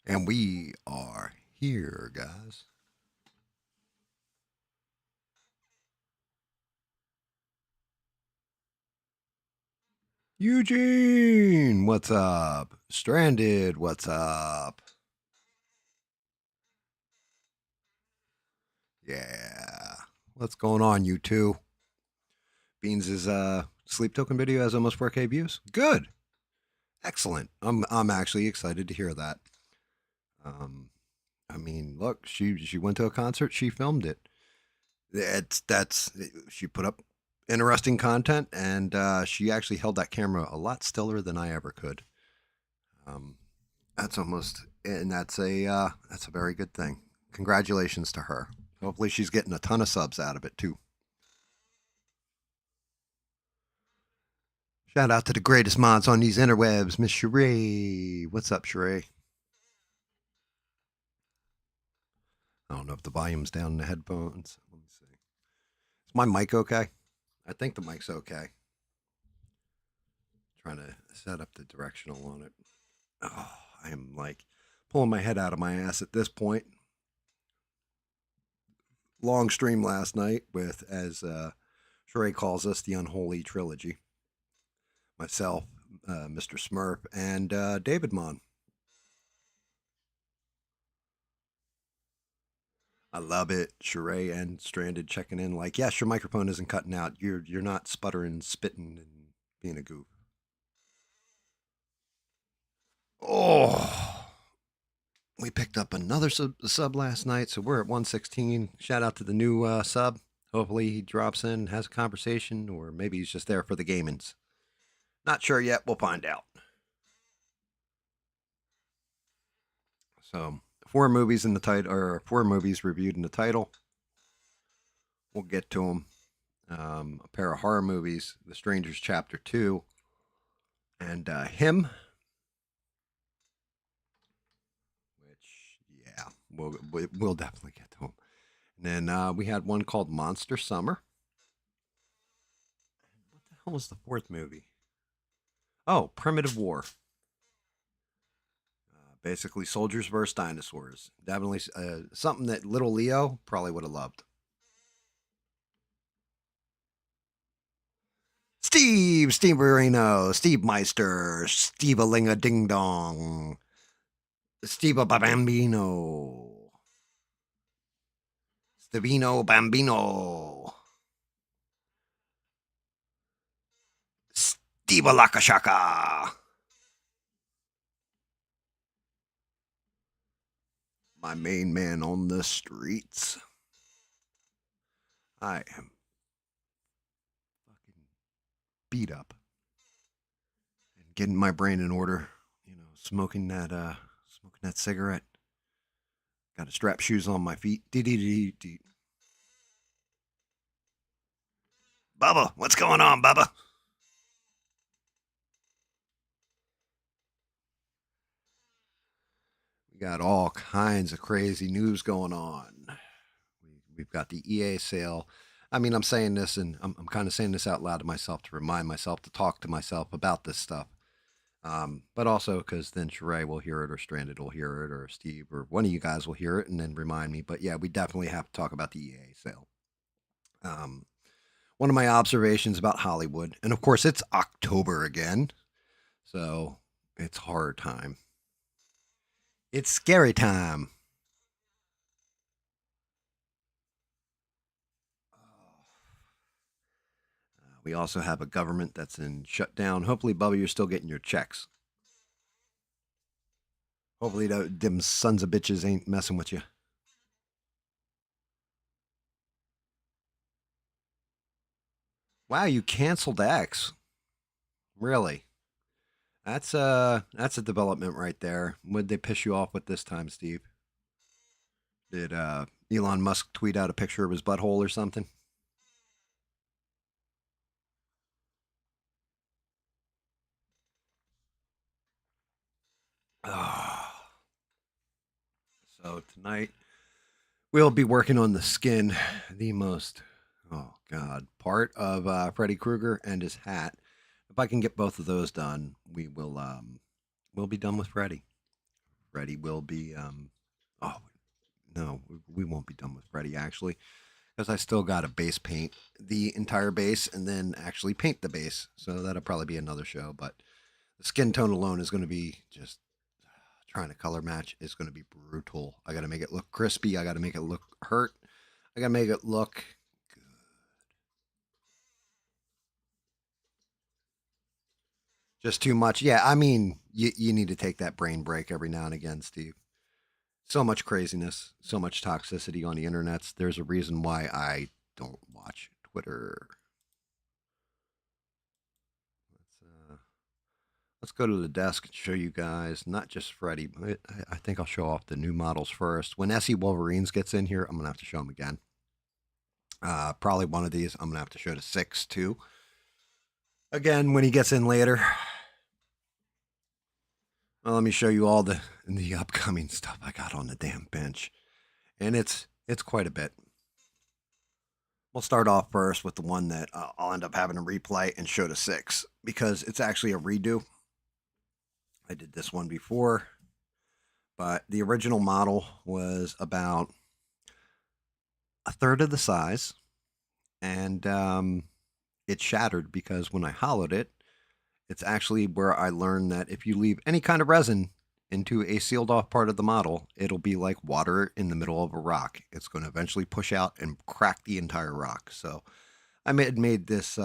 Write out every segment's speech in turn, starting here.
And we are here, guys. Eugene, what's up? Stranded, what's up? Yeah. What's going on, you two? Beans' sleep token video has almost 4K views. Good. Excellent. I'm actually excited to hear that. Um, I mean, look, she went to a concert, she filmed it. That's she put up interesting content, and she actually held that camera a lot stiller than I ever could. Um, that's almost, and that's a very good thing. Congratulations to her. Hopefully, she's getting a ton of subs out of it too. Shout out to the greatest mods on these interwebs, Miss Sheree. What's up, Sheree? I don't know if the volume's down in the headphones. Let me see. Is my mic okay? I think the mic's okay. Trying to set up the directional on it. Oh, I am like pulling my head out of my ass at this point. Long stream last night with, as Sheree calls us, the Unholy Trilogy. Myself, Mr. Smurf, and David Mon. I love it. Sheree and Stranded checking in like, yes, your microphone isn't cutting out. You're not sputtering, spitting, and being a goof. Oh, we picked up another sub last night, so we're at 116. Shout out to the new sub. Hopefully he drops in, has a conversation, or maybe he's just there for the gamings. Not sure yet. We'll find out. So 4 movies in the title, or 4 movies reviewed in the title. We'll get to them. A pair of horror movies, The Strangers Chapter 2, and Him, which, yeah, we'll definitely get to them. And then we had one called Monster Summer. What the hell was the 4th movie? Oh, Primitive War. Basically, soldiers versus dinosaurs. Definitely something that little Leo probably would have loved. Steve Marino, Steve Meister, Steve Alinga Ding Dong, Steve Bambino, Stevino Bambino, Steve Lakashaka. My main man on the streets. I am fucking beat up and getting my brain in order. You know, smoking that cigarette. Got to strap shoes on my feet. Bubba, what's going on, Bubba? We got all kinds of crazy news going on. We've got the EA sale. I mean, I'm saying this and I'm kind of saying this out loud to myself to remind myself to talk to myself about this stuff. But also because then Sheree will hear it, or Stranded will hear it, or Steve, or one of you guys will hear it and then remind me. But yeah, we definitely have to talk about the EA sale. Um, One of my observations about Hollywood, and of course, it's October again, so it's horror time. It's scary time. We also have a government that's in shutdown. Hopefully, Bubba, you're still getting your checks. Hopefully, them sons of bitches ain't messing with you. Wow, you canceled X. Really? That's a development right there. Would they piss you off with this time, Steve? Did Elon Musk tweet out a picture of his butthole or something? Oh. So tonight we'll be working on the skin, the most, oh god, part of Freddy Krueger and his hat. If I can get both of those done, we'll be done with Freddy. Freddy will be oh no, we won't be done with Freddy actually, because I still got to base paint the entire base and then actually paint the base. So that'll probably be another show. But the skin tone alone is going to be just trying to color match is going to be brutal. I got to make it look crispy. I got to make it look hurt. I got to make it look good. Just too much. Yeah, I mean, you need to take that brain break every now and again, Steve. So much craziness, so much toxicity on the internets. There's a reason why I don't watch Twitter. Let's let's go to the desk and show you guys not just Freddy, but I think I'll show off the new models first. When SE Wolverines gets in here, I'm gonna have to show them again. Probably one of these I'm gonna have to show to 6 too. Again, when he gets in later. Well, let me show you all the upcoming stuff I got on the damn bench, and it's quite a bit. We'll start off first with the one that I'll end up having to replay and show to 6 because it's actually a redo. I did this one before, but the original model was about a third of the size, and it shattered because when I hollowed it, it's actually where I learned that if you leave any kind of resin into a sealed off part of the model, it'll be like water in the middle of a rock. It's going to eventually push out and crack the entire rock. So I made this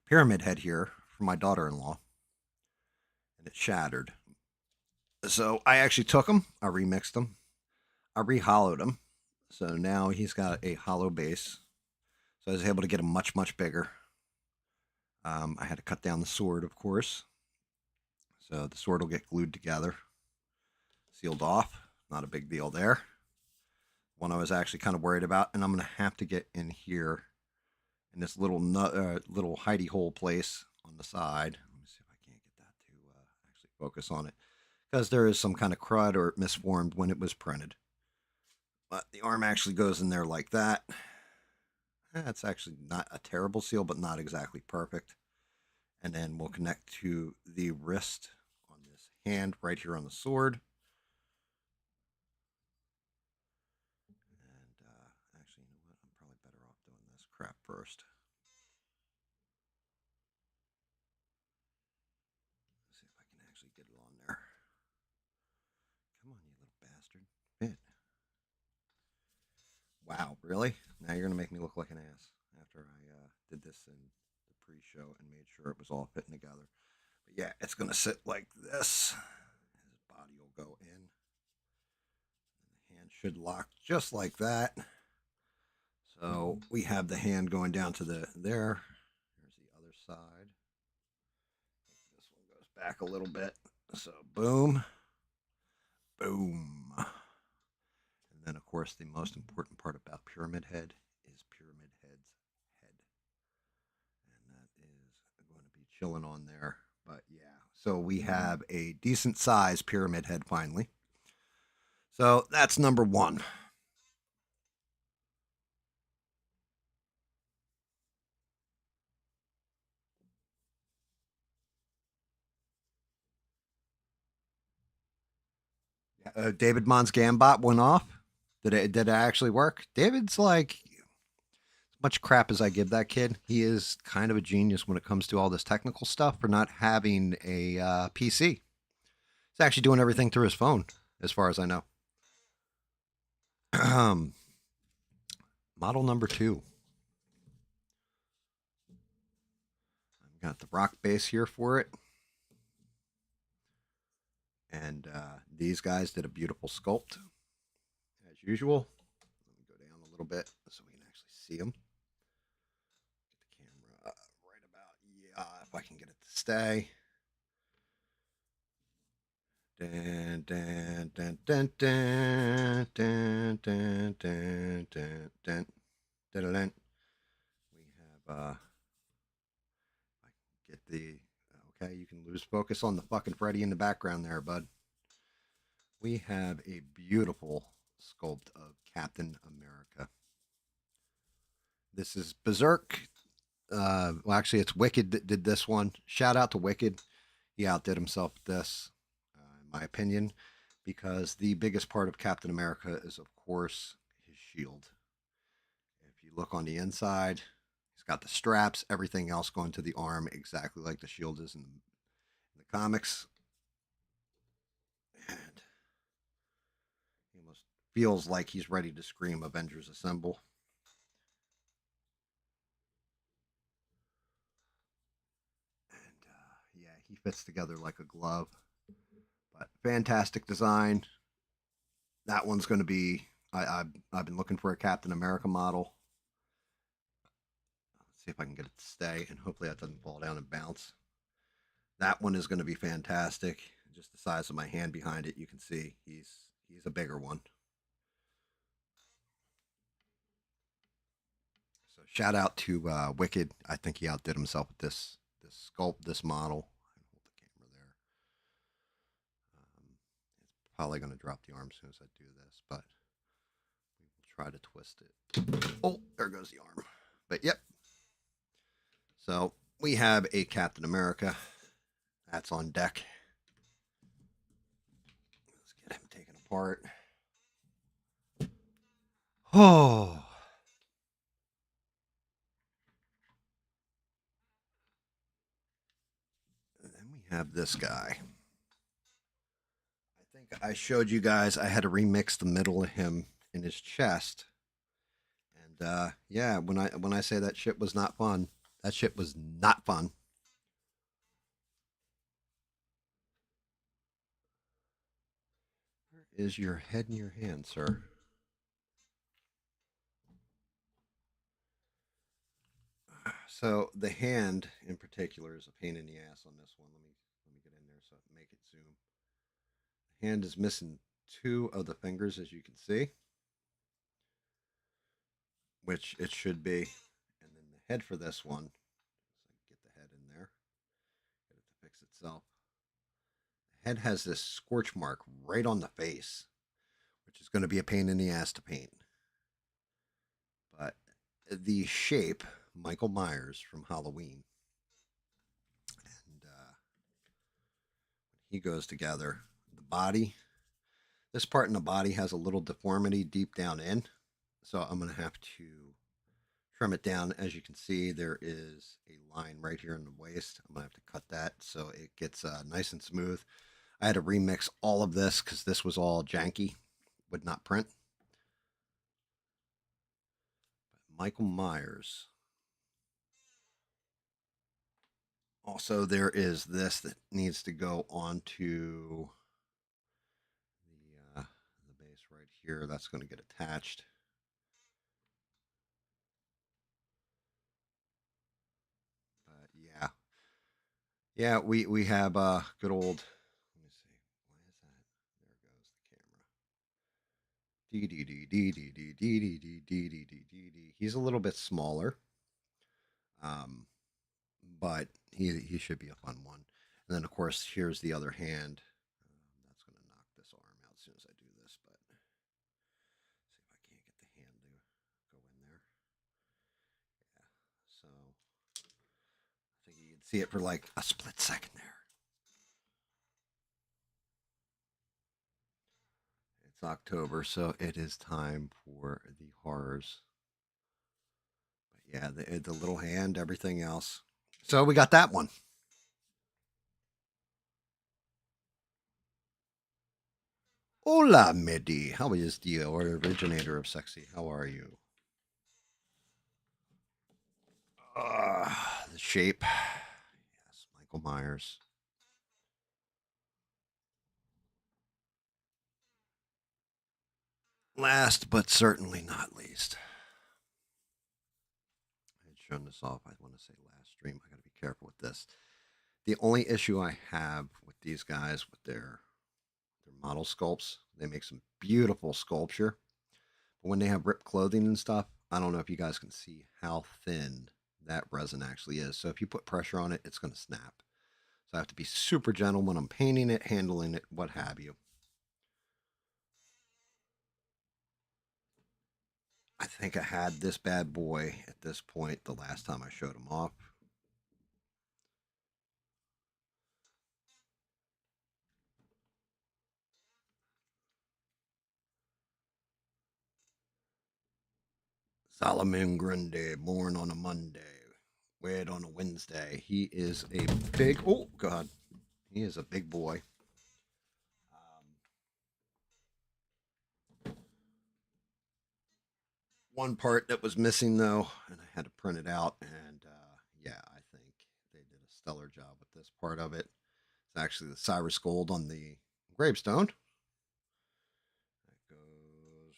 pyramid head here for my daughter-in-law, and it shattered. So I actually took them, I remixed them, I rehollowed them. So now he's got a hollow base. So I was able to get him much bigger. I had to cut down the sword, of course. So the sword will get glued together, sealed off. Not a big deal there. One I was actually kind of worried about, and I'm going to have to get in here in this little hidey hole place on the side. Let me see if I can't get that to actually focus on it, because there is some kind of crud or it misformed when it was printed. But the arm actually goes in there like that. That's actually not a terrible seal, but not exactly perfect. And then we'll connect to the wrist on this hand right here on the sword. And actually, you know what? I'm probably better off doing this crap first. Let's see if I can actually get it on there. Come on, you little bastard. Fit. Wow, really? Now you're going to make me look like an ass after I did this in the pre-show and made sure it was all fitting together. But yeah, it's going to sit like this. His body will go in. The hand should lock just like that. So we have the hand going down to there. Here's the other side. This one goes back a little bit. So boom, boom. And then, of course, the most important part about Pyramid Head is Pyramid Head's head. Chillin on there. But yeah, so we have a decent size pyramid head finally. So that's number one. David Mon's Gambot went off. Did it actually work? David's like, as much crap as I give that kid, he is kind of a genius when it comes to all this technical stuff for not having a PC. He's actually doing everything through his phone, as far as I know. Model number two. I've got the rock base here for it. And these guys did a beautiful sculpt, as usual. Let me go down a little bit so we can actually see them. Get the camera right about, yeah, if I can get it to stay. Dun, dun, dun, dun, dun, dun, dun, dun, dun, dun, dun, dun. We have, I can get the, okay, you can lose focus on the fucking Freddy in the background there, bud. We have a beautiful sculpt of Captain America. This is Berserk. Well, actually, it's Wicked that did this one. Shout out to Wicked. He outdid himself with this, in my opinion, because the biggest part of Captain America is, of course, his shield. If you look on the inside, he's got the straps, everything else going to the arm, exactly like the shield is in the comics. And he almost feels like he's ready to scream Avengers Assemble. Yeah, he fits together like a glove. But fantastic design. That one's going to be. I've been looking for a Captain America model. Let's see if I can get it to stay, and hopefully that doesn't fall down and bounce. That one is going to be fantastic. Just the size of my hand behind it, you can see he's a bigger one. So shout out to Wicked. I think he outdid himself with this sculpt, this model. Hold the camera there. It's probably going to drop the arm as soon as I do this, but we will try to twist it. Oh, there goes the arm. But yep. So we have a Captain America. That's on deck. Let's get him taken apart. Oh. And then we have this guy. I think I showed you guys I had to remix the middle of him in his chest. And yeah, when I say that shit was not fun, that shit was not fun. Where is your head in your hand, sir? So the hand in particular is a pain in the ass on this one. Let me get in there so I make it zoom. The hand is missing two of the fingers, as you can see, which it should be. And then the head for this one, so get the head in there, get it to fix itself. The head has this scorch mark right on the face, which is going to be a pain in the ass to paint. But the shape, Michael Myers from Halloween, and he goes together. The body, this part in the body has a little deformity deep down in, so I'm going to have to trim it down. As you can see, there is a line right here in the waist. I'm going to have to cut that so it gets nice and smooth. I had to remix all of this because this was all janky, would not print. But Michael Myers. Also, there is this that needs to go onto the base right here. That's going to get attached. But yeah, yeah, we have good old. Let me see. Why is that? There goes the camera. D D D D D D D D D D D D D. He's a little bit smaller, um, but he should be a fun one. And then of course here's the other hand. That's going to knock this arm out as soon as I do this, but see if I can't get the hand to go in there. Yeah. So I think you can see it for like a split second there. It's October, so it is time for the horrors. But yeah, the little hand, everything else. So we got that one. Hola, Midi. How is the originator of sexy? How are you? The shape. Yes, Michael Myers. Last but certainly not least. I had shown this off. I want to say last stream. I got to be careful with this. The only issue I have with these guys with their model sculpts, they make some beautiful sculpture. But when they have ripped clothing and stuff, I don't know if you guys can see how thin that resin actually is. So if you put pressure on it, it's going to snap. So I have to be super gentle when I'm painting it, handling it, what have you. I think I had this bad boy at this point the last time I showed him off. Solomon Grundy, born on a Monday, wed on a Wednesday. He is a big, oh God, he is a big boy. One part that was missing though, and I had to print it out. And yeah, I think they did a stellar job with this part of it. It's actually the Cyrus Gold on the gravestone. That goes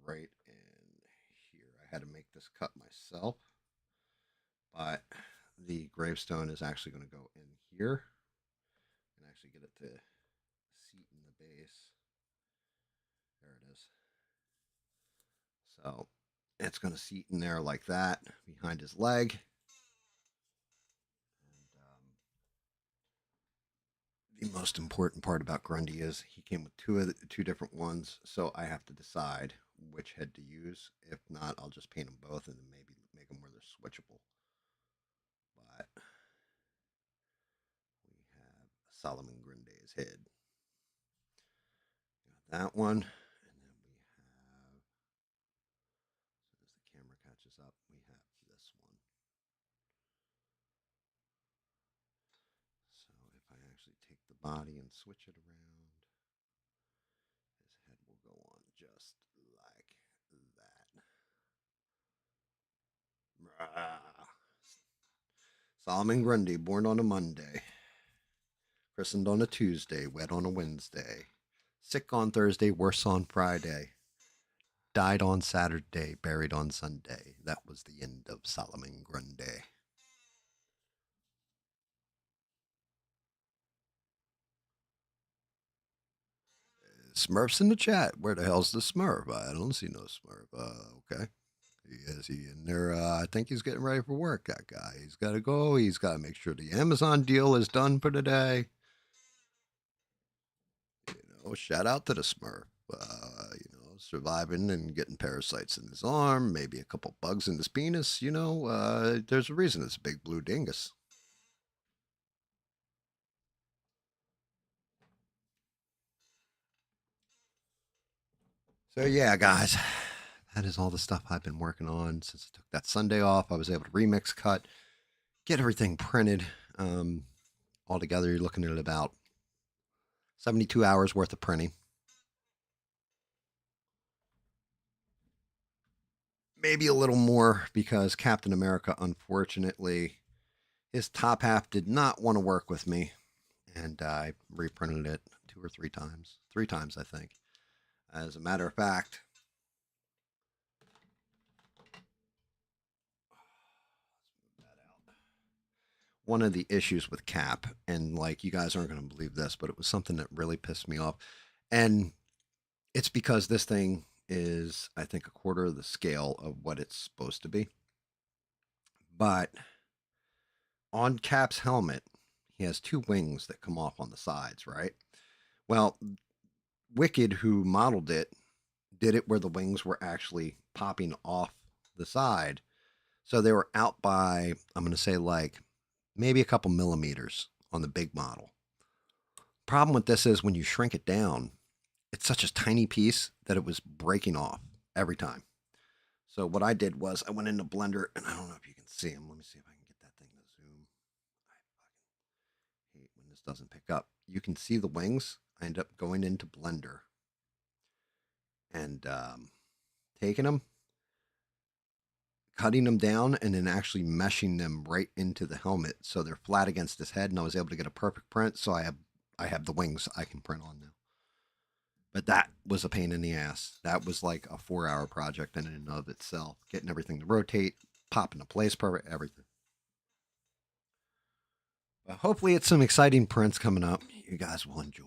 right in here. I had to make this cut myself, but the gravestone is actually going to go in here and actually get it to seat in the base. There it is. So it's going to seat in there like that behind his leg. And the most important part about Grundy is he came with two different ones, so I have to decide which head to use. If not, I'll just paint them both and then maybe make them where they're switchable. But we have Solomon Grundy's head. Got that one, and then we have, as the camera catches up, we have this one. So if I actually take the body and switch it around, his head will go on just like that. Solomon Grundy, born on a Monday, christened on a Tuesday, wed on a Wednesday, sick on Thursday, worse on Friday, died on Saturday, buried on Sunday. That was the end of Solomon Grundy. Smurf's in the chat. Where the hell's the Smurf? I don't see no Smurf. Okay. Is he in there? I think he's getting ready for work, that guy. He's got to go. He's got to make sure the Amazon deal is done for today. You know, shout out to the Smurf. Surviving and getting parasites in his arm, maybe a couple bugs in his penis. There's a reason it's a big blue dingus. So yeah, guys, that is all the stuff I've been working on since I took that Sunday off. I was able to remix, cut, get everything printed. Altogether, you're looking at about 72 hours worth of printing. Maybe a little more because Captain America, unfortunately, his top half did not want to work with me. And I reprinted it 2 or 3 times. 3 times, I think. As a matter of fact, one of the issues with Cap, and like you guys aren't going to believe this, but it was something that really pissed me off. And it's because this thing is, I think, a quarter of the scale of what it's supposed to be. But on Cap's helmet, he has two wings that come off on the sides, right? Well, Wicked, who modeled it, did it where the wings were actually popping off the side. So they were out by, I'm going to say, like maybe a couple millimeters on the big model. Problem with this is when you shrink it down, it's such a tiny piece that it was breaking off every time. So what I did was I went into Blender, and I don't know if you can see them. Let me see if I can get that thing to zoom. I fucking hate when this doesn't pick up. You can see the wings. I end up going into Blender and taking them, cutting them down, and then actually meshing them right into the helmet so they're flat against his head. And I was able to get a perfect print. So I have the wings I can print on now. But that was a pain in the ass. That was like a 4-hour project in and of itself. Getting everything to rotate, pop into place, perfect, everything. But hopefully, it's some exciting prints coming up. You guys will enjoy.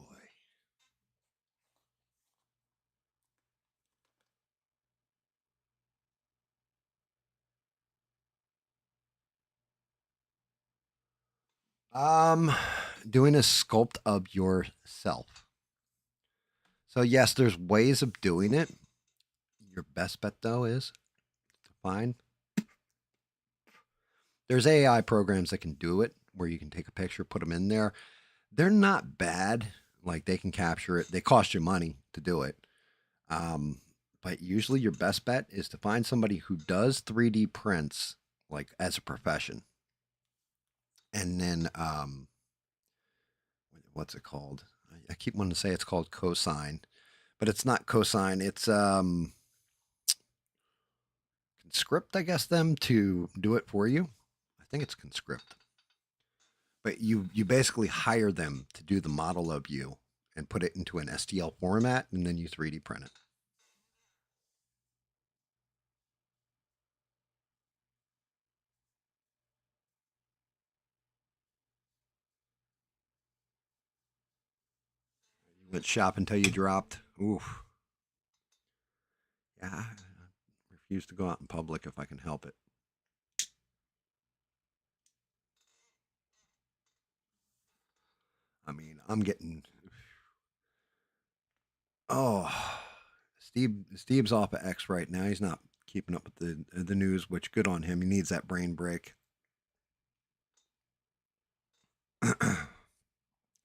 Um, Doing a sculpt of yourself. So yes, there's ways of doing it. Your best bet though is to find. There's AI programs that can do it, where you can take a picture, put them in there. They're not bad. Like they can capture it. They cost you money to do it. Um, but usually your best bet is to find somebody who does 3D prints like as a profession. And then what's it called? I keep wanting to say it's called cosine, but it's not cosine. It's conscript, I guess, them to do it for you. I think it's conscript. But you basically hire them to do the model of you and put it into an STL format, and then you 3D print it. You went shop until you dropped. Oof. Yeah, I refuse to go out in public if I can help it. I mean, I'm getting. Oh, Steve's off of X right now. He's not keeping up with the news, which good on him. He needs that brain break.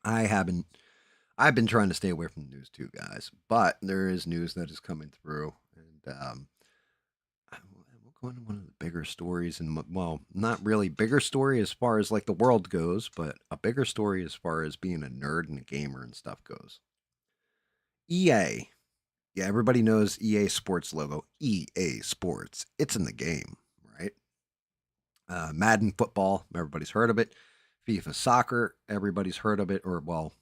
I haven't. I've been trying to stay away from the news too, guys. But there is news that is coming through, and we'll go into one of the bigger stories, and well, not really bigger story as far as like the world goes, but a bigger story as far as being a nerd and a gamer and stuff goes. EA. Yeah, everybody knows EA Sports logo. EA Sports. It's in the game, right? Madden football, everybody's heard of it. FIFA soccer, everybody's heard of it. Or, well,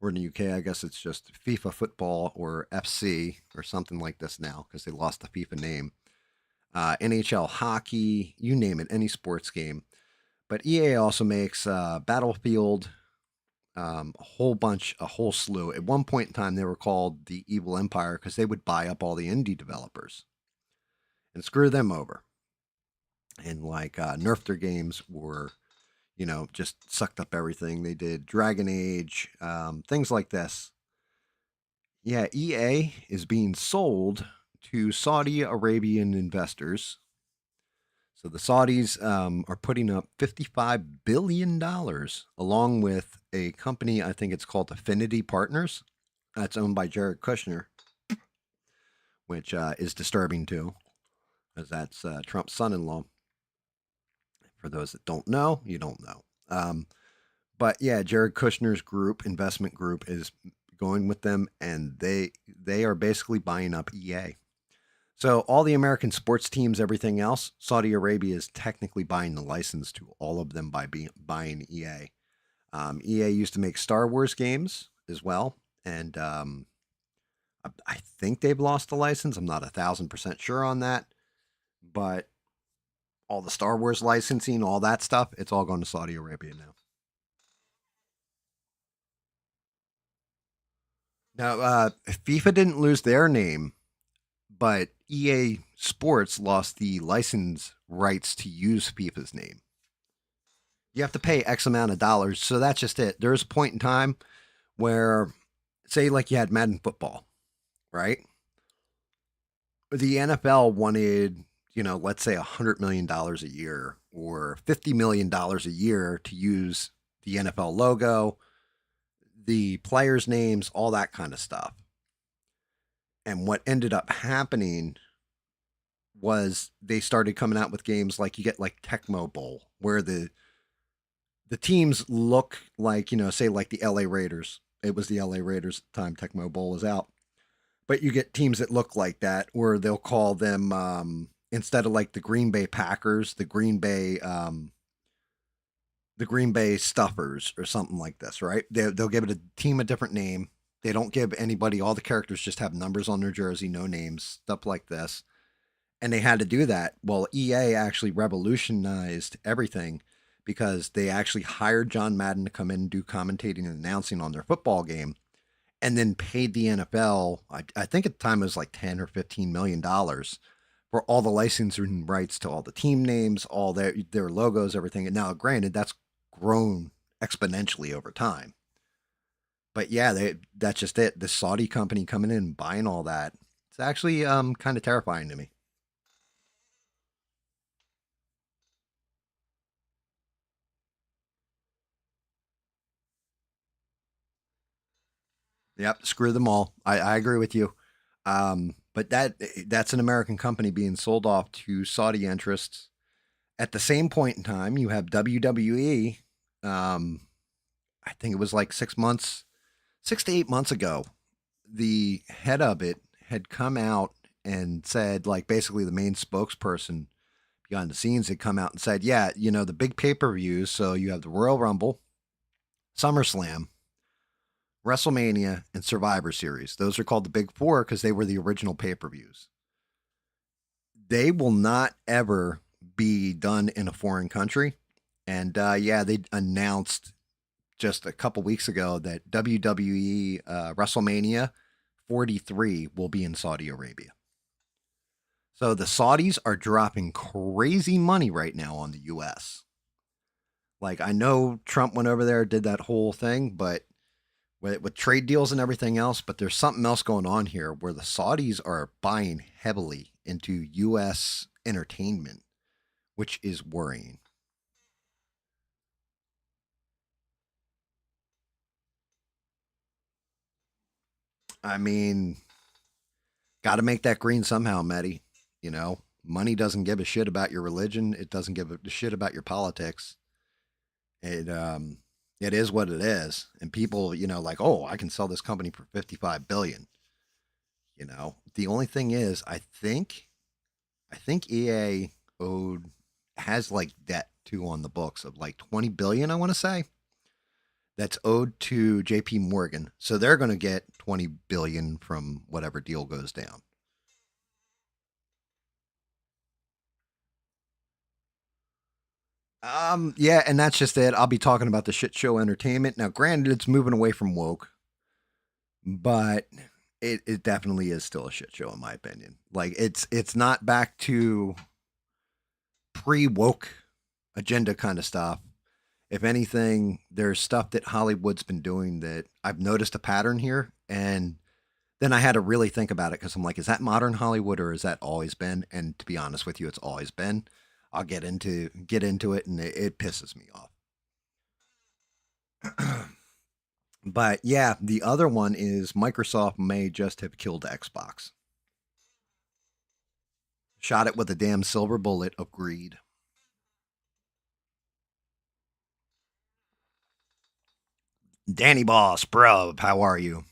or in the UK, I guess it's just FIFA football or FC or something like this now because they lost the FIFA name. NHL hockey, you name it, any sports game. But EA also makes Battlefield, a whole bunch, a whole slew. At one point in time, they were called the Evil Empire because they would buy up all the indie developers and screw them over and like nerf their games or just sucked up everything. They did Dragon Age, things like this. Yeah, EA is being sold to Saudi Arabian investors. So the Saudis are putting up $55 billion along with a company, I think it's called Affinity Partners. That's owned by Jared Kushner, which is disturbing too, as that's Trump's son in law. For those that don't know, you don't know. But yeah, Jared Kushner's group, investment group, is going with them, and they are basically buying up EA. So all the American sports teams, everything else, Saudi Arabia is technically buying the license to all of them by buying EA. EA used to make Star Wars games as well, and I think they've lost the license. I'm not 1,000% sure on that, but all the Star Wars licensing, all that stuff, it's all going to Saudi Arabia now. Now, FIFA didn't lose their name, but EA Sports lost the license rights to use FIFA's name. You have to pay X amount of dollars. So that's just it. There's a point in time where, say, like you had Madden football, right? The NFL wanted, let's say $100 million a year or $50 million a year to use the NFL logo, the players' names, all that kind of stuff. And what ended up happening was they started coming out with games like you get like Tecmo Bowl, where the teams look like, say like the LA Raiders. It was the LA Raiders at the time Tecmo Bowl was out. But you get teams that look like that, where they'll call them instead of like the Green Bay Packers, the Green Bay Stuffers or something like this, right? They'll give it a team a different name. They don't give anybody, all the characters just have numbers on their jersey, no names, stuff like this. And they had to do that. Well, EA actually revolutionized everything because they actually hired John Madden to come in and do commentating and announcing on their football game, and then paid the NFL. I think at the time it was like $10 or $15 million for all the licensing rights to all the team names, all their logos, everything. And now, granted, that's grown exponentially over time. But yeah, that's just it. The Saudi company coming in and buying all that. It's actually kind of terrifying to me. Yep, screw them all. I agree with you. But that's an American company being sold off to Saudi interests. At the same point in time, you have WWE. Um, I think it was like 6 months, 6 to 8 months ago. The head of it had come out and said, like, basically the main spokesperson behind the scenes had come out and said, yeah, the big pay per views. So you have the Royal Rumble, SummerSlam, WrestleMania, and Survivor Series. Those are called the Big Four because they were the original pay per views. They will not ever be done in a foreign country. And yeah, they announced just a couple weeks ago that WWE WrestleMania 43 will be in Saudi Arabia. So the Saudis are dropping crazy money right now on the US. Like, I know Trump went over there, did that whole thing, but with trade deals and everything else, but there's something else going on here where the Saudis are buying heavily into US entertainment, which is worrying. I mean, got to make that green somehow, Medi. Money doesn't give a shit about your religion. It doesn't give a shit about your politics. It is what it is. And people, like, oh, I can sell this company for 55 billion. The only thing is, I think EA owed has like debt too on the books of like 20 billion. I want to say that's owed to J.P. Morgan. So they're going to get 20 billion from whatever deal goes down. Yeah, and that's just it. I'll be talking about the shit show entertainment. Now, granted, it's moving away from woke, but it definitely is still a shit show in my opinion. Like, it's not back to pre woke agenda kind of stuff. If anything, there's stuff that Hollywood's been doing that I've noticed a pattern here, and then I had to really think about it because I'm like, is that modern Hollywood or has that always been? And to be honest with you, it's always been. I'll get into it, and it pisses me off. But yeah, the other one is Microsoft may just have killed Xbox. Shot it with a damn silver bullet of greed. Danny Boss, bro, how are you?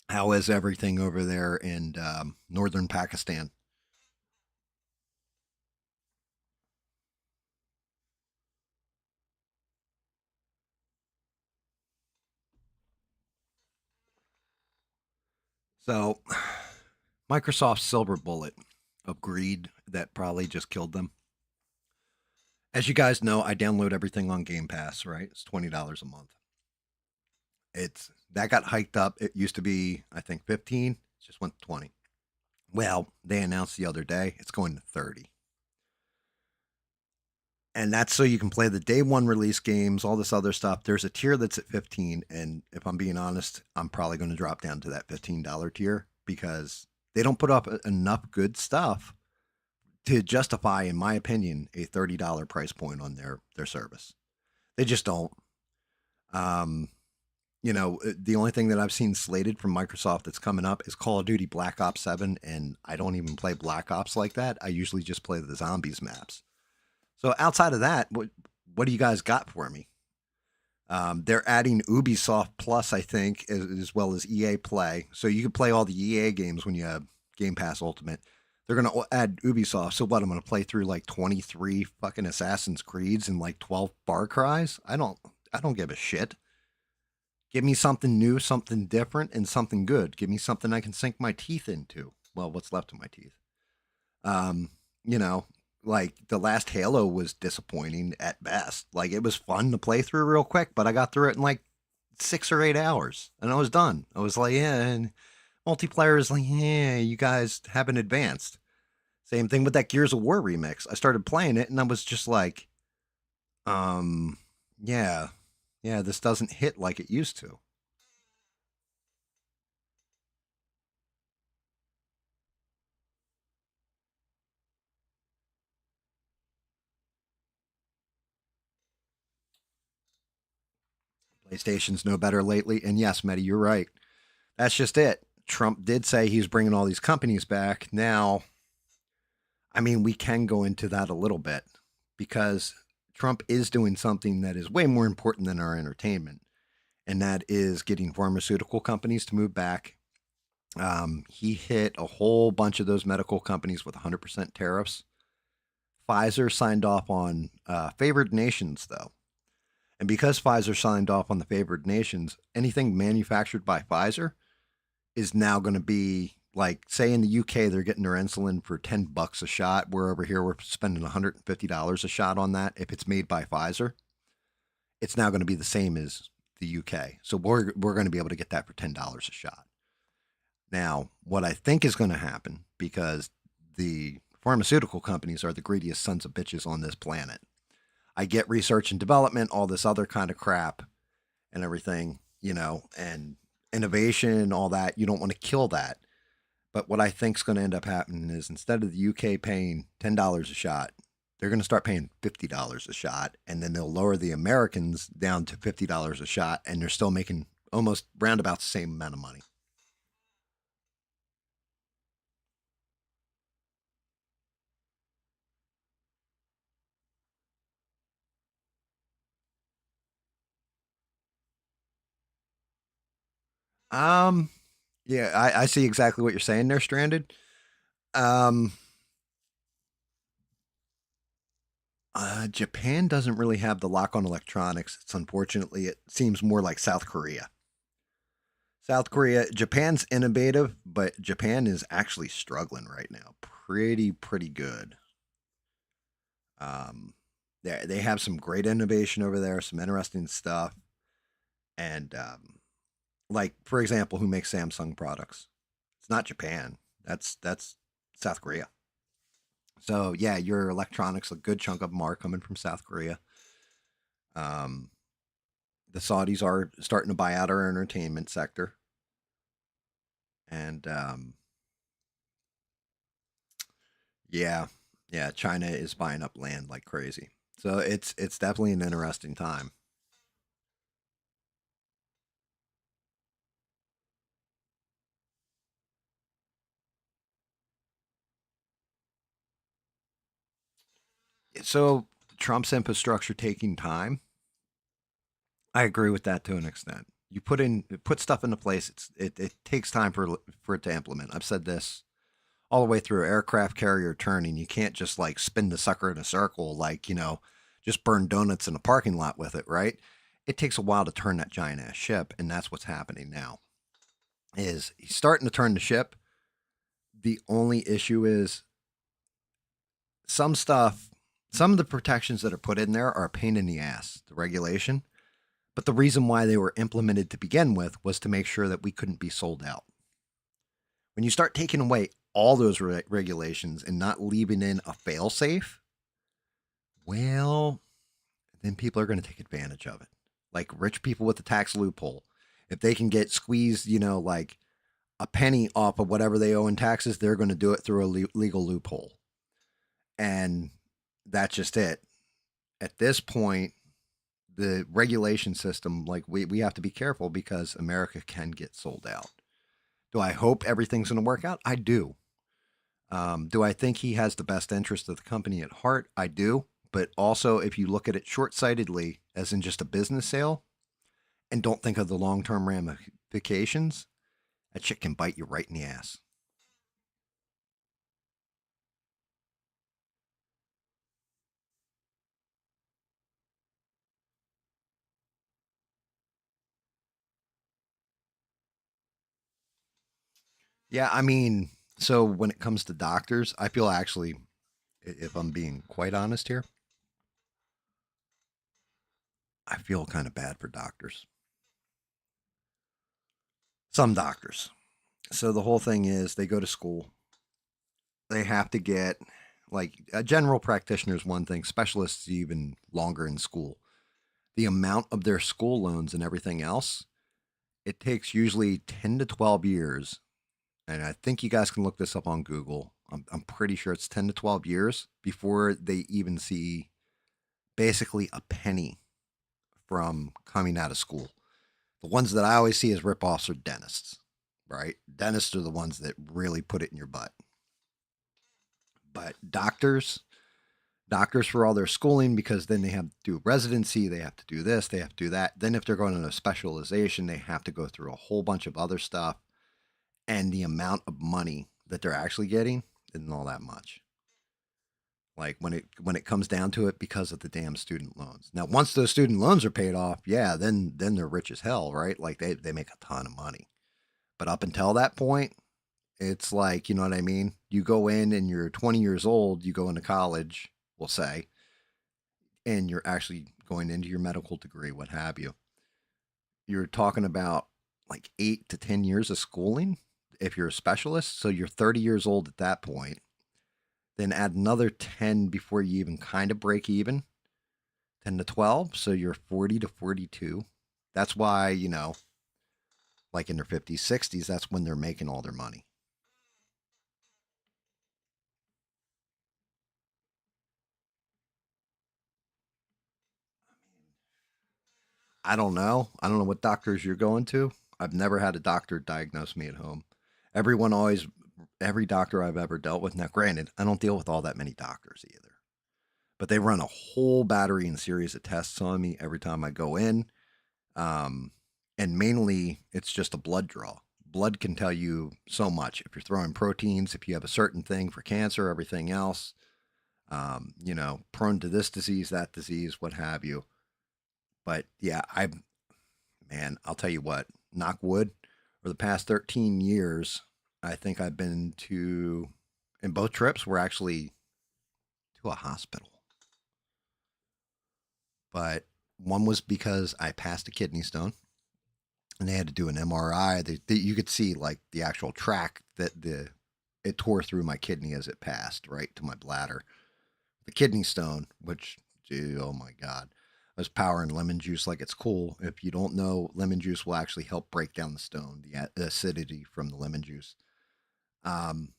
How is everything over there in northern Pakistan? So, Microsoft's silver bullet of greed that probably just killed them. As you guys know, I download everything on Game Pass, right? It's $20 a month. It's that got hiked up. It used to be, I think, 15. It just went to 20. Well, they announced the other day it's going to 30. And that's so you can play the day one release games, all this other stuff. There's a tier that's at 15, and if I'm being honest, I'm probably going to drop down to that $15 tier because they don't put up enough good stuff to justify, in my opinion, a $30 price point on their service. They just don't. Um, the only thing that I've seen slated from Microsoft that's coming up is Call of Duty Black Ops 7, and I don't even play Black Ops like that. I usually just play the zombies maps. So outside of that, what do you guys got for me? They're adding Ubisoft Plus, I think, as well as EA Play. So you can play all the EA games when you have Game Pass Ultimate. They're going to add Ubisoft. So what? I'm going to play through like 23 fucking Assassin's Creeds and like 12 Far Cries. I don't give a shit. Give me something new, something different, and something good. Give me something I can sink my teeth into. Well, what's left of my teeth. Um, you know, like the last Halo was disappointing at best. Like it was fun to play through real quick, but I got through it in like 6 or 8 hours and I was done. I was like, yeah, and multiplayer is like, yeah, you guys haven't advanced. Same thing with that Gears of War remix. I started playing it and I was just like, um, yeah, yeah, this doesn't hit like it used to. PlayStation's no better lately. And yes, Medi, you're right. That's just it. Trump did say he's bringing all these companies back. Now, I mean, we can go into that a little bit because Trump is doing something that is way more important than our entertainment, and that is getting pharmaceutical companies to move back. He hit a whole bunch of those medical companies with 100% tariffs. Pfizer signed off on favored nations, though. And because Pfizer signed off on the favored nations, anything manufactured by Pfizer is now going to be like, say in the UK, they're getting their insulin for $10 a shot. We're over here, we're spending $150 a shot on that. If it's made by Pfizer, it's now going to be the same as the UK. So we're going to be able to get that for $10 a shot. Now, what I think is going to happen, because the pharmaceutical companies are the greediest sons of bitches on this planet. I get research and development, all this other kind of crap and everything, and innovation, all that. You don't want to kill that. But what I think is going to end up happening is instead of the UK paying $10 a shot, they're going to start paying $50 a shot. And then they'll lower the Americans down to $50 a shot. And they're still making almost roundabout the same amount of money. Um, yeah, I see exactly what you're saying there, Stranded. Um, Japan doesn't really have the lock on electronics. It's unfortunately, it seems more like South Korea. South Korea, Japan's innovative, but Japan is actually struggling right now. Pretty good. Um, they have some great innovation over there, some interesting stuff, and like for example, who makes Samsung products? It's not Japan. That's South Korea. So yeah, your electronics, a good chunk of them are coming from South Korea. Um, the Saudis are starting to buy out our entertainment sector, and yeah, yeah, China is buying up land like crazy. So it's definitely an interesting time. So Trump's infrastructure taking time. I agree with that to an extent. You put stuff into place. It takes time for it to implement. I've said this all the way through aircraft carrier turning. You can't just like spin the sucker in a circle, like just burn donuts in a parking lot with it, right? It takes a while to turn that giant ass ship, and that's what's happening now. Is he's starting to turn the ship. The only issue is some stuff, some of the protections that are put in there are a pain in the ass, the regulation. But the reason why they were implemented to begin with was to make sure that we couldn't be sold out. When you start taking away all those regulations and not leaving in a fail safe, well, then people are going to take advantage of it. Like rich people with the tax loophole. If they can get squeezed, like a penny off of whatever they owe in taxes, they're going to do it through a legal loophole. And that's just it. At this point, the regulation system, like we have to be careful because America can get sold out. Do I hope everything's going to work out? I do. Do I think he has the best interest of the company at heart? I do. But also, if you look at it short sightedly, as in just a business sale, and don't think of the long term ramifications, that shit can bite you right in the ass. Yeah, I mean, so when it comes to doctors, I feel actually, if I'm being quite honest here, I feel kind of bad for doctors. Some doctors. So the whole thing is they go to school, they have to get, like, a general practitioner is one thing, specialists even longer in school. The amount of their school loans and everything else, it takes usually 10 to 12 years. And I think you guys can look this up on Google. I'm pretty sure it's 10 to 12 years before they even see basically a penny from coming out of school. The ones that I always see as ripoffs are dentists, right? Dentists are the ones that really put it in your butt. But doctors for all their schooling, because then they have to do residency, they have to do this, they have to do that. Then if they're going into specialization, they have to go through a whole bunch of other stuff. And the amount of money that they're actually getting isn't all that much. Like when it comes down to it, because of the damn student loans. Now, once those student loans are paid off, yeah, then they're rich as hell, right? Like they make a ton of money. But up until that point, it's like, you know what I mean? You go in and you're 20 years old, you go into college, we'll say, and you're actually going into your medical degree, what have you. You're talking about like 8 to 10 years of schooling if you're a specialist. So you're 30 years old at that point. Then add another 10 before you even kind of break even, 10 to 12. So you're 40 to 42. That's why, like in their 50s, 60s, that's when they're making all their money. I don't know. I don't know what doctors you're going to. I've never had a doctor diagnose me at home. Everyone always, every doctor I've ever dealt with. Now, granted, I don't deal with all that many doctors either, but they run a whole battery and series of tests on me every time I go in. Um, and mainly, it's just a blood draw. Blood can tell you so much. If you're throwing proteins, if you have a certain thing for cancer, everything else, prone to this disease, that disease, what have you. But yeah, man, I'll tell you what, knock wood, for the past 13 years, I think I've been to, and both trips were actually to a hospital. But one was because I passed a kidney stone and they had to do an MRI. You could see like the actual track that it tore through my kidney as it passed right to my bladder. The kidney stone, which, gee, oh my God, I was powering lemon juice like it's cool. If you don't know, lemon juice will actually help break down the stone, the acidity from the lemon juice. Um,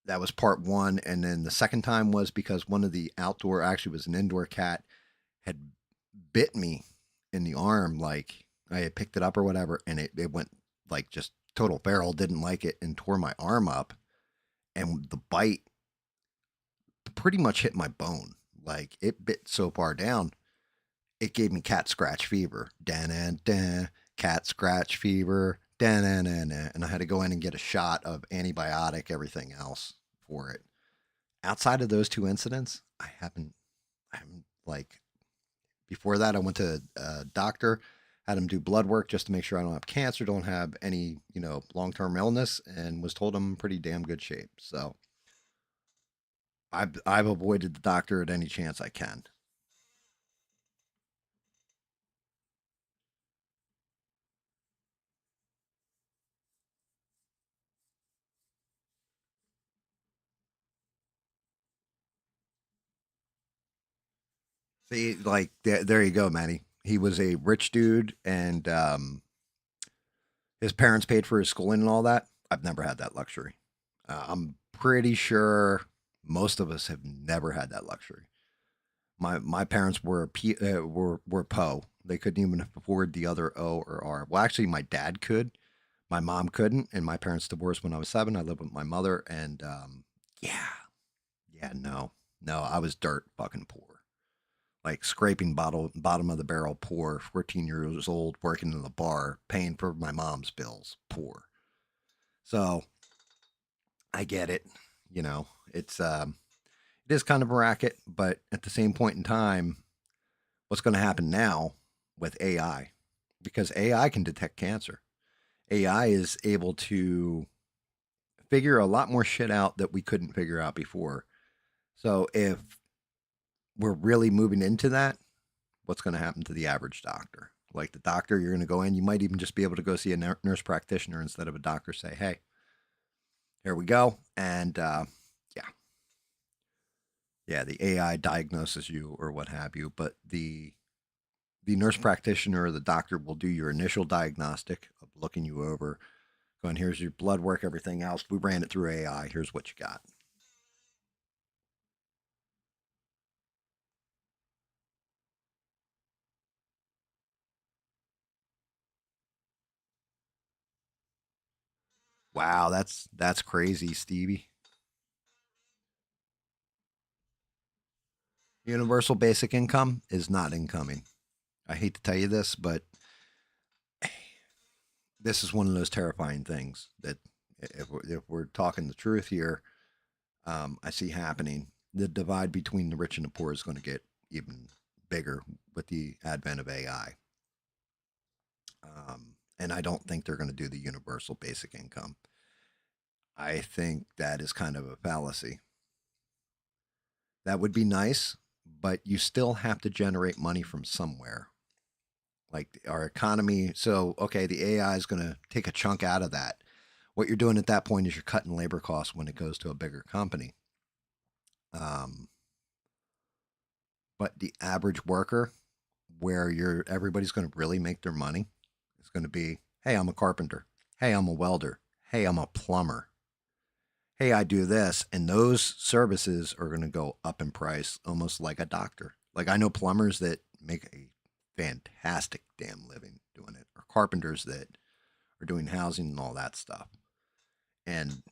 that was part one, and then the second time was because one of the outdoor, actually was an indoor cat, had bit me in the arm. Like I had picked it up or whatever, and it went like just total feral. Didn't like it and tore my arm up, and the bite pretty much hit my bone. Like it bit so far down, it gave me cat scratch fever. Dan dan dan, cat scratch fever. Dan dan dan, and I had to go in and get a shot of antibiotic, everything else for it. Outside of those two incidents, I haven't like before that. I went to a doctor, had him do blood work just to make sure I don't have cancer, don't have any long term illness, and was told I'm in pretty damn good shape. So I've avoided the doctor at any chance I can. See, like there you go, Manny. He was a rich dude, and his parents paid for his schooling and all that. I've never had that luxury. I'm pretty sure most of us have never had that luxury. My parents were po. They couldn't even afford the other O or R. Well, actually, my dad could. My mom couldn't, and my parents divorced when I was 7. I lived with my mother, and yeah, yeah, no, no, I was dirt fucking poor, like scraping bottom of the barrel poor. 14 years old, working in the bar, paying for my mom's bills, poor. So I get it. You know, it is kind of a racket, but at the same point in time, what's going to happen now with AI? Because AI can detect cancer. AI is able to figure a lot more shit out that we couldn't figure out before. So if we're really moving into that, what's going to happen to the average doctor? Like the doctor, you're going to go in, you might even just be able to go see a nurse practitioner instead of a doctor. Say, hey, here we go, and yeah, yeah, the AI diagnoses you or what have you, but the nurse practitioner or the doctor will do your initial diagnostic of looking you over, going, here's your blood work, everything else. We ran it through AI. Here's what you got. Wow, that's crazy, Stevie. Universal basic income is not incoming. I hate to tell you this, but this is one of those terrifying things that if we're talking the truth here, I see happening. The divide between the rich and the poor is going to get even bigger with the advent of AI. And I don't think they're going to do the universal basic income. I think that is kind of a fallacy. That would be nice, but you still have to generate money from somewhere. Like our economy. So, okay, the AI is going to take a chunk out of that. What you're doing at that point is you're cutting labor costs when it goes to a bigger company. Um, but the average worker, where everybody's going to really make their money, is going to be, hey, I'm a carpenter. Hey, I'm a welder. Hey, I'm a plumber. Hey, I do this. And those services are going to go up in price almost like a doctor. Like I know plumbers that make a fantastic damn living doing it, or carpenters that are doing housing and all that stuff. And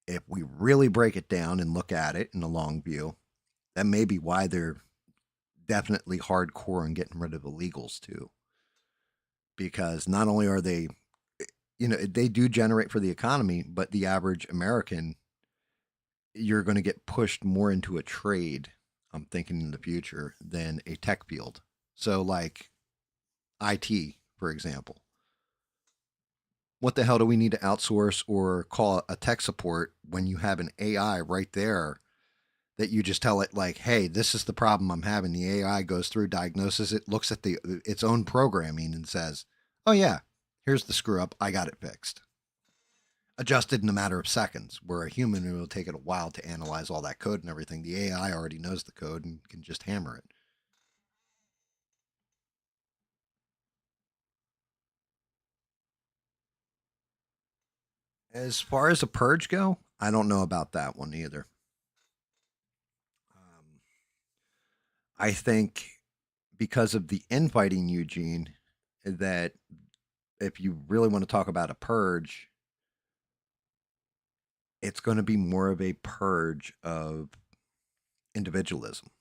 if we really break it down and look at it in the long view, that may be why they're definitely hardcore on getting rid of illegals too. Because not only are they, they do generate for the economy, but the average American, you're going to get pushed more into a trade, I'm thinking in the future, than a tech field. So, like IT, for example, what the hell do we need to outsource or call a tech support when you have an AI right there that you just tell it like, hey, this is the problem I'm having. The AI goes through, diagnoses it, looks at the its own programming and says, oh yeah, here's the screw up, I got it fixed, adjusted in a matter of seconds, where a human, it will take it a while to analyze all that code and everything. The AI already knows the code and can just hammer it. As far as a purge go, I don't know about that one either. I think because of the infighting, Eugene, that if you really want to talk about a purge, it's going to be more of a purge of individualism.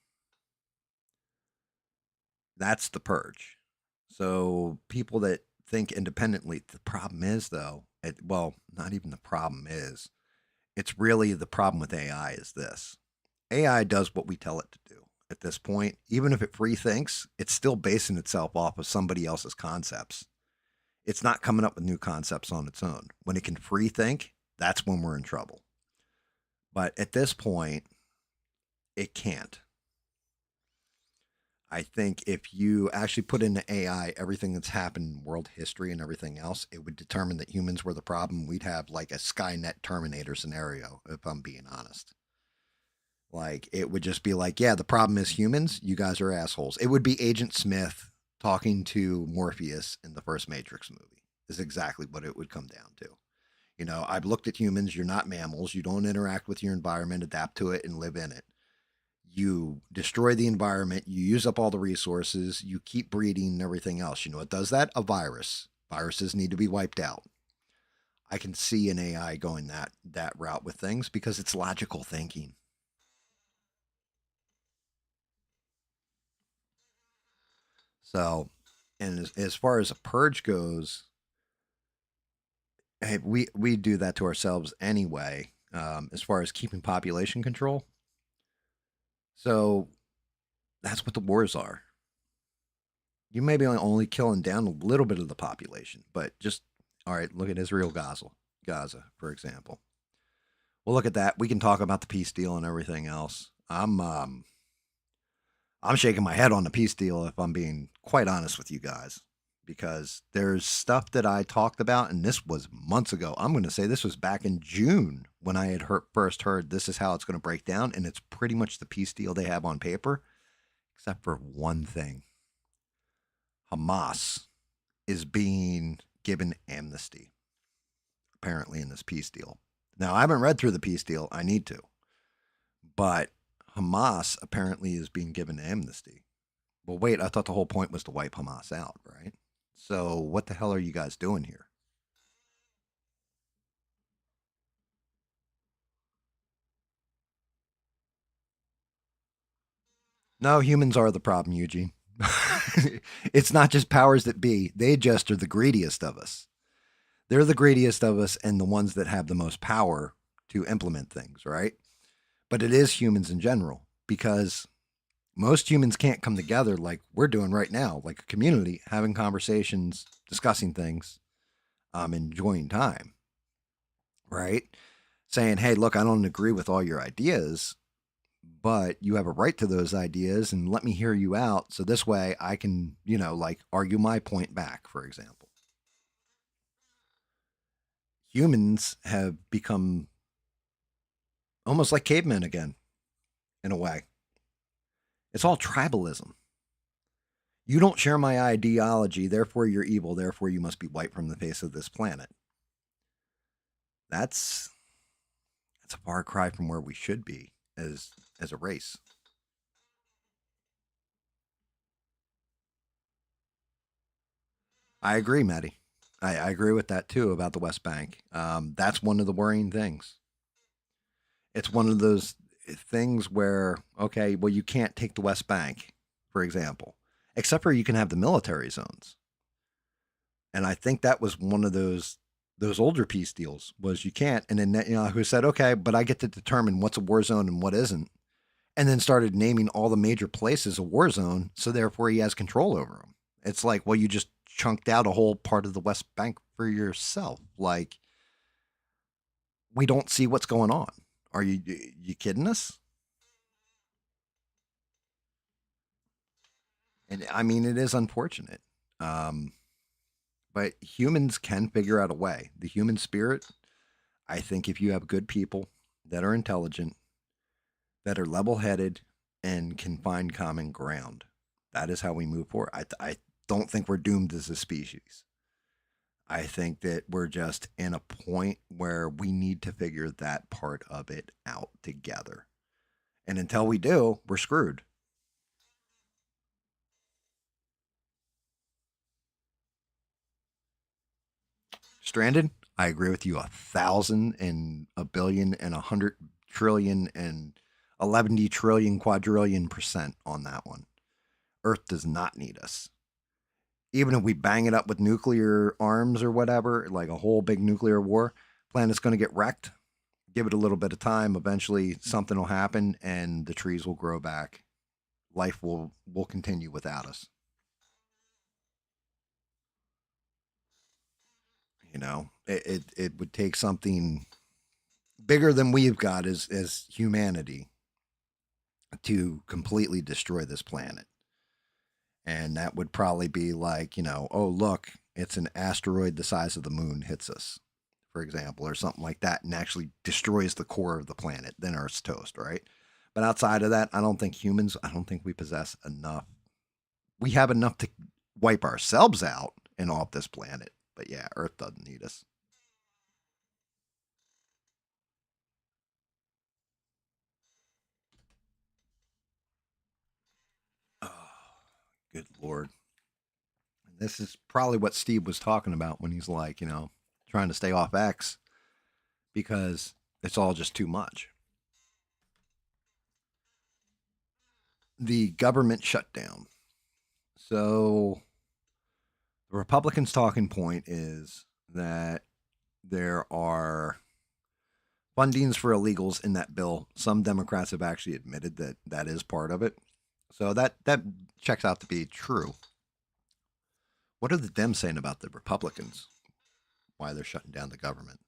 That's the purge. So people that think independently, the problem is though, well, not even the problem is, it's really the problem with AI is this. AI does what we tell it to do. At this point, even if it free thinks, it's still basing itself off of somebody else's concepts. It's not coming up with new concepts on its own. When it can free think, that's when we're in trouble. But at this point, it can't. I think if you actually put into AI everything that's happened in world history and everything else, it would determine that humans were the problem. We'd have like a Skynet Terminator scenario, if I'm being honest. Like, it would just be like, yeah, the problem is humans. You guys are assholes. It would be Agent Smith talking to Morpheus in the first Matrix movie, is exactly what it would come down to. You know, I've looked at humans. You're not mammals. You don't interact with your environment, adapt to it, and live in it. You destroy the environment. You use up all the resources. You keep breeding and everything else. You know what does that? A virus. Viruses need to be wiped out. I can see an AI going that route with things because it's logical thinking. So, and as far as a purge goes, hey, we do that to ourselves anyway. As far as keeping population control, so that's what the wars are. You may be only killing down a little bit of the population, but just all right. Look at Israel, Gaza, for example. Well, look at that. We can talk about the peace deal and everything else. I'm shaking my head on the peace deal if I'm being quite honest with you guys, because there's stuff that I talked about, and this was months ago. I'm going to say this was back in June when I had first heard this is how it's going to break down, and it's pretty much the peace deal they have on paper, except for one thing. Hamas is being given amnesty, apparently, in this peace deal. Now, I haven't read through the peace deal. I need to. But Hamas apparently is being given amnesty. Well, wait, I thought the whole point was to wipe Hamas out, right? So what the hell are you guys doing here? No, humans are the problem, Eugene. It's not just powers that be. They just are the greediest of us. They're the greediest of us and the ones that have the most power to implement things, right? But it is humans in general because most humans can't come together like we're doing right now, like a community, having conversations, discussing things, enjoying time, right? Saying, hey, look, I don't agree with all your ideas, but you have a right to those ideas and let me hear you out. So this way I can, like argue my point back, for example. Humans have become almost like cavemen again, in a way. It's all tribalism. You don't share my ideology, therefore you're evil, therefore you must be wiped from the face of this planet. That's that's a far cry from where we should be as a race. I agree, Maddie. I agree with that too about the West Bank. That's one of the worrying things. It's one of those things where, okay, well, you can't take the West Bank, for example, except for you can have the military zones. And I think that was one of those older peace deals was you can't. And then Netanyahu said, okay, but I get to determine what's a war zone and what isn't. And then started naming all the major places a war zone. So therefore he has control over them. It's like, well, you just chunked out a whole part of the West Bank for yourself. Like, we don't see what's going on. Are you kidding us? And I mean, it is unfortunate. Um, but humans can figure out a way. The human spirit, I think if you have good people that are intelligent, that are level headed, and can find common ground, that is how we move forward. I don't think we're doomed as a species. I think that we're just in a point where we need to figure that part of it out together. And until we do, we're screwed. Stranded, I agree with you 1,000 and a billion and 100 trillion and 11 trillion quadrillion percent on that one. Earth does not need us. Even if we bang it up with nuclear arms or whatever, like a whole big nuclear war, planet's going to get wrecked. Give it a little bit of time. Eventually, something will happen, and the trees will grow back. Life will continue without us. It would take something bigger than we've got as humanity to completely destroy this planet. And that would probably be like, oh, look, it's an asteroid the size of the moon hits us, for example, or something like that, and actually destroys the core of the planet. Then Earth's toast, right? But outside of that, I don't think we possess enough. We have enough to wipe ourselves out and off this planet. But yeah, Earth doesn't need us. Oh, good Lord. This is probably what Steve was talking about when he's like, trying to stay off X because it's all just too much. The government shutdown. So the Republicans' talking point is that there are fundings for illegals in that bill. Some Democrats have actually admitted that that is part of it. So that checks out to be true. What are the Dems saying about the Republicans? Why they're shutting down the government?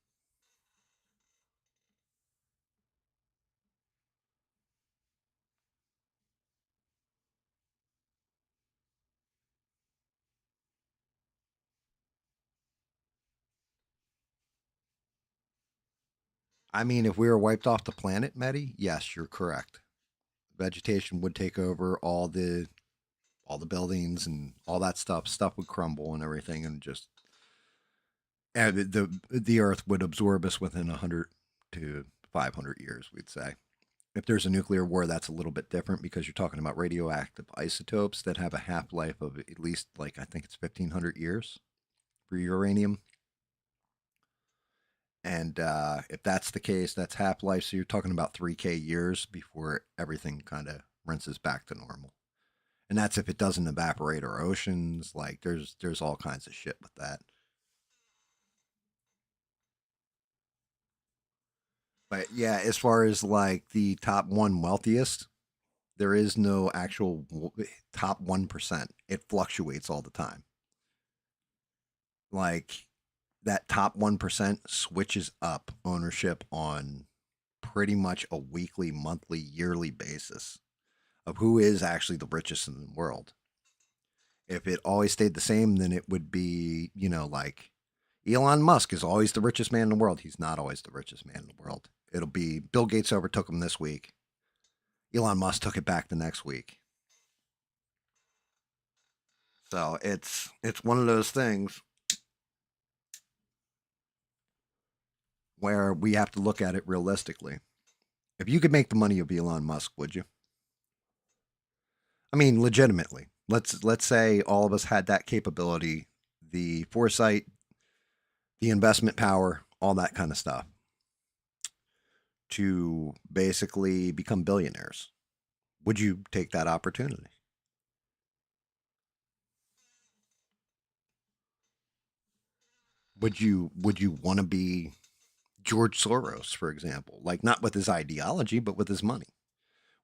I mean, if we were wiped off the planet, Medi, yes, you're correct. Vegetation would take over all the buildings and all that stuff. Stuff would crumble and everything, and just and the Earth would absorb us within 100 to 500 years. We'd say. If there's a nuclear war, that's a little bit different because you're talking about radioactive isotopes that have a half life of at least, like, I think it's 1,500 years for uranium. And if that's the case, that's half life. So you're talking about 3K years before everything kind of rinses back to normal. And that's if it doesn't evaporate our oceans. Like there's all kinds of shit with that. But yeah, as far as like the top one wealthiest, there is no actual top 1%. It fluctuates all the time. Like that top 1% switches up ownership on pretty much a weekly, monthly, yearly basis of who is actually the richest in the world. If it always stayed the same, then it would be, like Elon Musk is always the richest man in the world. He's not always the richest man in the world. It'll be Bill Gates overtook him this week. Elon Musk took it back the next week. So it's one of those things where we have to look at it realistically. If you could make the money of Elon Musk, would you? I mean, legitimately. Let's say all of us had that capability, the foresight, the investment power, all that kind of stuff to basically become billionaires. Would you take that opportunity? Would you want to be George Soros, for example? Like not with his ideology, but with his money.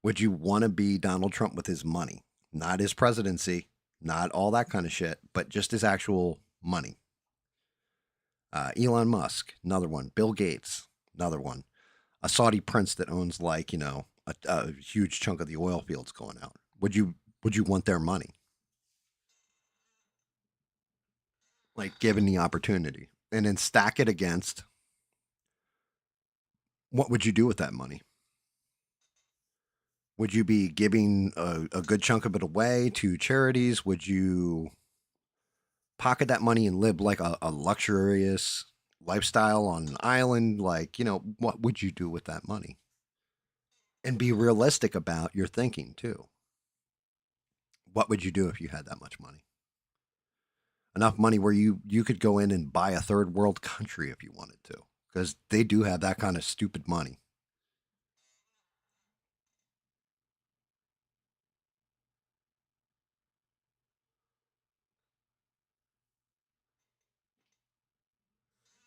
Would you want to be Donald Trump with his money? Not his presidency, not all that kind of shit, but just his actual money. Elon Musk, another one. Bill Gates, another one. A Saudi prince that owns like a huge chunk of the oil fields going out. Would you want their money? Like given the opportunity, and then stack it against what would you do with that money? Would you be giving a good chunk of it away to charities? Would you pocket that money and live like a luxurious lifestyle on an island? Like, what would you do with that money? And be realistic about your thinking too. What would you do if you had that much money? Enough money where you could go in and buy a third world country if you wanted to, because they do have that kind of stupid money.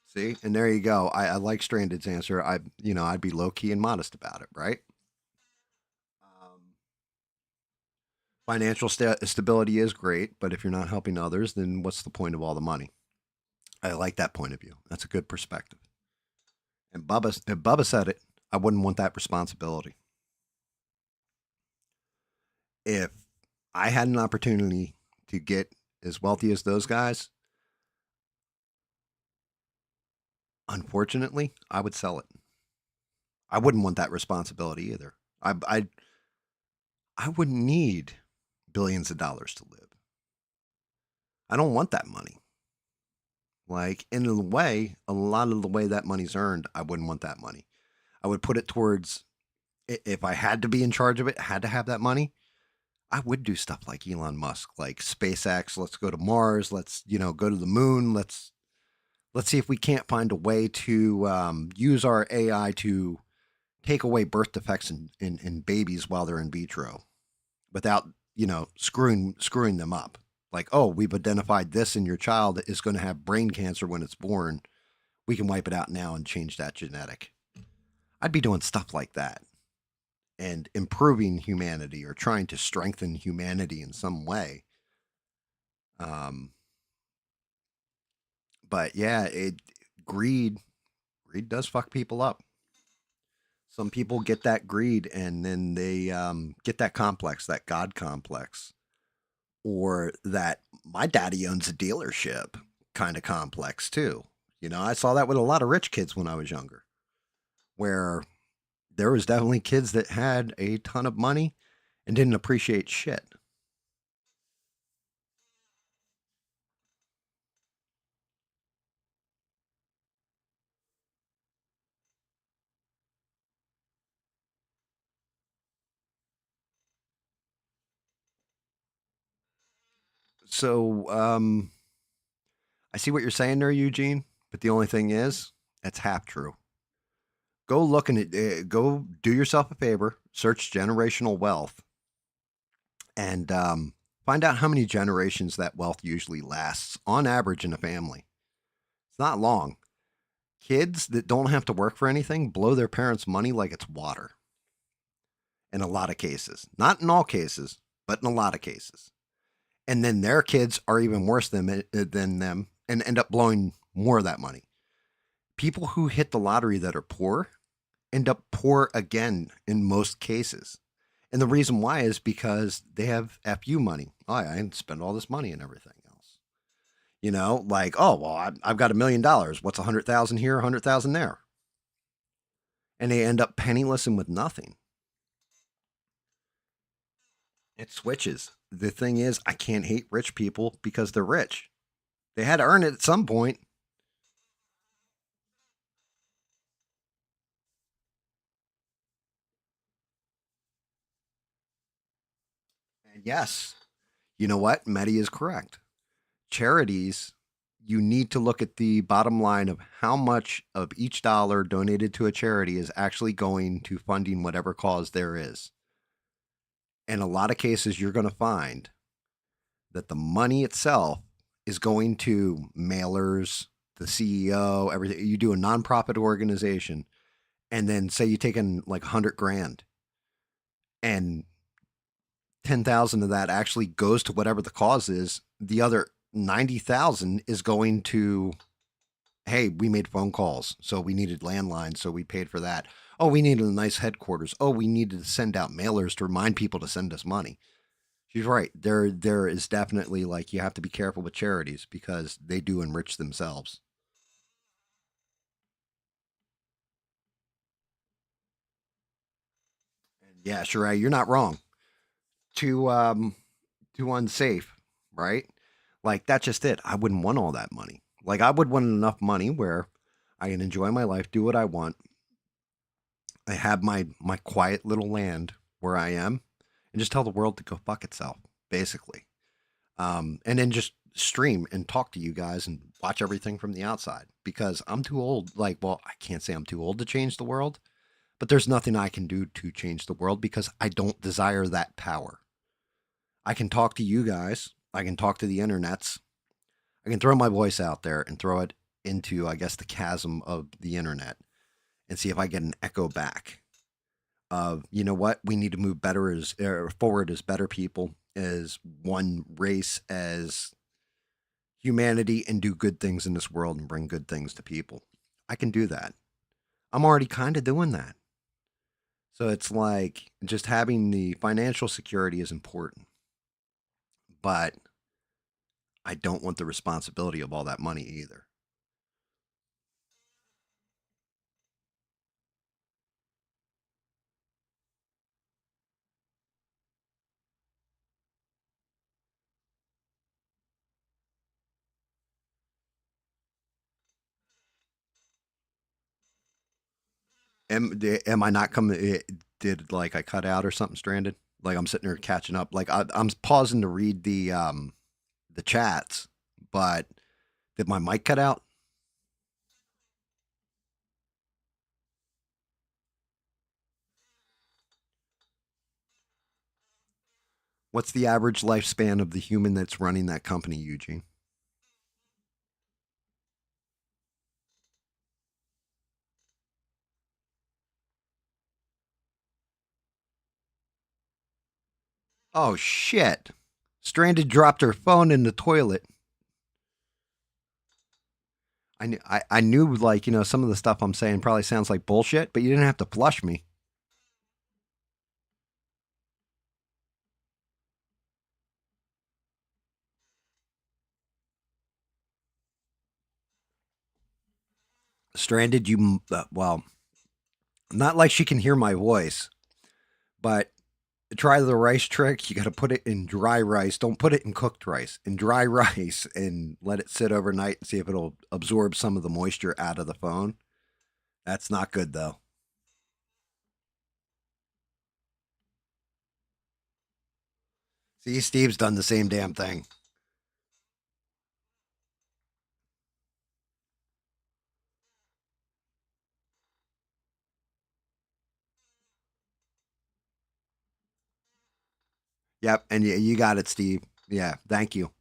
See, and there you go. I like Stranded's answer. I'd be low key and modest about it, right? Financial stability is great, but if you're not helping others, then what's the point of all the money? I like that point of view. That's a good perspective. And if Bubba said it, I wouldn't want that responsibility. If I had an opportunity to get as wealthy as those guys, unfortunately, I would sell it. I wouldn't want that responsibility either. I I wouldn't need billions of dollars to live. I don't want that money. Like, in a way, a lot of the way that money's earned, I wouldn't want that money. I would put it towards, if I had to be in charge of it, had to have that money, I would do stuff like Elon Musk, like SpaceX. Let's go to Mars. Let's, go to the moon. Let's see if we can't find a way to use our AI to take away birth defects in babies while they're in vitro without, screwing them up. Like, oh, we've identified this in your child that is going to have brain cancer when it's born. We can wipe it out now and change that genetic. I'd be doing stuff like that and improving humanity or trying to strengthen humanity in some way. Um, but yeah, greed greed does fuck people up. Some people get that greed and then they get that complex, that God complex, or that my daddy owns a dealership kind of complex too. I saw that with a lot of rich kids when I was younger, where there was definitely kids that had a ton of money and didn't appreciate shit. So I see what you're saying there, Eugene. But the only thing is, it's half true. Go look and go do yourself a favor, search generational wealth, and find out how many generations that wealth usually lasts on average in a family. It's not long. Kids that don't have to work for anything blow their parents' money like it's water. In a lot of cases, not in all cases, but in a lot of cases. And then their kids are even worse than them and end up blowing more of that money. People who hit the lottery that are poor end up poor again in most cases. And the reason why is because they have FU money. Oh, I spend all this money and everything else. Like, oh, well, I've got $1,000,000. What's 100,000 here, 100,000 there? And they end up penniless and with nothing. It switches. The thing is, I can't hate rich people because they're rich. They had to earn it at some point. And yes, you know what? Medi is correct. Charities, you need to look at the bottom line of how much of each dollar donated to a charity is actually going to funding whatever cause there is. In a lot of cases, you're going to find that the money itself is going to mailers, the CEO, everything. You do a nonprofit organization, and then say you take in like 100 grand, and 10,000 of that actually goes to whatever the cause is. The other 90,000 is going to, hey, we made phone calls, so we needed landlines, so we paid for that. Oh, we needed a nice headquarters. Oh, we needed to send out mailers to remind people to send us money. She's right. There is definitely, like, you have to be careful with charities because they do enrich themselves. And yeah, sure, you're not wrong. Too too unsafe, right? Like, that's just it. I wouldn't want all that money. Like, I would want enough money where I can enjoy my life, do what I want. I have my quiet little land where I am, and just tell the world to go fuck itself, basically. And then just stream and talk to you guys and watch everything from the outside because I'm too old. Like, well, I can't say I'm too old to change the world, but there's nothing I can do to change the world because I don't desire that power. I can talk to you guys. I can talk to the internets. I can throw my voice out there and throw it into, I guess, the chasm of the internet and see if I get an echo back of, you know what, we need to move better as forward as better people, as one race, as humanity, and do good things in this world and bring good things to people. I can do that. I'm already kind of doing that. So it's like just having the financial security is important, but I don't want the responsibility of all that money either. Am I not coming? Did like I cut out or something stranded? Like I'm sitting there catching up. Like I'm pausing to read the chats, but did my mic cut out? What's the average lifespan of the human that's running that company, Eugene? Oh shit! Stranded dropped her phone in the toilet. I knew like some of the stuff I'm saying probably sounds like bullshit, but you didn't have to flush me. Stranded, well, not like she can hear my voice, but try the rice trick. You got to put it in dry rice. Don't put it in cooked rice. In dry rice and let it sit overnight and see if it'll absorb some of the moisture out of the phone. That's not good though. See, Steve's done the same damn thing. Yep, and you got it, Steve. Yeah, thank you.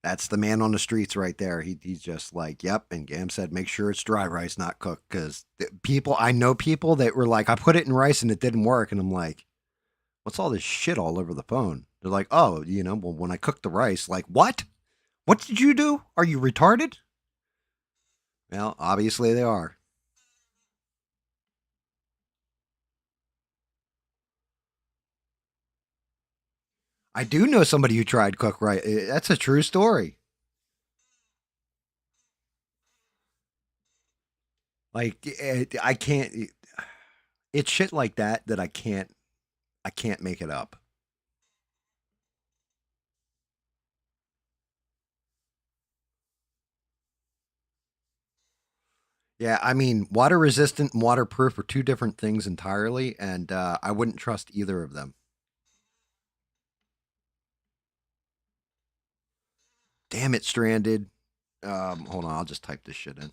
That's the man on the streets right there. He's just like, yep. And Gam said, make sure it's dry rice, not cooked. Because people, I know people that were like, I put it in rice and it didn't work. And I'm like, what's all this shit all over the phone? They're like, oh, well, when I cooked the rice, like, what? What did you do? Are you retarded? Well, obviously they are. I do know somebody who tried cook rice. That's a true story. Like, I can't. It's shit like that that I can't. I can't make it up. Yeah, I mean, water resistant and waterproof are two different things entirely, and I wouldn't trust either of them. Damn it, stranded. Hold on, I'll just type this shit in.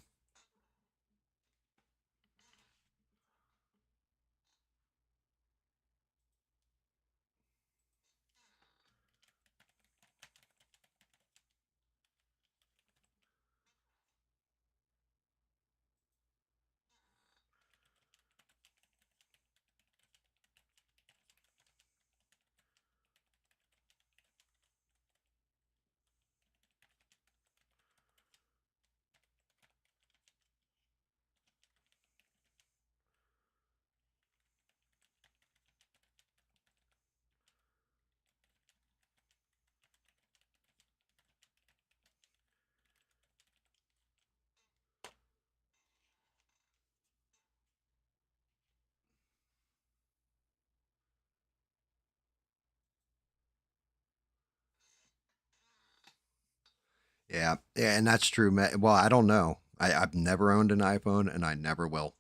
Yeah, yeah, and that's true. Well, I don't know. I've never owned an iPhone, and I never will.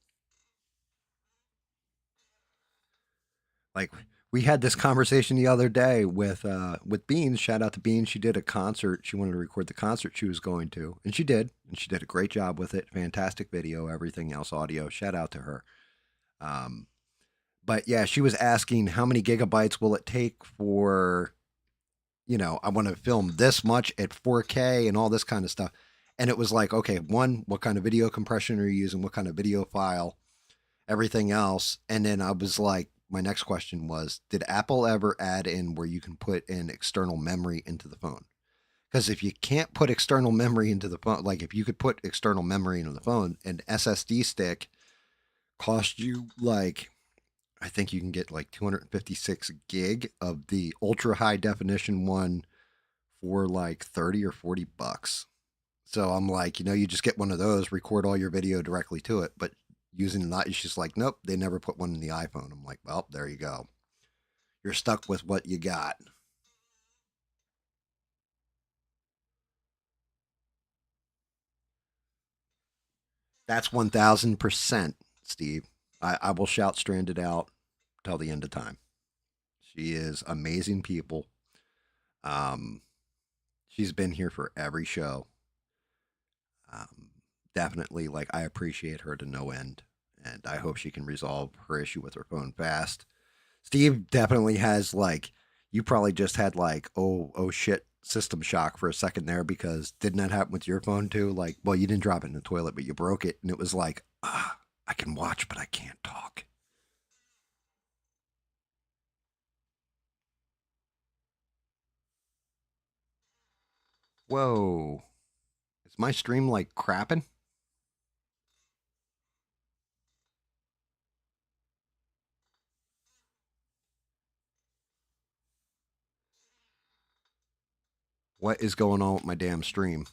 Like we had this conversation the other day with Beans. Shout out to Beans. She did a concert. She wanted to record the concert she was going to, and she did. And she did a great job with it. Fantastic video, everything else, audio. Shout out to her. Um, but yeah, she was asking how many gigabytes will it take for I want to film this much at 4K and all this kind of stuff. And it was like, okay, one, what kind of video compression are you using? What kind of video file? Everything else. And then I was like, my next question was, did Apple ever add in where you can put in external memory into the phone? Because if you can't put external memory into the phone, like if you could put external memory into the phone, an SSD stick cost you like, I think you can get like 256 gig of the ultra high definition one for like 30 or 40 bucks. So I'm like, you just get one of those, record all your video directly to it. But using that, it's just like, nope, they never put one in the iPhone. I'm like, well, there you go. You're stuck with what you got. That's 1000%. Steve. I will shout Stranded out till the end of time. She is amazing people. Um, she's been here for every show. Um, Definitely, like, I appreciate her to no end, and I hope she can resolve her issue with her phone fast. Steve definitely has, like, you probably just had like, oh shit, system shock for a second there, because didn't that happen with your phone too? Like, well, you didn't drop it in the toilet, but you broke it, and it was like, I can watch, but I can't talk. Whoa, is my stream like crapping? What is going on with my damn stream?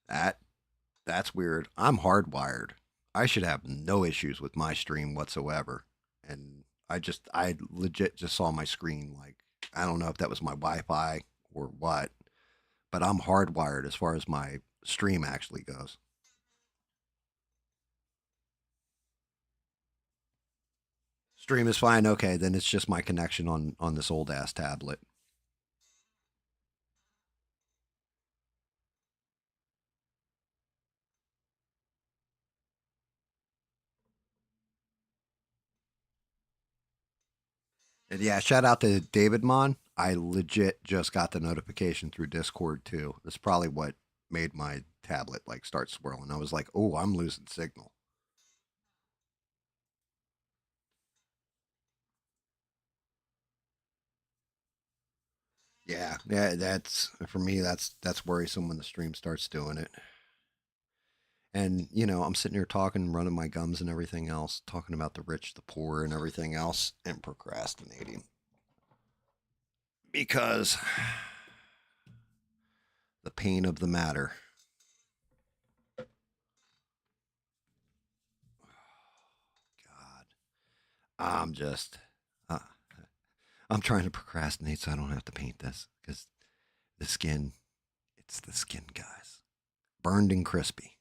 That that's weird. I'm hardwired. I should have no issues with my stream whatsoever. And I legit just saw my screen, like, I don't know if that was my Wi-Fi or what, but I'm hardwired as far as my stream actually goes. Stream is fine. Okay, then it's just my connection on this old ass tablet. And yeah, shout out to David Mon. I legit just got the notification through Discord too. That's probably what made my tablet like start swirling. I was like, "Oh, I'm losing signal." Yeah, yeah, that's for me. That's worrisome when the stream starts doing it. And I'm sitting here talking, running my gums and everything else, talking about the rich, the poor, and everything else, and procrastinating because the pain of the matter. God, I'm just, uh, I'm trying to procrastinate so I don't have to paint this because the skin, it's the skin, guys, burned and crispy.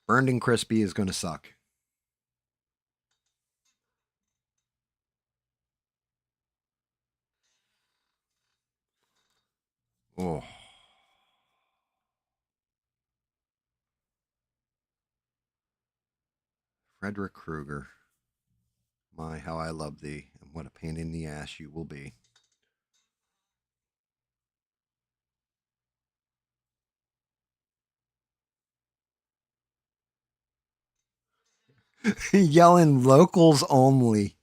Burned and crispy is going to suck. Oh, Frederick Krueger. My, how I love thee, and what a pain in the ass you will be. Yelling locals only.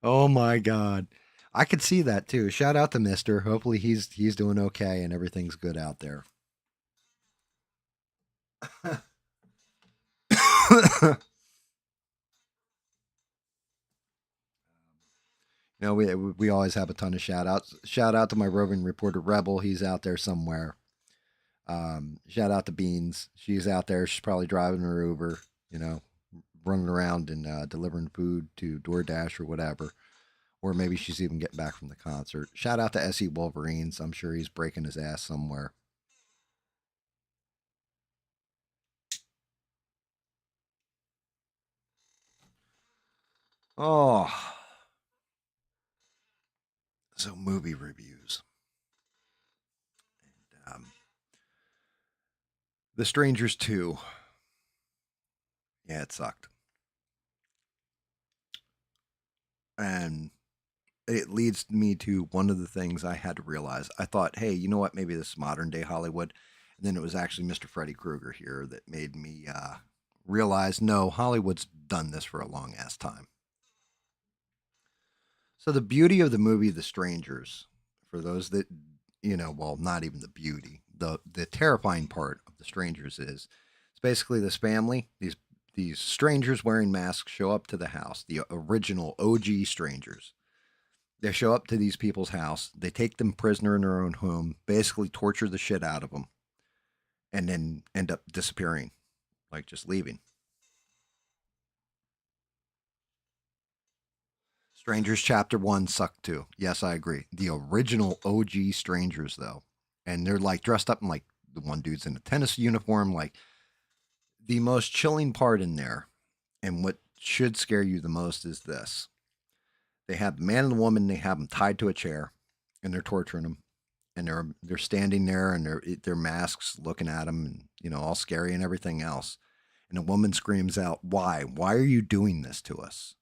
Oh my god. I could see that too. Shout out to Mister. Hopefully he's doing okay and everything's good out there. We always have a ton of shout outs. Shout out to my roving reporter Rebel. He's out there somewhere. Shout out to Beans. She's out there. She's probably driving her Uber, you know, running around and delivering food to DoorDash or whatever. Or maybe she's even getting back from the concert. Shout out to SE Wolverines. I'm sure he's breaking his ass somewhere. Oh, so movie reviews. The Strangers 2. Yeah, it sucked. And it leads me to one of the things I had to realize. I thought, hey, you know what? Maybe this is modern day Hollywood. And then it was actually Mr. Freddy Krueger here that made me realize no, Hollywood's done this for a long ass time. So, the beauty of the movie The Strangers, for those that, well, not even the beauty, the terrifying part of The Strangers is it's basically this family, these strangers wearing masks show up to the house, the original OG strangers. They show up to these people's house. They take them prisoner in their own home, basically torture the shit out of them. and then end up disappearing, like just leaving. Strangers Chapter 1 sucked too. Yes, I agree. The original OG Strangers, though, and they're like dressed up in like the one dude's in a tennis uniform. Like the most chilling part in there, and what should scare you the most is this: they have the man and the woman, they have them tied to a chair, and they're torturing them, and they're standing there, and their masks looking at them, and all scary and everything else. And a woman screams out, "Why? Why are you doing this to us?"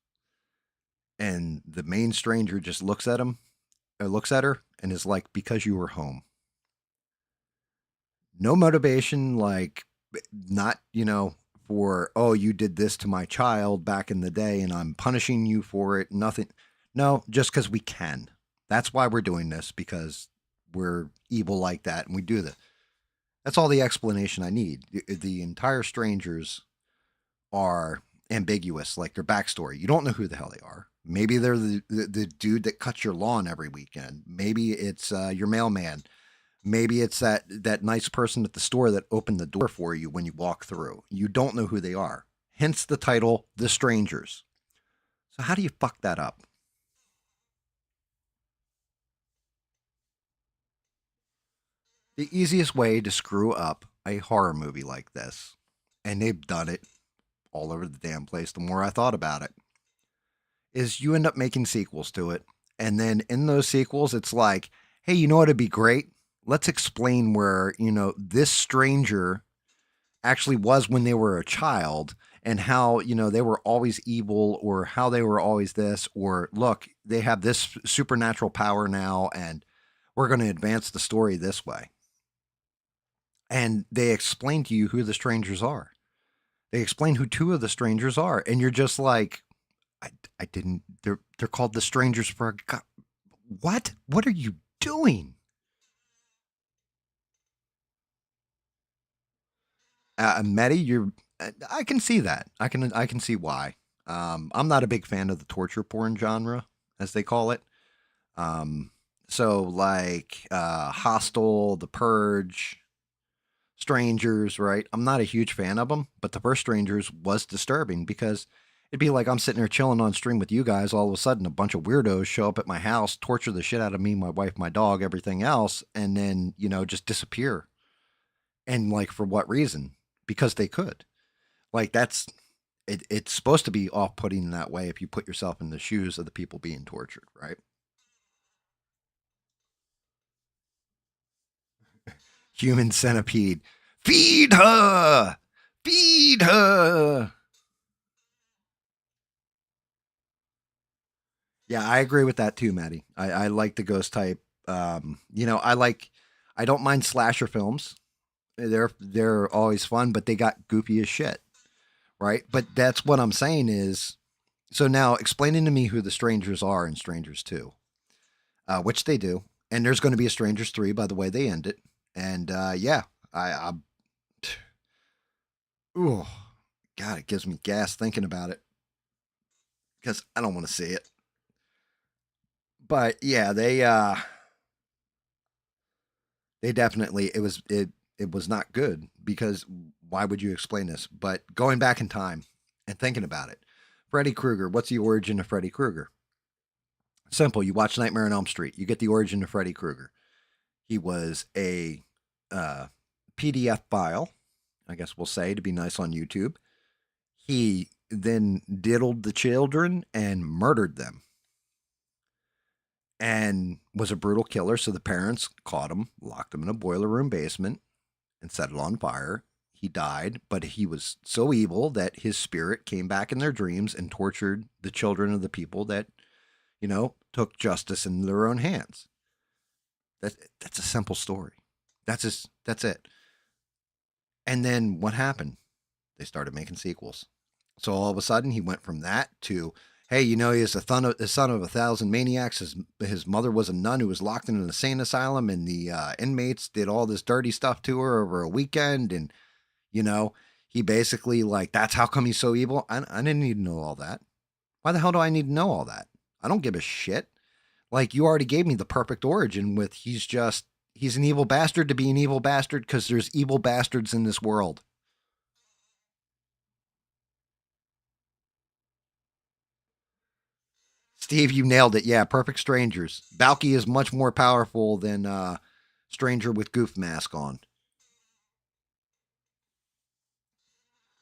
And the main stranger just looks at him, or looks at her, and is like, "Because you were home." No motivation, like not, for, "Oh, you did this to my child back in the day and I'm punishing you for it." Nothing. No, just because we can. That's why we're doing this, because we're evil like that and we do this. That's all the explanation I need. The entire strangers are ambiguous, like their backstory. You don't know who the hell they are. Maybe they're the dude that cuts your lawn every weekend. Maybe it's your mailman. Maybe it's that nice person at the store that opened the door for you when you walk through. You don't know who they are. Hence the title, The Strangers. So how do you fuck that up? The easiest way to screw up a horror movie like this, and they've done it all over the damn place the more I thought about it, is you end up making sequels to it. And then in those sequels, it's like, hey, you know what would be great? Let's explain where, this stranger actually was when they were a child, and how, they were always evil, or how they were always this, or look, they have this supernatural power now, and we're going to advance the story this way. And they explain to you who the strangers are. They explain who two of the strangers are, and you're just like, I didn't. They're called the strangers for a what? What are you doing? Medi, you're. I can see that. I can see why. I'm not a big fan of the torture porn genre, as they call it. Um, so like Hostel, The Purge, Strangers, right? I'm not a huge fan of them, but the first Strangers was disturbing, because it'd be like I'm sitting there chilling on stream with you guys. All of a sudden, a bunch of weirdos show up at my house, torture the shit out of me, my wife, my dog, everything else, and then, just disappear. And like, for what reason? Because they could. Like, it's supposed to be off putting in that way if you put yourself in the shoes of the people being tortured, right? Human centipede. Feed her! Feed her! Yeah, I agree with that too, Maddie. I like the ghost type. I don't mind slasher films. They're always fun, but they got goofy as shit, right? But that's what I'm saying is, so now explaining to me who the strangers are in Strangers 2, which they do, and there's going to be a Strangers 3 by the way they end it, and yeah, I ooh, God, it gives me gas thinking about it, because I don't want to see it. But yeah, they definitely, it was not good, because why would you explain this? But going back in time and thinking about it, Freddy Krueger. What's the origin of Freddy Krueger? Simple. You watch Nightmare on Elm Street, you get the origin of Freddy Krueger. He was a uh, PDF file, I guess we'll say, to be nice on YouTube. He then diddled the children and murdered them, and was a brutal killer. So the parents caught him, locked him in a boiler room basement, and set it on fire. He died, but he was so evil that his spirit came back in their dreams and tortured the children of the people that, took justice in their own hands. That's a simple story. That's it. And then what happened? They started making sequels. So all of a sudden, he went from that to, hey, he's the son of a thousand maniacs. His mother was a nun who was locked in an insane asylum, and the inmates did all this dirty stuff to her over a weekend. And, you know, he basically, like, that's how come he's so evil. I didn't need to know all that. Why the hell do I need to know all that? I don't give a shit. Like, you already gave me the perfect origin with he's just He's an evil bastard to be an evil bastard because there's evil bastards in this world. Steve, you nailed it. Yeah, Perfect Strangers. Balky is much more powerful than Stranger with Goof Mask on.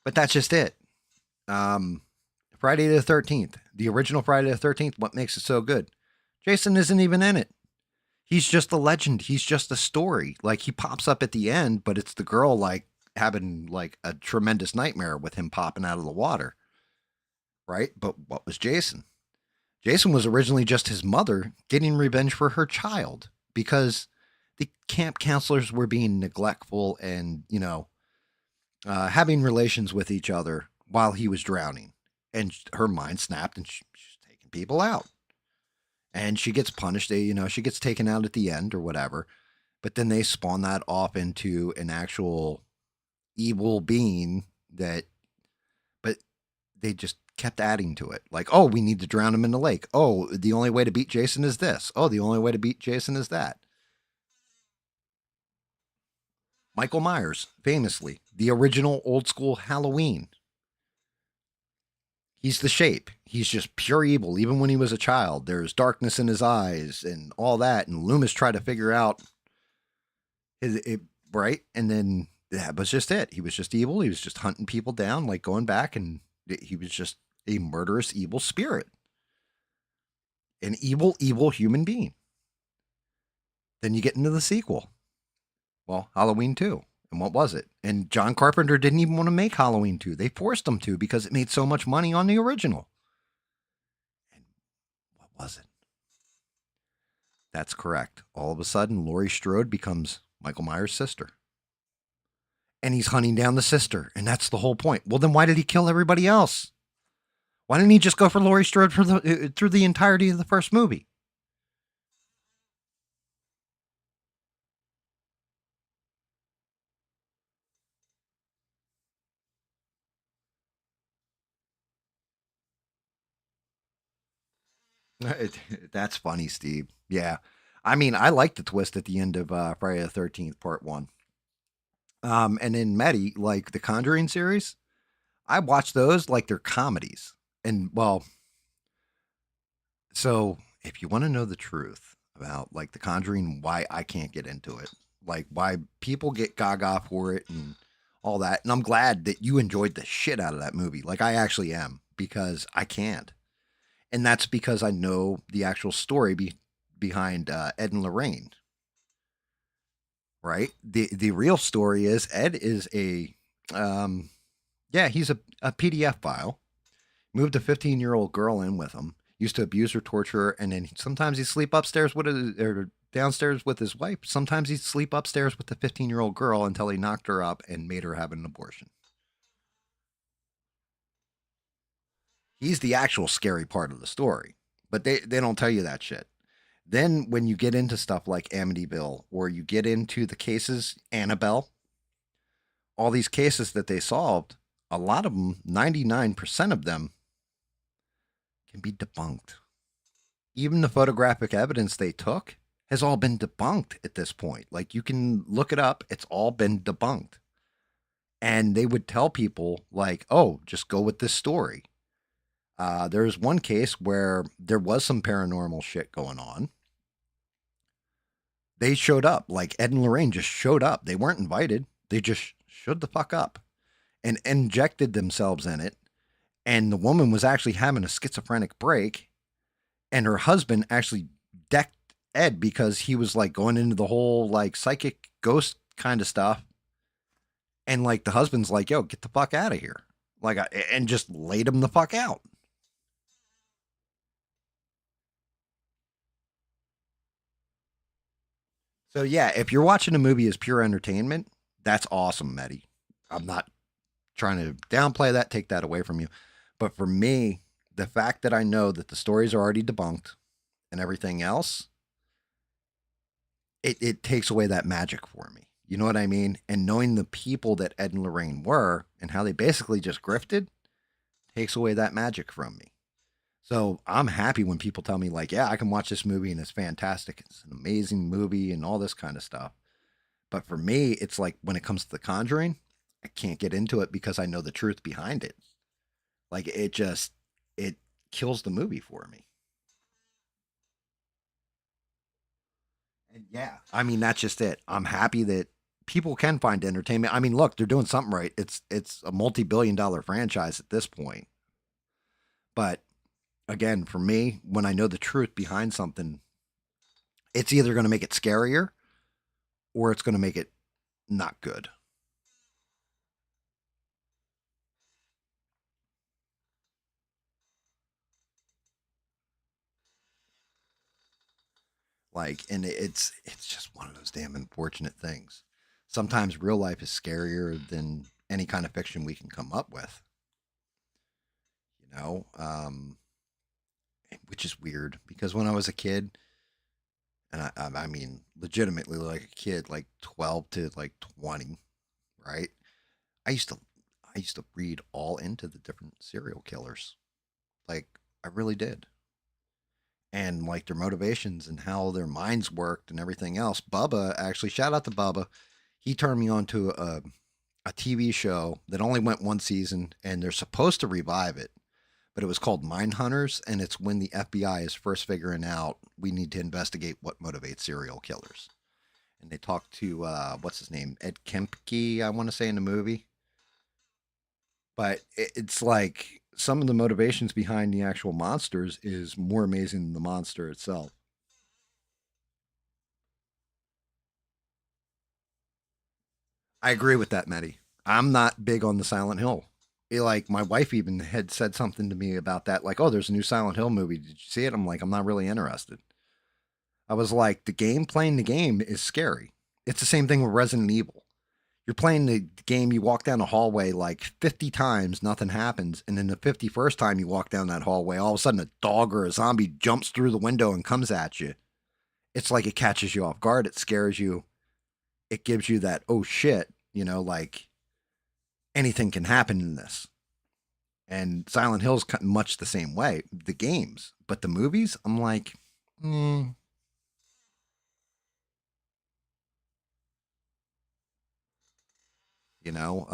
But that's just it. Um, Friday the 13th, the original Friday the 13th, what makes it so good? Jason isn't even in it. He's just a legend. He's just a story. Like he pops up at the end, but it's the girl like having like a tremendous nightmare with him popping out of the water. Right? But what was Jason? Jason was originally just his mother getting revenge for her child because the camp counselors were being neglectful and, having relations with each other while he was drowning. And her mind snapped and she's taking people out. And she gets punished. She gets taken out at the end or whatever. But then they spawn that off into an actual evil being that, but they just kept adding to it. Like, oh, we need to drown him in the lake. Oh, the only way to beat Jason is this. Oh, the only way to beat Jason is that. Michael Myers, famously, the original old school Halloween. He's the shape. He's just pure evil. Even when he was a child, there's darkness in his eyes and all that. And Loomis tried to figure out right. And then that was just it. He was just evil. He was just hunting people down, like going back, and he was just a murderous, evil spirit, an evil human being. Then you get into the sequel. Well, Halloween 2. And what was it? And John Carpenter didn't even want to make Halloween 2. They forced him to because it made so much money on the original. And what was it? That's correct. All of a sudden, Laurie Strode becomes Michael Myers' sister. And he's hunting down the sister. And that's the whole point. Well, then why did he kill everybody else? Why didn't he just go for Laurie Strode through the entirety of the first movie? That's funny, Steve. Yeah. I mean, I like the twist at the end of Friday the 13th, part one. And in Medi, like the Conjuring series, I watch those like they're comedies. And well, so if you want to know the truth about like the Conjuring, why I can't get into it, like why people get gaga for it and all that. And I'm glad that you enjoyed the shit out of that movie. Like I actually am because I can't. And that's because I know the actual story behind Ed and Lorraine. Right. The real story is Ed is um, he's a PDF file. Moved a 15-year-old girl in with him. Used to abuse her, torture her, and then sometimes he'd sleep upstairs with or downstairs with his wife. Sometimes he'd sleep upstairs with the 15-year-old girl until he knocked her up and made her have an abortion. He's the actual scary part of the story, but they don't tell you that shit. Then when you get into stuff like Amityville or you get into the cases, Annabelle, all these cases that they solved, a lot of them, 99% of them, can be debunked. Even the photographic evidence they took has all been debunked at this point. Like you can look it up, it's all been debunked. And they would tell people, like, oh, just go with this story. There's one case where there was some paranormal shit going on. They showed up, like Ed and Lorraine just showed up. They weren't invited. They just showed the fuck up and injected themselves in it. And the woman was actually having a schizophrenic break. And her husband actually decked Ed because he was like going into the whole like psychic ghost kind of stuff. And like the husband's like, yo, get the fuck out of here. Like, and just laid him the fuck out. So yeah, if you're watching a movie as pure entertainment, that's awesome, Medi. I'm not trying to downplay that, take that away from you. But for me, the fact that I know that the stories are already debunked and everything else, it takes away that magic for me. You know what I mean? And knowing the people that Ed and Lorraine were and how they basically just grifted takes away that magic from me. So I'm happy when people tell me, like, yeah, I can watch this movie and it's fantastic. It's an amazing movie and all this kind of stuff. But for me, it's like when it comes to The Conjuring, I can't get into it because I know the truth behind it. Like it kills the movie for me. And yeah, I mean that's just it. I'm happy that people can find entertainment. I mean, look, they're doing something right. It's a multi-billion-dollar franchise at this point. But again, for me, when I know the truth behind something, it's either going to make it scarier or it's going to make it not good. Like, and it's just one of those damn unfortunate things. Sometimes real life is scarier than any kind of fiction we can come up with. You know, which is weird because when I was a kid, and I mean legitimately like a kid, like 12 to like 20, right? I used to I used to read all into the different serial killers. Like I really did. And like their motivations and how their minds worked and everything else. Bubba actually, shout out to Bubba. He turned me on to a TV show that only went one season and they're supposed to revive it, but it was called Mind Hunters. And it's when the FBI is first figuring out we need to investigate what motivates serial killers. And they talked to, what's his name? Ed Kempke, I want to say, in the movie. But it's like some of the motivations behind the actual monsters is more amazing than the monster itself. I agree with that, Maddie. I'm not big on the Silent Hill. Like my wife even had said something to me about that, like, "Oh, there's a new Silent Hill movie. Did you see it?" I'm like, "I'm not really interested." I was like, "The game playing the game is scary." It's the same thing with Resident Evil. You're playing the game, you walk down a hallway like 50 times, nothing happens, and then the 51st time you walk down that hallway, all of a sudden a dog or a zombie jumps through the window and comes at you. It's like it catches you off guard. It scares you. It gives you that oh shit, like anything can happen in this. And Silent Hill's much the same way. The games, but the movies, I'm like, mm, you know.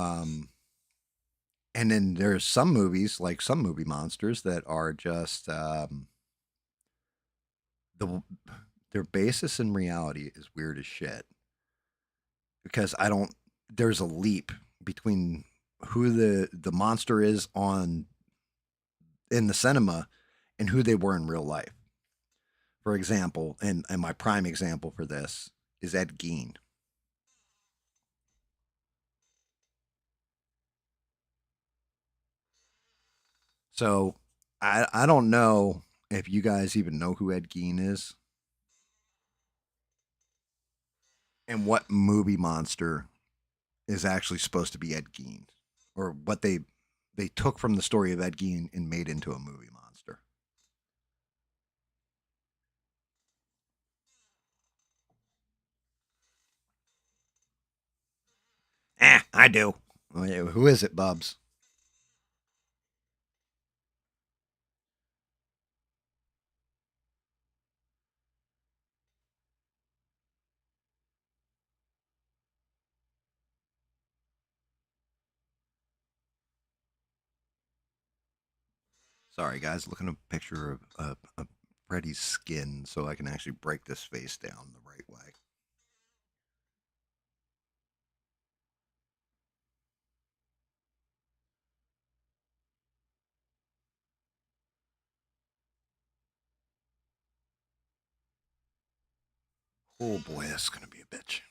And then there's some movies, like some movie monsters, that are just the their basis in reality is weird as shit. Because I don't. There's a leap between who the monster is on in the cinema and who they were in real life. For example, and my prime example for this is Ed Gein. So I don't know if you guys even know who Ed Gein is and what movie monster is actually supposed to be Ed Gein or what they took from the story of Ed Gein and made into a movie monster. I do. Who is it, Bubs? Sorry, guys. Looking at a picture of Freddy's skin so I can actually break this face down the right way. Oh boy, that's gonna be a bitch.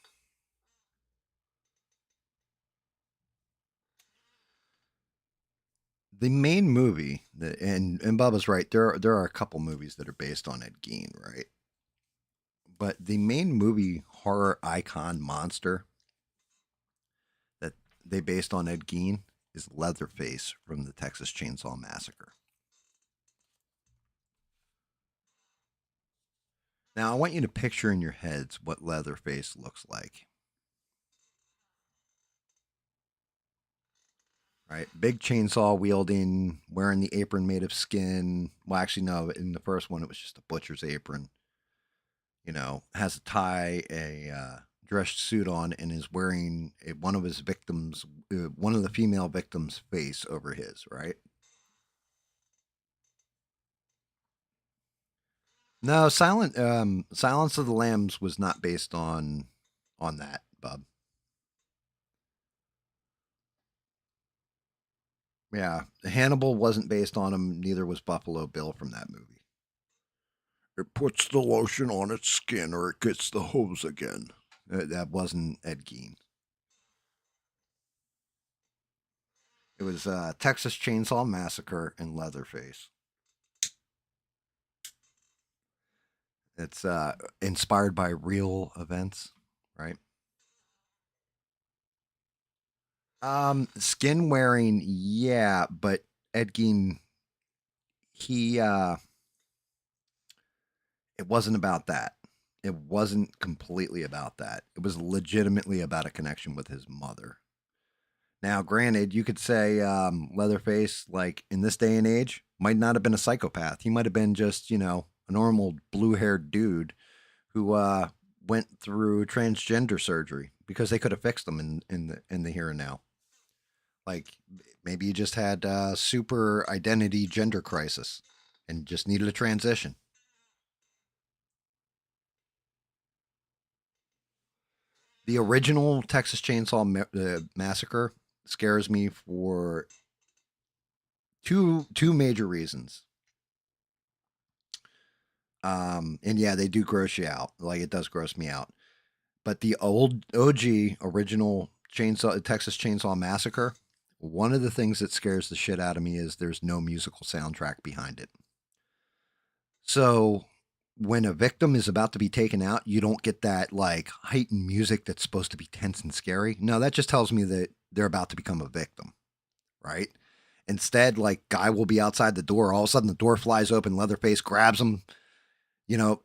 The main movie, and Bubba's right. There are a couple movies that are based on Ed Gein, right? But the main movie horror icon monster that they based on Ed Gein is Leatherface from the Texas Chainsaw Massacre. Now, I want you to picture in your heads what Leatherface looks like. right? Big chainsaw wielding, wearing the apron made of skin. Well, actually, no. In the first one, it was just a butcher's apron. Has a tie, a dress suit on, and is wearing one of his victims, one of the female victims' face over his. Right? No, Silence of the Lambs was not based on that, Bub. Yeah, Hannibal wasn't based on him. Neither was Buffalo Bill from that movie. It puts the lotion on its skin, or it gets the hose again. That wasn't Ed Gein. It was Texas Chainsaw Massacre and Leatherface. It's inspired by real events, right? Skin wearing, yeah, but Ed Gein, he it wasn't about that. It wasn't completely about that. It was legitimately about a connection with his mother. Now, granted, you could say Leatherface, like in this day and age, might not have been a psychopath. He might have been just, a normal blue haired dude who went through transgender surgery because they could have fixed him in the here and now. Like maybe he just had super identity gender crisis and just needed a transition. The original Texas Chainsaw Massacre scares me for two major reasons. And yeah, they do gross you out. Like it does gross me out. But the old OG original Chainsaw Texas Chainsaw Massacre, one of the things that scares the shit out of me is there's no musical soundtrack behind it. So when a victim is about to be taken out, you don't get that like heightened music that's supposed to be tense and scary. No, that just tells me that they're about to become a victim, right? Instead, like guy will be outside the door, all of a sudden the door flies open, Leatherface grabs him,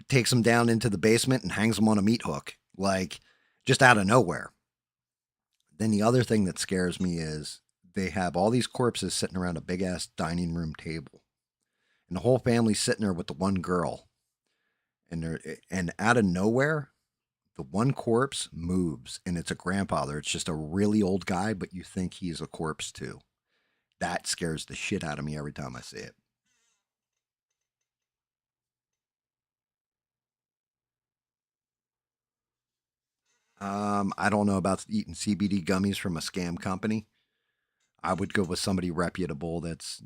takes him down into the basement and hangs him on a meat hook, like just out of nowhere. Then the other thing that scares me is they have all these corpses sitting around a big ass dining room table, and the whole family's sitting there with the one girl, and out of nowhere, the one corpse moves, and it's a grandfather. It's just a really old guy, but you think he's a corpse too. That scares the shit out of me every time I see it. I don't know about eating CBD gummies from a scam company. I would go with somebody reputable that's,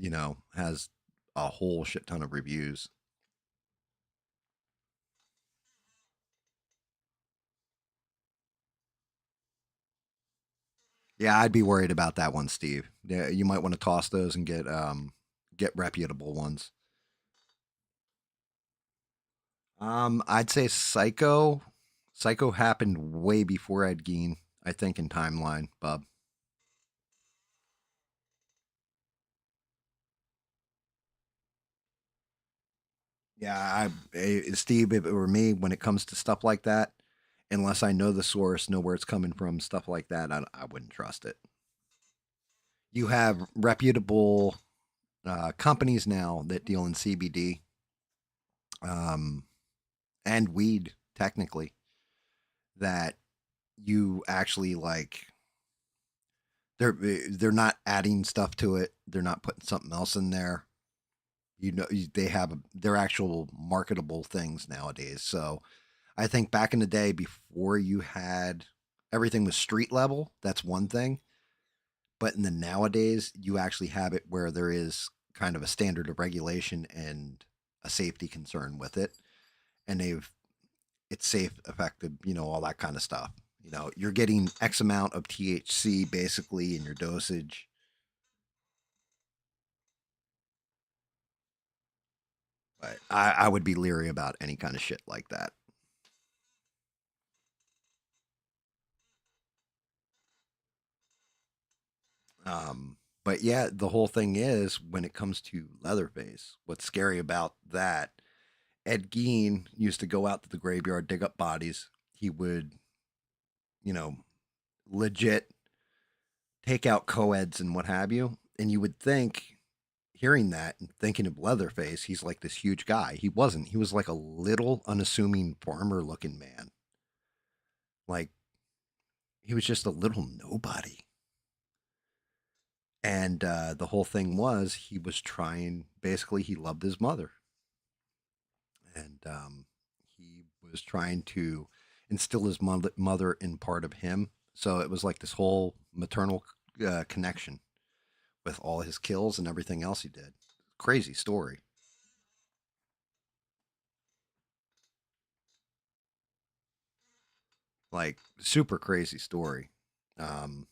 has a whole shit ton of reviews. Yeah, I'd be worried about that one, Steve. Yeah, you might want to toss those and get reputable ones. I'd say Psycho. Psycho happened way before Ed Gein, I think, in timeline, Bub. Yeah, Steve, if it were me, when it comes to stuff like that, unless I know the source, know where it's coming from, stuff like that, I wouldn't trust it. You have reputable companies now that deal in CBD um, and weed, technically, that you actually like. They're not adding stuff to it. They're not putting something else in there. They have they're actual marketable things nowadays. So I think back in the day, before you had everything was street level, that's one thing. But in the nowadays, you actually have it where there is kind of a standard of regulation and a safety concern with it, and it's safe, effective, all that kind of stuff. You're getting X amount of THC basically in your dosage. But I would be leery about any kind of shit like that. But yeah, the whole thing is when it comes to Leatherface, what's scary about that, Ed Gein used to go out to the graveyard, dig up bodies. He would, you know, legit take out co-eds and what have you. And you would think, hearing that and thinking of Leatherface, he's like this huge guy. He wasn't. He was like a little unassuming farmer looking man. Like he was just a little nobody. And the whole thing was he was trying, basically, he loved his mother. And he was trying to instill his mother in part of him. So it was like this whole maternal connection with all his kills and everything else he did. Crazy story. Like, super crazy story. Um,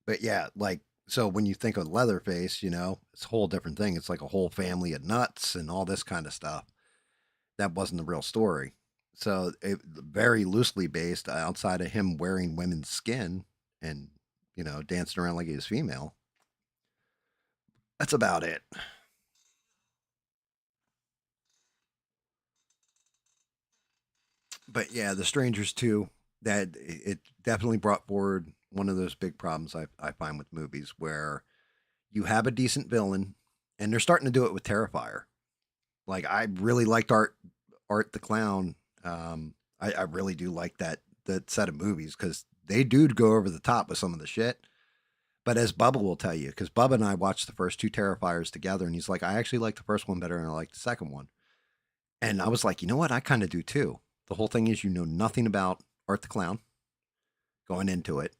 but yeah, like, so when you think of Leatherface, it's a whole different thing. It's like a whole family of nuts and all this kind of stuff. That wasn't the real story. So it very loosely based outside of him wearing women's skin and dancing around like he was female. That's about it. But yeah, The Strangers too. That it definitely brought forward one of those big problems I find with movies where you have a decent villain, and they're starting to do it with Terrifier. Like I really liked Art the Clown. I really do like that set of movies because they do go over the top with some of the shit. But as Bubba will tell you, because Bubba and I watched the first two Terrifiers together, and he's like, I actually like the first one better, and I like the second one. And I was like, you know what? I kind of do too. The whole thing is you know nothing about Art the Clown going into it,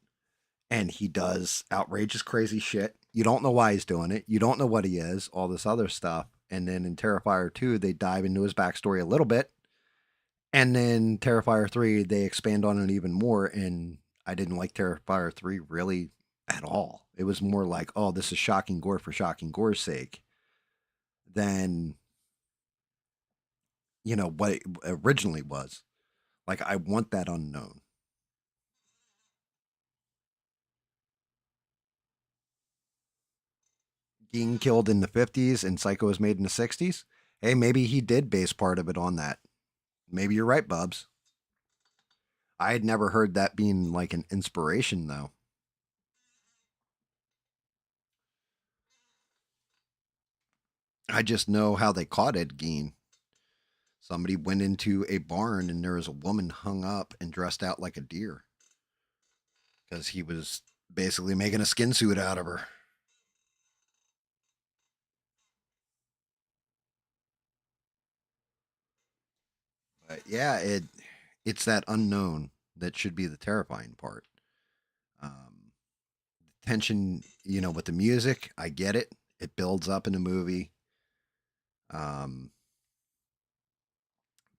and he does outrageous, crazy shit. You don't know why he's doing it. You don't know what he is. All this other stuff. And then in Terrifier 2, they dive into his backstory a little bit. And then Terrifier 3, they expand on it even more. And I didn't like Terrifier 3 really at all. It was more like, oh, this is shocking gore for shocking gore's sake than, what it originally was. Like, I want that unknown. Being killed in the 50s and Psycho was made in the 60s. Hey, maybe he did base part of it on that. Maybe you're right, Bubs. I had never heard that being like an inspiration, though. I just know how they caught Ed Gein. Somebody went into a barn and there was a woman hung up and dressed out like a deer because he was basically making a skin suit out of her. But yeah, it's that unknown that should be the terrifying part. Um, Tension, with the music, I get it. It builds up in a movie. Um,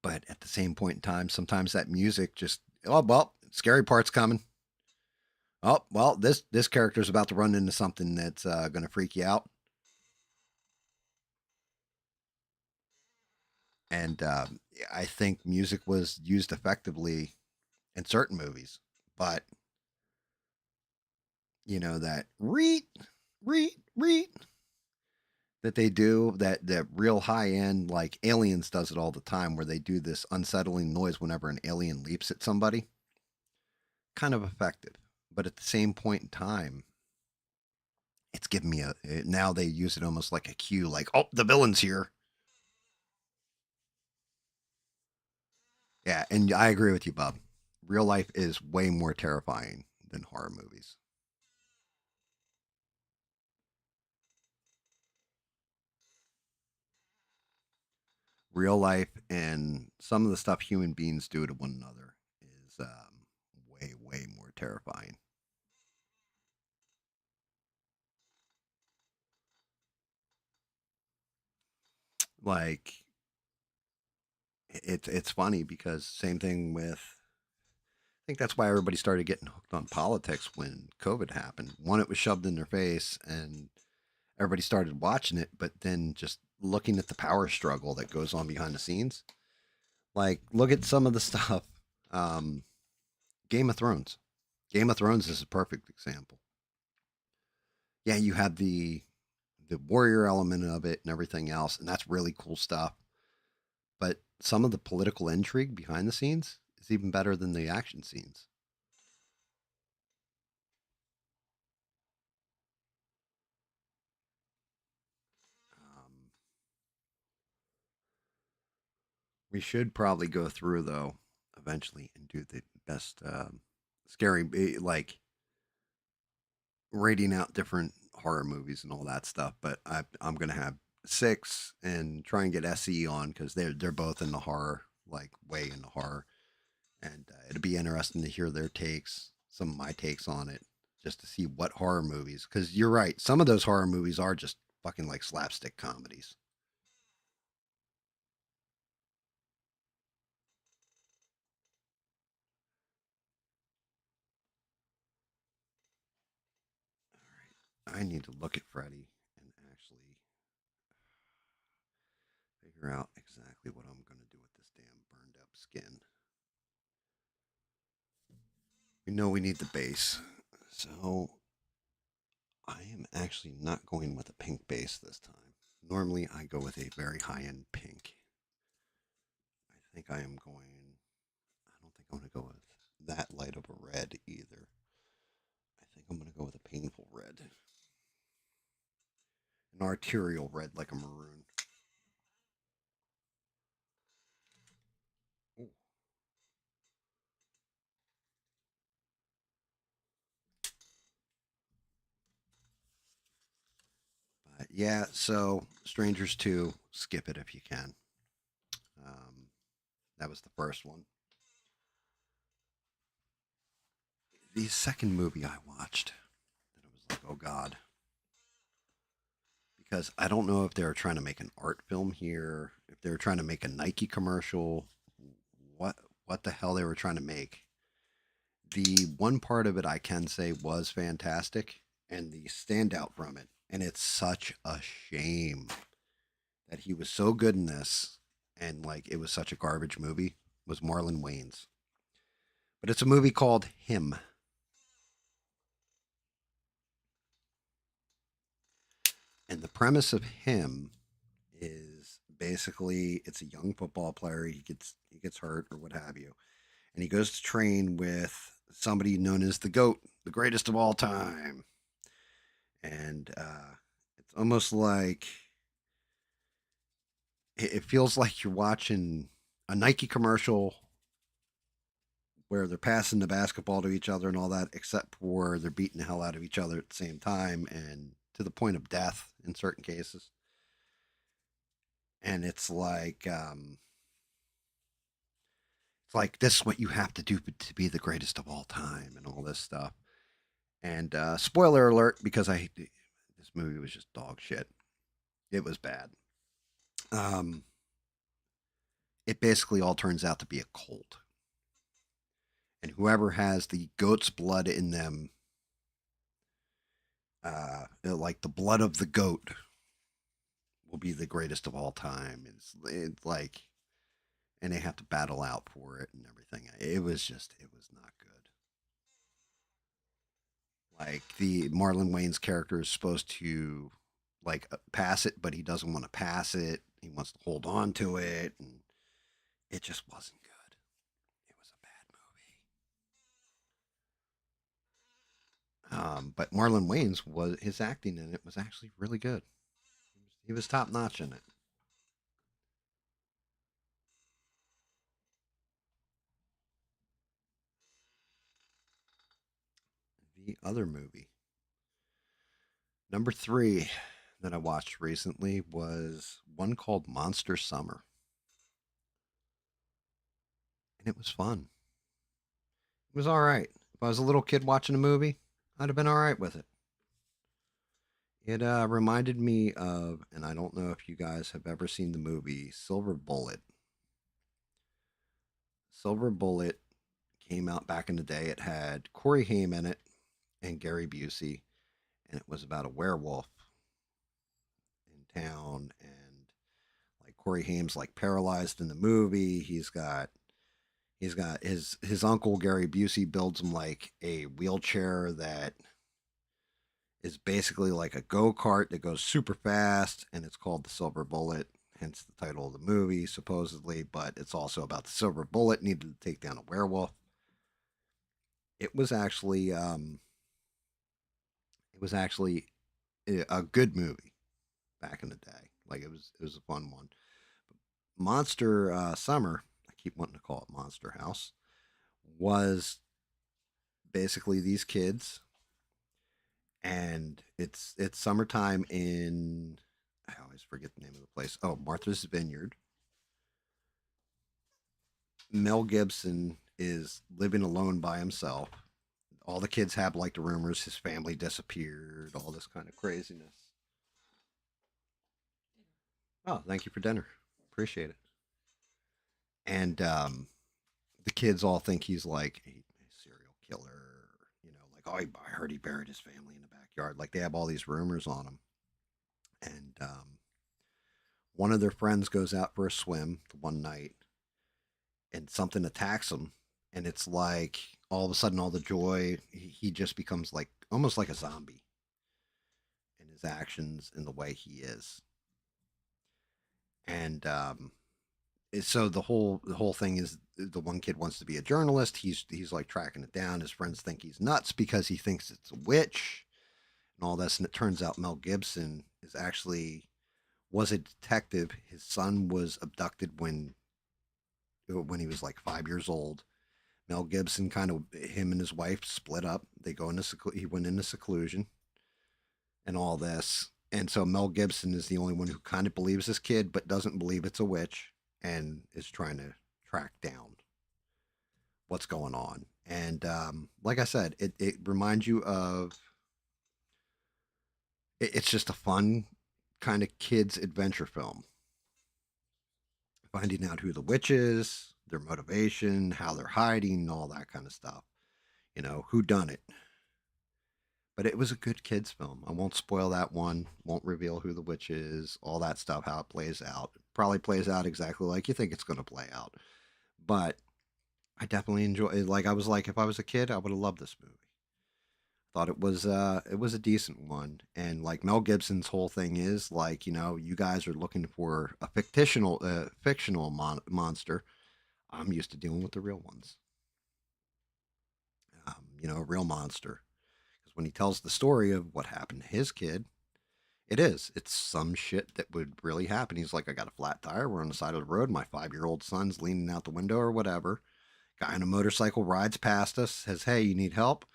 but at the same point in time, sometimes that music just, oh well, scary part's coming. Oh well, this character's about to run into something that's going to freak you out, and I think music was used effectively in certain movies, but that reet that they do that real high end like Aliens does it all the time, where they do this unsettling noise whenever an alien leaps at somebody, kind of effective, but at the same point in time it's giving me now they use it almost like a cue, like, oh, the villain's here. Yeah, and I agree with you, Bob. Real life is way more terrifying than horror movies. Real life and some of the stuff human beings do to one another is way more terrifying. Like it's funny because same thing with, I think that's why everybody started getting hooked on politics when COVID happened. One, it was shoved in their face, and everybody started watching it, but then just looking at the power struggle that goes on behind the scenes. Like, look at some of the stuff. Um, Game of Thrones. Game of Thrones is a perfect example. Yeah, you have the warrior element of it and everything else, and that's really cool stuff. But some of the political intrigue behind the scenes is even better than the action scenes. We should probably go through though eventually and do the best scary like rating out different horror movies and all that stuff. But I'm gonna have six and try and get SE on because they're both in the horror, like way into horror, and it'd be interesting to hear their takes, some of my takes on it, just to see what horror movies. Because you're right, some of those horror movies are just fucking like slapstick comedies. All right, I need to look at Freddy and actually figure out exactly what I'm gonna do with this damn burned up skin. We know we need the base, so I am actually not going with a pink base this time. Normally, I go with a very high end pink. I think I am going. I don't think I'm going to go with that light of a red either. I think I'm going to go with a painful red, an arterial red like a maroon. Ooh. But yeah, so Strangers 2, skip it if you can. Um, that was the first one. The second movie I watched, that I was like, oh God, because I don't know if they were trying to make an art film here, if they were trying to make a Nike commercial, what what the hell they were trying to make. The one part of it I can say was fantastic, and the standout from it, and it's such a shame that he was so good in this, and like it was such a garbage movie, was Marlon Wayans. But it's a movie called Him, and the premise of Him is basically it's a young football player. He gets hurt or what have you, and he goes to train with somebody known as the GOAT, the greatest of all time. And it's almost like it feels like you're watching a Nike commercial where they're passing the basketball to each other and all that, except for they're beating the hell out of each other at the same time and to the point of death in certain cases. And it's like this is what you have to do to be the greatest of all time and all this stuff. And spoiler alert, because this movie was just dog shit. It was bad. Um, it basically all turns out to be a cult, and whoever has the goat's blood in them, like the blood of the goat, will be the greatest of all time. It's like, and they have to battle out for it and everything. It was not good. Like the Marlon Wayne's character is supposed to like pass it, but he doesn't want to pass it. He wants to hold on to it, and it just wasn't good. It was a bad movie. But Marlon Wayne's was his acting in it was actually really good. He was top notch in it. The other movie, number three, that I watched recently was one called Monster Summer, and it was fun. It was all right. If I was a little kid watching a movie, I'd have been all right with it. It reminded me of, and I don't know if you guys have ever seen the movie Silver Bullet. Silver Bullet came out back in the day. It had Corey Haim in it and Gary Busey, and it was about a werewolf in town. And like Corey Haim's like paralyzed in the movie. He's got his uncle Gary Busey builds him like a wheelchair that is basically like a go kart that goes super fast, and it's called the Silver Bullet. Hence the title of the movie, supposedly. But it's also about the Silver Bullet needed to take down a werewolf. It was actually, it was actually a good movie back in the day. Like it was a fun one. Monster Summer, I keep wanting to call it Monster House, was basically these kids, and it's summertime in, I always forget the name of the place. Oh, Martha's Vineyard. Mel Gibson is living alone by himself. All the kids have like the rumors his family disappeared, all this kind of craziness. Oh, thank you for dinner. Appreciate it. And the kids all think he's like a serial killer. Like, oh, I heard he buried his family in the backyard. Like, they have all these rumors on him. And one of their friends goes out for a swim one night, and something attacks him. And it's like all of a sudden, all the joy, he just becomes like almost like a zombie in his actions and the way he is. And so the whole thing is the one kid wants to be a journalist. He's like tracking it down. His friends think he's nuts because he thinks it's a witch and all this. And it turns out Mel Gibson is actually was a detective. His son was abducted when he was like 5 years old. Mel Gibson kind of him and his wife split up. They go into he went into seclusion and all this. And so Mel Gibson is the only one who kind of believes this kid, but doesn't believe it's a witch, and is trying to track down what's going on. And like I said, it reminds you of it's just a fun kind of kids adventure film, finding out who the witch is, their motivation, how they're hiding, all that kind of stuff. Who done it. But it was a good kids film. I won't spoil that one. Won't reveal who the witch is. All that stuff. How it plays out. Probably plays out exactly like you think it's going to play out. But I definitely enjoy it. Like I was like, if I was a kid, I would have loved this movie. Thought it was a decent one. And like Mel Gibson's whole thing is like, you guys are looking for a fictional monster. I'm used to dealing with the real ones. A real monster. Because when he tells the story of what happened to his kid, it's some shit that would really happen. He's like, I got a flat tire. We're on the side of the road. My 5-year-old son's leaning out the window or whatever. Guy on a motorcycle rides past us, says, hey, you need help?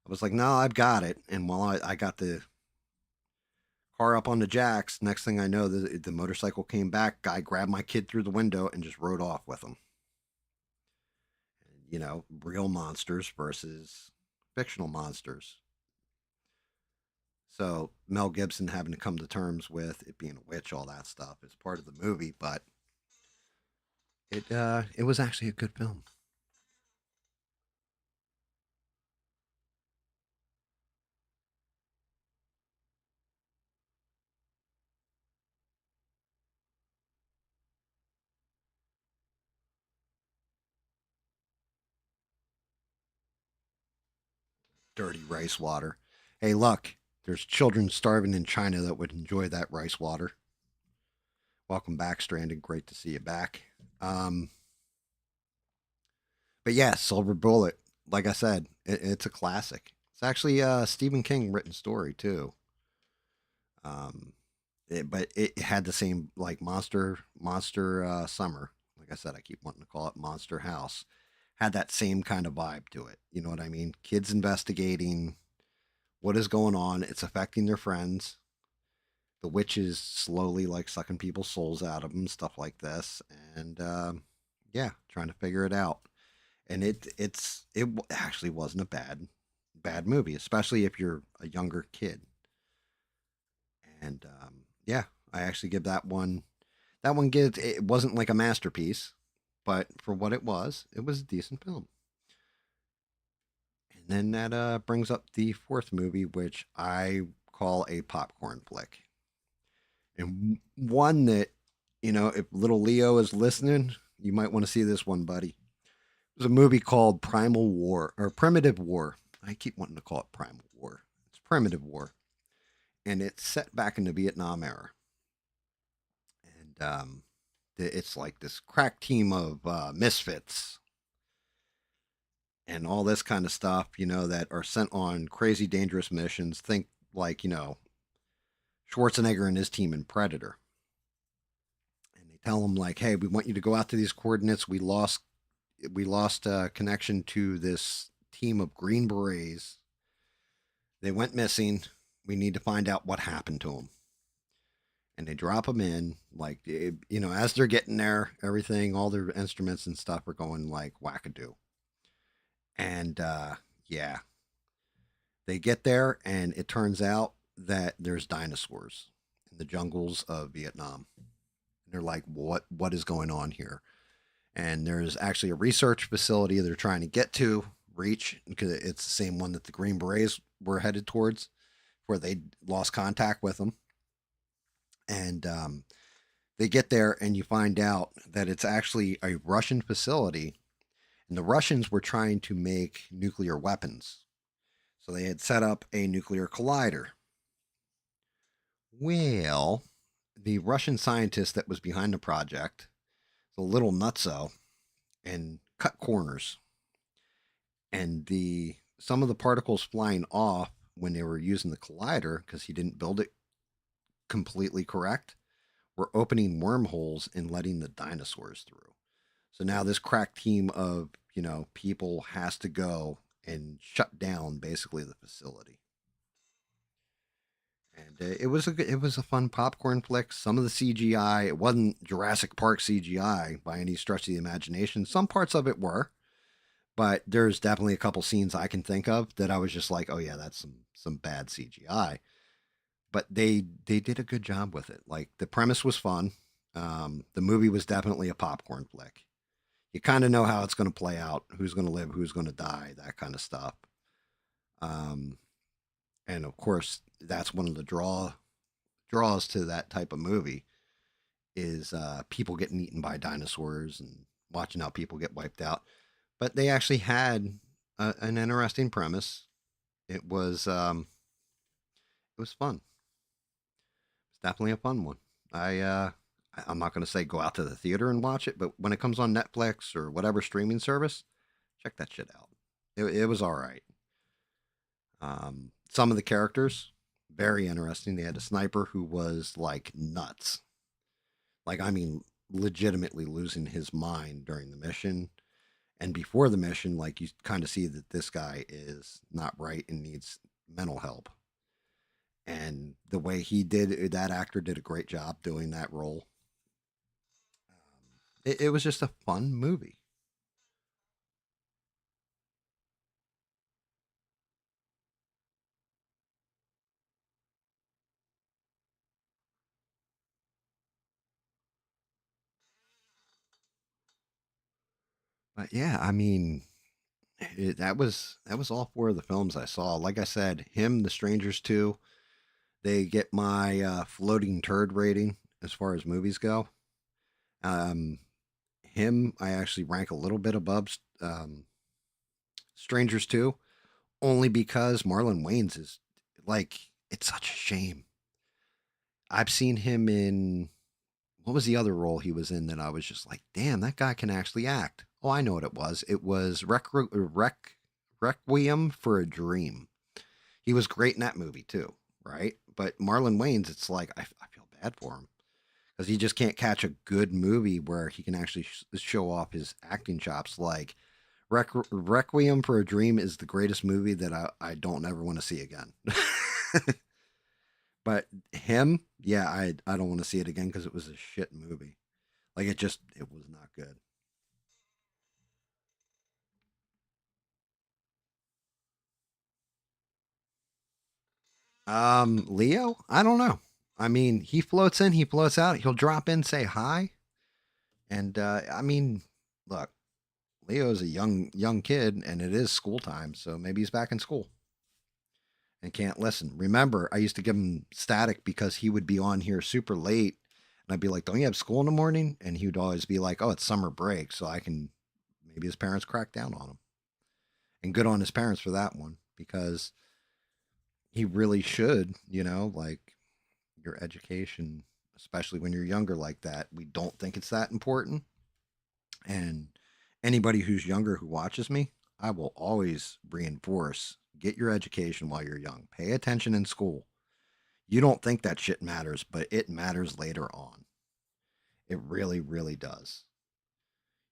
I was like, no, I've got it. And while I got the car up on the jacks, next thing I know, the motorcycle came back. Guy grabbed my kid through the window and just rode off with him. Real monsters versus fictional monsters. So Mel Gibson having to come to terms with it being a witch, all that stuff is part of the movie, but it was actually a good film. Dirty rice water. Hey, look, there's children starving in China that would enjoy that rice water. Welcome back, Stranded. Great to see you back. Um, but yeah, Silver Bullet. Like I said, it's a classic. It's actually a Stephen King written story too. Um, but it had the same like monster summer. Like I said, I keep wanting to call it Monster House. Had that same kind of vibe to it. You know what I mean? Kids investigating what is going on. It's affecting their friends. The witch is slowly like sucking people's souls out of them, stuff like this, and yeah, trying to figure it out. And it actually wasn't a bad movie, especially if you're a younger kid. And yeah, I actually give that one. That one gives it wasn't like a masterpiece, but for what it was a decent film. And then that brings up the fourth movie, which I call a popcorn flick, and one that if little Leo is listening, you might want to see this one, buddy. There's a movie called Primal War or Primitive War. I keep wanting to call it Primal War. It's Primitive War, and it's set back in the Vietnam era. And it's like this crack team of misfits and all this kind of stuff, that are sent on crazy dangerous missions. Think like Schwarzenegger and his team in Predator, and they tell them like, hey, we want you to go out to these coordinates. We lost connection to this team of Green Berets. They went missing. We need to find out what happened to them. And they drop them in, like, as they're getting there, everything, all their instruments and stuff are going like wackadoo. And yeah, they get there, and it turns out that there's dinosaurs in the jungles of Vietnam. And they're like, what is going on here? And there's actually a research facility they're trying to get to, reach, because it's the same one that the Green Berets were headed towards, where they lost contact with them. And they get there, and you find out that it's actually a Russian facility, and the Russians were trying to make nuclear weapons. So they had set up a nuclear collider. Well, the Russian scientist that was behind the project, the little nutso, and cut corners. And the some of the particles flying off when they were using the collider, because he didn't build it completely correct, were opening wormholes and letting the dinosaurs through. So now this crack team of people has to go and shut down basically the facility. And it was a fun popcorn flick. Some of the CGI, it wasn't Jurassic Park CGI by any stretch of the imagination. Some parts of it were, but there's definitely a couple scenes I can think of that I was just like, oh yeah, that's some bad CGI. But they did a good job with it. Like, the premise was fun. The movie was definitely a popcorn flick. You kind of know how it's going to play out, who's going to live, who's going to die, that kind of stuff. Um, and of course, that's one of the draws to that type of movie is people getting eaten by dinosaurs and watching how people get wiped out. But they actually had an interesting premise. It was fun. It's definitely a fun one. I'm not going to say go out to the theater and watch it, but when it comes on Netflix or whatever streaming service, check that shit out. It was all right. Some of the characters, very interesting. They had a sniper who was like nuts. Like, I mean, legitimately losing his mind during the mission. And before the mission, like, you kind of see that this guy is not right and needs mental help. And the way he did, that actor did a great job doing that role. It was just a fun movie. But yeah, I mean, that was all four of the films I saw. Like I said, him, The Strangers too. They get my floating turd rating as far as movies go. Um, him, I actually rank a little bit above Strangers too, only because Marlon Wayans is like, it's such a shame. I've seen him in, what was the other role he was in that I was just like, damn, that guy can actually act. Oh, I know what it was. It was Requiem for a Dream. He was great in that movie too, right? But Marlon Wayans, it's like I feel bad for him because he just can't catch a good movie where he can actually show off his acting chops. Like, Requiem for a Dream is the greatest movie that I don't ever want to see again. But him, yeah, I don't want to see it again because it was a shit movie. Like, it was not good. Leo, I don't know. I mean, he floats in, he floats out. He'll drop in, say hi, and I mean, look, Leo's a young kid, and it is school time, so maybe he's back in school and can't listen. Remember, I used to give him static because he would be on here super late, and I'd be like, "Don't you have school in the morning?" And he would always be like, "Oh, it's summer break," so I can maybe his parents crack down on him, and good on his parents for that one because he really should, like, your education, especially when you're younger like that. We don't think it's that important, and anybody who's younger who watches me, I will always reinforce: get your education while you're young. Pay attention in school. You don't think that shit matters, but it matters later on. It really, really does.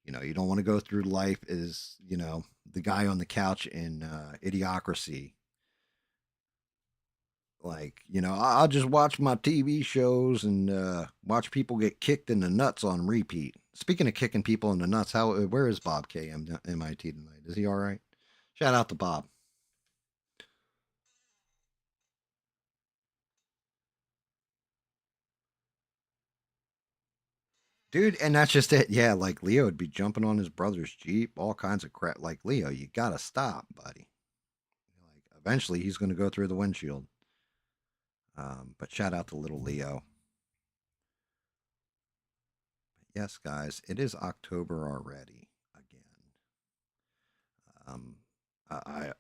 You don't want to go through life as, the guy on the couch in Idiocracy. Like, I'll just watch my TV shows and watch people get kicked in the nuts on repeat. Speaking of kicking people in the nuts, where is Bob KMIT tonight? Is he all right? Shout out to Bob. Dude, and that's just it. Yeah, like Leo would be jumping on his brother's Jeep, all kinds of crap. Like, Leo, you gotta stop, buddy. Like, eventually he's gonna go through the windshield. But shout out to little Leo. Yes, guys, it is October already again. Um, I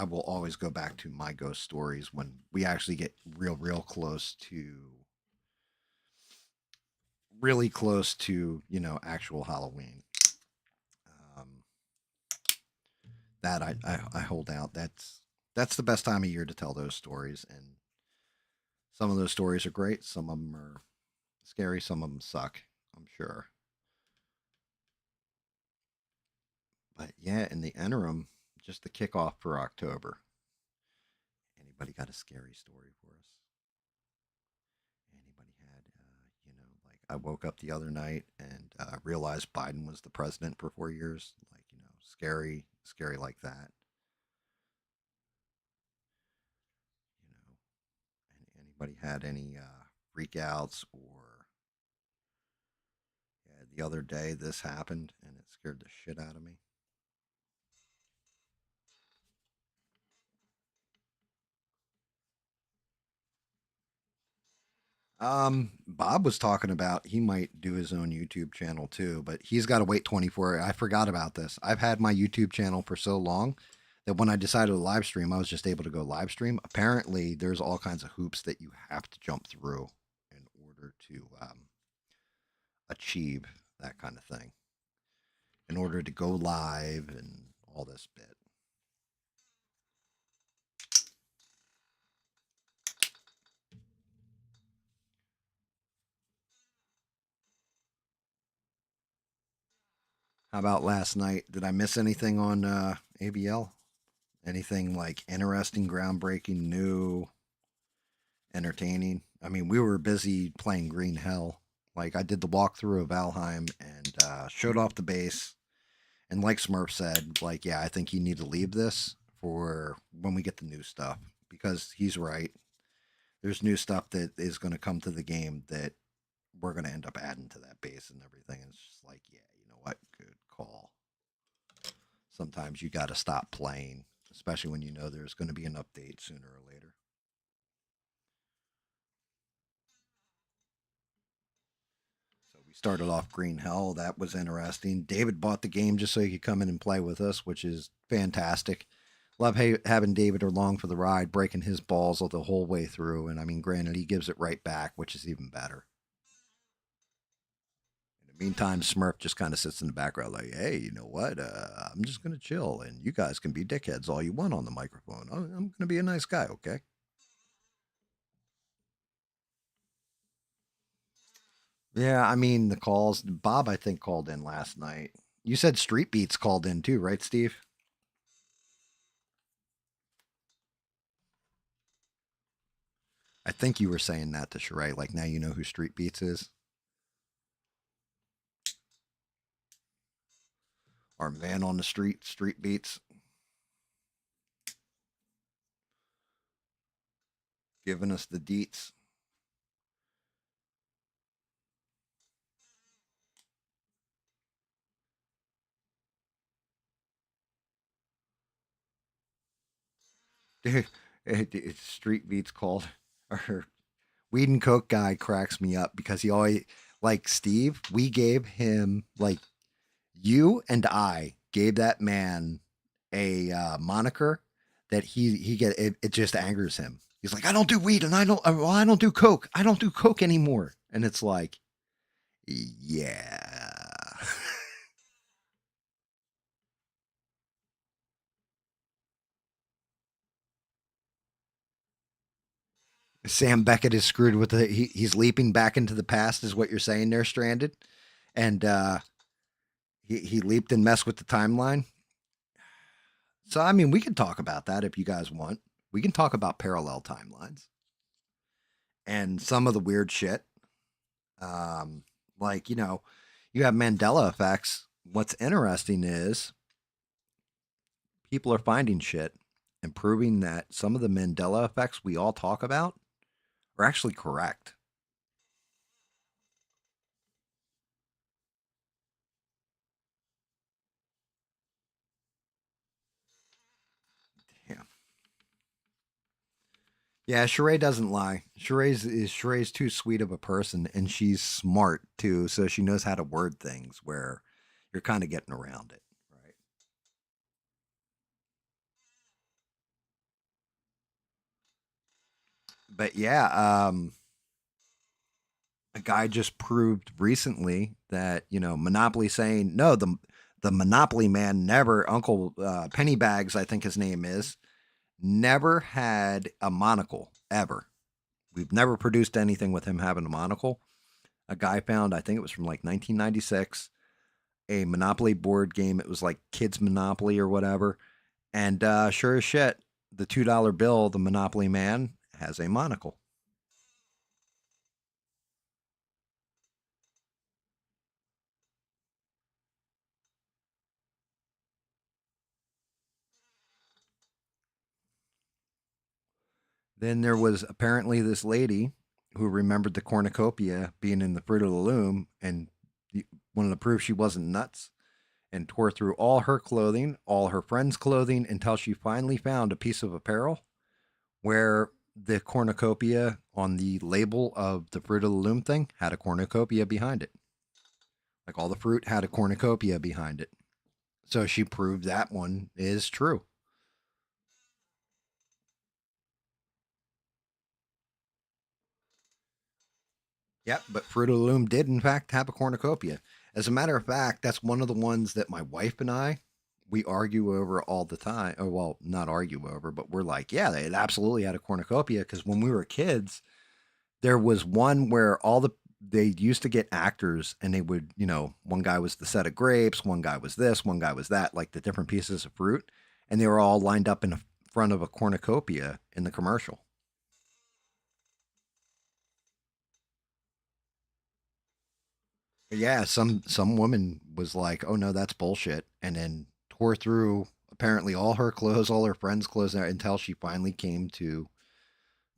will always go back to my ghost stories when we actually get real close to, really close to, actual Halloween. Um, that I hold out. That's the best time of year to tell those stories, and some of those stories are great. Some of them are scary. Some of them suck. I'm sure. But yeah, in the interim, just the kickoff for October. Anybody got a scary story for us? Anybody had, like I woke up the other night and realized Biden was the president for 4 years. Like, scary, scary like that. Anybody had any freakouts or, yeah, the other day this happened and it scared the shit out of me. Bob was talking about he might do his own YouTube channel too, but he's got to wait 24. I forgot about this. I've had my YouTube channel for so long that when I decided to live stream, I was just able to go live stream. Apparently, there's all kinds of hoops that you have to jump through in order to achieve that kind of thing, in order to go live and all this bit. How about last night? Did I miss anything on ABL? Anything like interesting, groundbreaking, new, entertaining? I mean, we were busy playing Green Hell. Like, I did the walkthrough of Valheim and showed off the base. And like Smurf said, like, yeah, I think you need to leave this for when we get the new stuff, because he's right. There's new stuff that is going to come to the game that we're going to end up adding to that base and everything. And it's just like, yeah, you know what? Good call. Sometimes you got to stop playing, especially when you know there's going to be an update sooner or later. So we started off Green Hell. That was interesting. David bought the game just so he could come in and play with us, which is fantastic. Love having David along for the ride, breaking his balls the whole way through. And I mean, granted, he gives it right back, which is even better. In the meantime, Smurf just kind of sits in the background like, hey, you know what? I'm just going to chill, and you guys can be dickheads all you want on the microphone. I'm going to be a nice guy, okay? Yeah, I mean, the calls. Bob, I think, called in last night. You said Street Beats called in too, right, Steve? I think you were saying that to Sheree. Like, now you know who Street Beats is. Our man on the street, Street Beats, giving us the deets. Street Beats called. Our Weed and Coke guy cracks me up because he always, like Steve, we gave him, like, you and I gave that man a moniker that it just angers him. He's like, I don't do weed and I don't do coke. I don't do coke anymore. And it's like, yeah. Sam Beckett is screwed with the. He's leaping back into the past, is what you're saying there, Stranded, and he leaped and messed with the timeline. So I mean, we can talk about that if you guys want. We can talk about parallel timelines and some of the weird shit. Um, like you have Mandela effects. What's interesting is people are finding shit and proving that some of the Mandela effects we all talk about are actually correct. Yeah. Yeah, Sheree doesn't lie. Sheree's too sweet of a person, and she's smart too, so she knows how to word things where you're kind of getting around it, right? But yeah, a guy just proved recently that Monopoly saying no, the Monopoly man never Uncle Pennybags, I think his name is, never had a monocle ever. We've never produced anything with him having a monocle. A guy found, I think it was from like 1996, a Monopoly board game. It was like Kids Monopoly or whatever. And sure as shit, the $2 bill, the Monopoly man, has a monocle. Then there was apparently this lady who remembered the cornucopia being in the Fruit of the Loom and wanted to prove she wasn't nuts and tore through all her clothing, all her friends' clothing, until she finally found a piece of apparel where the cornucopia on the label of the Fruit of the Loom thing had a cornucopia behind it. Like all the fruit had a cornucopia behind it. So she proved that one is true. Yep, but Fruit of the Loom did in fact have a cornucopia. As a matter of fact, that's one of the ones that my wife and I we argue over all the time. Or well, not argue over, but we're like, yeah, they absolutely had a cornucopia because when we were kids, there was one where all they used to get actors and they would, one guy was the set of grapes, one guy was this, one guy was that, like the different pieces of fruit, and they were all lined up in front of a cornucopia in the commercial. But yeah, some woman was like, "Oh no, that's bullshit," and then tore through apparently all her clothes, all her friends' clothes, until she finally came to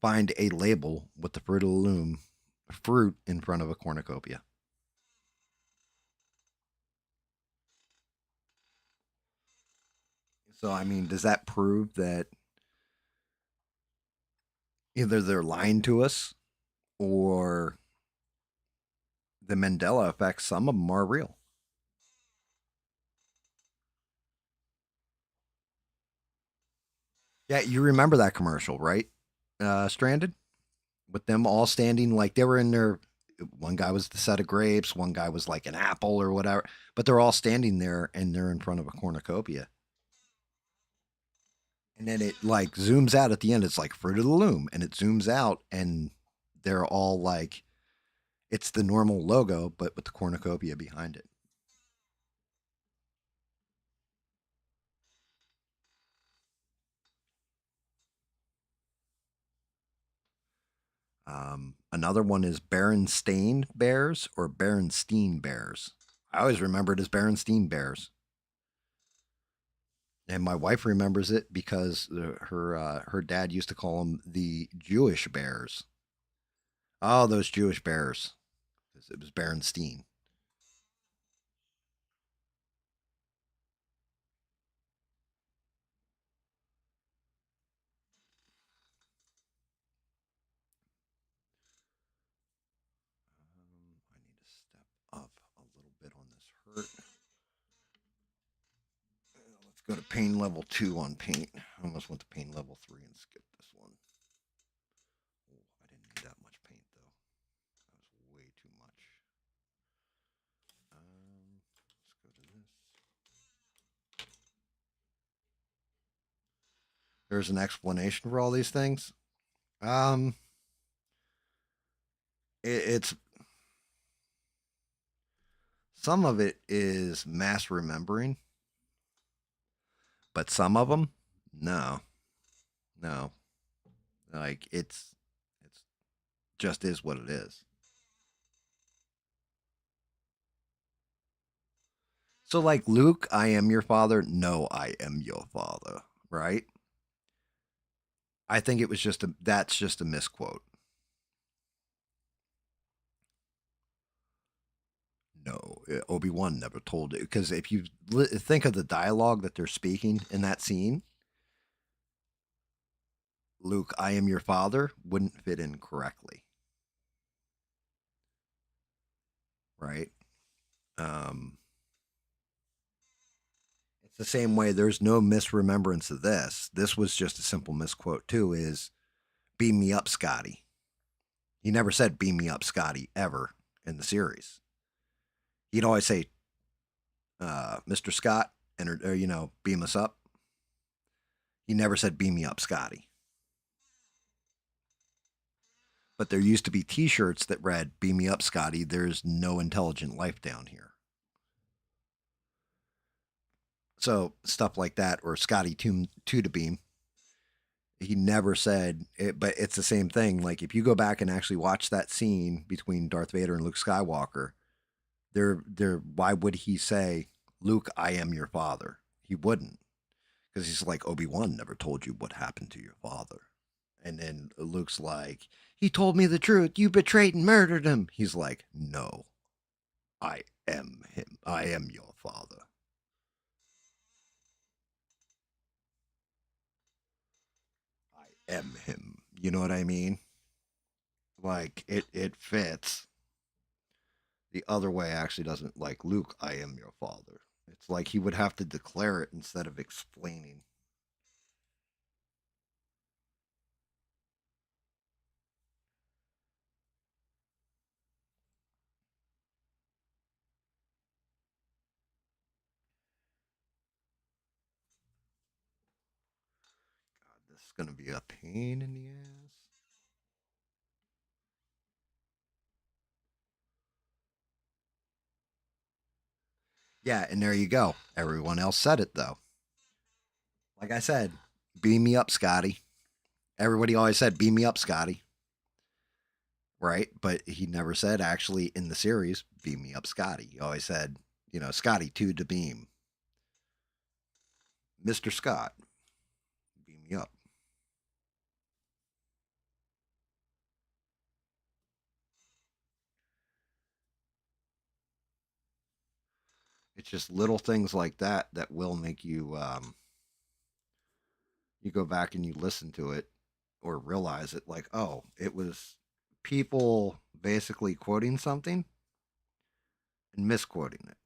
find a label with the Fruit of the Loom fruit in front of a cornucopia. So I mean, does that prove that either they're lying to us or the Mandela effect? Some of them are real. Yeah, you remember that commercial, right? Stranded with them all standing like they were in their. One guy was the set of grapes, one guy was like an apple or whatever, but they're all standing there and they're in front of a cornucopia. And then it like zooms out at the end. It's like Fruit of the Loom, and it zooms out, and they're all like, it's the normal logo, but with the cornucopia behind it. Another one is Berenstain Bears or Berenstein Bears. I always remember it as Berenstein Bears, and my wife remembers it because her dad used to call them the Jewish Bears. Oh, those Jewish Bears. It was Berenstein. I need to step up a little bit on this hurt. Let's go to pain level 2 on paint. I almost went to pain level 3 and skipped this one. Oh, I didn't need that much paint though. That was way too much. Let's go to this. There's an explanation for all these things. Um, it's some of it is mass remembering, but some of them, no, no, like it's just is what it is. So like Luke, I am your father. No, I am your father. Right? I think it was just a that's just a misquote. No, Obi-Wan never told it because if you think of the dialogue that they're speaking in that scene, Luke, I am your father wouldn't fit in correctly, right? Um, it's the same way. There's no misremembrance of this. This was just a simple misquote too. Is beam me up, Scotty. He never said beam me up, Scotty, ever in the series. He'd always say, Mr. Scott, or beam us up. He never said beam me up, Scotty. But there used to be T-shirts that read "Beam me up, Scotty. There's no intelligent life down here." So stuff like that, or Scotty to the beam. He never said it, but it's the same thing. Like if you go back and actually watch that scene between Darth Vader and Luke Skywalker, there. Why would he say, "Luke, I am your father"? He wouldn't, because he's like, Obi-Wan never told you what happened to your father. And then Luke's like, he told me the truth. You betrayed and murdered him. He's like, no, I am him. I am your father. I am him. You know what I mean? Like it fits. The other way actually doesn't. Like Luke, I am your father. It's like he would have to declare it instead of explaining. God, this is gonna be a pain in the ass. Yeah, and there you go. Everyone else said it though. Like I said, beam me up, Scotty. Everybody always said, beam me up, Scotty. Right? But he never said actually in the series, beam me up, Scotty. He always said, Scotty to the beam. Mr. Scott, beam me up. It's just little things like that that will make you go back and you listen to it or realize it like, oh, it was people basically quoting something and misquoting it.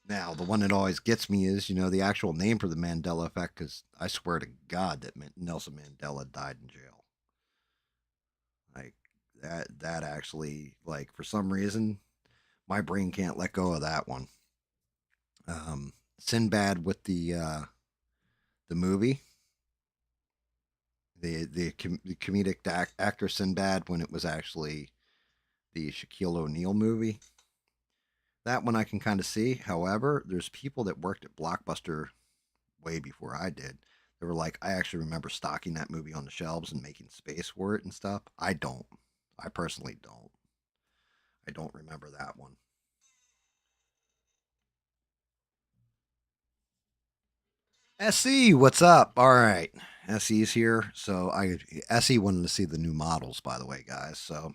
Now, the one that always gets me is, the actual name for the Mandela effect, because I swear to God that Nelson Mandela died in jail. Like that actually, like for some reason, my brain can't let go of that one. Sinbad with the movie, the comedic actor Sinbad when it was actually the Shaquille O'Neal movie. That one I can kind of see. However, there's people that worked at Blockbuster way before I did. They were like, I actually remember stocking that movie on the shelves and making space for it and stuff. I don't. I personally don't. I don't remember that one. SE, what's up? All right. SE's here. So SE wanted to see the new models, by the way, guys. So let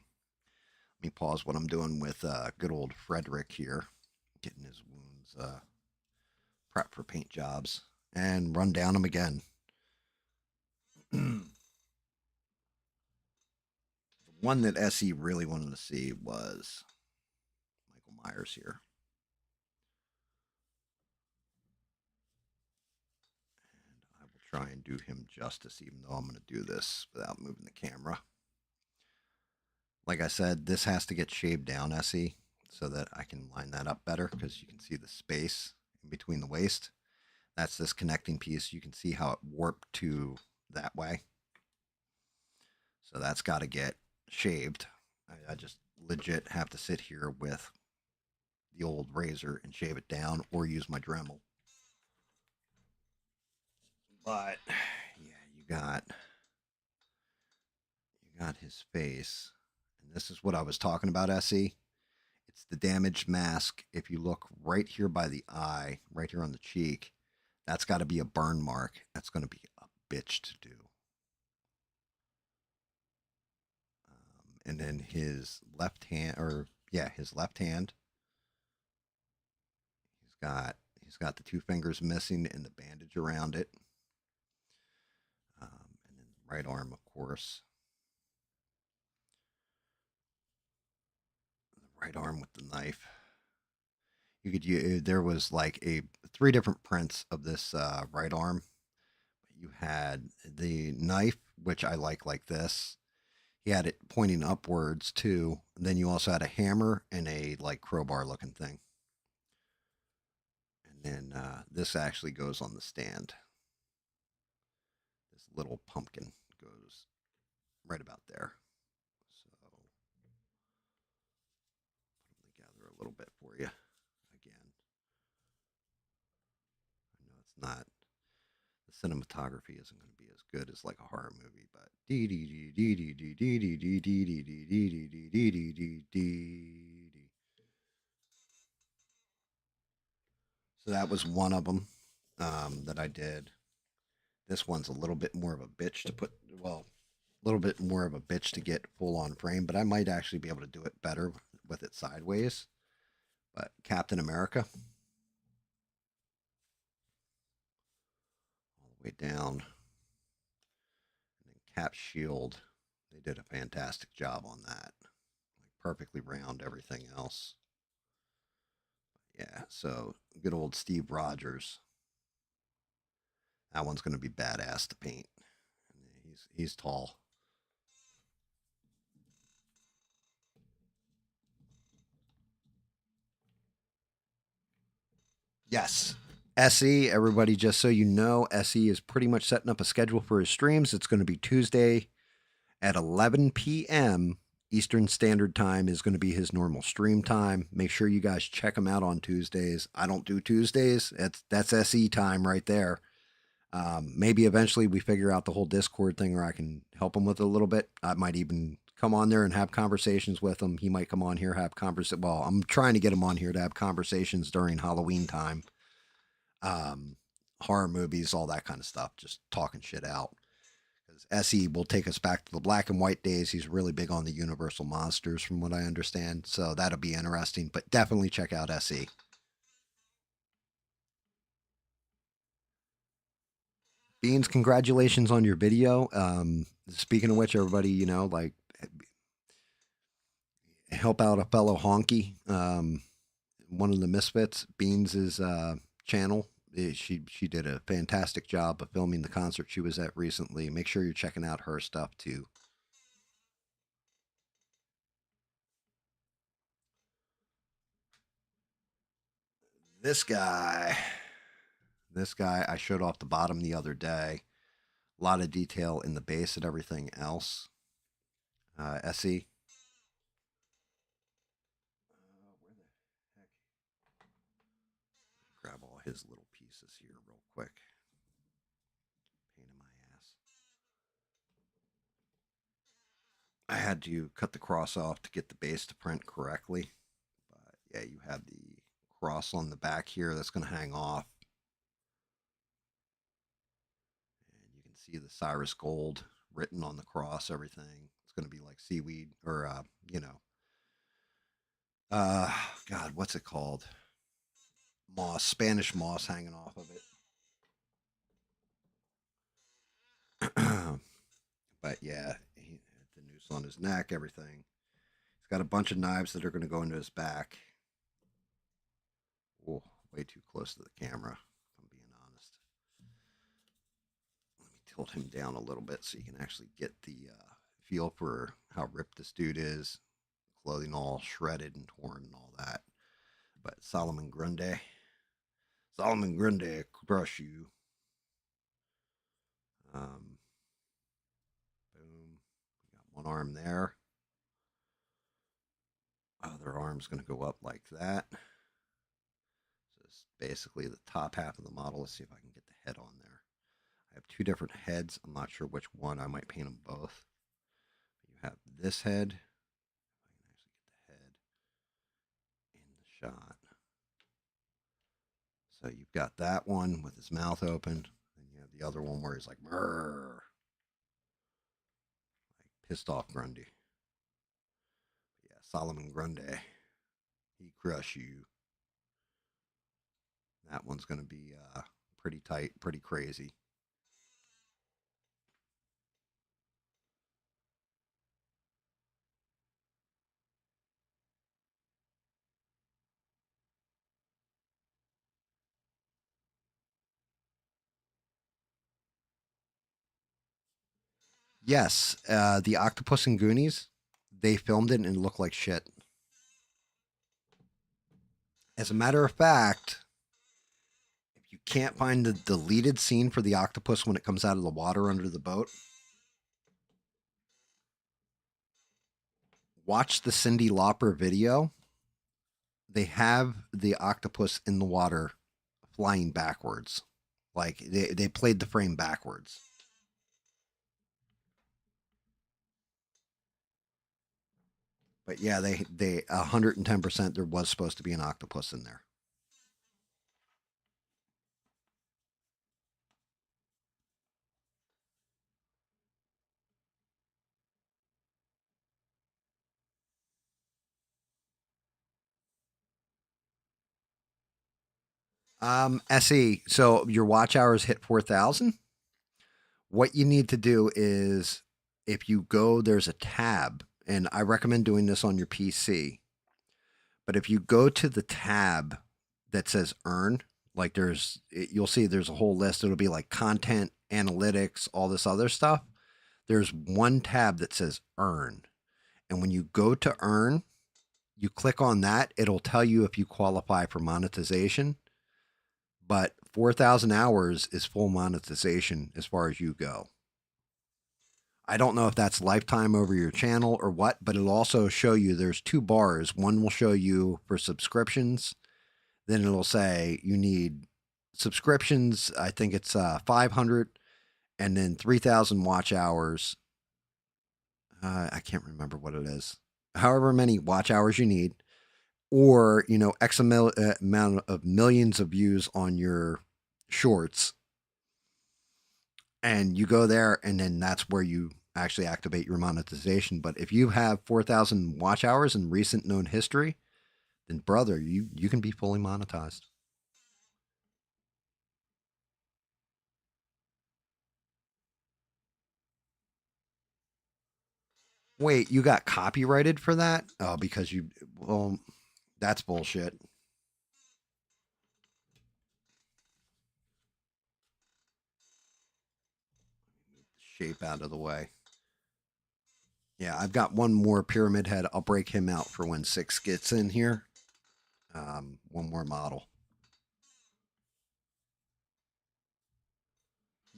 me pause what I'm doing with good old Frederick here, getting his wounds prepped for paint jobs, and run down them again. The one that SE really wanted to see was Michael Myers here. And I will try and do him justice, even though I'm going to do this without moving the camera. Like I said, this has to get shaved down, SE, so that I can line that up better because you can see the space in between the waist. That's this connecting piece. You can see how it warped to that way. So that's got to get shaved. I just legit have to sit here with the old razor and shave it down or use my Dremel. But yeah, you got his face. And this is what I was talking about, SE. It's the damaged mask. If you look right here by the eye, right here on the cheek, that's got to be a burn mark. That's going to be a bitch to do. And then his left hand, or yeah, his left hand, he's got the two fingers missing and the bandage around it. And then the right arm, of course. The right arm with the knife. There was like a three different prints of this right arm. You had the knife, which I like this. He had it pointing upwards too. And then you also had a hammer and a like crowbar looking thing. And then this actually goes on the stand. This little pumpkin goes right about there. So put them together a little bit for you. Again, I know it's not, the cinematography isn't going to be as good as like a horror movie, but dee dee dee dee dee dee dee dee dee dee dee dee dee dee dee dee dee dee. So that was one of them that I did. This one's a little bit more of a bitch to put, well, a little bit more of a bitch to get full on frame, but I might actually be able to do it better with it sideways. But Captain America, all the way down, and then Cap Shield, they did a fantastic job on that. Like perfectly round everything else. Yeah, so good old Steve Rogers. That one's going to be badass to paint. He's tall. Yes. SE, everybody, just so you know, SE is pretty much setting up a schedule for his streams. It's going to be Tuesday at 11 p.m. Eastern Standard Time is going to be his normal stream time. Make sure you guys check him out on Tuesdays. I don't do Tuesdays. That's SE time right there. Maybe eventually we figure out the whole Discord thing, or I can help him with it a little bit. I might even come on there and have conversations with him. He might come on here, have conversation. Well, I'm trying to get him on here to have conversations during Halloween time. Horror movies, all that kind of stuff, just talking shit out. Because SE will take us back to the black and white days. He's really big on the Universal monsters, from what I understand. So that'll be interesting. But definitely check out SE. Beans, congratulations on your video. Speaking of which, everybody, like help out a fellow honky. One of the misfits, Beans's channel. She did a fantastic job of filming the concert she was at recently. Make sure you're checking out her stuff too. This guy, this guy, I showed off the bottom the other day. A lot of detail in the base and everything else. SE. Where the heck? Grab all his little pieces here real quick. Pain in my ass. I had to cut the cross off to get the base to print correctly. But yeah, you have the cross on the back here that's going to hang off. And you can see the Cyrus Gold written on the cross, everything. It's going to be like seaweed or, God, what's it called? Moss, Spanish moss hanging off of it. But yeah, the noose on his neck, everything. He's got a bunch of knives that are going to go into his back. Oh, way too close to the camera, if I'm being honest. Let me tilt him down a little bit so you can actually get the feel for how ripped this dude is. Clothing all shredded and torn and all that. But Solomon Grundy, crush you. Boom. We got One arm there. Other arm's going to go up like that. So this is basically the top half of the model. Let's see if I can get the head on there. I have two different heads. I'm not sure which one. I might paint them both. You have this head. I can actually get the head in the shot. So you've got that one with his mouth open. And you have the other one where he's like, brrr. Like pissed off Grundy. Yeah, Solomon Grundy. He crush you. That one's going to be pretty tight, pretty crazy. Yes, the Octopus and Goonies, they filmed it and it looked like shit. As a matter of fact, if you can't find the deleted scene for the octopus when it comes out of the water under the boat, watch the Cyndi Lauper video. They have the octopus in the water flying backwards. Like they played the frame backwards. But yeah, they 110% there was supposed to be an octopus in there. SE, so your watch hours hit 4,000. What you need to do is if you go, there's a tab, and I recommend doing this on your PC. But if you go to the tab that says earn, like you'll see there's a whole list. It'll be like content, analytics, all this other stuff. There's one tab that says earn. And when you go to earn, you click on that, it'll tell you if you qualify for monetization. But 4,000 hours is full monetization as far as you go. I don't know if that's lifetime over your channel or what, but it'll also show you there's two bars. One will show you for subscriptions. Then it'll say you need subscriptions. I think it's 500 and then 3,000 watch hours. I can't remember what it is. However many watch hours you need, or X amount of millions of views on your shorts, and you go there, and then that's where you actually activate your monetization. But if you have 4,000 watch hours in recent known history, then brother, you can be fully monetized. Wait, you got copyrighted for that? Oh, because well, that's bullshit. Shape out of the way. Yeah, I've got one more pyramid head. I'll break him out for when 6 gets in here. One more model.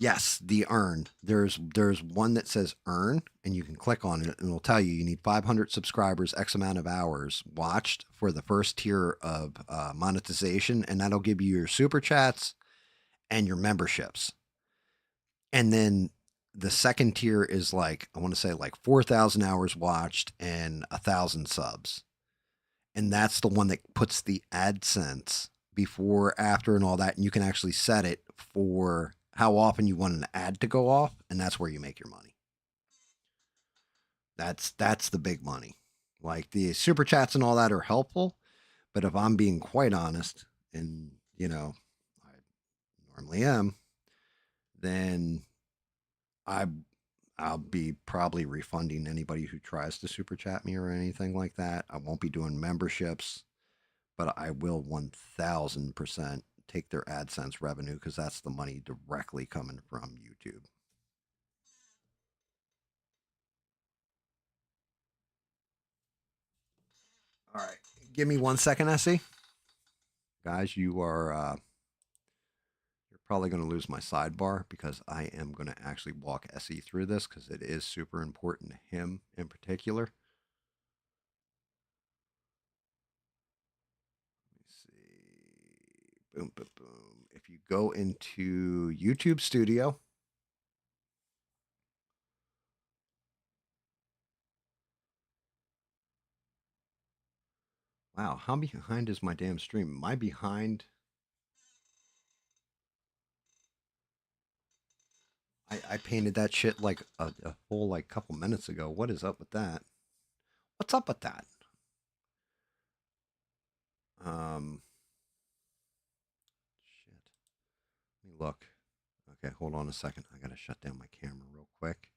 Yes, the earn. There's one that says earn, and you can click on it, and it'll tell you need 500 subscribers, X amount of hours watched for the first tier of monetization, and that'll give you your super chats and your memberships. And then the second tier is like, I want to say like 4,000 hours watched and 1,000 subs. And that's the one that puts the AdSense before, after, and all that. And you can actually set it for how often you want an ad to go off, and that's where you make your money. That's the big money. Like the super chats and all that are helpful, but if I'm being quite honest, and I normally am, then I I'll be probably refunding anybody who tries to super chat me or anything like that. I won't be doing memberships, but I will 1000% take their AdSense revenue because that's the money directly coming from YouTube. All right. Give me 1 second, Essie. Guys, your probably going to lose my sidebar because I am going to actually walk SE through this because it is super important to him in particular. Let me see. Boom, boom, boom. If you go into YouTube Studio, wow, how behind is my damn stream? Am I behind? I painted that shit like a whole like couple minutes ago. What is up with that? What's up with that? Um, shit. Let me look. Okay, hold on a second. I gotta shut down my camera real quick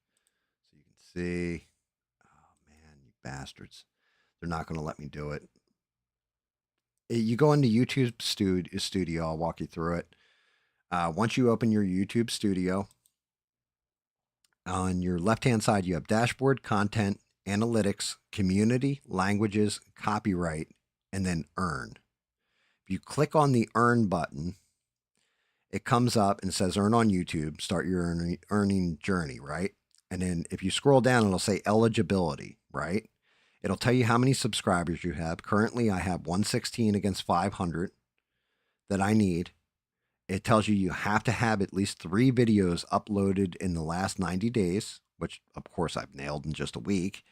so you can see. Oh man, you bastards! They're not gonna let me do it. You go into YouTube Studio. I'll walk you through it. Once you open your YouTube Studio, on your left-hand side, you have Dashboard, Content, Analytics, Community, Languages, Copyright, and then Earn. If you click on the Earn button, it comes up and says Earn on YouTube, start your earning journey, right? And then if you scroll down, it'll say eligibility, right? It'll tell you how many subscribers you have. Currently, I have 116 against 500 that I need. It tells you you have to have at least 3 videos uploaded in the last 90 days, which of course I've nailed in just a week.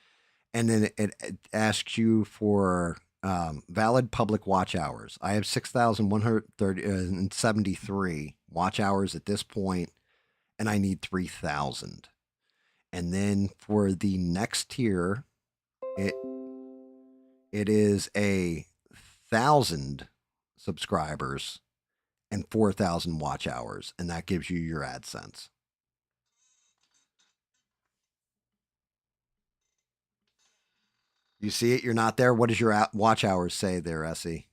And then it asks you for valid public watch hours. I have 6,173 watch hours at this point, and I need 3,000. And then for the next tier, it is 1,000 subscribers and 4,000 watch hours, and that gives you your AdSense. You see it? You're not there. What does your watch hours say there, Essie?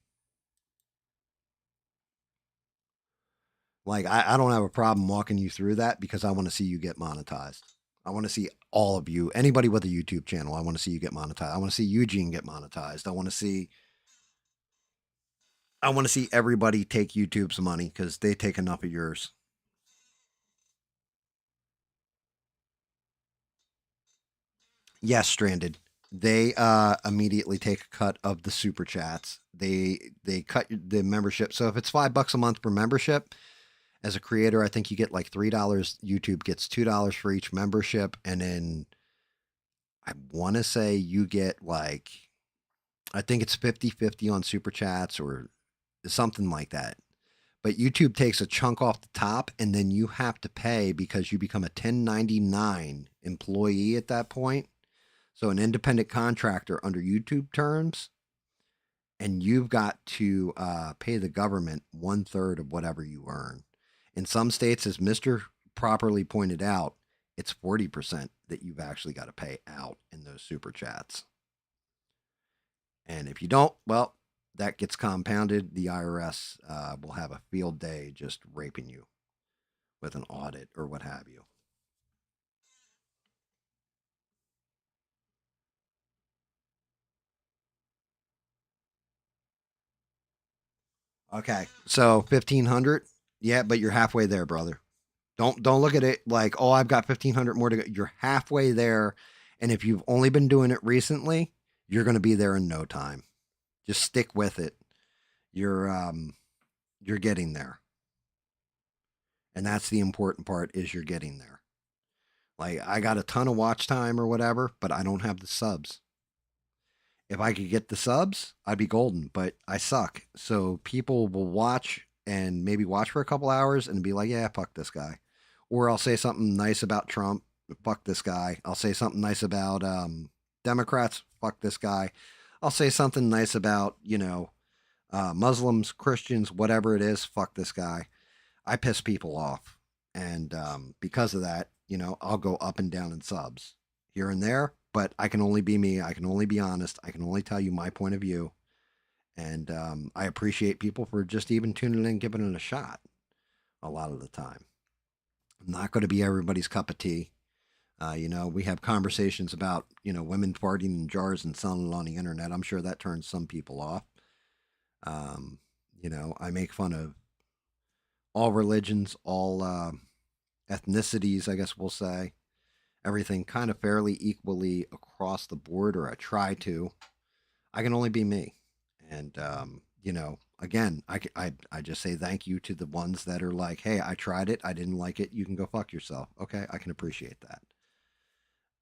Like, I don't have a problem walking you through that because I want to see you get monetized. I want to see all of you, anybody with a YouTube channel. I want to see you get monetized. I want to see Eugene get monetized. I want to see everybody take YouTube's money because they take enough of yours. Yes, Stranded. They immediately take a cut of the super chats. They cut the membership. So if it's $5 a month per membership, as a creator, I think you get like $3. YouTube gets $2 for each membership, and then I want to say you get like, I think it's 50-50 on super chats or something like that. But YouTube takes a chunk off the top, and then you have to pay because you become a 1099 employee at that point. So an independent contractor under YouTube terms, and you've got to pay the government 1/3 of whatever you earn. In some states, as Mr. properly pointed out, it's 40% that you've actually got to pay out in those super chats. And if you don't, well, that gets compounded. The IRS will have a field day just raping you with an audit or what have you. Okay, so 1,500. Yeah, but you're halfway there, brother. Don't look at it like, oh, I've got 1,500 more to go. You're halfway there, and if you've only been doing it recently, you're going to be there in no time. Just stick with it. You're getting there, and that's the important part. Is you're getting there. Like I got a ton of watch time or whatever, but I don't have the subs. If I could get the subs, I'd be golden, but I suck. So people will watch and maybe watch for a couple hours and be like, yeah, fuck this guy. Or I'll say something nice about Trump, fuck this guy. I'll say something nice about Democrats, fuck this guy. I'll say something nice about, Muslims, Christians, whatever it is, fuck this guy. I piss people off. And because of that, I'll go up and down in subs here and there, but I can only be me. I can only be honest. I can only tell you my point of view. And I appreciate people for just even tuning in and giving it a shot a lot of the time. I'm not going to be everybody's cup of tea. We have conversations about, women farting in jars and selling it on the internet. I'm sure that turns some people off. I make fun of all religions, all ethnicities, I guess we'll say, everything kind of fairly equally across the board, or I try to. I can only be me. And, again, I just say thank you to the ones that are like, hey, I tried it. I didn't like it. You can go fuck yourself. Okay. I can appreciate that.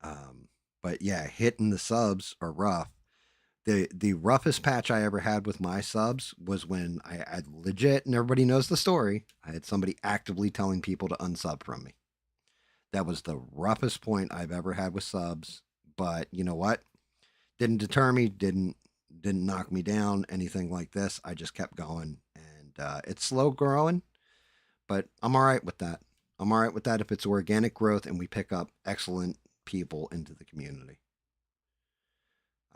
Um, but yeah, hitting the subs are rough. The roughest patch I ever had with my subs was when I had legit, and everybody knows the story. I had somebody actively telling people to unsub from me. That was the roughest point I've ever had with subs. But you know what? Didn't deter me. Didn't knock me down. Anything like this. I just kept going, and it's slow growing, but I'm all right with that. I'm all right with that if it's organic growth and we pick up excellent people into the community.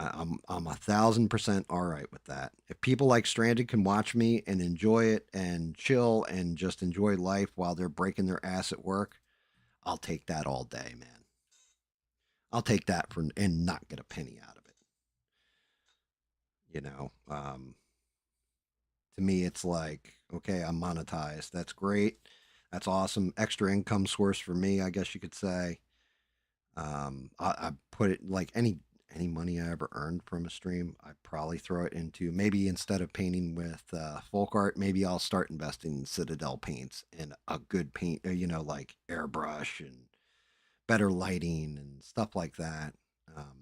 I'm 1,000% all right with that. If people like Stranded can watch me and enjoy it and chill and just enjoy life while they're breaking their ass at work, I'll take that all day, man. I'll take that for and not get a penny out of it. You know, to me, it's like, okay, I'm monetized. That's great. That's awesome. Extra income source for me, I guess you could say. I put it like any money I ever earned from a stream, I probably throw it into maybe instead of painting with folk art, maybe I'll start investing in Citadel paints and a good paint, like airbrush and better lighting and stuff like that.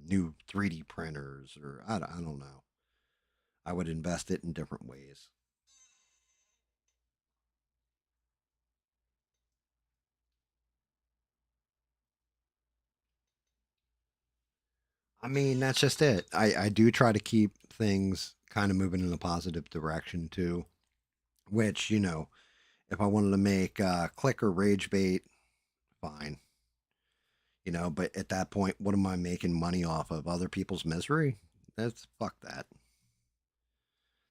New 3D printers, or I don't know. I would invest it in different ways. I mean, that's just it. I do try to keep things kind of moving in a positive direction too, which, if I wanted to make click or rage bait, fine. But at that point, what am I making money off of? Other people's misery? That's fuck that.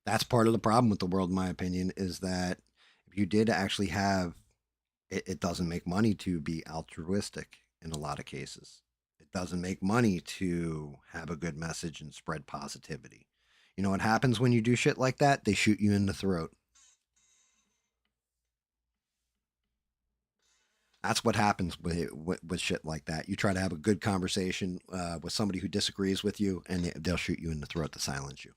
That's part of the problem with the world, in my opinion, is that if you did actually have it doesn't make money to be altruistic in a lot of cases. It doesn't make money to have a good message and spread positivity. You know what happens when you do shit like that? They shoot you in the throat. That's what happens with shit like that. You try to have a good conversation with somebody who disagrees with you, and they'll shoot you in the throat to silence you.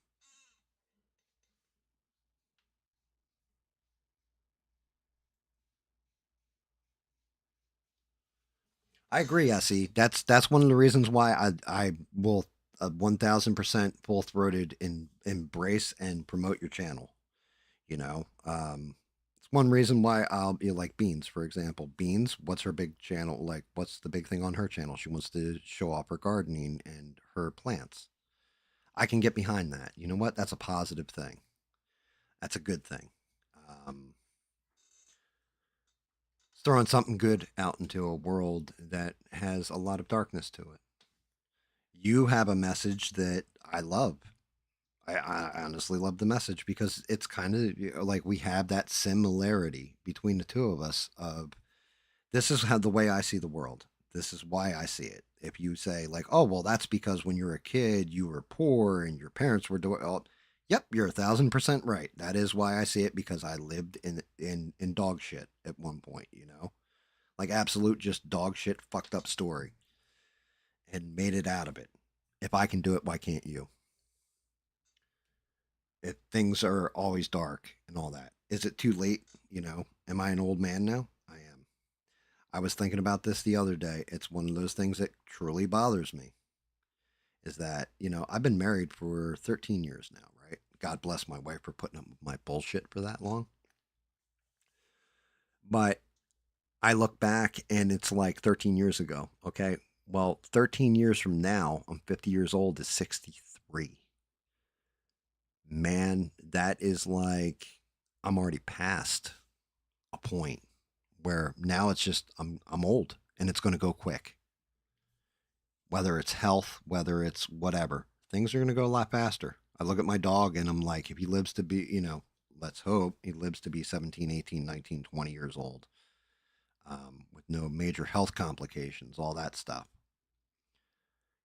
I agree, Essie. That's one of the reasons why I will 1,000% full throated embrace and promote your channel. It's one reason why I'll be like Beans, for example. Beans, what's her big channel? Like, what's the big thing on her channel? She wants to show off her gardening and her plants. I can get behind that. You know what? That's a positive thing. That's a good thing. Um, it's throwing something good out into a world that has a lot of darkness to it. You have a message that I love. I honestly love the message because it's kind of like we have that similarity between the two of us of this is how the way I see the world. This is why I see it. If you say like, oh well, that's because when you were a kid you were poor and your parents were doing. Oh, yep, you're 1,000% right. That is why I see it because I lived in dog shit at one point. Like absolute just dog shit, fucked up story, and made it out of it. If I can do it, why can't you? If things are always dark and all that, is it too late? Am I an old man now? I am. I was thinking about this the other day. It's one of those things that truly bothers me is that, I've been married for 13 years now, right? God bless my wife for putting up with my bullshit for that long. But I look back and it's like 13 years ago. Okay. Well, 13 years from now, I'm 50 years old, is 63. Man, that is like I'm already past a point where now it's just I'm old and it's going to go quick. Whether it's health, whether it's whatever, things are going to go a lot faster. I look at my dog and I'm like, if he lives to be, let's hope he lives to be 17, 18, 19, 20 years old, with no major health complications, all that stuff.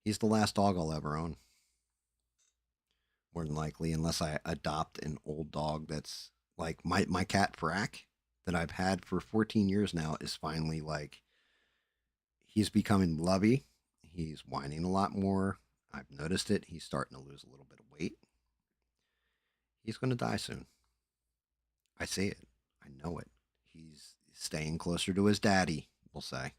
He's the last dog I'll ever own, more than likely, unless I adopt an old dog that's like my cat Frack. that I've had for 14 years now is finally like he's becoming lovey. He's whining a lot more. I've noticed it. He's starting to lose a little bit of weight. He's going to die soon. I see it. I know it. He's staying closer to his daddy, we'll say.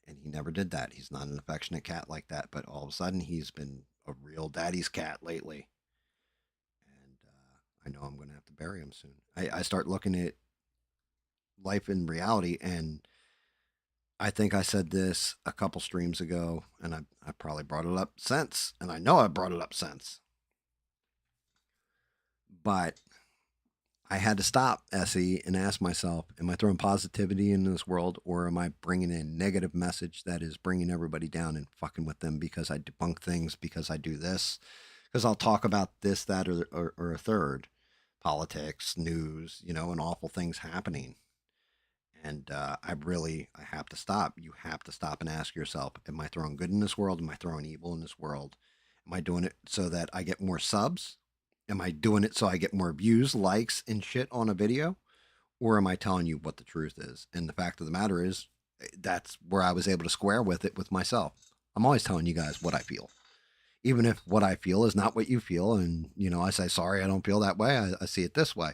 And he never did that. He's not an affectionate cat like that. But all of a sudden, he's been a real daddy's cat lately. And I know I'm going to have to bury him soon. I start looking at life in reality, and I think I said this a couple streams ago, and I probably brought it up since, and I know I brought it up since. But I had to stop, Essie, and ask myself, am I throwing positivity in this world, or am I bringing in a negative message that is bringing everybody down and fucking with them because I debunk things, because I do this, because I'll talk about this, that, or a third, politics, news, and awful things happening. And I have to stop. You have to stop and ask yourself, am I throwing good in this world? Am I throwing evil in this world? Am I doing it so that I get more subs? Am I doing it so I get more views, likes, and shit on a video? Or am I telling you what the truth is? And the fact of the matter is, that's where I was able to square with it with myself. I'm always telling you guys what I feel. Even if what I feel is not what you feel, and I say sorry, I don't feel that way. I see it this way.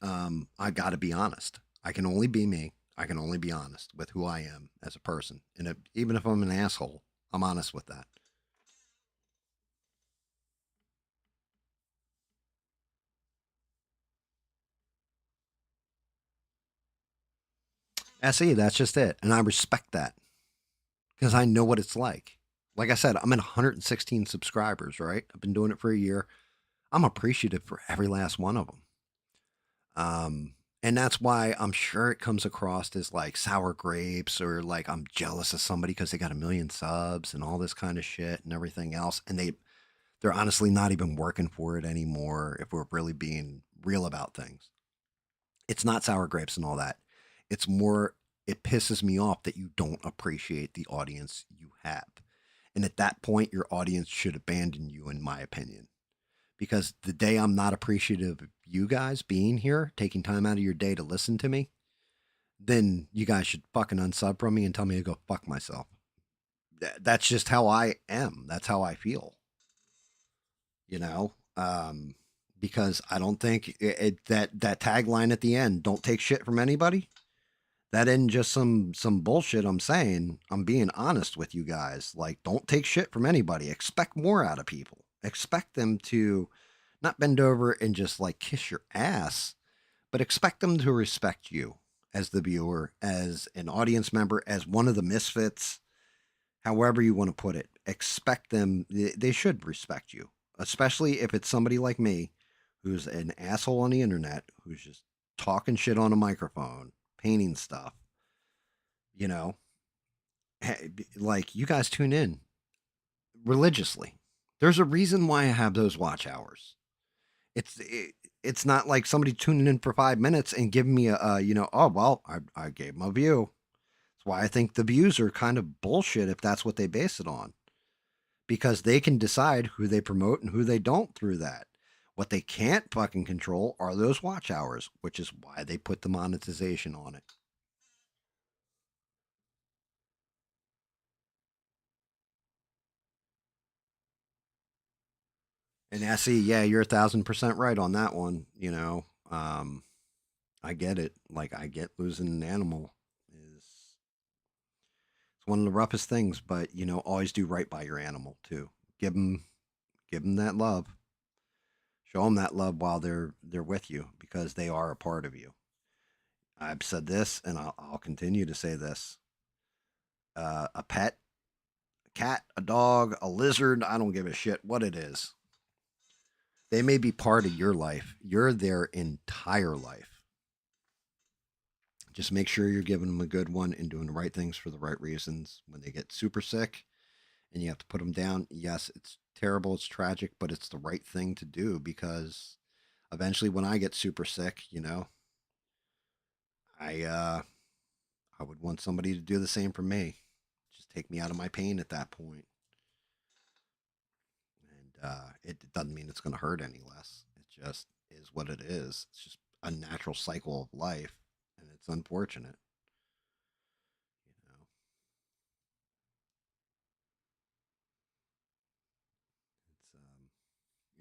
I got to be honest. I can only be me. I can only be honest with who I am as a person. And even if I'm an asshole, I'm honest with that. SE, that's just it. And I respect that because I know what it's like. Like I said, I'm at 116 subscribers, right? I've been doing it for a year. I'm appreciative for every last one of them. And that's why I'm sure it comes across as like sour grapes or like I'm jealous of somebody because they got a million subs and all this kind of shit and everything else. And they're honestly not even working for it anymore if we're really being real about things. It's not sour grapes and all that. It's more, it pisses me off that you don't appreciate the audience you have. And at that point, your audience should abandon you, in my opinion. Because the day I'm not appreciative of you guys being here, taking time out of your day to listen to me, then you guys should fucking unsub from me and tell me to go fuck myself. That's just how I am. That's how I feel. You know, because I don't think that tagline at the end, "Don't take shit from anybody." That isn't just some bullshit I'm saying. I'm being honest with you guys. Like, don't take shit from anybody. Expect more out of people. Expect them to not bend over and just like kiss your ass, but expect them to respect you as the viewer, as an audience member, as one of the misfits, however you want to put it. Expect them, they should respect you, especially if it's somebody like me who's an asshole on the internet, who's just talking shit on a microphone, painting stuff, you know, like you guys tune in religiously. There's a reason why I have those watch hours. It's not like somebody tuning in for 5 minutes and giving me oh well, I gave them a view. That's why I think the views are kind of bullshit if that's what they base it on, because they can decide who they promote and who they don't through that. What they can't fucking control are those watch hours, which is why they put the monetization on it. And SE, yeah, you're 1,000% right on that one. I get it. Like I get losing an animal is it's one of the roughest things, but always do right by your animal too. Give them, give them that love. Show them that love while they're with you because they are a part of you. I've said this, and I'll continue to say this. A pet, a cat, a dog, a lizard, I don't give a shit what it is. They may be part of your life. You're their entire life. Just make sure you're giving them a good one and doing the right things for the right reasons. When they get super sick and you have to put them down, yes, it's terrible, it's tragic, but it's the right thing to do because eventually when I get super sick, I would want somebody to do the same for me. Just take me out of my pain at that point. And it doesn't mean it's going to hurt any less. It just is what it is. It's just a natural cycle of life, and it's unfortunate. You know,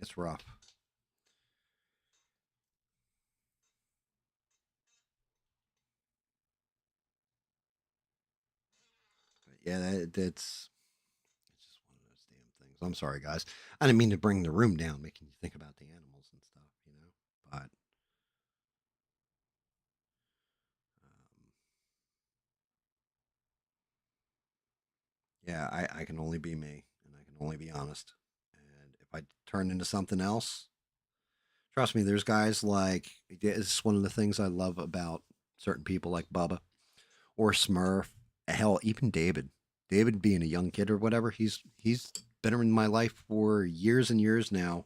it's rough. But yeah, it's just one of those damn things. I'm sorry, guys. I didn't mean to bring the room down, making you think about the animals and stuff. But um, yeah, I can only be me, and I can only be honest. And if I turn into something else, trust me, there's guys like it's one of the things I love about certain people like Bubba or Smurf. Hell, even David. David being a young kid or whatever, he's been in my life for years and years now.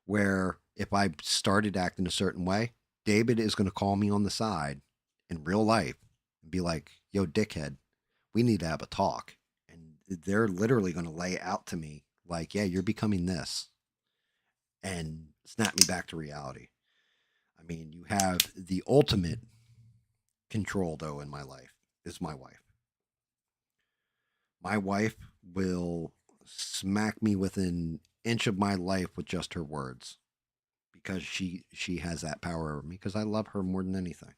Where if I started acting a certain way, David is going to call me on the side in real life and be like, "Yo, dickhead, we need to have a talk." And they're literally going to lay out to me like, "Yeah, you're becoming this," and snap me back to reality. I mean, you have the ultimate control though in my life is my wife. My wife will smack me within an inch of my life with just her words because she has that power over me because I love her more than anything.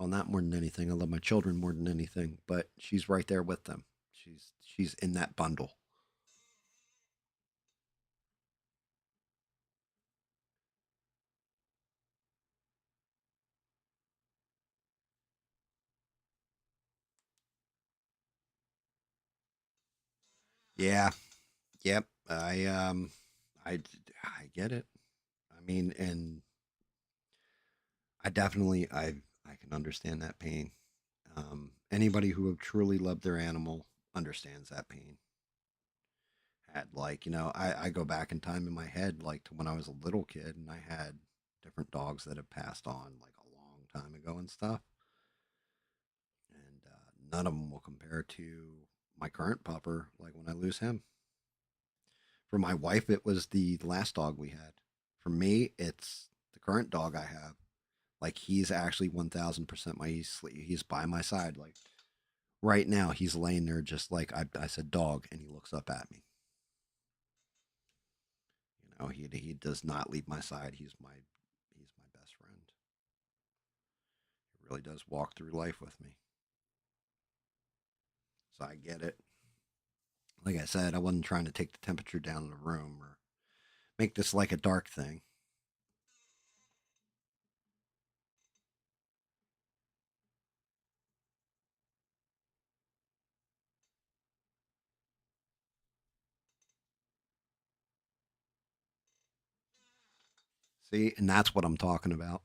Well, not more than anything. I love my children more than anything, but she's right there with them. She's in that bundle. Yeah. Yep. I get it. I mean, and I can understand that pain. Anybody who have truly loved their animal understands that pain. Had like I go back in time in my head like to when I was a little kid and I had different dogs that have passed on like a long time ago and stuff, and none of them will compare to my current pupper. Like when I lose him, for my wife it was the last dog we had. For me, it's the current dog I have. Like he's actually 1,000% he's by my side. Like right now, he's laying there just like I said, dog, and he looks up at me. He does not leave my side. He's my best friend. He really does walk through life with me. So I get it. Like I said, I wasn't trying to take the temperature down in the room or make this like a dark thing. See, and that's what I'm talking about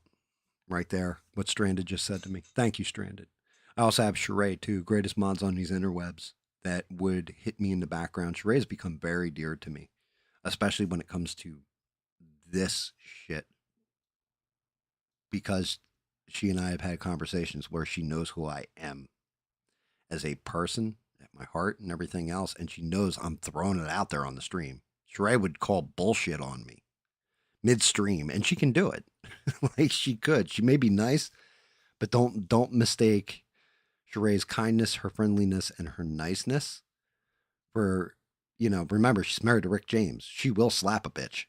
right there. What Stranded just said to me. Thank you, Stranded. I also have Sheree too, greatest mods on these interwebs that would hit me in the background. Sheree's become very dear to me, especially when it comes to this shit because she and I have had conversations where she knows who I am as a person at my heart and everything else, and she knows I'm throwing it out there on the stream. Sheree would call bullshit on me midstream, and she can do it. Like she could. She may be nice, but don't mistake Sheree's kindness, her friendliness, and her niceness for remember she's married to Rick James. She will slap a bitch.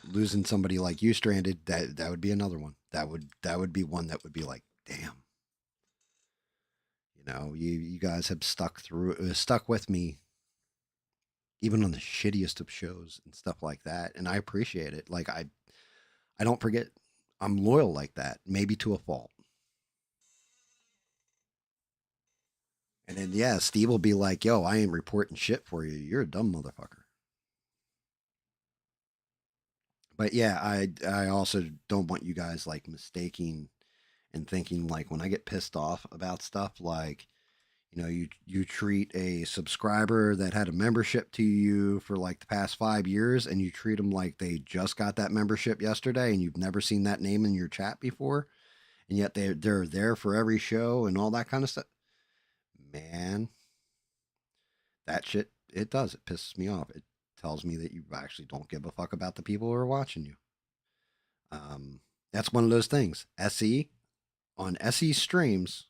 Losing somebody like you, Stranded, that would be another one. That would be one that would be like, damn. You guys have stuck with me even on the shittiest of shows and stuff like that, and I appreciate it. Like I don't forget. I'm loyal like that, maybe to a fault. And then yeah, Steve will be like, "Yo, I ain't reporting shit for you. You're a dumb motherfucker." But yeah, I also don't want you guys like mistaking and thinking like when I get pissed off about stuff like you treat a subscriber that had a membership to you for like the past 5 years and you treat them like they just got that membership yesterday and you've never seen that name in your chat before and yet they're there for every show and all that kind of stuff. Man, that shit it pisses me off. It tells me that you actually don't give a fuck about the people who are watching you. That's one of those things. SE on SE streams,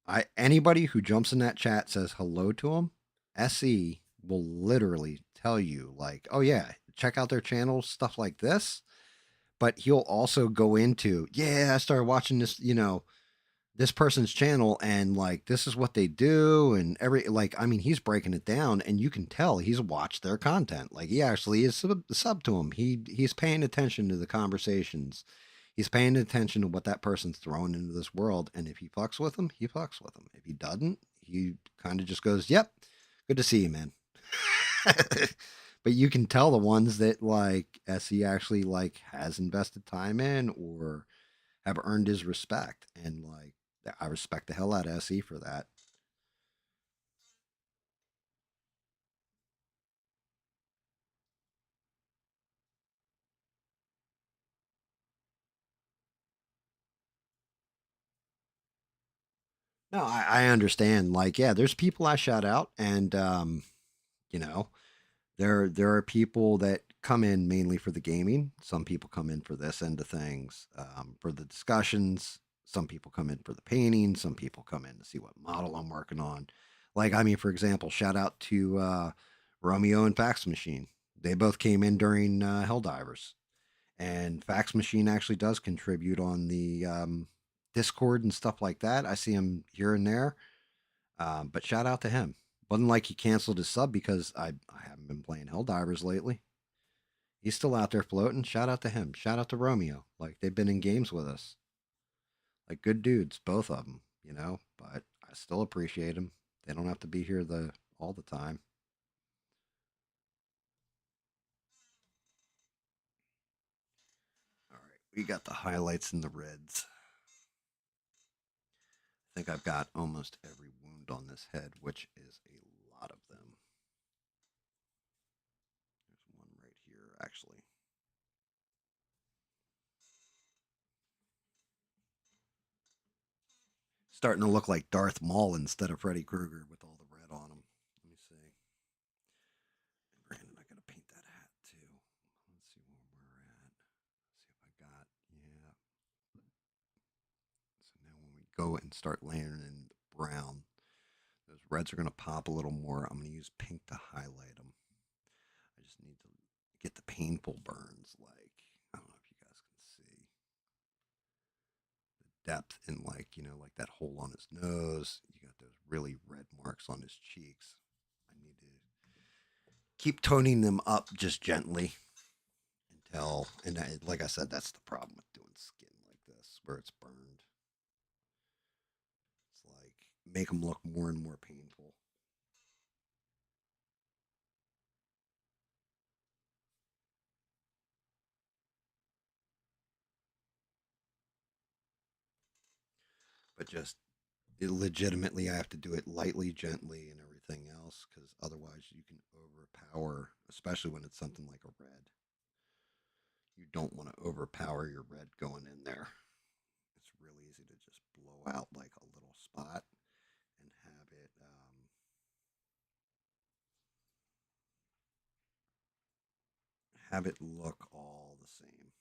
I anybody who jumps in that chat says hello to them, SE will literally tell you like, oh yeah, check out their channel, stuff like this. But he'll also go into, yeah, I started watching this, this person's channel and like this is what they do and every like I mean he's breaking it down and you can tell he's watched their content. Like he actually is sub to him. He's paying attention to the conversations. He's paying attention to what that person's throwing into this world, and if he fucks with him, he fucks with him. If he doesn't, he kind of just goes, "Yep, good to see you, man." But you can tell the ones that like SE actually like has invested time in or have earned his respect, and like I respect the hell out of SE for that. No, I understand. Like, yeah, there's people I shout out, and you know, there are people that come in mainly for the gaming. Some people come in for this end of things, for the discussions. Some people come in for the painting. Some people come in to see what model I'm working on. Like, I mean, for example, shout out to Romeo and Fax Machine. They both came in during Helldivers, and Fax Machine actually does contribute on the Discord and stuff like that. I see him here and there, but shout out to him. Wasn't like he canceled his sub because I haven't been playing Helldivers lately. He's still out there floating. Shout out to him. Shout out to Romeo. Like they've been in games with us. Like good dudes, both of them. But I still appreciate them. They don't have to be here the all the time. All right, we got the highlights and the reds. I think I've got almost every wound on this head, which is a lot of them. There's one right here, actually. Starting to look like Darth Maul instead of Freddy Krueger with all the red on him. Let me see. Granted, I gotta paint that hat too. Let's see where we're at. See if I got, yeah. So now when we go and start layering in the brown, those reds are gonna pop a little more. I'm gonna use pink to highlight them. I just need to get the painful burns. Like, I don't know if you guys can see the depth in like that hole on his nose. You got those really red marks on his cheeks. I need to keep toning them up just gently until, and like I said, that's the problem with doing skin like this where it's burned. It's like make them look more and more painful. But just legitimately, I have to do it lightly, gently, and everything else because otherwise you can overpower, especially when it's something like a red. You don't want to overpower your red going in there. It's real easy to just blow out like a little spot and have it look all the same.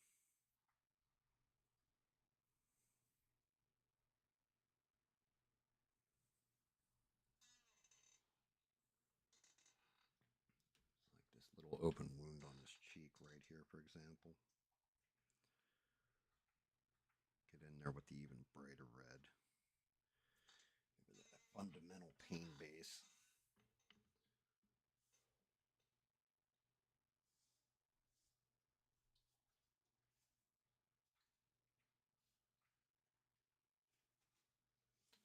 Like this little open wound on this cheek right here, for example. Get in there with the even brighter red. Maybe that fundamental pain base.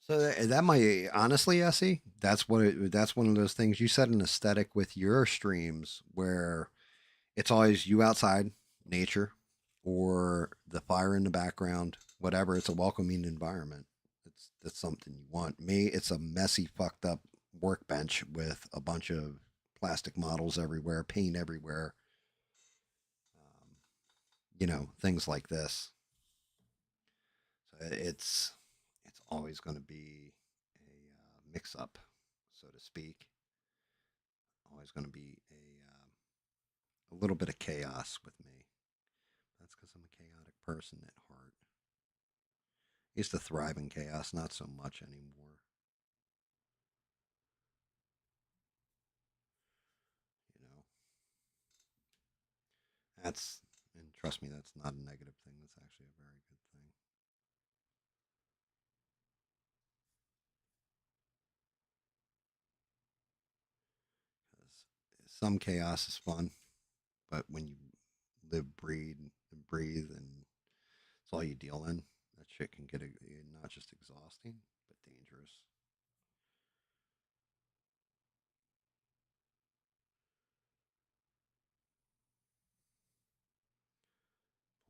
So that might honestly, Essie, that's one of those things you set an aesthetic with your streams where it's always you outside, nature, or the fire in the background, whatever. It's a welcoming environment. That's something you want. Me, it's a messy, fucked up workbench with a bunch of plastic models everywhere, paint everywhere, um, things like this. So it's always going to be a mix up, so to speak. always going to be a little bit of chaos with me. That's because I'm a chaotic person at heart. I used to thrive in chaos, not so much anymore. You know, that's, and trust me, that's not a negative thing. That's actually a very good thing. Because some chaos is fun, but when you live, breathe, and it's all you deal in, that shit can get not just exhausting, but dangerous.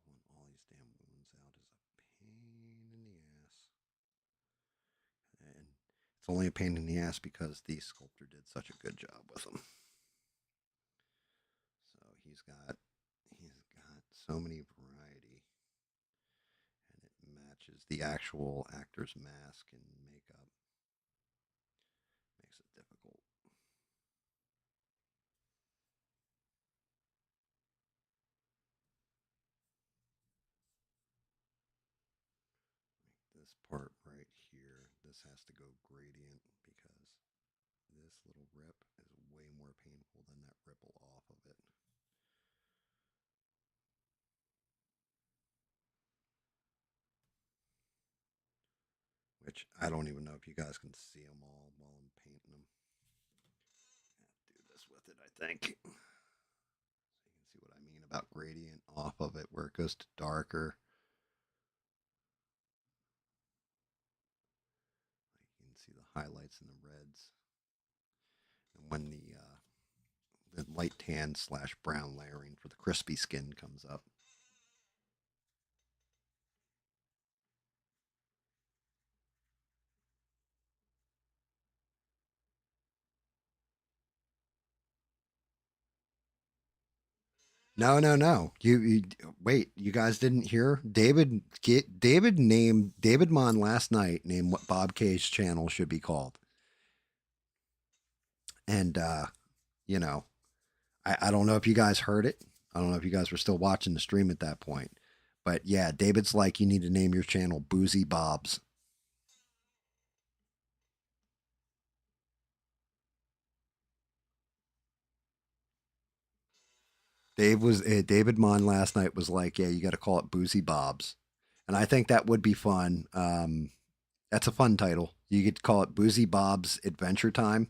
Pulling all these damn wounds out is a pain in the ass. And it's only a pain in the ass because the sculptor did such a good job with them. So he's got so many variety, and it matches the actual actor's mask and makeup. Makes it difficult. This part right here, this has to go gradient because this little rip is way more painful than that ripple off of it. Which I don't even know if you guys can see them all while I'm painting them. Do this with it, I think. So you can see what I mean about gradient off of it, where it goes to darker. You can see the highlights and the reds. And when the light tan slash brown layering for the crispy skin comes up. No, no, no. You wait. You guys didn't hear David Mon last night named what Bob K's channel should be called, and you know, I don't know if you guys heard it. I don't know if you guys were still watching the stream at that point, but yeah, David's like, you need to name your channel Boozy Bob's. David Mon last night was like, yeah, you got to call it Boozy Bob's, and I think that would be fun. That's a fun title. You could call it Boozy Bob's Adventure Time,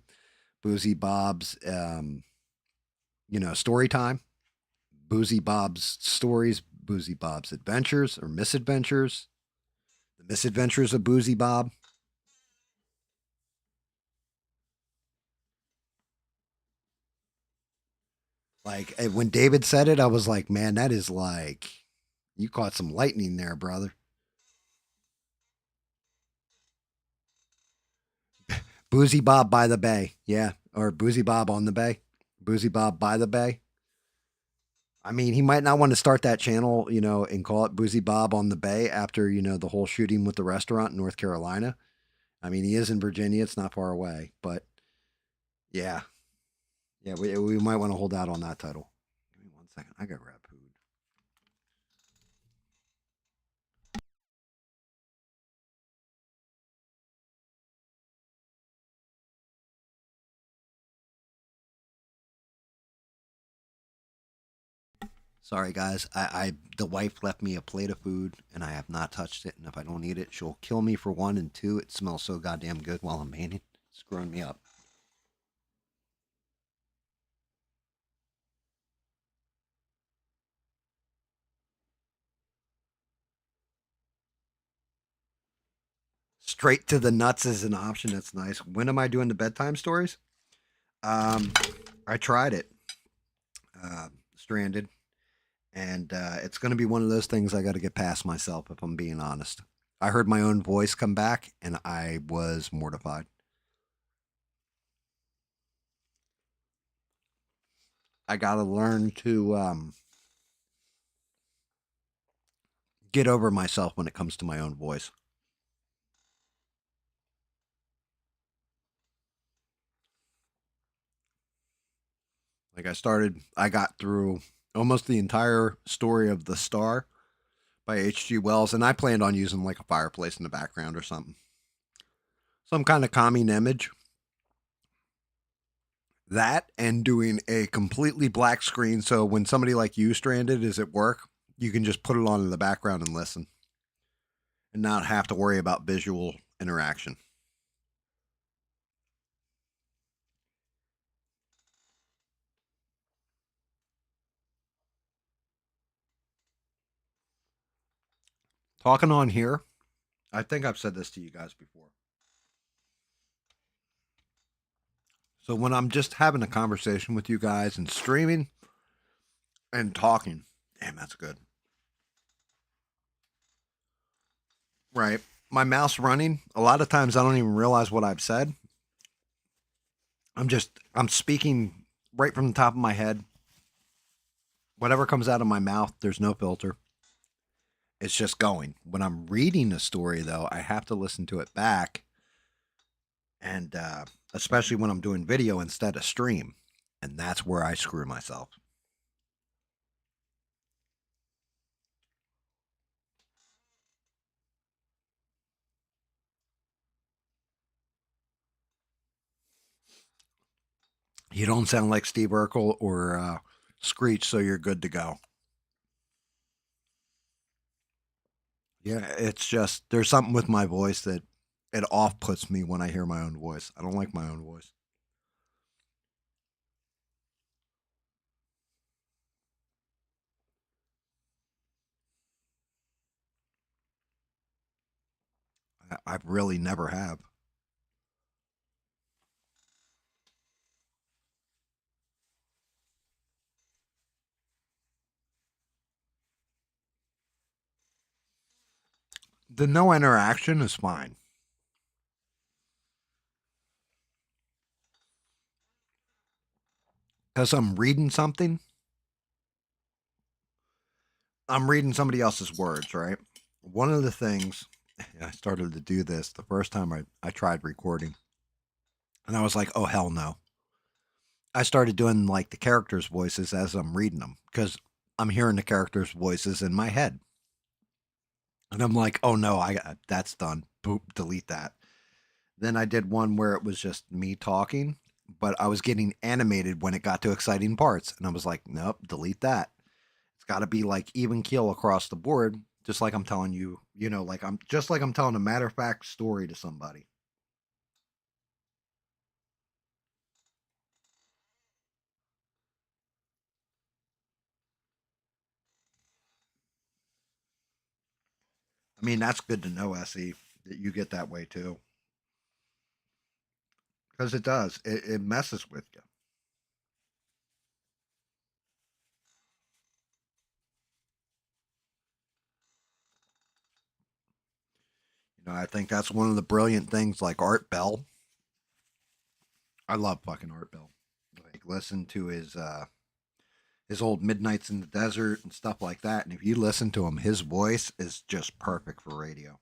Boozy Bob's, story time, Boozy Bob's stories, Boozy Bob's adventures or misadventures, the misadventures of Boozy Bob. Like when David said it, I was like, man, that is like, you caught some lightning there, brother. Boozy Bob by the Bay. Yeah. Or Boozy Bob on the Bay. Boozy Bob by the Bay. I mean, he might not want to start that channel, and call it Boozy Bob on the Bay after, the whole shooting with the restaurant in North Carolina. I mean, he is in Virginia. It's not far away. But yeah. Yeah, we might want to hold out on that title. Give me 1 second. I got to grab food. Sorry, guys. I the wife left me a plate of food, and I have not touched it. And if I don't eat it, she'll kill me for one, and two, it smells so goddamn good while I'm painting. It's screwing me up. Straight to the nuts is an option. That's nice. When am I doing the bedtime stories? Um, I tried it. Stranded, and it's going to be one of those things I got to get past myself. If I'm being honest, I heard my own voice come back, and I was mortified. I got to learn to get over myself when it comes to my own voice. Like I got through almost the entire story of The Star by H.G. Wells, and I planned on using like a fireplace in the background or something. Some kind of calming image. That and doing a completely black screen so when somebody like you stranded is at work, you can just put it on in the background and listen and not have to worry about visual interaction. Talking on here, I think I've said this to you guys before. So when I'm just having a conversation with you guys and streaming and talking, damn, that's good. Right. My mouth's running. A lot of times I don't even realize what I've said. I'm speaking right from the top of my head. Whatever comes out of my mouth, there's no filter. It's just going. When I'm reading a story, though, I have to listen to it back, and especially when I'm doing video instead of stream, and that's where I screw myself. You don't sound like Steve Urkel or Screech, so you're good to go. Yeah, it's just there's something with my voice that it off puts me when I hear my own voice. I don't like my own voice. I really never have. The no interaction is fine because I'm reading somebody else's words, right? One of the things I started to do this the first time I tried recording, and I was like, oh, hell no. I started doing like the characters' voices as I'm reading them because I'm hearing the characters' voices in my head. And I'm like, oh no, that's done. Boop, delete that. Then I did one where it was just me talking, but I was getting animated when it got to exciting parts. And I was like, nope, delete that. It's got to be like even keel across the board, just like I'm telling you, like I'm telling a matter of fact story to somebody. I mean, that's good to know, SE, that you get that way too, because it does. It messes with you. I think that's one of the brilliant things. Like Art Bell, I love fucking Art Bell. Like listen to his old Midnights in the Desert and stuff like that. And if you listen to him, his voice is just perfect for radio.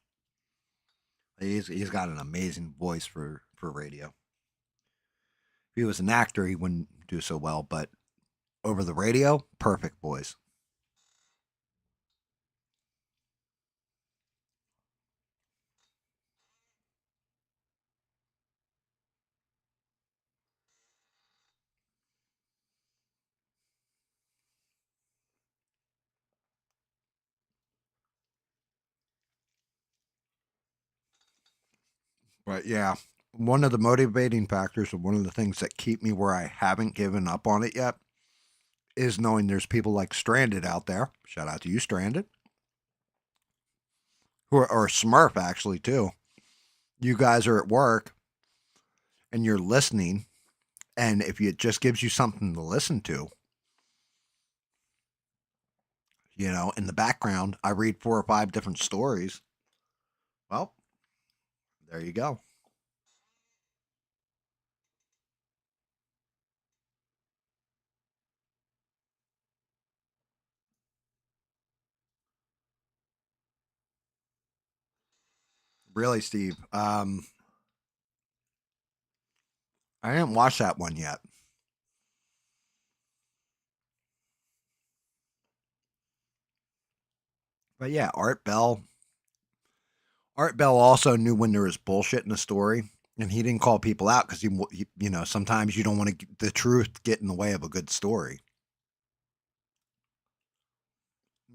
He's got an amazing voice for radio. If he was an actor, he wouldn't do so well, but over the radio, perfect voice. But yeah, one of the motivating factors and one of the things that keep me where I haven't given up on it yet is knowing there's people like Stranded out there. Shout out to you, Stranded, or Smurf actually too. You guys are at work and you're listening, and if it just gives you something to listen to, in the background, I read 4 or 5 different stories. Well, there you go. Really, Steve. I didn't watch that one yet. But yeah, Art Bell also knew when there was bullshit in a story, and he didn't call people out because you know, sometimes you don't want to the truth get in the way of a good story.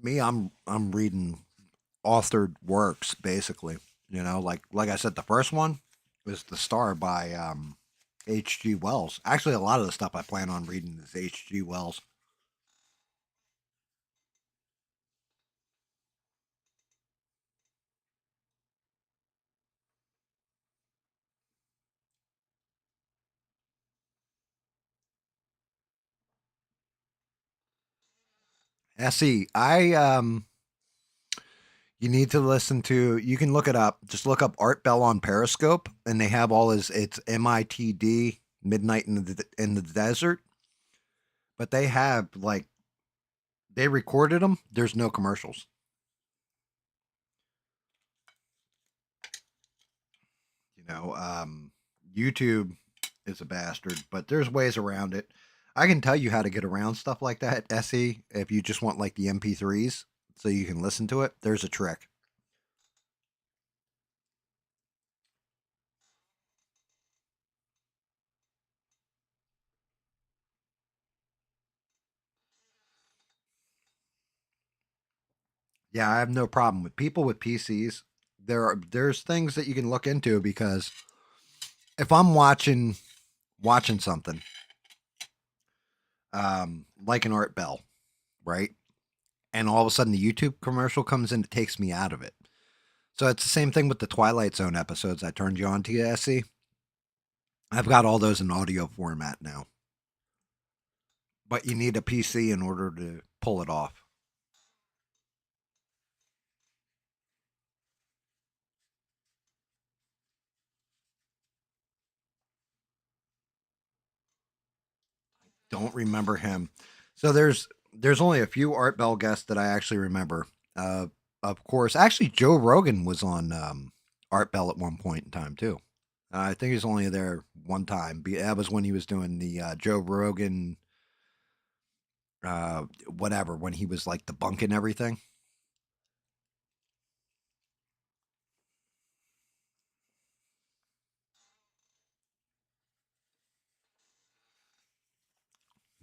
Me, I'm reading authored works basically. You know, like I said, the first one was The Star by H.G. Wells. Actually, a lot of the stuff I plan on reading is H.G. Wells. SE, you need to listen to. You can look it up. Just look up Art Bell on Periscope, and they have all his. It's MITD Midnight in the Desert, but they have like they recorded them. There's no commercials. You know, YouTube is a bastard, but there's ways around it. I can tell you how to get around stuff like that, SE, if you just want like the MP3s so you can listen to it. There's a trick. Yeah, I have no problem with people with PCs. There's things that you can look into because if I'm watching something, like an Art Bell, right? And all of a sudden the YouTube commercial comes in, it takes me out of it. So it's the same thing with the Twilight Zone episodes I turned you on to, SE. I've got all those in audio format now. But you need a PC in order to pull it off. Don't remember him. So there's only a few Art Bell guests that I actually remember. Uh, of course, actually Joe Rogan was on Art Bell at one point in time too. I think he was only there one time. That was when he was doing the Joe Rogan, whatever, when he was like debunking everything.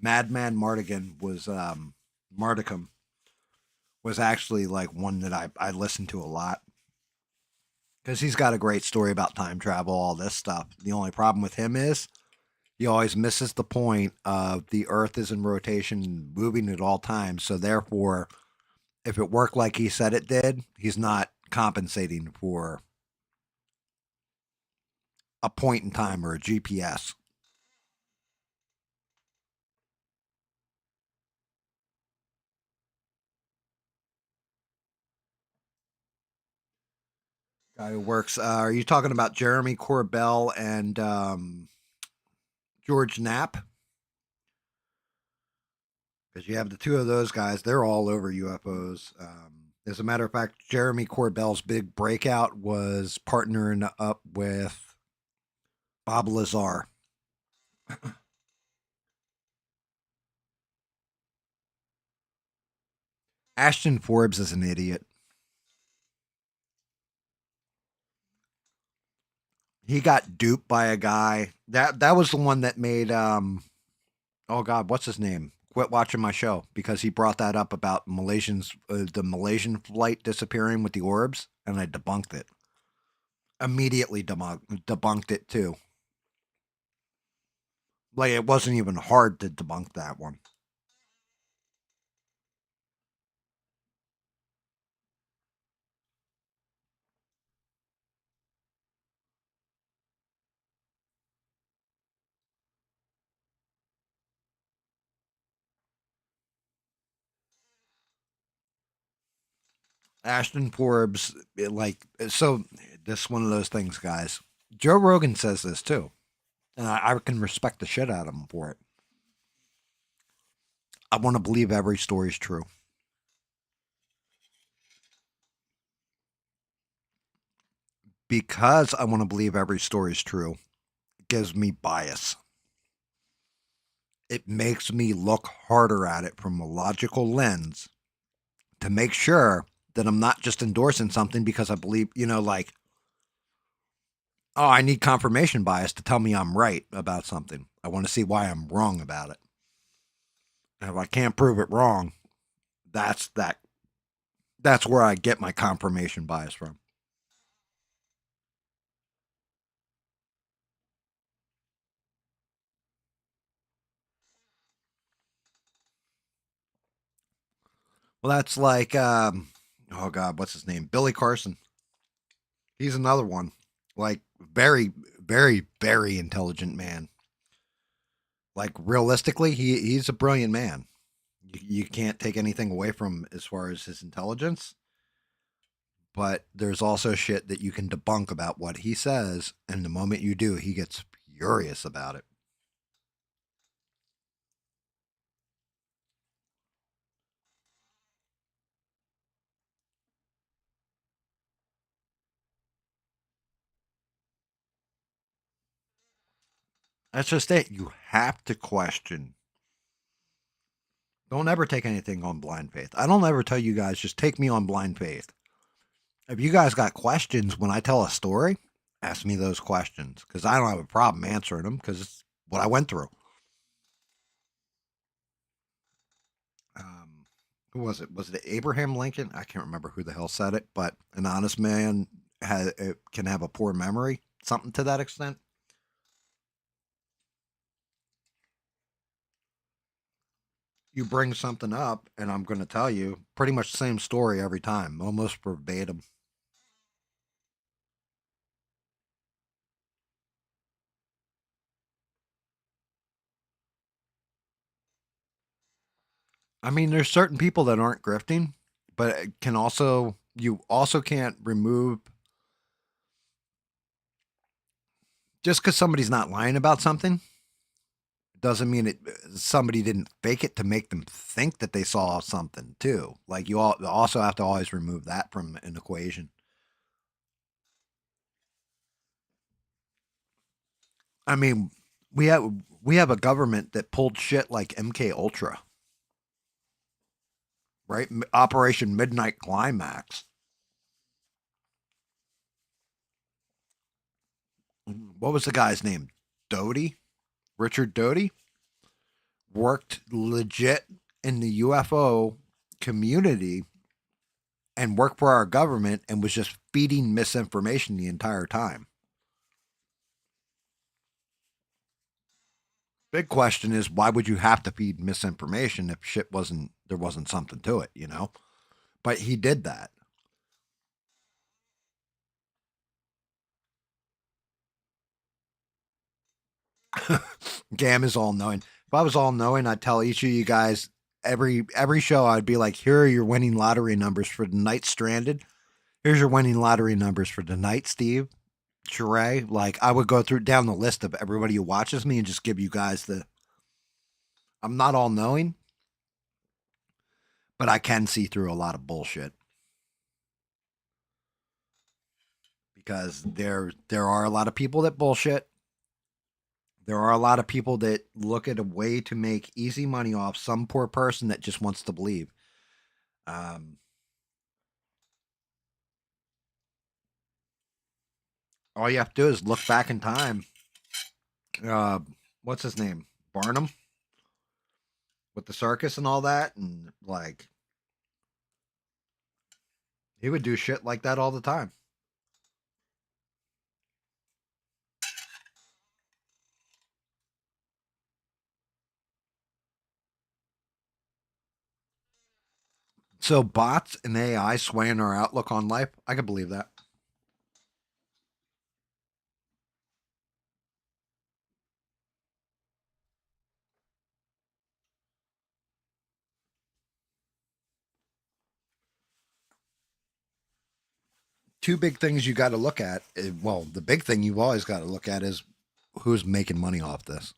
Madman Mardigan was actually like one that I listened to a lot because he's got a great story about time travel, all this stuff. The only problem with him is he always misses the point of the Earth is in rotation, moving at all times. So therefore, if it worked like he said it did, he's not compensating for a point in time or a GPS. Guy who works. Are you talking about Jeremy Corbell and George Knapp? Because you have the two of those guys. They're all over UFOs. As a matter of fact, Jeremy Corbell's big breakout was partnering up with Bob Lazar. Ashton Forbes is an idiot. He got duped by a guy. That was the one that made oh god, what's his name? Quit watching my show because he brought that up about the Malaysian flight disappearing with the orbs, and I debunked it. Immediately debunked it too. Like it wasn't even hard to debunk that one. Ashton Forbes, like so. This one of those things, guys. Joe Rogan says this too, and I can respect the shit out of him for it. I want to believe every story is true because I want to believe every story is true. It gives me bias. It makes me look harder at it from a logical lens to make sure that I'm not just endorsing something because I believe, like, oh, I need confirmation bias to tell me I'm right about something. I want to see why I'm wrong about it. And if I can't prove it wrong, that's that. That's where I get my confirmation bias from. Well, that's like, oh God, what's his name? Billy Carson. He's another one. Like, very, very, very intelligent man. Like, realistically, he's a brilliant man. You can't take anything away from as far as his intelligence, but there's also shit that you can debunk about what he says, and the moment you do, he gets furious about it. That's just it. You have to question. Don't ever take anything on blind faith. I don't ever tell you guys just take me on blind faith. If you guys got questions when I tell a story, ask me those questions because I don't have a problem answering them because it's what I went through. Um, who was it? Was it Abraham Lincoln? I can't remember who the hell said it, but an honest man can have a poor memory, something to that extent. You bring something up, and I'm going to tell you pretty much the same story every time, almost verbatim. I mean, there's certain people that aren't grifting, but it can also you also can't remove just because somebody's not lying about something doesn't mean it somebody didn't fake it to make them think that they saw something too. Like you also have to always remove that from an equation. I mean, we have we have a government that pulled shit like MK Ultra, right? Operation Midnight Climax. What was the guy's name? Doty, Richard Doty, worked legit in the UFO community and worked for our government and was just feeding misinformation the entire time. Big question is why would you have to feed misinformation if shit wasn't there wasn't something to it, you know? But he did that. GAM is all knowing. If I was all knowing, I'd tell each of you guys every show I'd be like, here are your winning lottery numbers for the night stranded. Here's your winning lottery numbers for tonight, Steve. Sheree. Like I would go through down the list of everybody who watches me and just give you guys the I'm not all knowing, but I can see through a lot of bullshit because there are a lot of people that bullshit. There are a lot of people that look at a way to make easy money off some poor person that just wants to believe. Um, all you have to do is look back in time. Uh, what's his name? Barnum with the circus and all that, and like he would do shit like that all the time. So bots and AI swaying our outlook on life, I could believe that. Two big things you got to look at. Well, the big thing you've always got to look at is who's making money off this.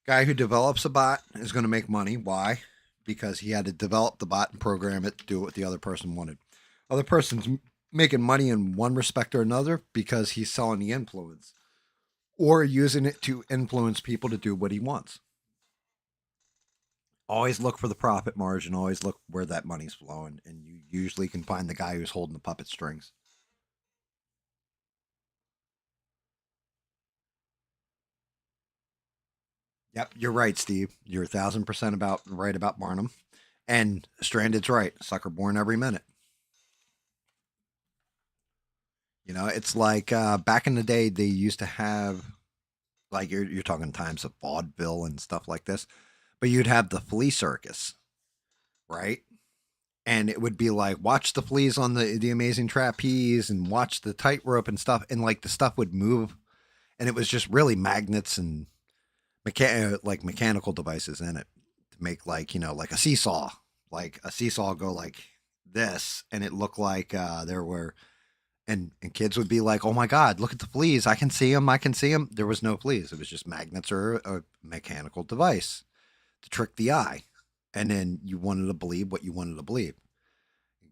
Guy who develops a bot is going to make money. Why? Because he had to develop the bot and program it to do what the other person wanted. Other person's making money in one respect or another because he's selling the influence or using it to influence people to do what he wants. Always look for the profit margin. Always look where that money's flowing, and you usually can find the guy who's holding the puppet strings. Yep, you're right, Steve. You're 1,000% about right about Barnum, and Stranded's right. Sucker born every minute. You know, it's like back in the day, they used to have like you're talking times of vaudeville and stuff like this, but you'd have the flea circus, right? And it would be like watch the fleas on the amazing trapeze and watch the tightrope and stuff, and like the stuff would move, and it was just really magnets and like mechanical devices in it to make like like like a seesaw go like this, and it looked like there were and kids would be like, "Oh my God, look at the fleas! I can see them! I can see them!" There was no fleas; it was just magnets or a mechanical device to trick the eye, and then you wanted to believe what you wanted to believe.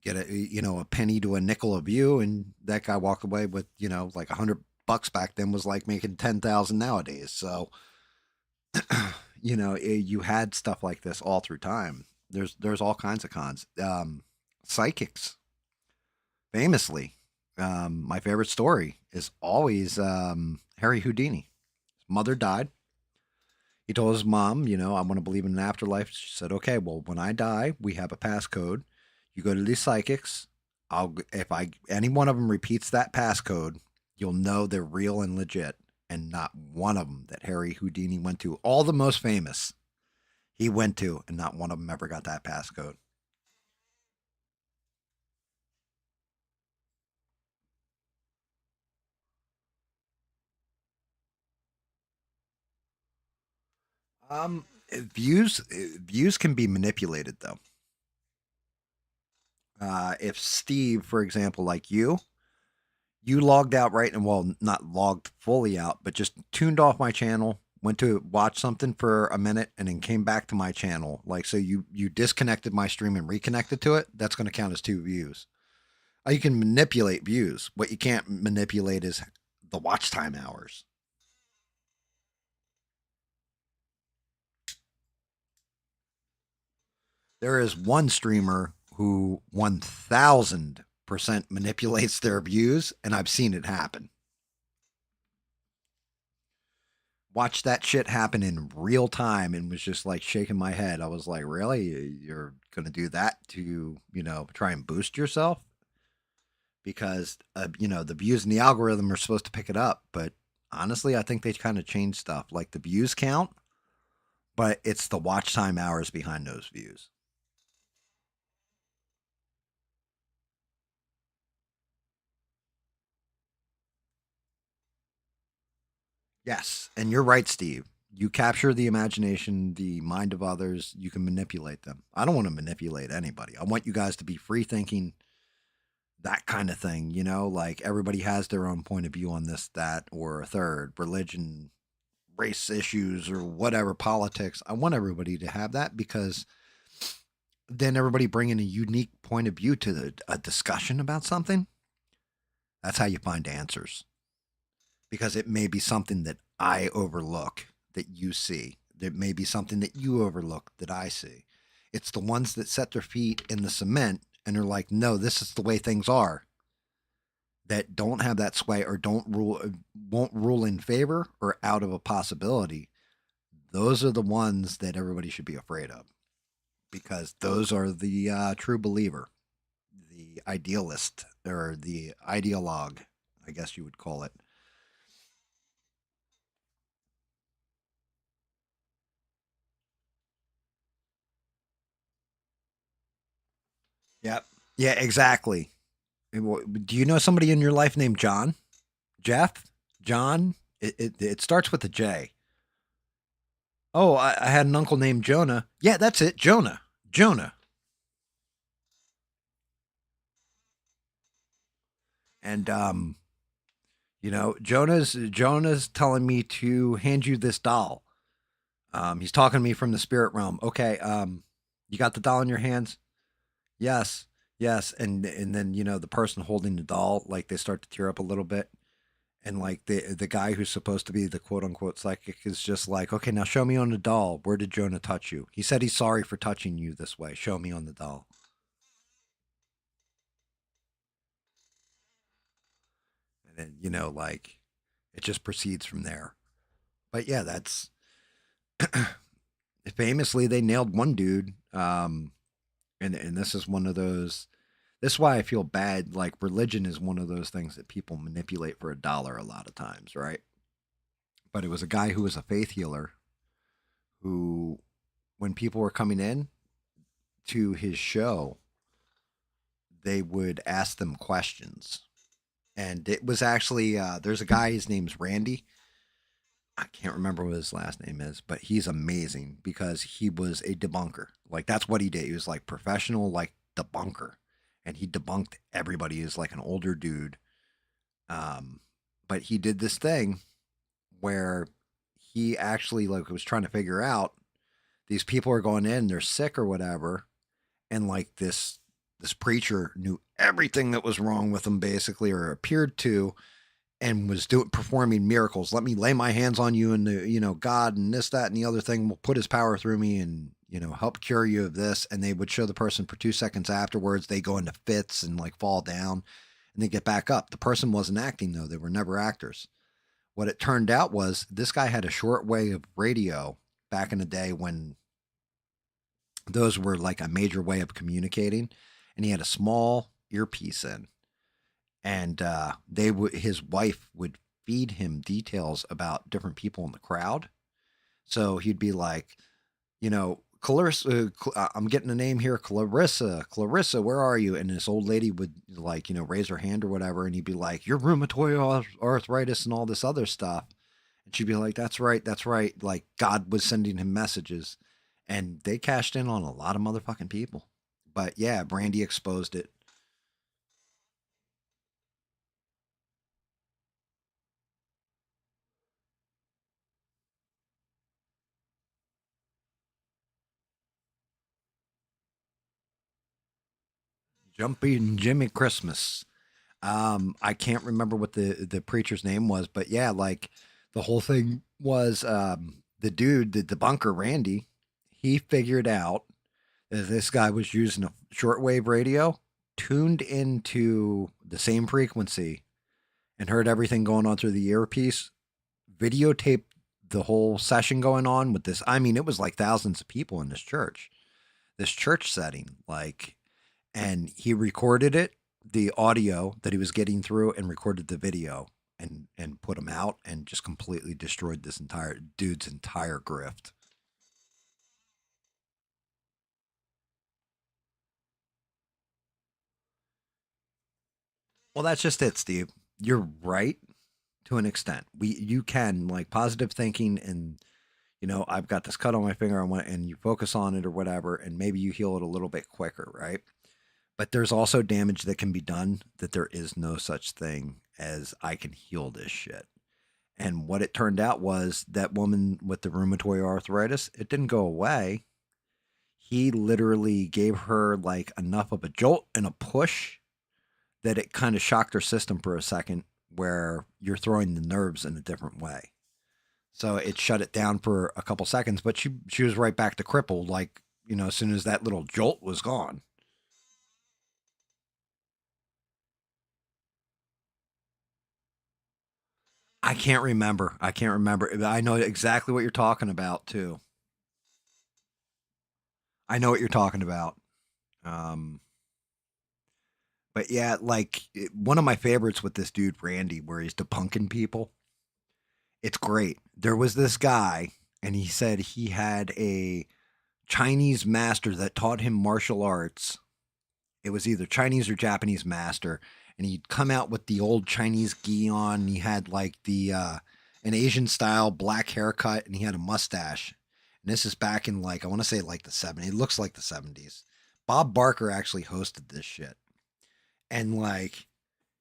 Get a a penny to a nickel of view, and that guy walked away with like $100 back then was like making 10,000 nowadays. So you had stuff like this all through time. There's all kinds of cons. Psychics, famously, my favorite story is always Harry Houdini. His mother died. He told his mom, I want to believe in an afterlife. She said, okay, well, when I die, we have a passcode. You go to these psychics. If any one of them repeats that passcode, you'll know they're real and legit. And not one of them that Harry Houdini went to, all the most famous, he went to, and not one of them ever got that passcode. Views can be manipulated though. If Steve, for example, like you logged out, right, and well, not logged fully out, but just tuned off my channel, went to watch something for a minute, and then came back to my channel. Like, so you disconnected my stream and reconnected to it. That's going to count as two views. You can manipulate views. What you can't manipulate is the watch time hours. There is one streamer who 1,000% manipulates their views, and I've seen it happen. Watched that shit happen in real time and was just like shaking my head. I was like, really? You're going to do that to, try and boost yourself? Because, the views and the algorithm are supposed to pick it up. But honestly, I think they kind of change stuff. Like the views count, but it's the watch time hours behind those views. Yes. And you're right, Steve. You capture the imagination, the mind of others, you can manipulate them. I don't want to manipulate anybody. I want you guys to be free thinking, that kind of thing, like everybody has their own point of view on this, that, or a third, religion, race issues, or whatever, politics. I want everybody to have that because then everybody bringing a unique point of view to a discussion about something. That's how you find answers because it may be something that I overlook that you see. There may be something that you overlook that I see. It's the ones that set their feet in the cement and are like, no, this is the way things are, that don't have that sway or won't rule in favor or out of a possibility. Those are the ones that everybody should be afraid of because those are the true believer, the idealist or the ideologue, I guess you would call it. Yep. Yeah, exactly. Do you know somebody in your life named John? Jeff? John? It starts with a J. Oh, I had an uncle named Jonah. Yeah, that's it. Jonah. Jonah. And Jonah's telling me to hand you this doll. He's talking to me from the spirit realm. Okay, you got the doll in your hands? Yes. Yes. And then, the person holding the doll, like they start to tear up a little bit. And like the guy who's supposed to be the quote unquote psychic is just like, okay, now show me on the doll. Where did Jonah touch you? He said he's sorry for touching you this way. Show me on the doll. And then, like it just proceeds from there. But yeah, that's famously they nailed one dude. And this is one of those. This is why I feel bad. Like religion is one of those things that people manipulate for a dollar a lot of times, right? But it was a guy who was a faith healer who, when people were coming in to his show, they would ask them questions. And it was actually, there's a guy, his name's Randy. I can't remember what his last name is, but he's amazing because he was a debunker. Like, that's what he did. He was like professional, like debunker. And he debunked everybody. He was like an older dude. But he did this thing where he actually like was trying to figure out these people are going in, they're sick or whatever, and like this preacher knew everything that was wrong with them basically, or appeared to, and was doing performing miracles. Let me lay my hands on you, and the God and this, that, and the other thing will put his power through me, and help cure you of this. And they would show the person for 2 seconds afterwards. They go into fits and like fall down, and they get back up. The person wasn't acting though; they were never actors. What it turned out was this guy had a shortwave radio back in the day when those were like a major way of communicating, and he had a small earpiece in, and his wife would feed him details about different people in the crowd. So he'd be like, Clarissa, I'm getting a name here, Clarissa, where are you? And this old lady would like, raise her hand or whatever, and he'd be like, you're rheumatoid arthritis and all this other stuff. And she'd be like, that's right, that's right. Like God was sending him messages, and they cashed in on a lot of motherfucking people. But yeah, Brandy exposed it. Jumping Jimmy Christmas. I can't remember what the preacher's name was, but yeah, like the whole thing was the dude, the bunker Randy, he figured out that this guy was using a shortwave radio tuned into the same frequency and heard everything going on through the earpiece, videotaped the whole session going on with this. I mean, it was like thousands of people in this church setting, like, and he recorded it, the audio that he was getting through, and recorded the video and put them out, and just completely destroyed this entire dude's entire grift. Well, that's just it, Steve. You're right to an extent. You can like positive thinking, and I've got this cut on my finger, and you focus on it or whatever, and maybe you heal it a little bit quicker, right? But there's also damage that can be done that there is no such thing as I can heal this shit. And what it turned out was that woman with the rheumatoid arthritis, it didn't go away. He literally gave her like enough of a jolt and a push that it kind of shocked her system for a second, where you're throwing the nerves in a different way. So it shut it down for a couple seconds, but she was right back to crippled, like, as soon as that little jolt was gone. I can't remember. I can't remember. I know exactly what you're talking about too. I know what you're talking about. Um, but yeah, like one of my favorites with this dude Randy, where he's debunking people. It's great. There was this guy, and he said he had a Chinese master that taught him martial arts. It was either Chinese or Japanese master, and he'd come out with the old Chinese gi on. And he had like the an Asian style black haircut, and he had a mustache. And this is back in like I want to say like the 70s. It looks like the 70s. Bob Barker actually hosted this shit, and like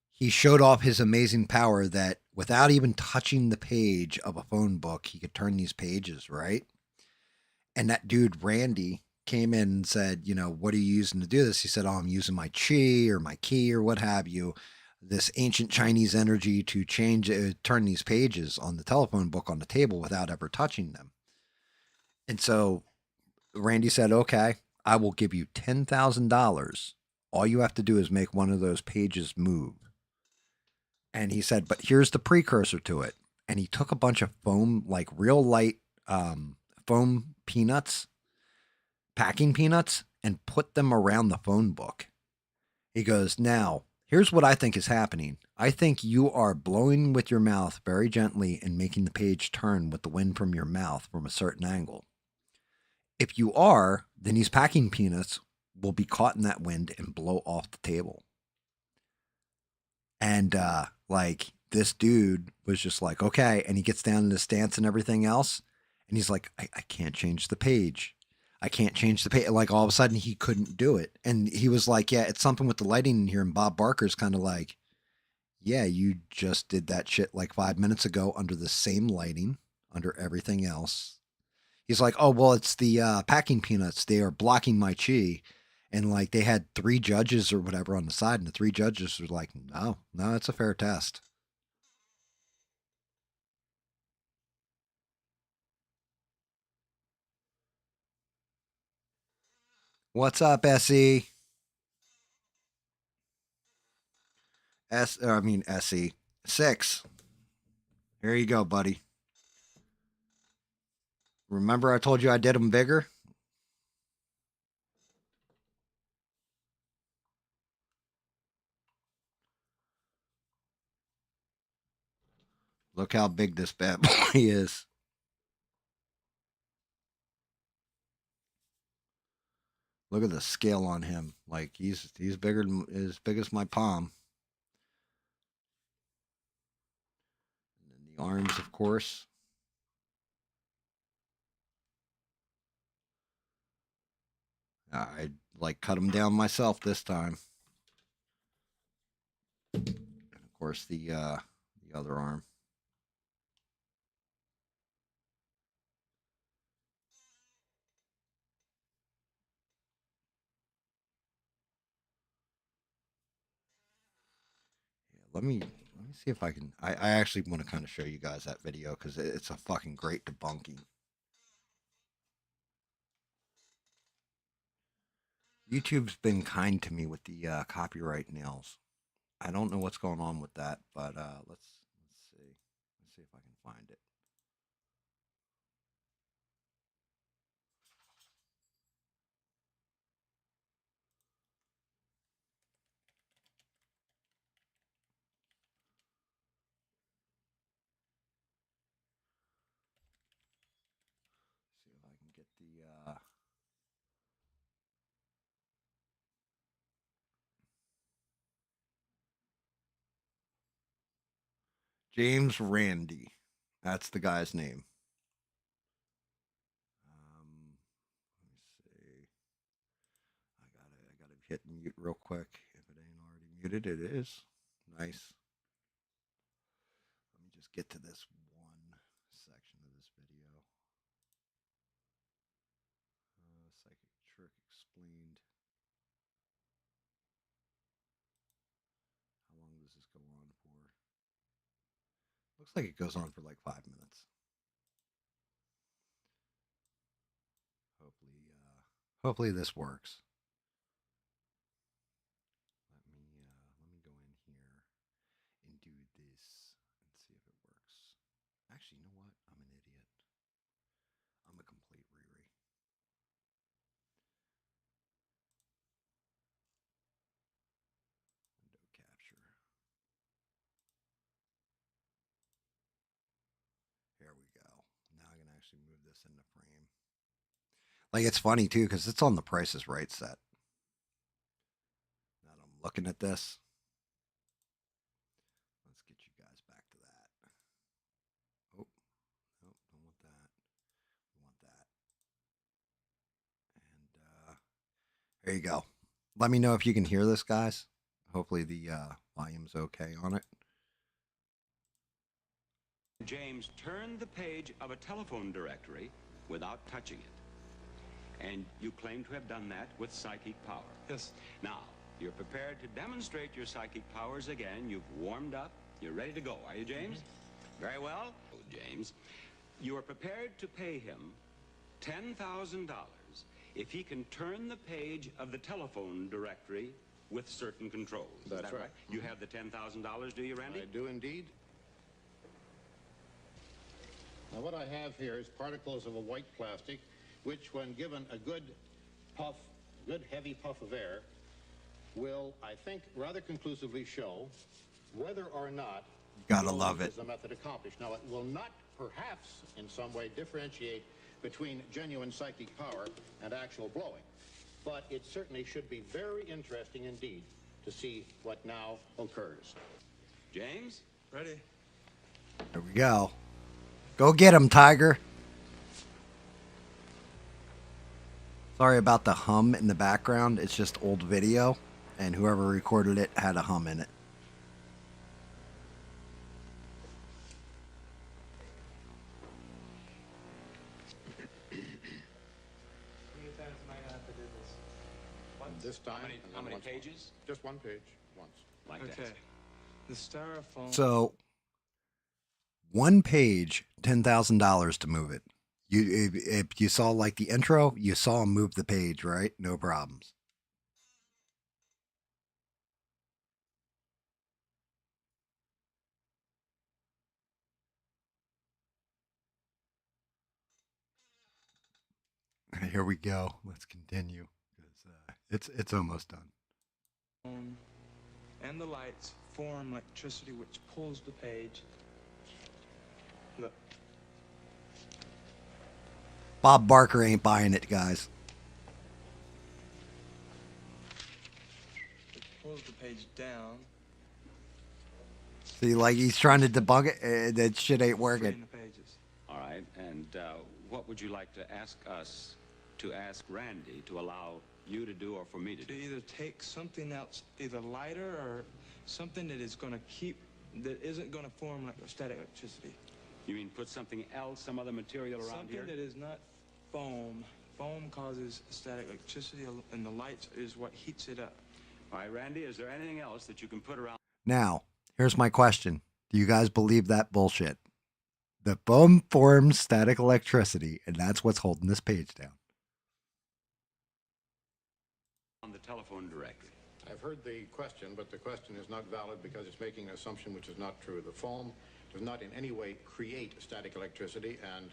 he showed off his amazing power that without even touching the page of a phone book, he could turn these pages, right? And that dude, Randy, came in and said, what are you using to do this? He said, oh, I'm using my chi or my key or what have you. this ancient Chinese energy to change, turn these pages on the telephone book on the table without ever touching them. And so Randy said, okay, I will give you $10,000. All you have to do is make one of those pages move. And he said, but here's the precursor to it. And he took a bunch of foam, like real light foam peanuts, packing peanuts, and put them around the phone book. He goes, now, here's what I think is happening. I think you are blowing with your mouth very gently and making the page turn with the wind from your mouth from a certain angle. If you are, then these packing peanuts will be caught in that wind and blow off the table. And like this dude was just like, okay. And he gets down in the stance and everything else. And he's like, I can't change the page. I can't change the page. Like all of a sudden he couldn't do it. And he was like, yeah, it's something with the lighting in here. And Bob Barker's kind of like, yeah, you just did that shit like 5 minutes ago under the same lighting, under everything else. He's like, oh, well, it's the packing peanuts. They are blocking my chi. And like they had 3 judges or whatever on the side. And the 3 judges were like, no, it's a fair test. What's up, Essie? Essie. 6. Here you go, buddy. Remember I told you I did them bigger? Look how big this bad boy is. Look at the scale on him. Like he's bigger than as big as my palm. And then the arms, of course. I like cut him down myself this time. And of course the other arm. Yeah, let me see if I can. I actually want to kind of show you guys that video because it's a fucking great debunking. YouTube's been kind to me with the copyright nails. I don't know what's going on with that, but let's see. Let's see if I can find it. See if I can get the James Randy. That's the guy's name. Let me see. I gotta hit mute real quick. If it ain't already muted, it is. Nice. Let me just get to this one section of this video. Psychic trick explained. How long does this go on for? Looks like it goes on for like 5 minutes. Hopefully this works. Let me go in here and do this and see if it works. Actually, you know what? I'm an idiot. I'm a complete Riri. Window capture. Here we go. Now I can actually move this into frame. Like it's funny too because it's on the Price is Right set. Now that I'm looking at this, let's get you guys back to that. Oh, nope, don't want that. We want that. And there you go. Let me know if you can hear this, guys. Hopefully the volume's okay on it. James turned the page of a telephone directory without touching it. And you claim to have done that with psychic power. Yes. Now, You're prepared to demonstrate your psychic powers again. You've warmed up. You're ready to go, are you, James? Very well. Oh, James, you are prepared to pay him $10,000 if he can turn the page of the telephone directory with certain controls. That's Is that right. You have the $10,000, do you, Randy? I do indeed. Now what I have here is particles of a white plastic, which when given a good puff, good heavy puff of air, will, I think, rather conclusively show whether or not Gotta love it. is the method accomplished. Now, it will not, perhaps, in some way differentiate between genuine psychic power and actual blowing, but it certainly should be very interesting indeed to see what now occurs. James? Ready? There we go. Go get him, Tiger. Sorry about the hum in the background. It's just old video, and whoever recorded it had a hum in it. This time, and How then many once more. pages? Just one page, once. Like Okay. that. The styrofoam. So, one page, $10,000 to move it. If you saw like the intro, you saw him move the page, right? No problems. Here we go. Let's continue because it's almost done. And the lights form electricity which pulls the page. Look. Bob Barker ain't buying it, guys. It pulls the page down. See, like he's trying to debug it. That shit ain't freeing working. the pages. All right, and what would you like to ask us to ask Randy to allow you to do or for me to To do? either take something else, either lighter or something that is going to keep, that isn't going to form like static electricity. You mean put something else, some other material around Something here? that is not foam. Foam causes static electricity, and the lights is what heats it up. All right, Randy, is there anything else that you can put around? Now, here's my question. Do you guys believe that bullshit? The foam forms static electricity, and that's what's holding this page down. On the telephone directory. I've heard the question, but the question is not valid because it's making an assumption which is not true. The foam does not in any way create static electricity, and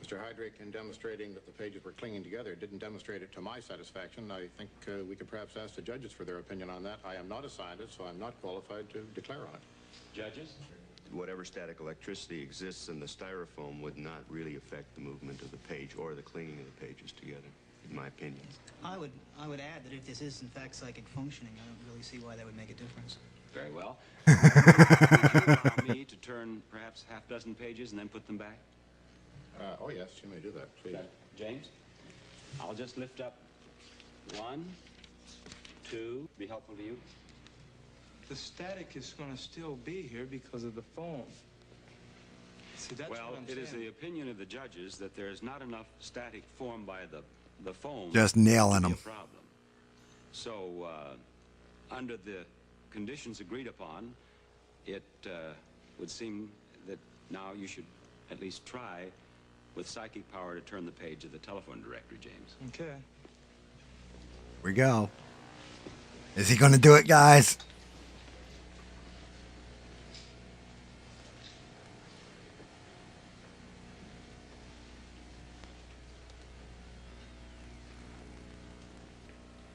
Mr. Heydrich, in demonstrating that the pages were clinging together, didn't demonstrate it to my satisfaction. I think we could perhaps ask the judges for their opinion on that. I am not a scientist, so I'm not qualified to declare on it. Judges? Whatever static electricity exists in the styrofoam would not really affect the movement of the page or the clinging of the pages together, in my opinion. I would add that if this is in fact psychic functioning, I don't really see why that would make a difference. Very well. Would you allow me to turn perhaps half a dozen pages and then put them back? Oh, yes, you may do that, please. James? I'll just lift up 1, 2. Be helpful to you? The static is going to still be here because of the foam. See, that's Well, what I'm it saying. is the opinion of the judges that there is not enough static formed by the foam. Just nailing to be them. a problem. So, under the conditions agreed upon, it would seem that now you should at least try with psychic power to turn the page of the telephone directory, James. Okay. Here we go. Is he going to do it, guys?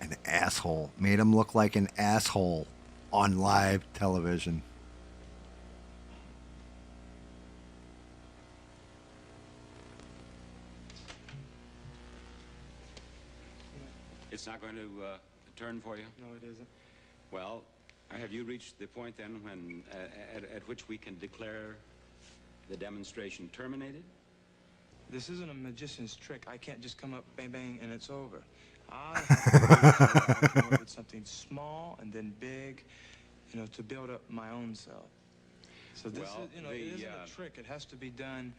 An asshole. Made him look like an asshole on live television. It's not going to turn for you? No, it isn't. Well, have you reached the point then when at which we can declare the demonstration terminated? This isn't a magician's trick. I can't just come up, bang, bang, and it's over. I have to come up with something small and then big, to build up my own self. So this Well, is, it isn't a trick. It has to be done.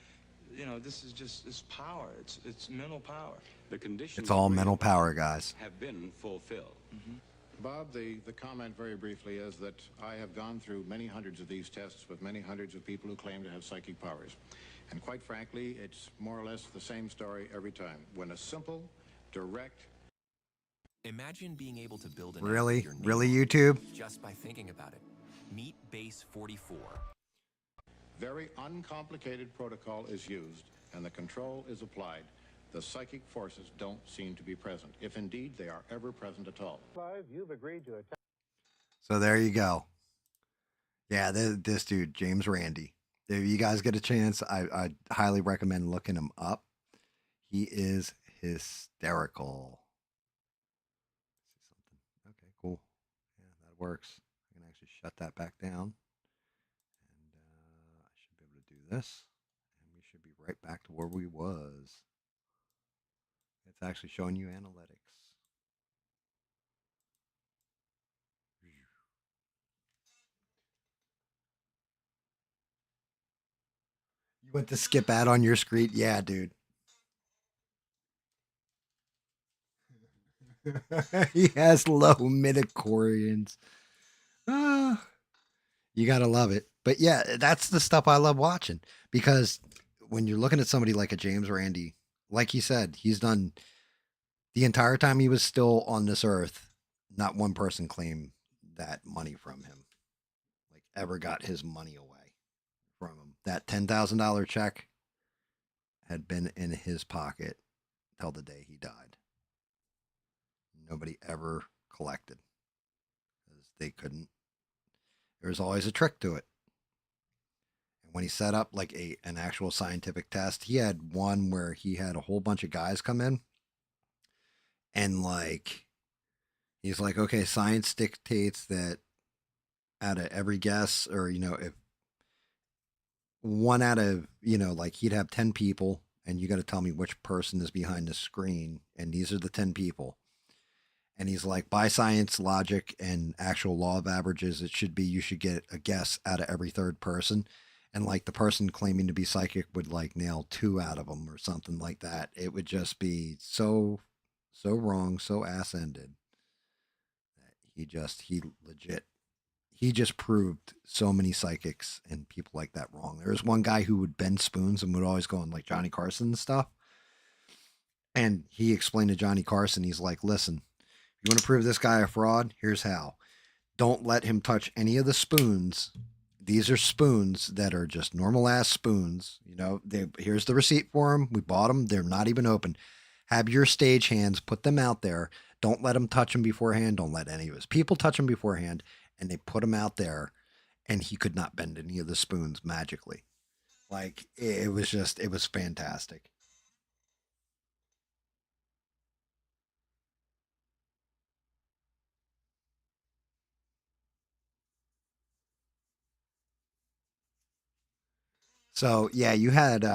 This is just it's power. It's mental power. The conditions It's all agreed mental upon power, guys. have been fulfilled. Bob, the comment very briefly is that I have gone through many hundreds of these tests with many hundreds of people who claim to have psychic powers. And quite frankly, it's more or less the same story every time. When a simple, direct... Imagine being able to build an Really? app with your name Really, on it YouTube? just by thinking about it. Meet Base 44. Very uncomplicated protocol is used, and the control is applied. The psychic forces don't seem to be present, if indeed they are ever present at all. Live, you've agreed to attack. So there you go. Yeah, this dude, James Randi. If you guys get a chance, I highly recommend looking him up. He is hysterical. Okay, cool. Yeah, that works. I can actually shut that back down. And I should be able to do this. And we should be right back to where we was. It's actually showing you analytics. You went to skip ad on your screen? Yeah, dude. He has low midichlorians. Ah, you gotta love it. But yeah, that's the stuff I love watching because when you're looking at somebody like a James Randi, like he said, he's done the entire time he was still on this earth. Not one person claimed that money from him, like ever got his money away from him. That $10,000 check had been in his pocket till the day he died. Nobody ever collected because they couldn't. There was always a trick to it. And when he set up like an actual scientific test, he had one where he had a whole bunch of guys come in and like he's like, okay, science dictates that out of every guess, or if one out of like he'd have 10 people and you got to tell me which person is behind the screen, and these are the 10 people. And he's like, by science, logic, and actual law of averages, it should be you should get a guess out of every third person. And like the person claiming to be psychic would like nail 2 out of them or something like that. It would just be so wrong, so ass ended that he just proved so many psychics and people like that wrong. There was one guy who would bend spoons and would always go on like Johnny Carson and stuff. And he explained to Johnny Carson, he's like, listen, you want to prove this guy a fraud? Here's how. Don't let him touch any of the spoons. These are spoons that are just normal ass spoons. Here's the receipt for them. We bought them. They're not even open. Have your stage hands put them out there. Don't let him touch them beforehand. Don't let any of his people touch them beforehand. And they put him out there, and he could not bend any of the spoons magically. Like it was fantastic. So yeah, you had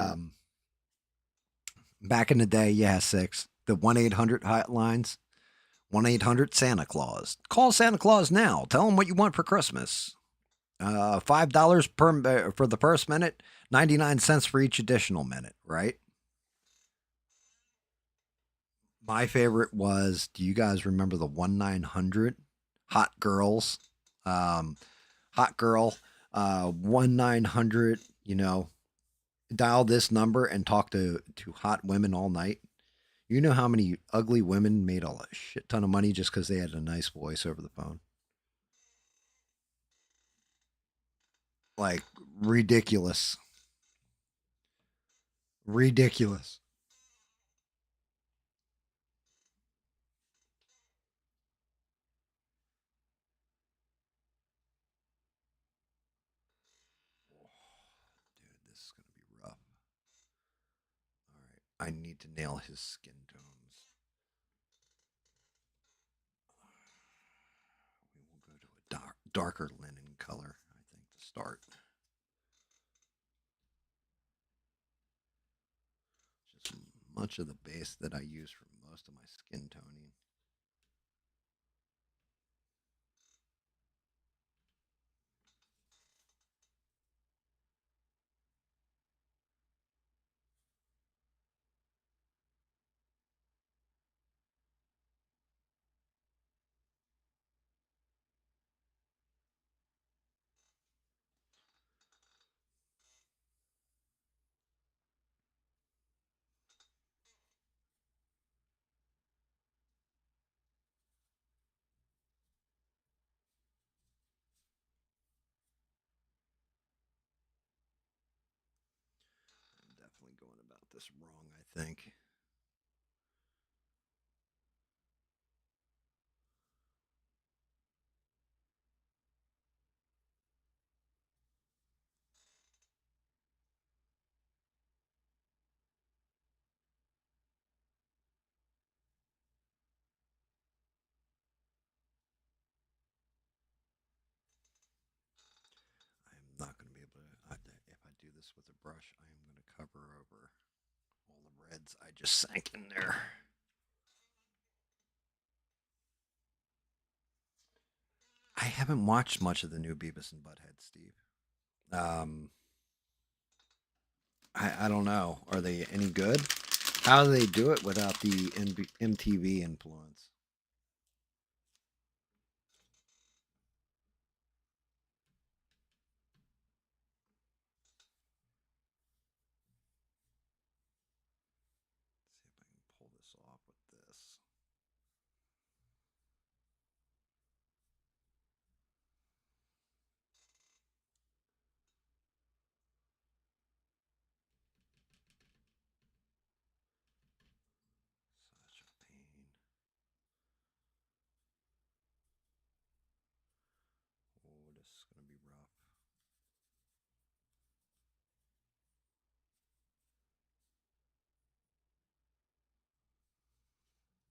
back in the day, yeah, 6 the 1-800 hotlines. 1-800 Santa Claus. Call Santa Claus now. Tell him what you want for Christmas. $5 for the first minute, 99 cents for each additional minute. Right. My favorite was. Do you guys remember the 1-900 hot girls? Hot girl. 1-900. Dial this number and talk to hot women all night. You know how many ugly women made a shit ton of money just because they had a nice voice over the phone? Like, ridiculous. Ridiculous. Dude, this is going to be rough. All right. I need to nail his skin tones. We will go to a darker linen color, I think, to start. Just much of the base that I use for most of my skin toning. got this wrong, I think. I'm not going to be able to. If I do this with a brush, I am going to cover over all the reds I just sank in there. I haven't watched much of the new Beavis and Butthead, Steve. Um, I don't know. Are they any good? How do they do it without the MTV influence? Let's see if I can pull this off with this. Such a pain. Oh, this is going to be rough.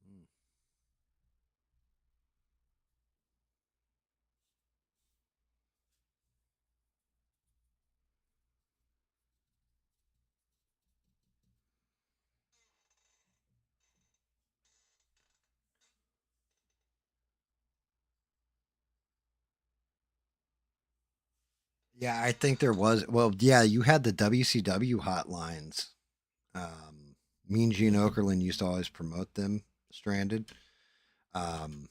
Mm. Yeah, I think there was. Well, yeah, you had the WCW hotlines. Mean Gene Okerlund used to always promote them. Stranded, um,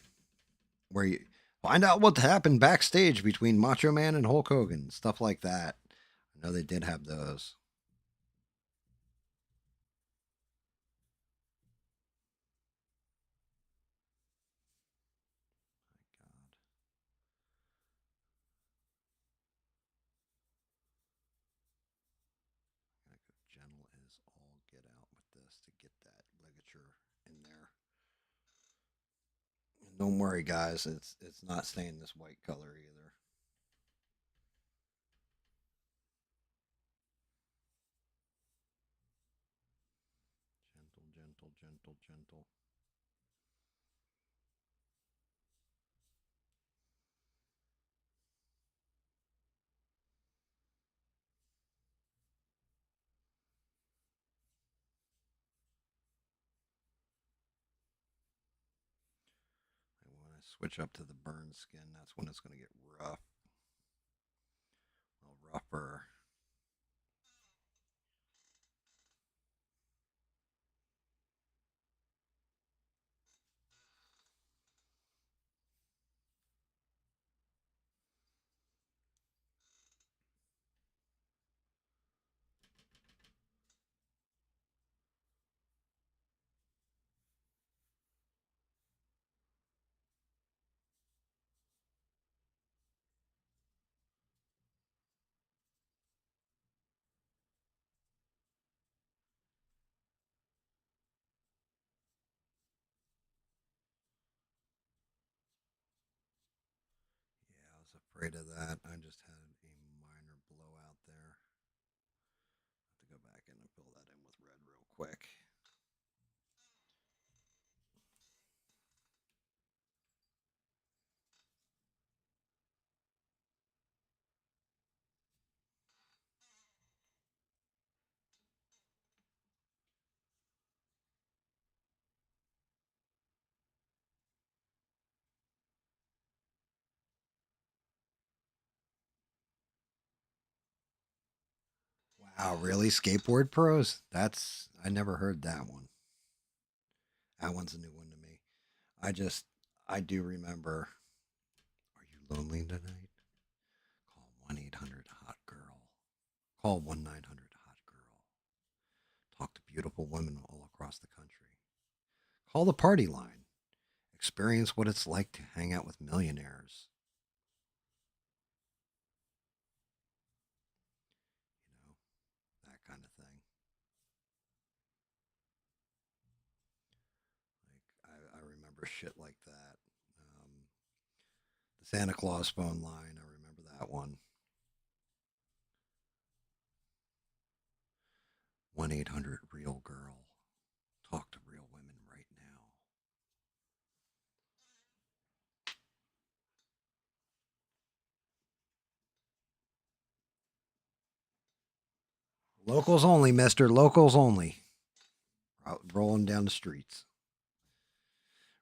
where you find out what happened backstage between Macho Man and Hulk Hogan, stuff like that. I know they did have those. My God, I gotta go gentle as all get out with this to get that ligature in there. And don't worry, guys, it's not staying this white color either. Gentle, gentle, gentle, gentle. And when I switch up to the burn skin, that's when it's going to get rough, a little rougher. Yeah, I was afraid of that. I just had a minor blowout there. I have to go back in and fill that in with red real quick. Wow, really? Skateboard pros? That's I never heard that one. That one's a new one to me. I just I do remember. Are you lonely tonight? Call 1-800 hot girl. Call 1-900 hot girl. Talk to beautiful women all across the country. Call the party line. Experience what it's like to hang out with millionaires. You know, that kind of thing. remember shit like that. The Santa Claus phone line, I remember that one. 1-800 Real Girl. Talk to real women right now. Locals only, mister. Locals only. Rolling down the streets.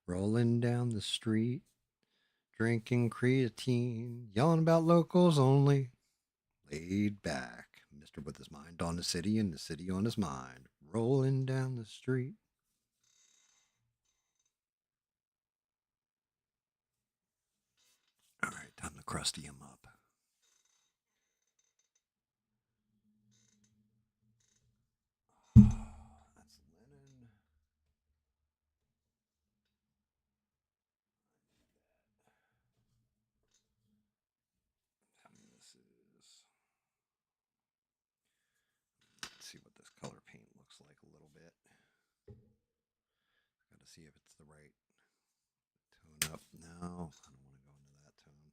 Rolling down the street. Drinking creatine. Yelling about locals only. Laid back. Mister with his mind on the city and the city on his mind. Rolling down the street. All right, time to crusty him up. That's linen. And this is. Let's see what this color paint looks like a little bit. Got to see if it's the right tone up. No, I don't want to go into that tone.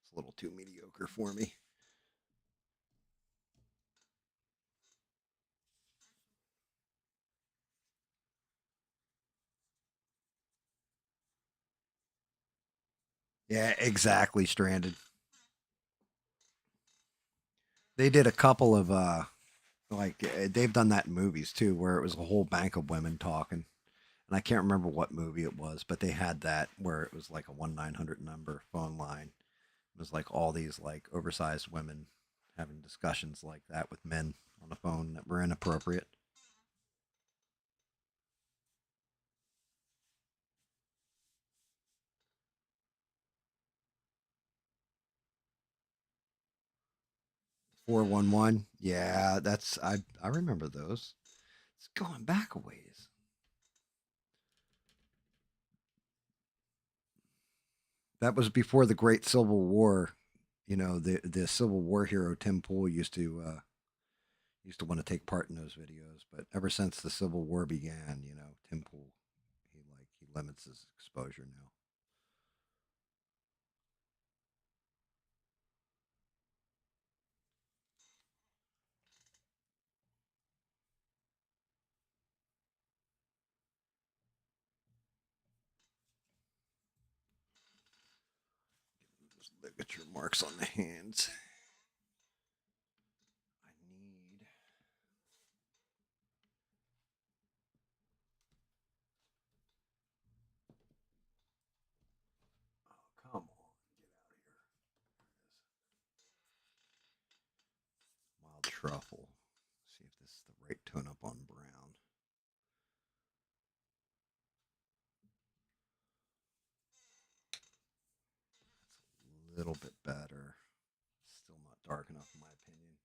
It's a little too mediocre for me. Yeah, exactly, Stranded. They did a couple of they've done that in movies too, where it was a whole bank of women talking. And I can't remember what movie it was, but they had that where it was like a 1-900 number phone line. It was like all these like oversized women having discussions like that with men on the phone that were inappropriate. 411. Yeah, that's I remember those. It's going back a ways. That was before the Great Civil War. You know, the Civil War hero Tim Pool used to want to take part in those videos, but ever since the Civil War began, you know, Tim Pool he limits his exposure now. 'Cause look at your marks on the hands. I need. Oh, come on. Get out of here. Mild truffle. See if this is the right tone up on brown. That's a little bit better. Still not dark enough, in my opinion.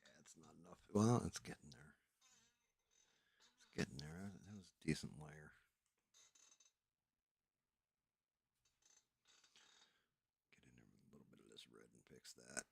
Yeah, it's not enough. Well, it's getting there. It's getting there. That was a decent layer. Get in there with a little bit of this red and fix that.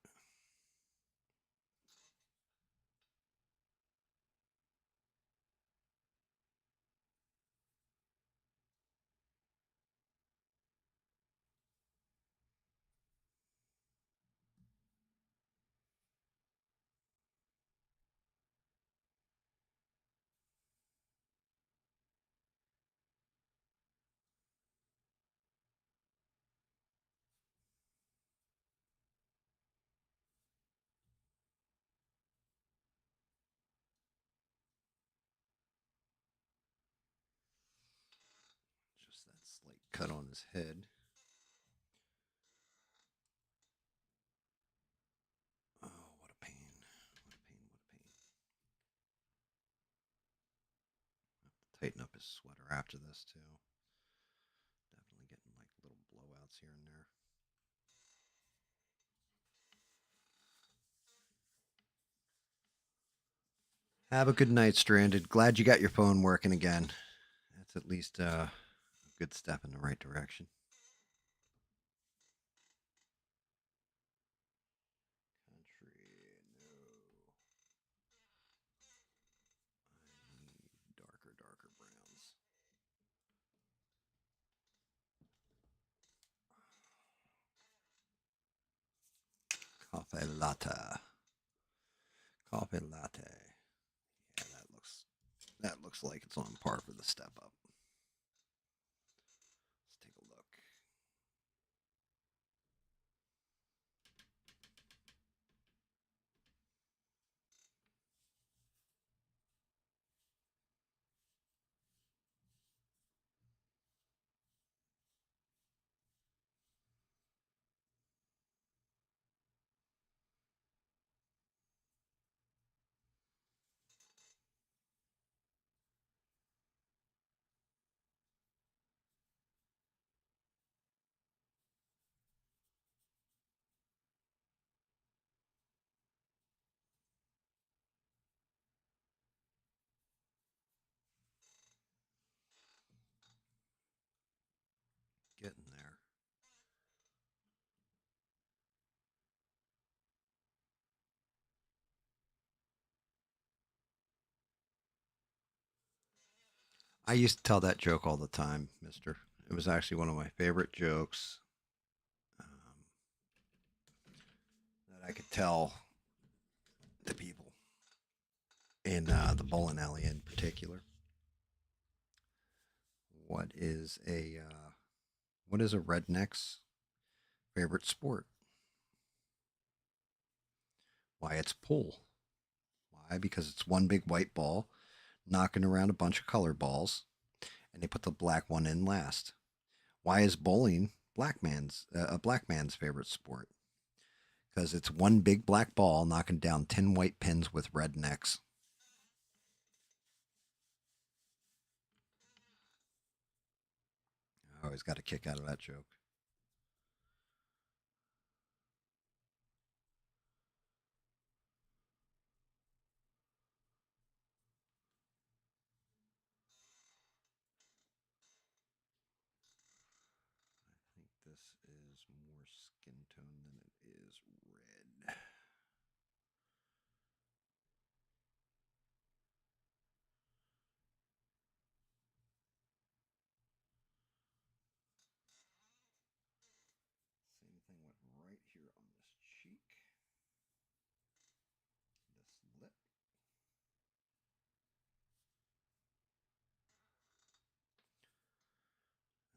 Just that slight cut on his head. Tighten up his sweater after this too. Definitely getting like little blowouts here and there. Have a good night, Stranded. Glad you got your phone working again. That's at least a good step in the right direction. Country, no. I need darker browns. Coffee latte. Coffee latte. Yeah, that looks like it's on par for the step up. Let's take a look. Getting there. I used to tell that joke all the time, mister. It was actually one of my favorite jokes that I could tell the people in the bowling alley in particular. What is a redneck's favorite sport? Why, it's pool. Why? Because it's one big white ball knocking around a bunch of color balls, and they put the black one in last. Why is bowling a black man's favorite sport? Because it's one big black ball knocking down 10 white pins with red necks. I always got a kick out of that joke. I think this is more skin tone than it is red. Same thing went right here on this cheek, this lip.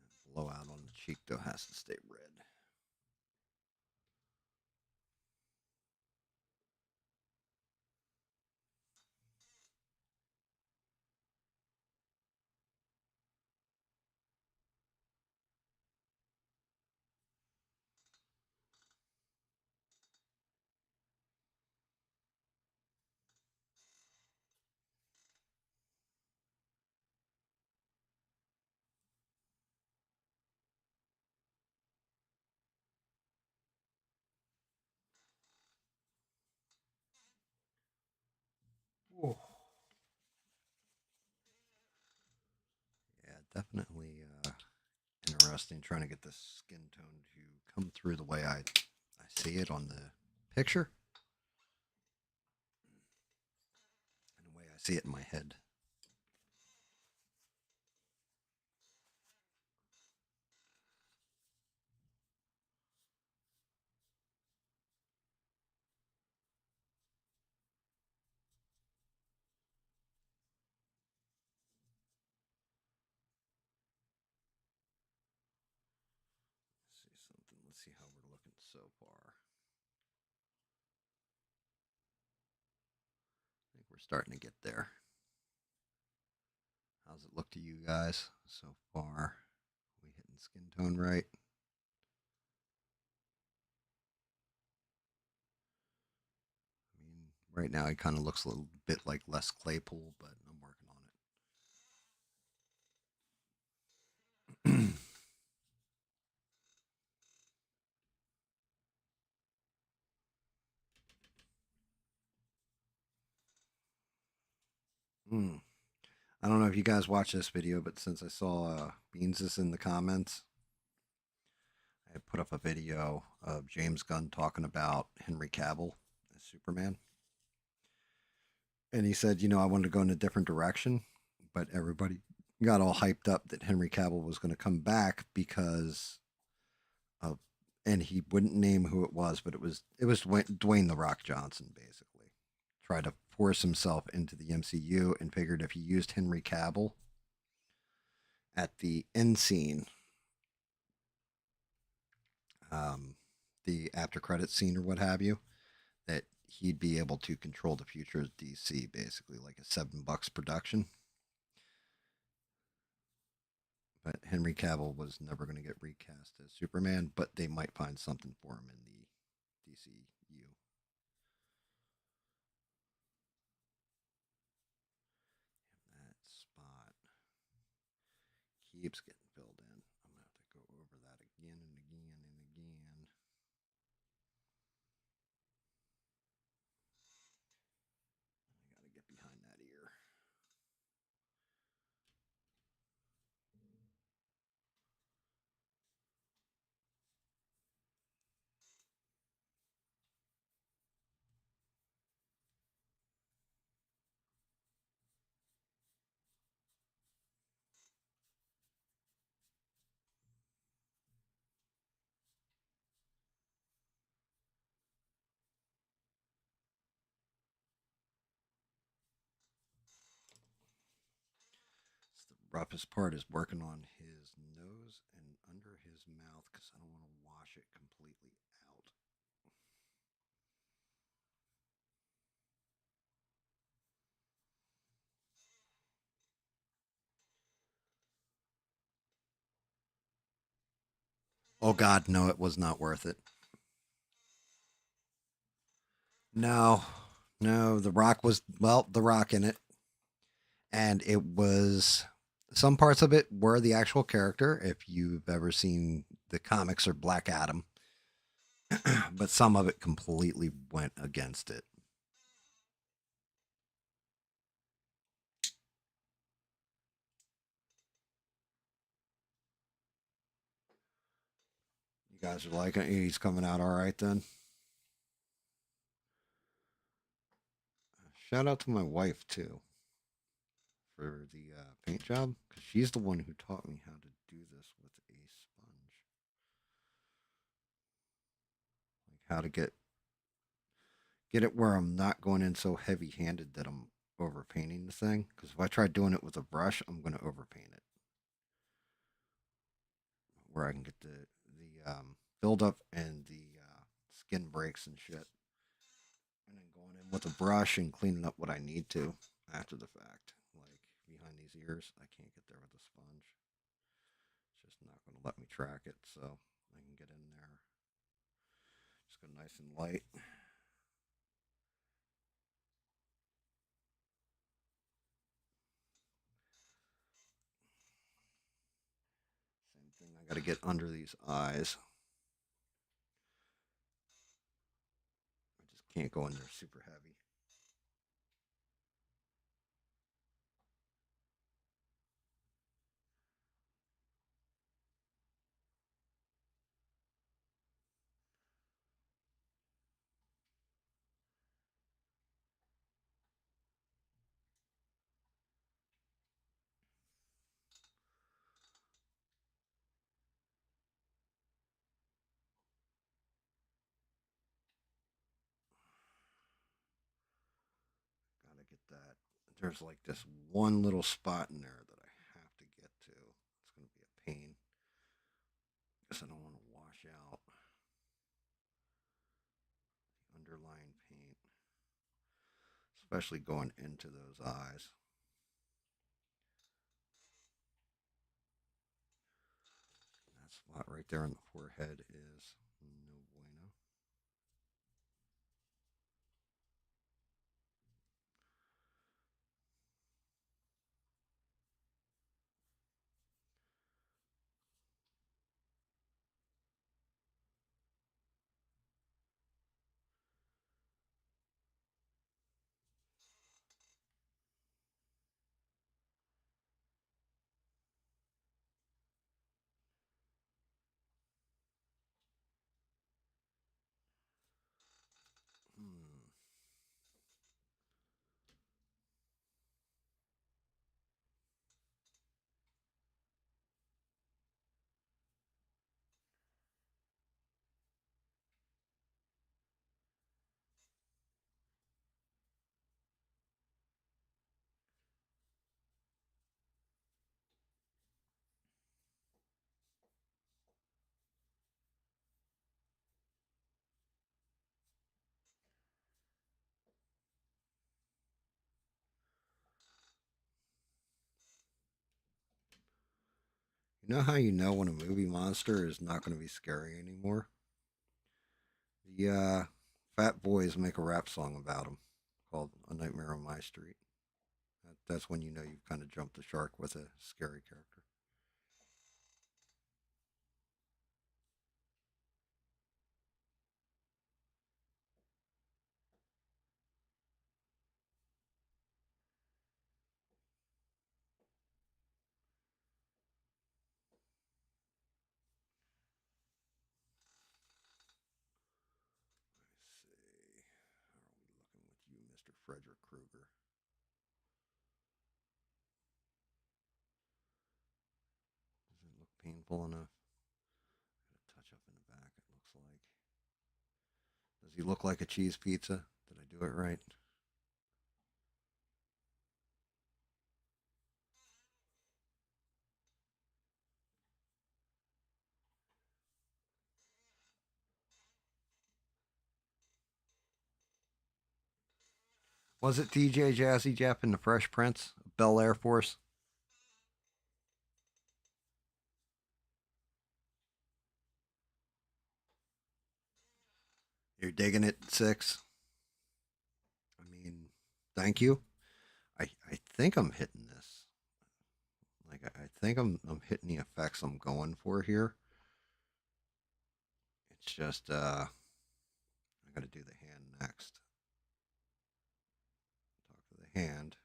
That blowout on the cheek, though, has to stay red. Ooh. Yeah, definitely interesting trying to get the skin tone to come through the way I see it on the picture and the way I see it in my head. Let's see something. Let's see how we're looking so far. I think we're starting to get there. How's it look to you guys so far? We hitting skin tone right? I mean, right now it kind of looks a little bit like Les Claypool, but I'm working on it. Hmm. I don't know if you guys watch this video, but since I saw Beans is in the comments, I put up a video of James Gunn talking about Henry Cavill as Superman. And he said, I wanted to go in a different direction, but everybody got all hyped up that Henry Cavill was going to come back because of, and he wouldn't name who it was, but it was Dwayne the Rock Johnson basically tried to force himself into the MCU and figured if he used Henry Cavill at the end scene, um, the after credit scene or what have you, that he'd be able to control the future of DC, basically like a $7 production. But Henry Cavill was never going to get recast as Superman, but they might find something for him in the DCU. That spot keeps getting filled in. I'm going to have to go over that again and again and again. I got to get behind that ear. It's the roughest part is working on his nose and under his mouth because I don't want to wash it completely out. Oh God, no, it was not worth it. No, no, The Rock was The Rock in it, and it was some parts of it were the actual character. If you've ever seen the comics or Black Adam, but some of it completely went against it. You guys are like, he's coming out all right then. Shout out to my wife too for the paint job because she's the one who taught me how to do this with a sponge, like how to get it where I'm not going in so heavy handed that I'm over painting the thing. Because if I try doing it with a brush, I'm going to overpaint it. Where I can get the build up and the skin breaks and shit, and then going in with a brush and cleaning up what I need to after the fact. Like behind these ears, I can't get there with a sponge. It's just not going to let me track it, so I can get in there. Just go nice and light. Same thing. I got to get under these eyes. I just can't go in there super heavy. Gotta get that. There's like this one little spot in there that I have to get to. It's gonna be a pain because I don't want to wash out the underlying paint, especially going into those eyes. That spot right there on the forehead is no bueno. You know how you know when a movie monster is not going to be scary anymore? The Fat Boys make a rap song about him called "A Nightmare on My Street." That's when you know you've kind of jumped the shark with a scary character. Let's see. How are we looking with you, Mr. Frederick Krueger? Does it look painful enough? Got a touch up in the back, it looks like. Does he look like a cheese pizza? Did I do it right? Was it DJ Jazzy Jeff in the Fresh Prince? Bel Air Force? You're digging it, six? I mean, thank you. I think I'm hitting this. Like I think I'm hitting the effects I'm going for here. It's just I got to do the hand next. Talk to the hand.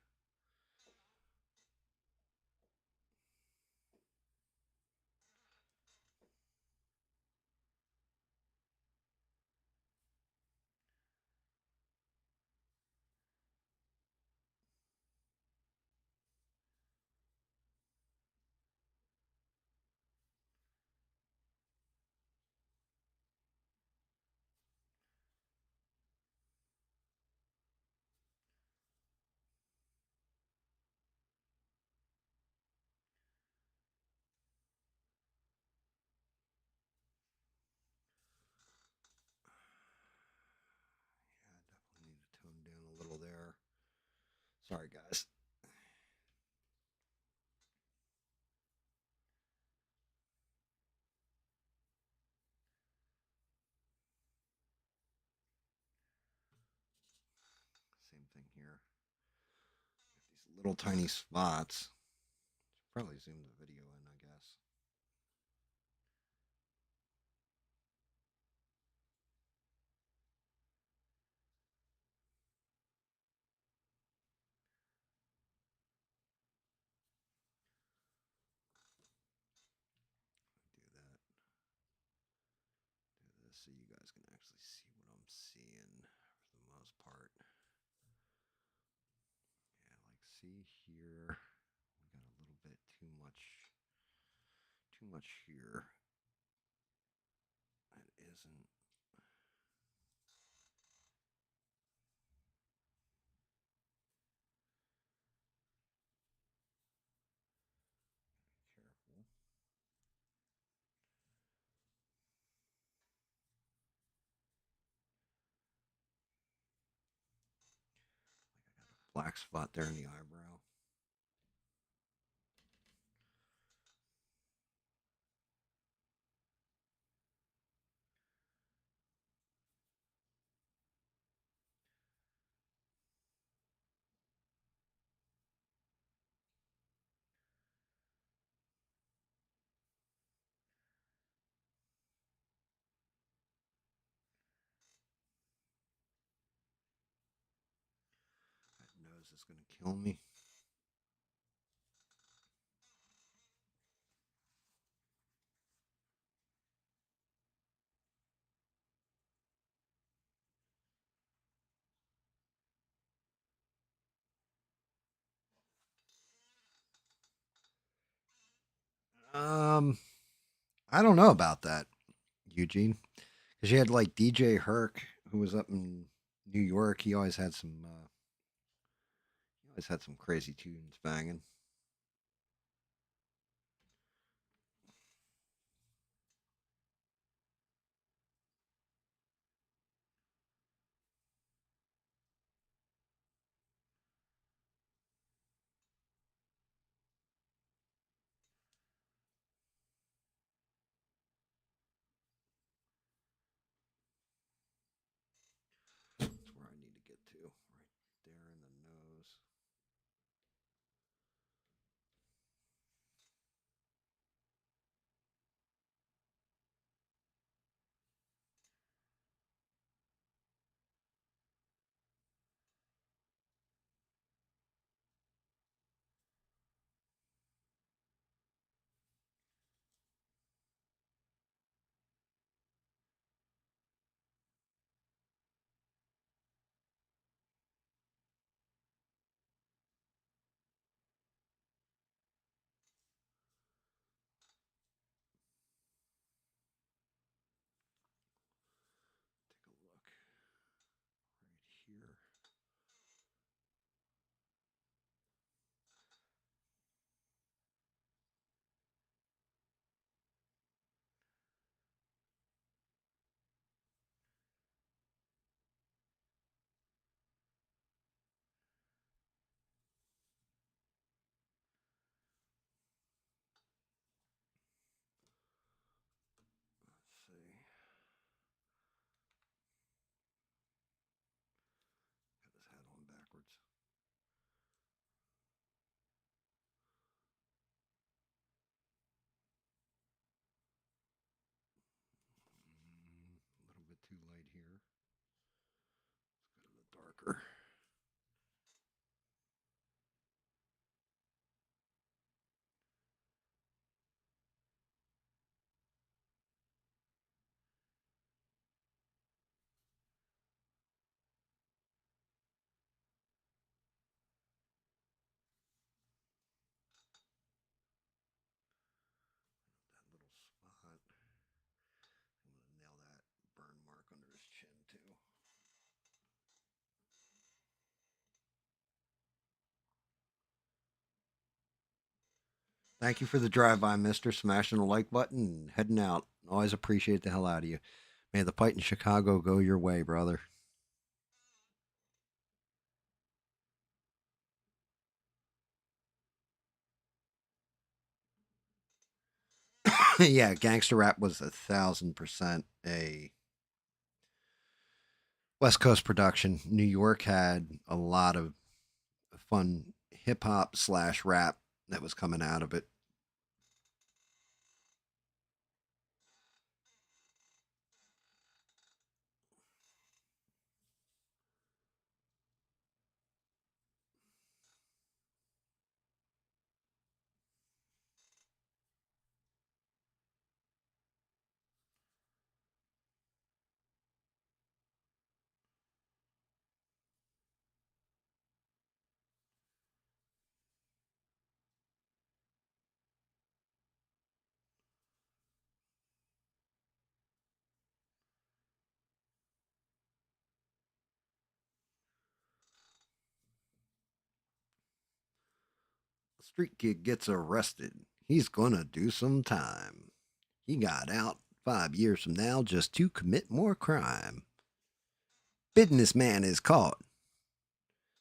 Yeah, I definitely need to tone down a little there. Sorry, guys. Same thing here. Got these little tiny spots. Should probably zoom the video in, I guess. Do that. Do this so you guys can actually see what I'm seeing for the most part. Yeah, like see here, we got a little bit too much here. That isn't. Careful. Like I got a black spot there in the eyebrow. That nose is gonna kill me. Um, I don't know about that, Eugene, because you had like DJ Herc, who was up in New York. He always had some. He always had some crazy tunes banging. goes. Take a look right here. Let's see. Got his hat on backwards. A little bit too light here. Let's go to the darker. That little spot. I'm going to nail that burn mark under his chin too. Thank you for the drive-by, mister. Smashing the like button and heading out. Always appreciate the hell out of you. May the fight in Chicago go your way, brother. Yeah, gangster rap was 1,000% a West Coast production. New York had a lot of fun hip hop slash rap that was coming out of it. Street kid gets arrested. He's gonna do some time. He got out 5 years from now just to commit more crime. Businessman is caught.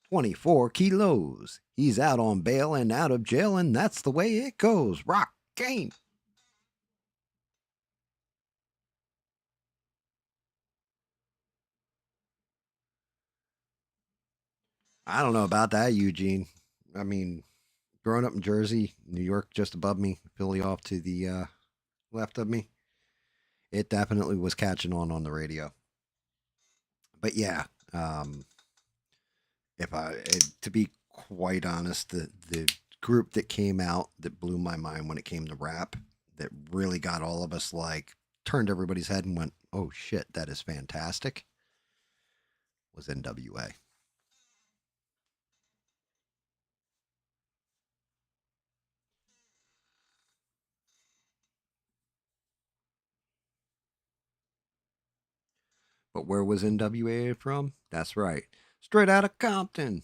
24 kilos. He's out on bail and out of jail, and that's the way it goes. Rock game. I don't know about that, Eugene. I mean, growing up in Jersey, New York just above me, Philly off to the left of me, it definitely was catching on the radio. But yeah, um, if I to be quite honest, the group that came out that blew my mind when it came to rap, that really got all of us like turned everybody's head and went, "Oh shit, that is fantastic," was NWA. But where was NWA from? That's right, straight out of Compton.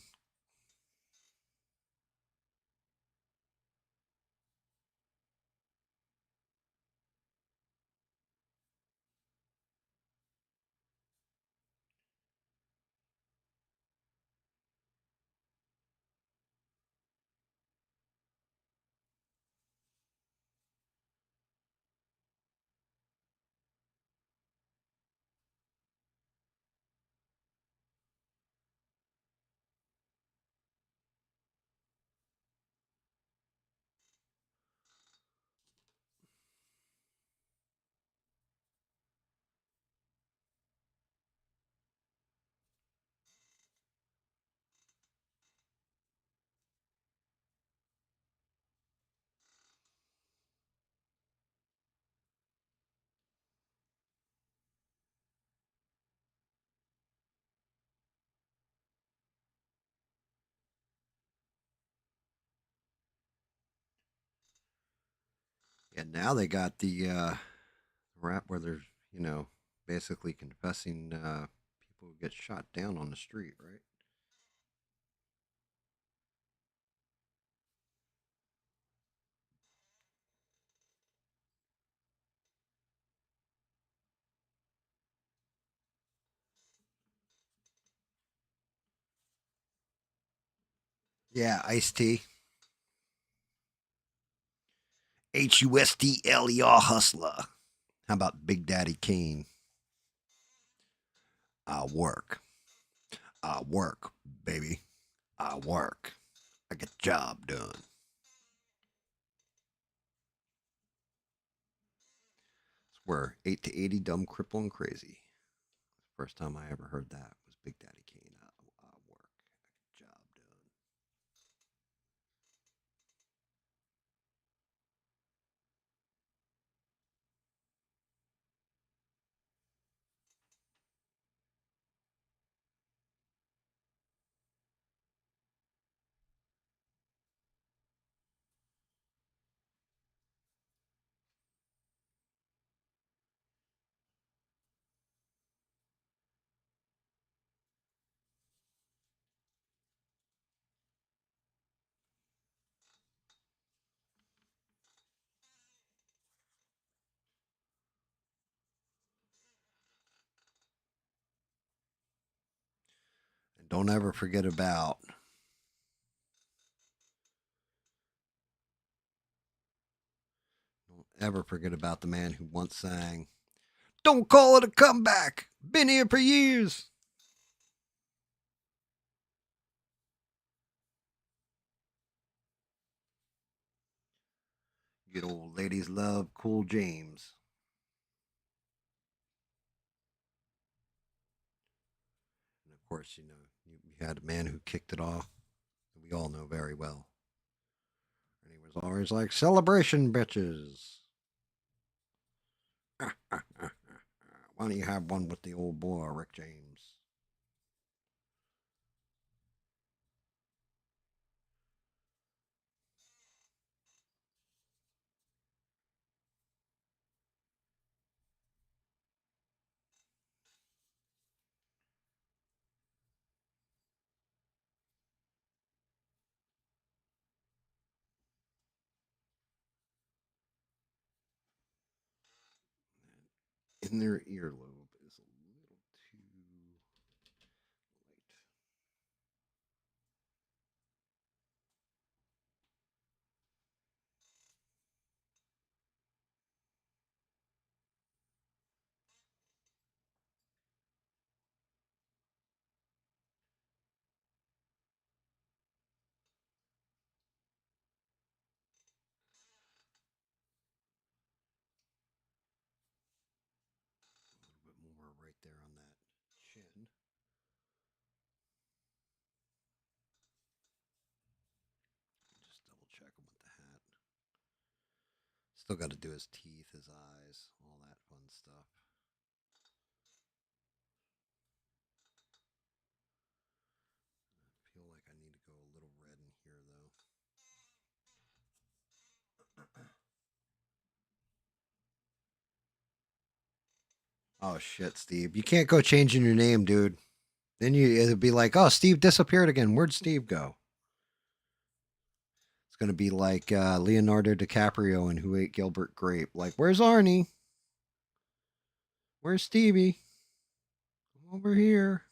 And now they got the rap where they're, you know, basically confessing people who get shot down on the street, right? Yeah, Ice T. HUSTLER Hustler. How about Big Daddy Kane? I work. I work, baby. I work. I get the job done. Swear, 8 to 80, dumb, cripple, and crazy. First time I ever heard that was Big Daddy Kane. I work. I get the job done. And don't ever forget about the man who once sang, "Don't call it a comeback. Been here for years." Good old ladies love Cool James. And of course, you know, you had a man who kicked it off that we all know very well. And he was always like, "Celebration, bitches." Why don't you have one with the old boy, Rick James? In their earlobe is a little too light. A little bit more right there on that chin. Just double check him with the hat. Still got to do his teeth, his eyes, all that fun stuff. I feel like I need to go a little red in here, though. Oh shit, Steve! You can't go changing your name, dude. Then it'll be like, oh, Steve disappeared again. Where'd Steve go? It's gonna be like Leonardo DiCaprio and Who Ate Gilbert Grape. Like, where's Arnie? Where's Stevie? I'm over here.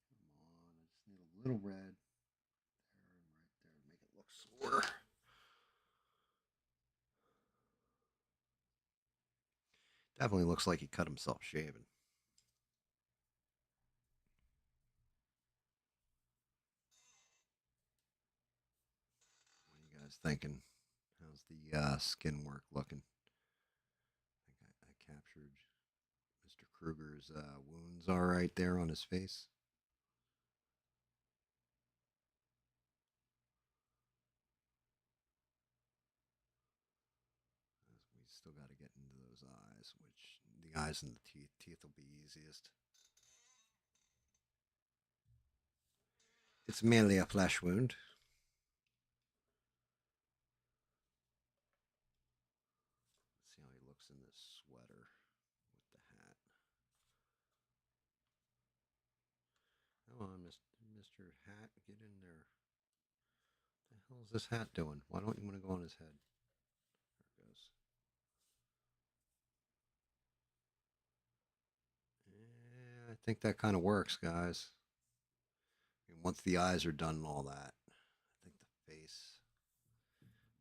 Come on, I just need a little red there and right there to make it look sore. Definitely looks like he cut himself shaving. What are you guys thinking? How's the skin work looking? I think I captured Mr. Krueger's wounds all right there on his face. Still got to get into those eyes, which the eyes and the teeth. Teeth will be easiest. It's merely a flesh wound. Let's see how he looks in this sweater with the hat. Come on, Mr. Hat, get in there. What the hell is this hat doing? Why don't you want to go on his head? There it goes. Yeah, I think that kind of works, guys. I mean, once the eyes are done and all that, I think the face.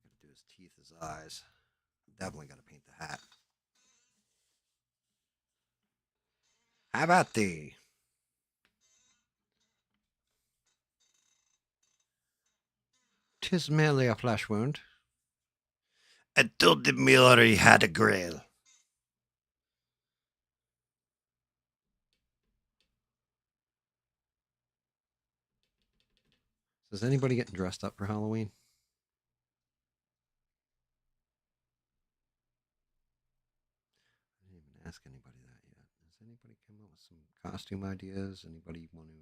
Got to do his teeth, his eyes. Definitely got to paint the hat. How about thee? "'Tis merely a flesh wound." "I told him we already had a grail." So is anybody getting dressed up for Halloween? I didn't even ask anybody that yet. Has anybody come up with some costume ideas? Anybody want to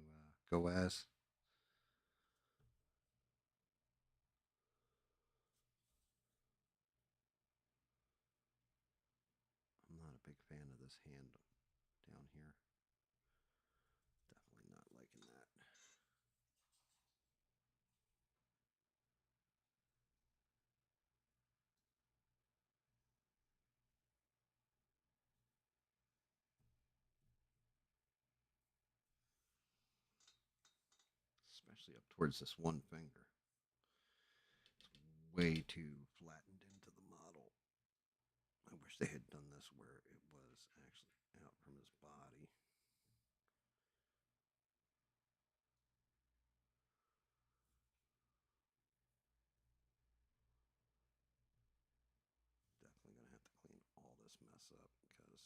go as? I'm not a big fan of this hand down here. Definitely not liking that. Especially up towards this one finger. It's way too flattened into the model. I wish they had done this where it was actually out from his body. Definitely gonna have to clean all this mess up because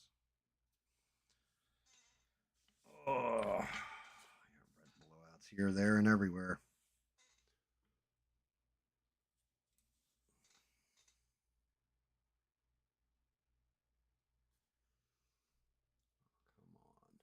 oh, I got red blowouts here, there, and everywhere. Come on.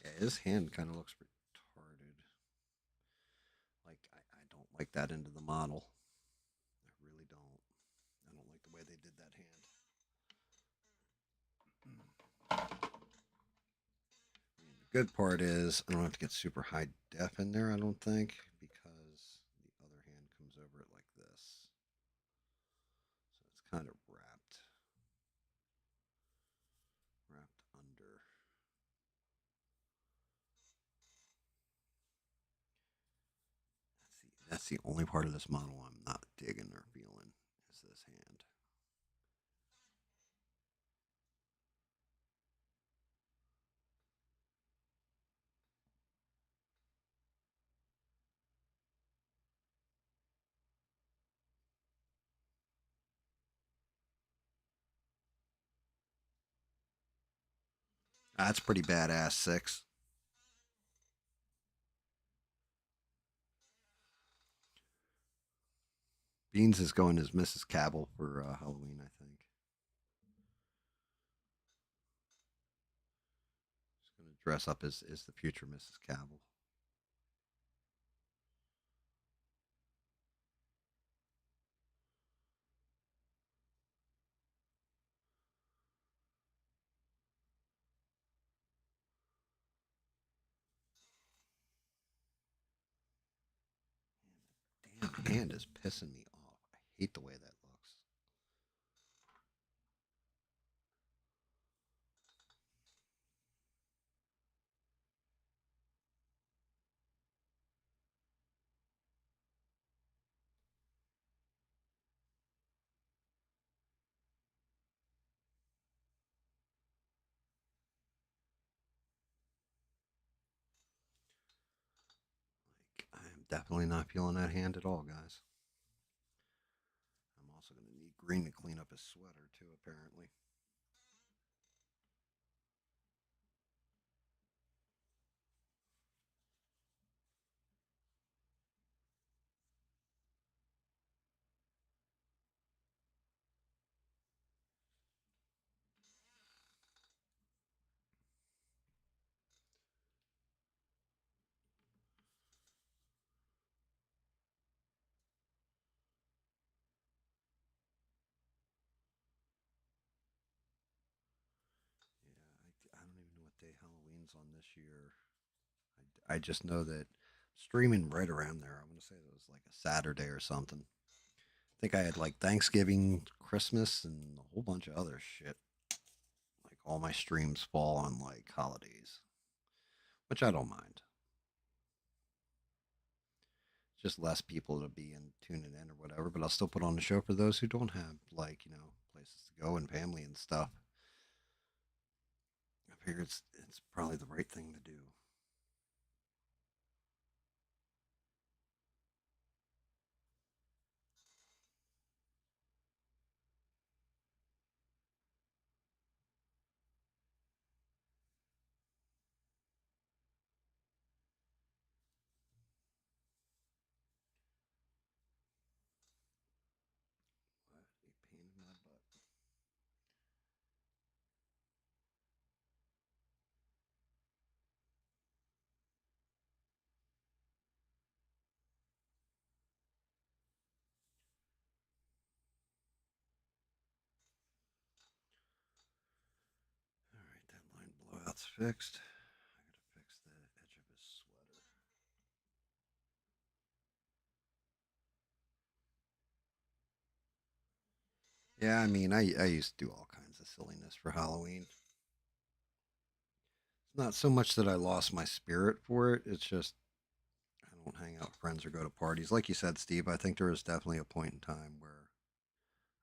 Yeah, his hand kind of looks retarded. Like I don't like that into the model. I really don't. I don't like the way they did that hand. The good part is I don't have to get super high def in there, I don't think, because the other hand comes over it like this. So it's kind of wrapped under. That's the only part of this model I'm not digging or feeling is this hand. That's pretty badass, 6. Beans is going as Mrs. Cabell for Halloween, I think. She's going to dress up as the future Mrs. Cabell. Damn hand is pissing me off. I hate the way that looks. Like, I'm Definitely not feeling that hand at all, guys. I'm also going to need Green to clean up his sweater, too, apparently. Yeah, I don't even know what day Halloween's on this year. I just know that streaming right around there. I want to say it was like a Saturday or something. I think I had like Thanksgiving, Christmas, and a whole bunch of other shit. Like all my streams fall on like holidays, which I don't mind. Just less people to be in tuning in or whatever, but I'll still put on the show for those who don't have like, places to go and family and stuff. I figure it's probably the right thing to do. What a pain in my butt. All right, that line blowout's fixed. I gotta fix the edge of his sweater. Yeah, I mean, I used to do all kinds of silliness for Halloween. It's not so much that I lost my spirit for it. It's just I don't hang out with friends or go to parties. Like you said, Steve, I think there was definitely a point in time where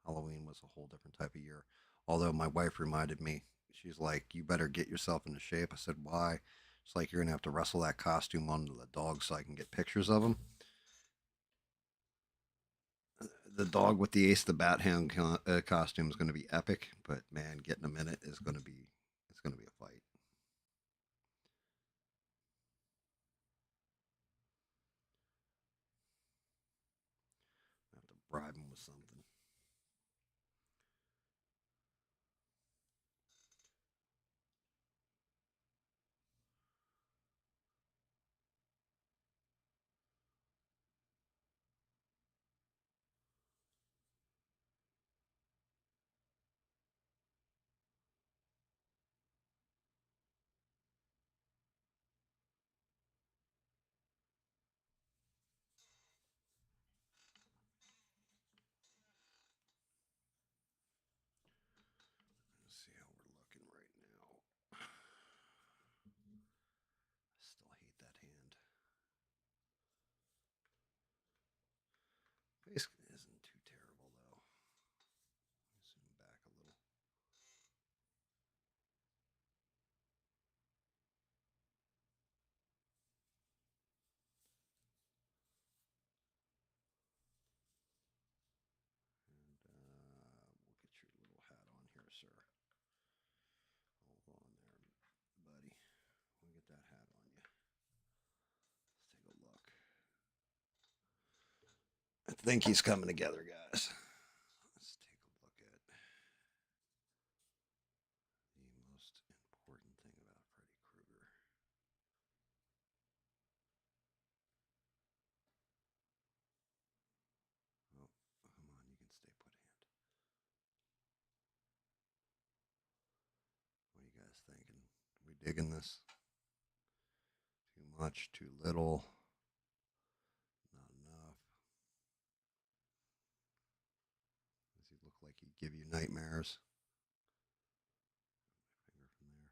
Halloween was a whole different type of year. Although my wife reminded me, she's like, "You better get yourself into shape." I said, "Why?" It's like you're gonna have to wrestle that costume onto the dog so I can get pictures of him. The dog with the Ace the Bat Hound costume is going to be epic, but man, getting him in it is going to be it's going to be a fight. I have to bribe him with something. Let's see how we're looking right now. I still hate that hand. Face isn't too terrible though. Zoom back a little. And we'll get your little hat on here, sir. Hold on there, buddy. We'll get that hat on you. Let's take a look. I think he's coming together, guys. Let's take a look at the most important thing about Freddy Krueger. Oh, come on, you can stay put, hand. What are you guys thinking? We digging this? Too much, too little, not enough. Does he look like he'd give you nightmares? Finger from there.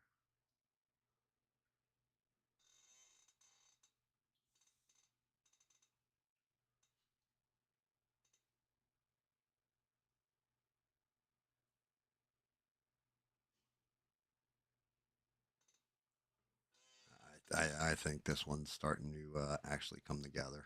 I think this one's starting to actually come together.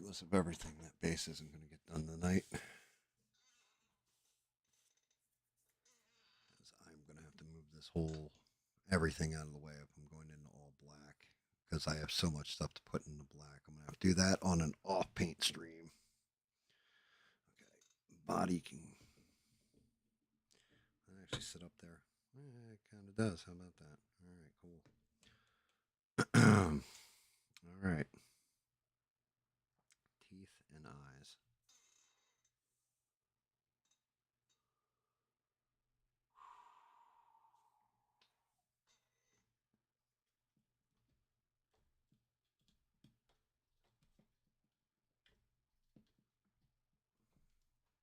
regardless of everything, that base isn't going to get done tonight. I'm going to have to move this whole everything out of the way if I'm going into all black because I have so much stuff to put into black. I'm going to have to do that on an off paint stream. Okay, body can actually sit up there. It kind of does. How about that? All right, cool. All right. Teeth and eyes.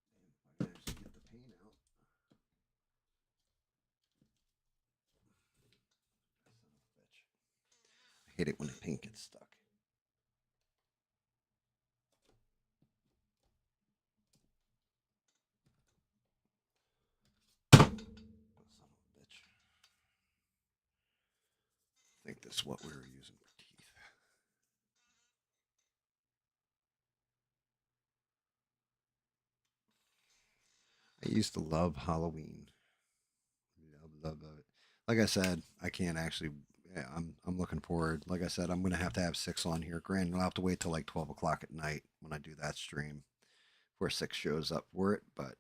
If I can actually get the paint out. Son of a bitch. I hate it when the paint gets stuck. Son of a bitch. I think this is what we were using for teeth. I used to love Halloween. Love it. Like I said, I can't actually. Yeah, I'm looking forward. Like I said, I'm gonna have to have Six on here. Granted, I'll have to wait till like 12 o'clock at night when I do that stream, before Six shows up for it. But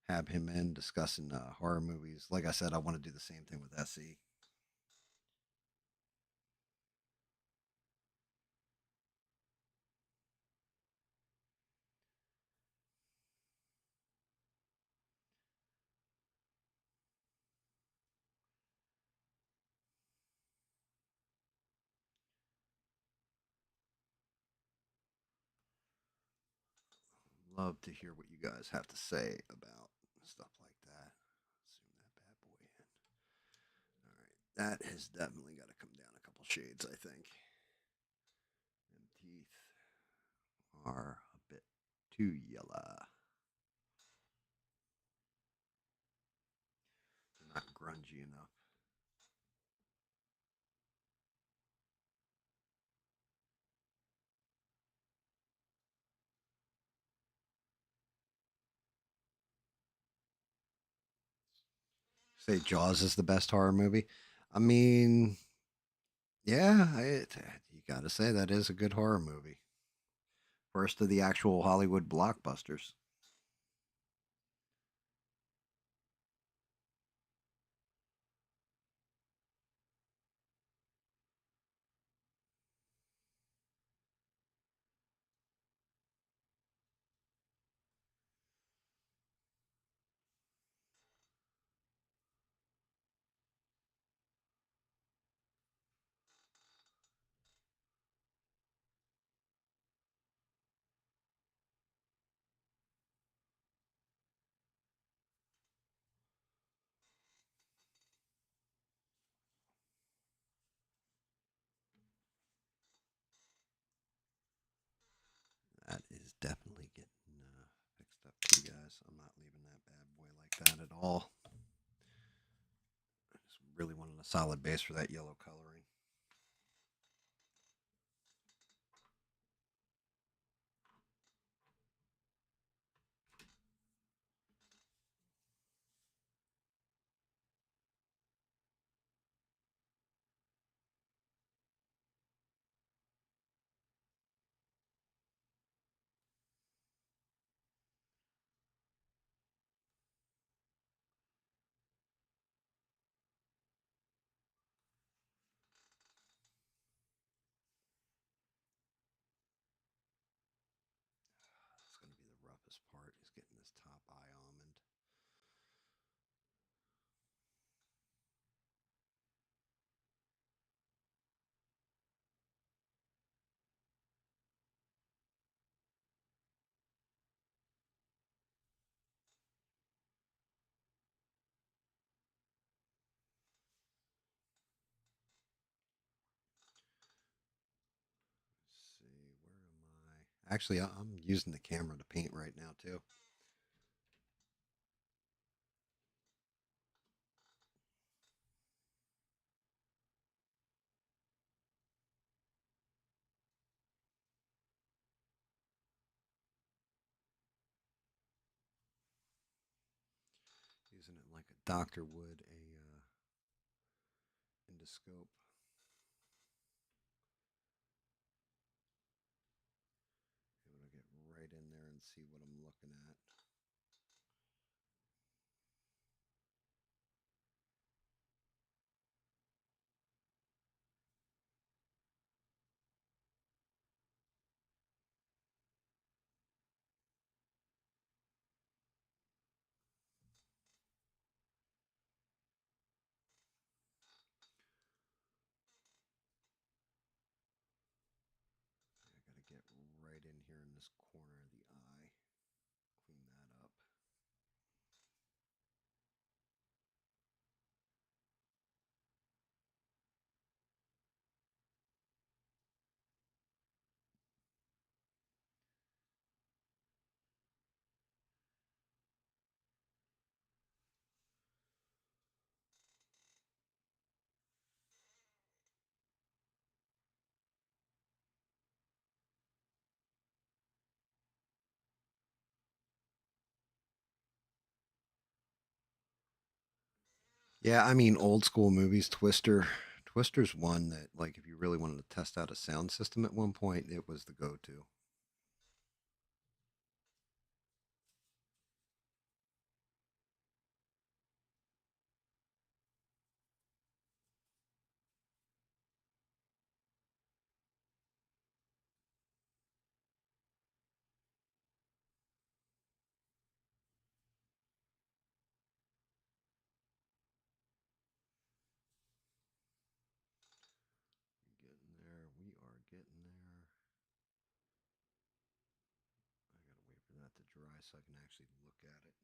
have him in discussing horror movies. Like I said, I want to do the same thing with SE. Love to hear what you guys have to say about stuff like that. Zoom that bad boy in. All right, that has definitely got to come down a couple shades, I think. And teeth are a bit too yellow. They're not grungy enough. Say Jaws is the best horror movie. I mean, yeah, you got to say that is a good horror movie. First of the actual Hollywood blockbusters. That is definitely getting fixed up too, guys. I'm not leaving that bad boy like that at all. I just really wanted a solid base for that yellow coloring. It's going to be the roughest part is getting this top eye almond. Let's see, where am I? Actually, I'm using the camera to paint right now too. using it like a doctor would a endoscope. Able to get right in there and see what I'm looking at. I gotta get right in here in this corner of the eye. Clean that up. Yeah, I mean old school movies. Twister. Twister's one that, like, if you really wanted to test out a sound system at one point, it was the go-to. Getting there. We are getting there. I gotta wait for that to dry so I can actually look at it.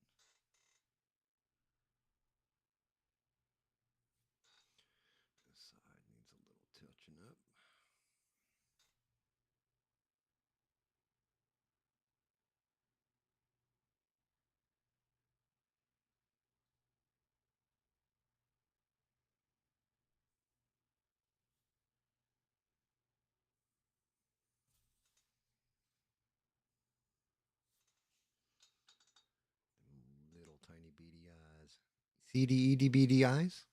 This side needs a little touching up. Little tiny beady eyes. CDED beady eyes?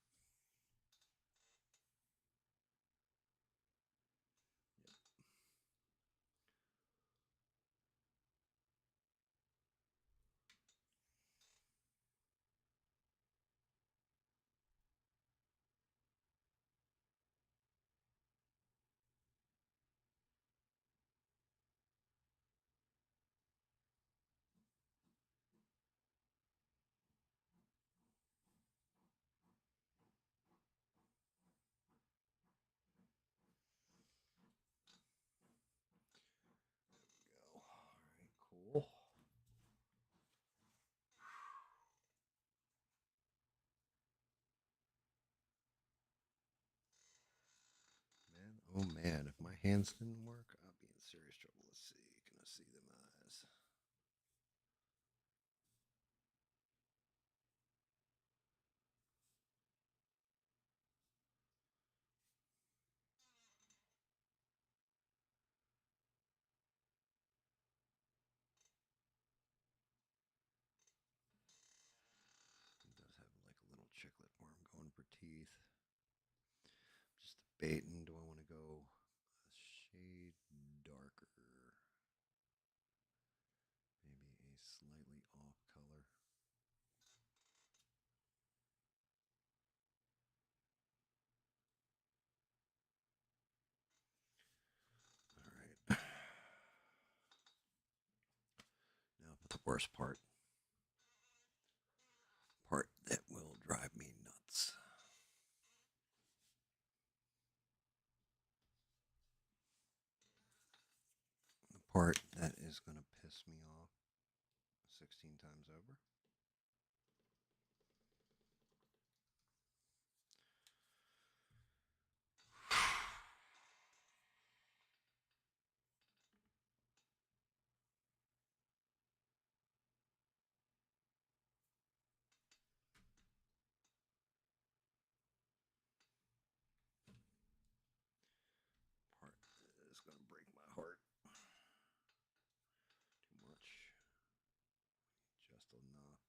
Go. All right, cool. Man, oh man, if my hands didn't work, I'd be in serious trouble. Let's see. Can I see them eyes? It does have like a little chiclet where I'm going for teeth. Just debating, do I want to go a shade darker? Maybe a slightly off color. All right. Now for the worst part. Part that will drive me nuts. The part that is going to piss me off 16 times over. Part that is going to break my heart. Too much. Just enough.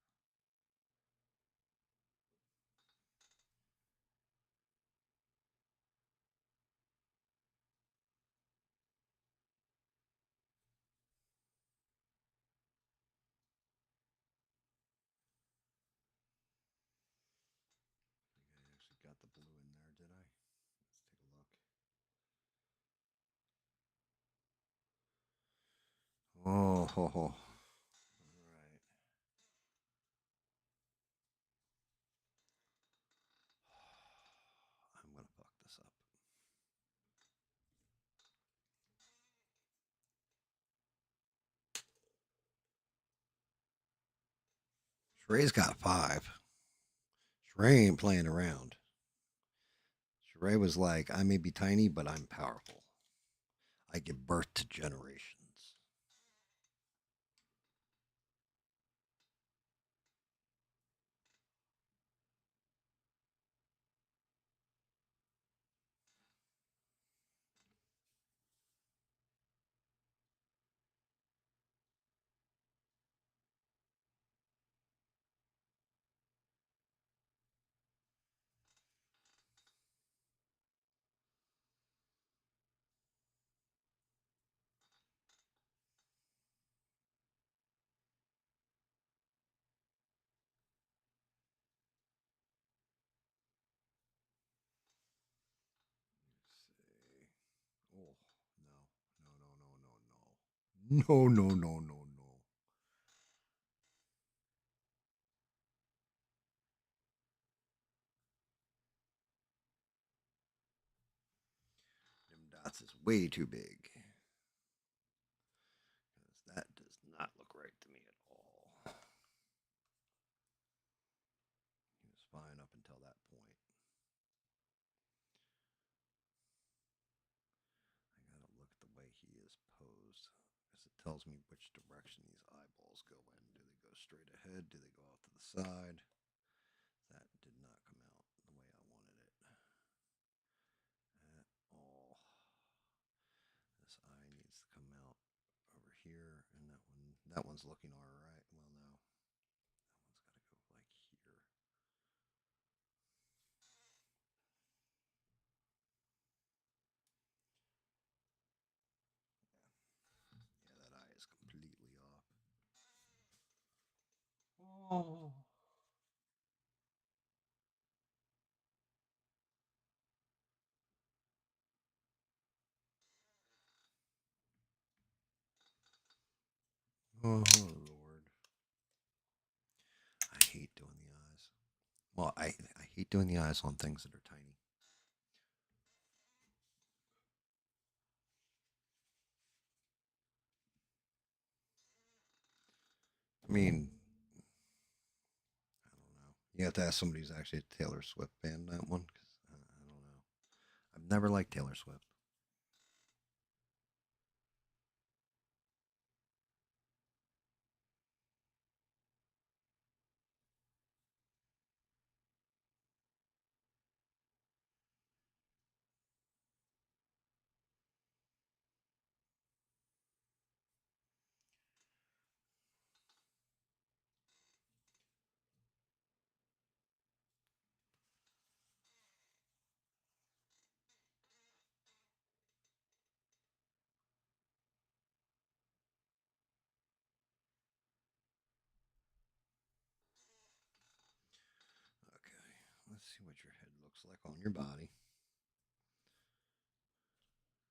got the blue in there, did I? Let's take a look. Oh, ho, ho. All right. I'm gonna fuck this up. Sheray's got 5. Sheree ain't playing around. Sheree was like, I may be tiny, but I'm powerful. I give birth to generations. Let's see. Oh, no. No. Them dots is way too big. Because that does not look right to me at all. He was fine up until that point. I gotta look at the way he is posed. Because it tells me which direction these eyeballs go in. Do they go straight ahead? Do they go off to the side? That did not come out the way I wanted it at all. This eye needs to come out over here, and that one's looking all right. Well, no, that one's got to go like here. Yeah, that eye is completely off. Oh. Oh Lord, I hate doing the eyes. Well, I hate doing the eyes on things that are tiny. I mean, I don't know. You have to ask somebody who's actually a Taylor Swift fan that one, because I don't know. I've never liked Taylor Swift. Okay, let's see what your head looks like on your body.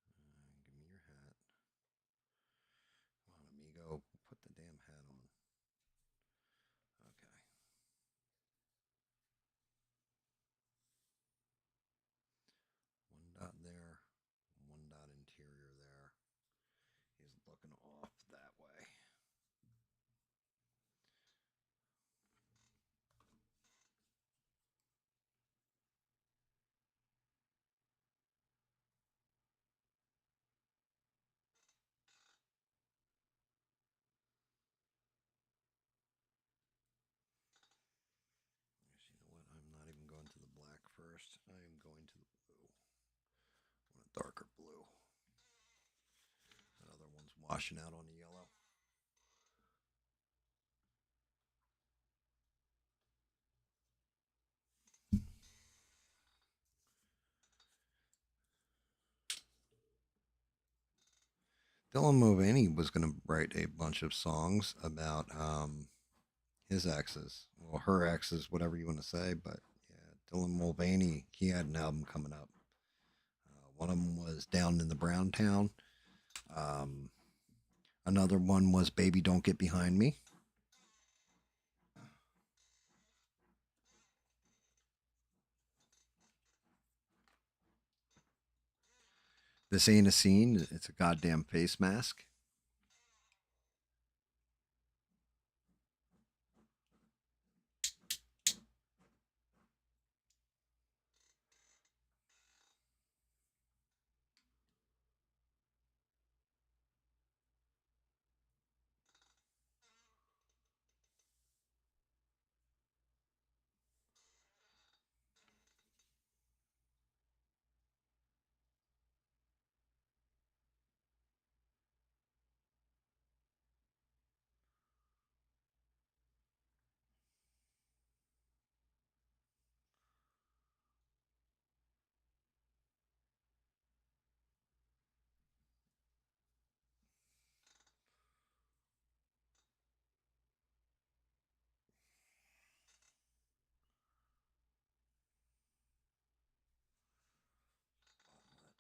Give me your hat. Come on, amigo. Put the damn hat on. Okay. One dot there. One dot interior there. He's looking off that way. You know what? I'm not even going to the black first. I am going to the blue. I want a darker blue. That other one's washing out on the yellow. Dylan Mulvaney was going to write a bunch of songs about his exes, well, her exes, whatever you want to say. But yeah, Dylan Mulvaney, he had an album coming up. One of them was Down in the Brown Town. Um, Another one was Baby Don't Get Behind Me. This Ain't a Scene. It's a goddamn face mask.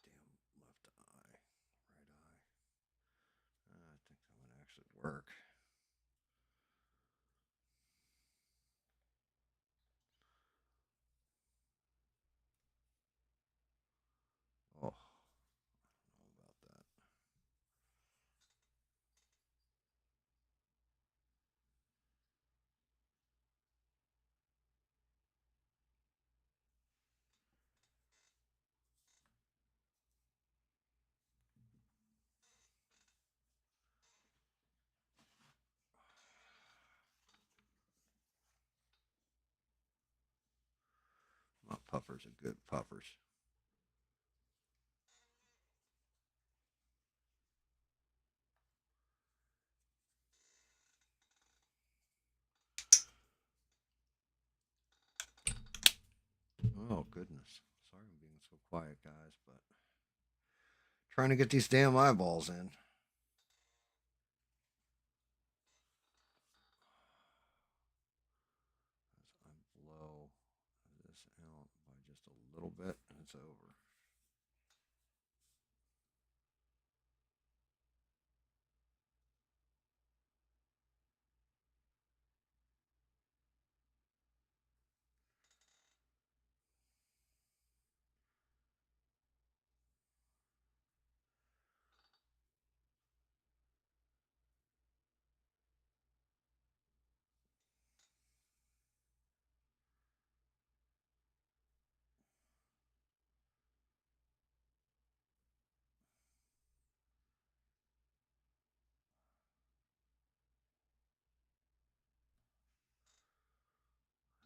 Damn left eye, right eye. I think that would actually work. Oh, I don't know about that. My puffers are good puffers. Oh, goodness. Sorry I'm being so quiet, guys, but trying to get these damn eyeballs in. As I blow this out by just a little bit, and it's over.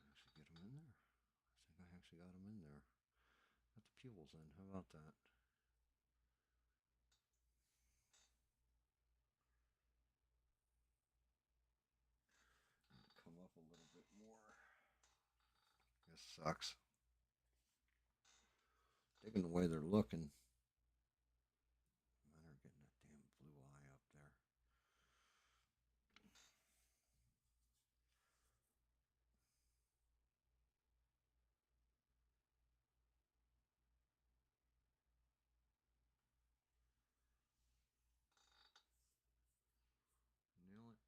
Actually get them in there. I think I actually got them in there. Got the pupils in. How about that? Come up a little bit more. This sucks. Digging the way they're looking. They're getting that damn blue eye up there. Nail it.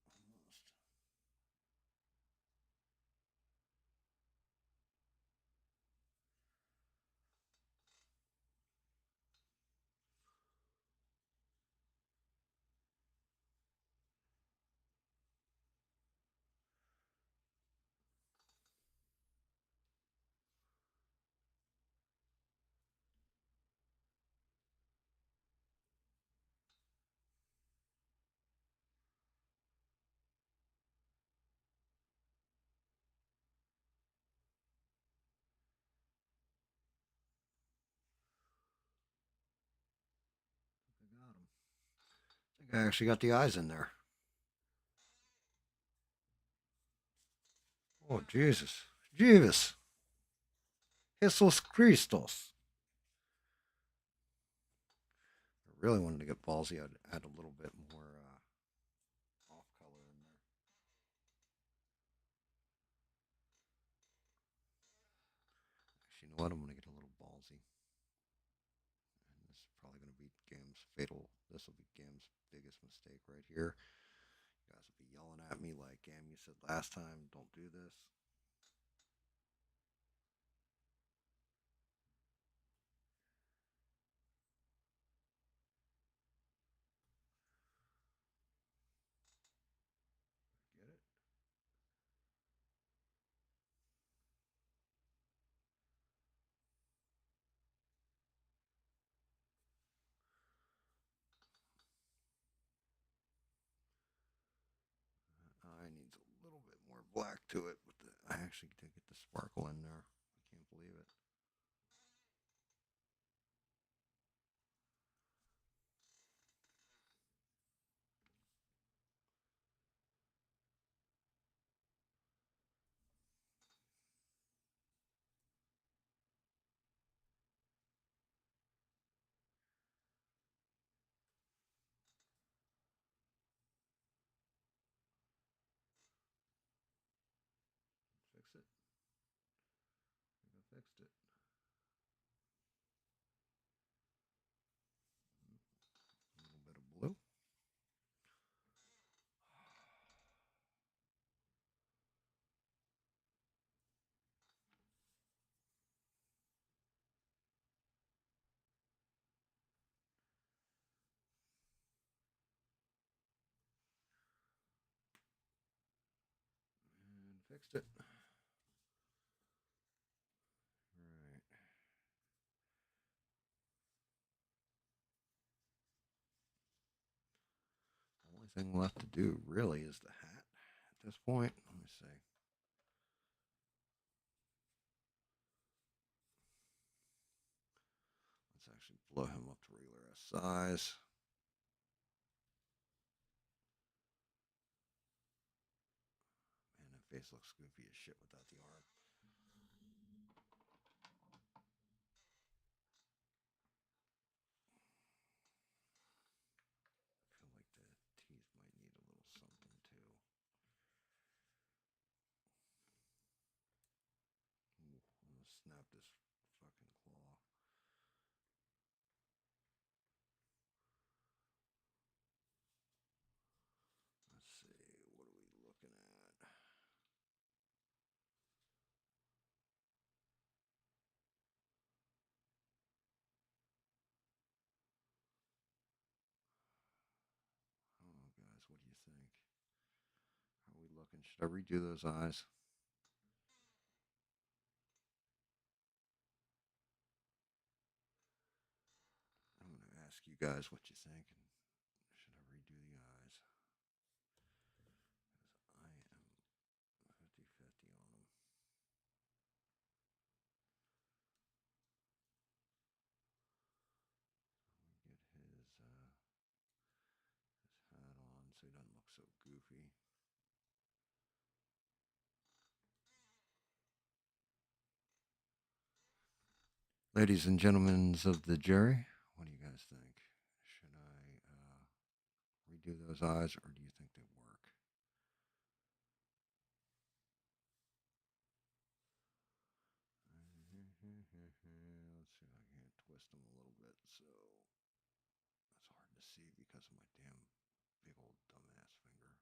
Almost. I got them. I think I actually got the eyes in there. Oh, Jesus. Jesus. Jesus Christos. I really wanted to get ballsy. I'd add a little bit more off color in there. know what? I'm going to get a little ballsy. And this is probably going to be GAM's fatal. This will be GAM's biggest mistake right here. You guys will be yelling at me like, GAM, you said last time, don't do this. Get it? Eye needs a little bit more black to it. But I actually did get the sparkle in there. I can't believe it. Fix it. I think I fixed it. A little bit of blue. And fixed it. Right. The only thing left to do really is the hat at this point. Let me see. Let's actually blow him up to regular size. Man, that face looks goofy as shit without the arm. I feel like the teeth might need a little something too. Ooh, I'm gonna snap this fucking claw. Let's see, what are we looking at? I don't know, guys. What do you think? How are we looking? Should I redo those eyes? I'm going to ask you guys what you think. And should I redo the eyes? Because I am 50-50 on them. We get his hat on so he doesn't look so goofy. Ladies and gentlemen of the jury, what do you guys think? Should I redo those eyes, or do you think they work? Let's see if I can twist them a little bit so it's hard to see because of my damn big old dumbass finger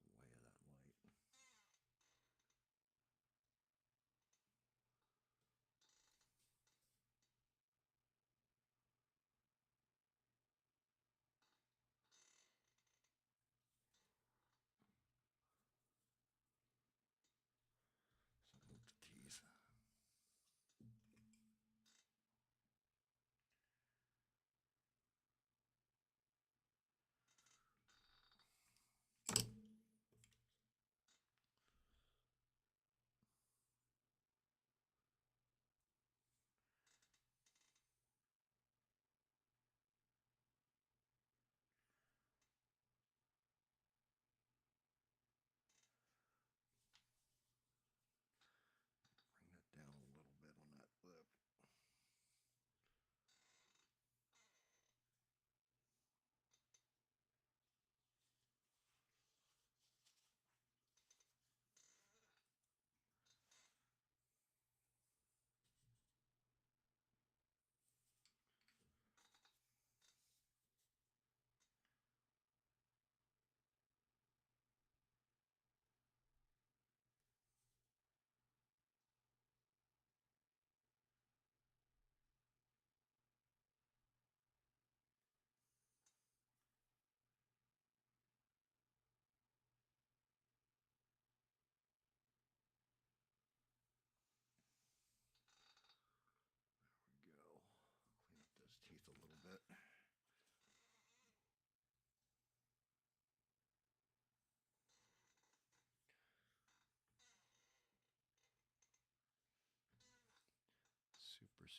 in the way of that light. So move the teeth.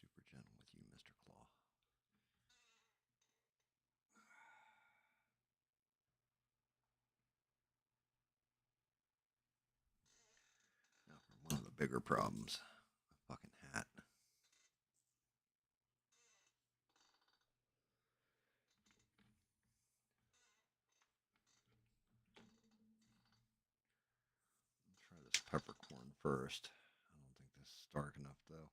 super gentle with you, Mr. Claw. Now for one of the bigger problems. A fucking hat. Try this peppercorn first. I don't think this is dark enough though.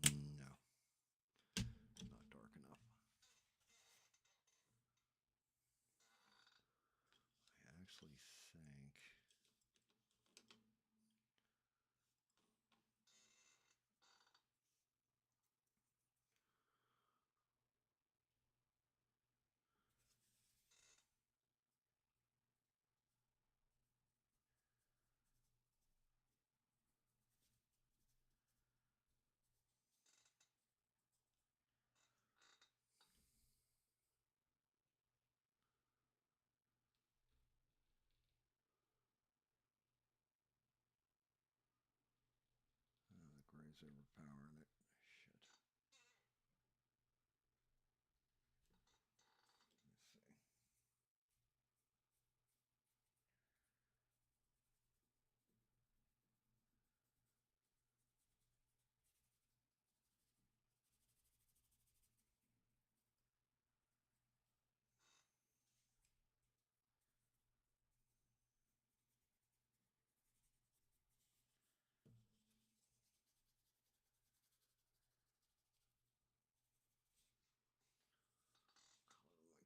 No, not dark enough. I actually think the gray's overpowering it. Shit. Let me see.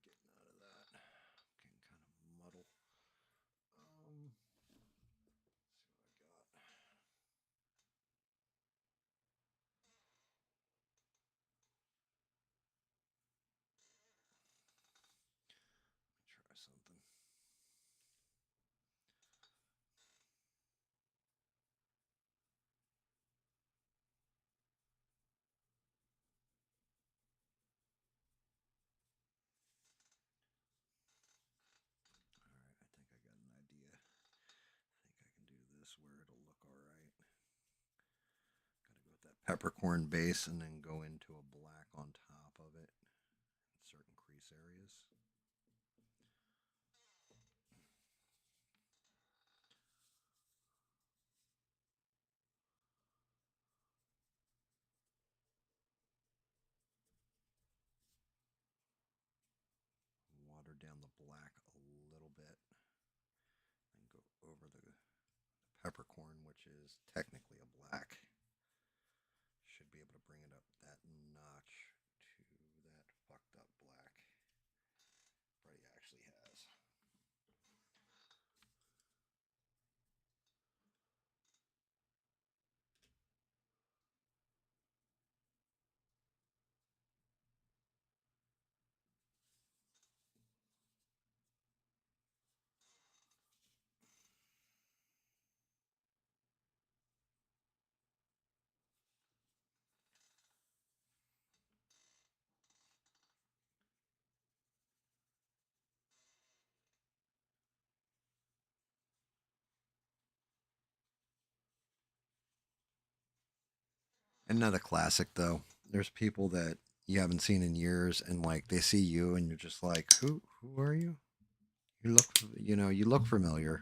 What am I getting out of that? Getting kind of muddle. See what I got. Try something. Alright, I think I got an idea. I think I can do this where it'll look alright. Gotta go with that peppercorn base and then go into a black on top of it in certain crease areas. Water down the black a little bit and go over the peppercorn, which is technically a black. Should be able to bring it up that notch to that fucked up black. Freddy actually has. Another classic though. There's people that you haven't seen in years, and like they see you, and you're just like, who are you? You look, you look familiar.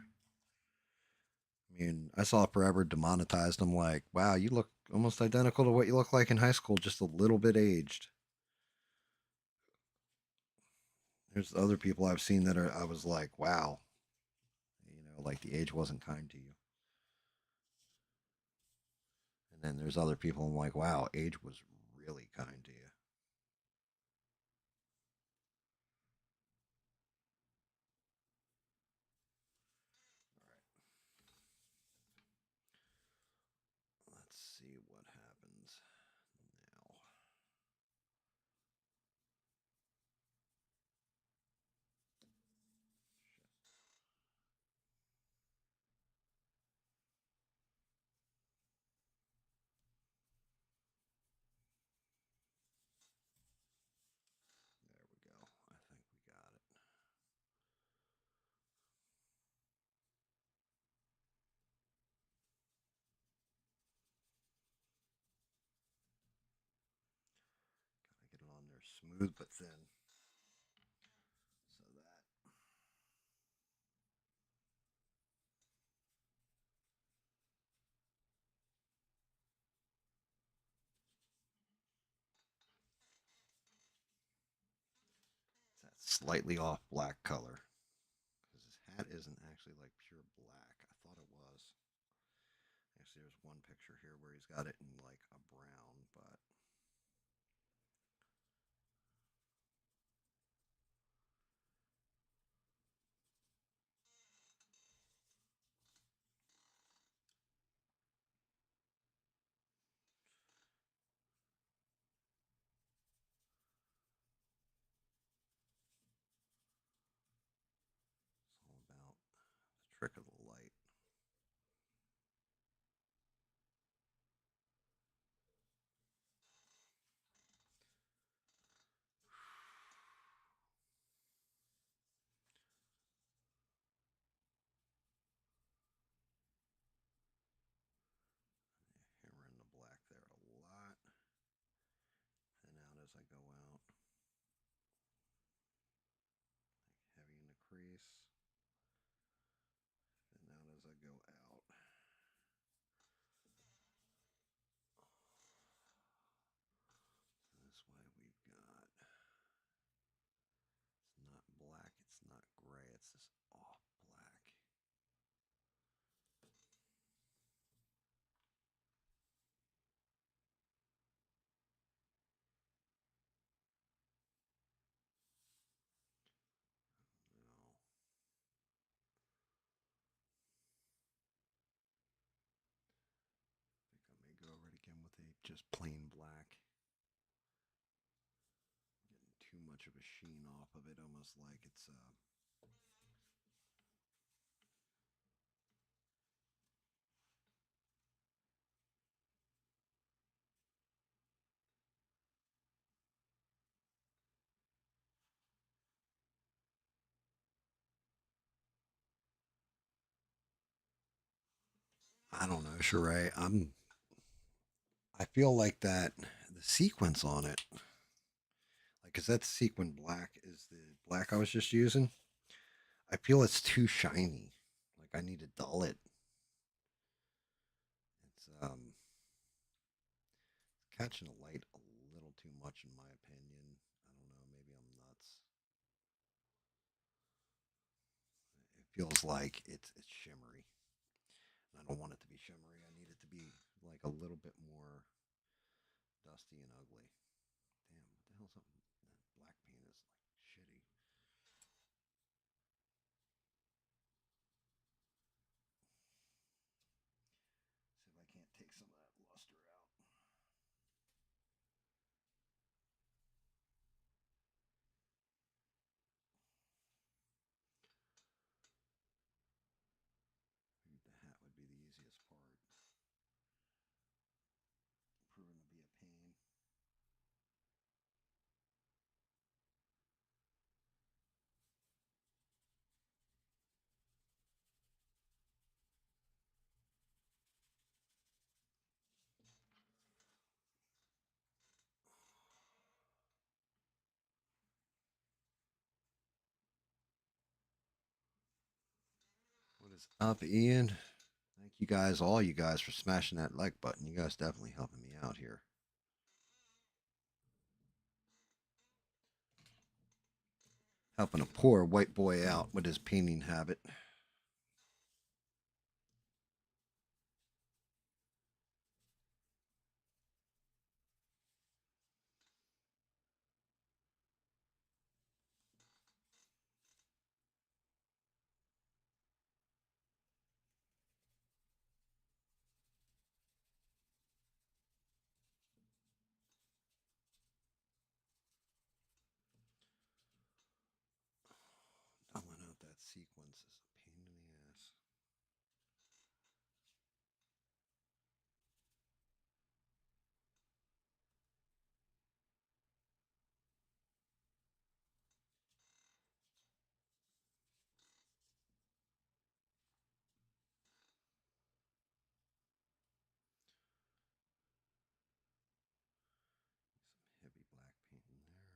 I mean, I saw Forever Demonetized. I'm like, wow, you look almost identical to what you look like in high school, just a little bit aged. There's other people I've seen that I was like, wow, like the age wasn't kind to you. And then there's other people I'm like, wow, age was really kind to you. All right. Let's see what happens now. There we go. I think we got it. Smooth but thin. So that. It's that slightly off black color. Because his hat isn't actually like pure black. I thought it was. Actually, there's one picture here where he's got it in like a brown, but it's all about the trick of the light. Hammer in the black there a lot. Thin out as I go out. Like heavy in the crease. Thin out as I go out. This way we've got, it's not black, it's not gray, it's this off black. No. I think I may go over it again with a just plain black. Getting too much of a sheen off of it, almost like it's I don't know, Sheree. I feel like that the sequence on it, like, cause that sequin black is the black I was just using. I feel it's too shiny. Like I need to dull it. It's catching the light a little too much in my opinion. I don't know, maybe I'm nuts. It feels like it's shimmery. I don't want it to be shimmery. I need it to be like a little bit more dusty and ugly. Damn, what the hell's up? That black paint is like shitty. See if I can't take some of that luster out. Maybe the hat would be the easiest part. Proving to be a pain. What is up, Ian? Thank you guys, all you guys, for smashing that like button. You guys definitely helping me out here. Helping a poor white boy out with his painting habit. Dulling out that sequence is a pain in the ass. Some heavy black paint in there.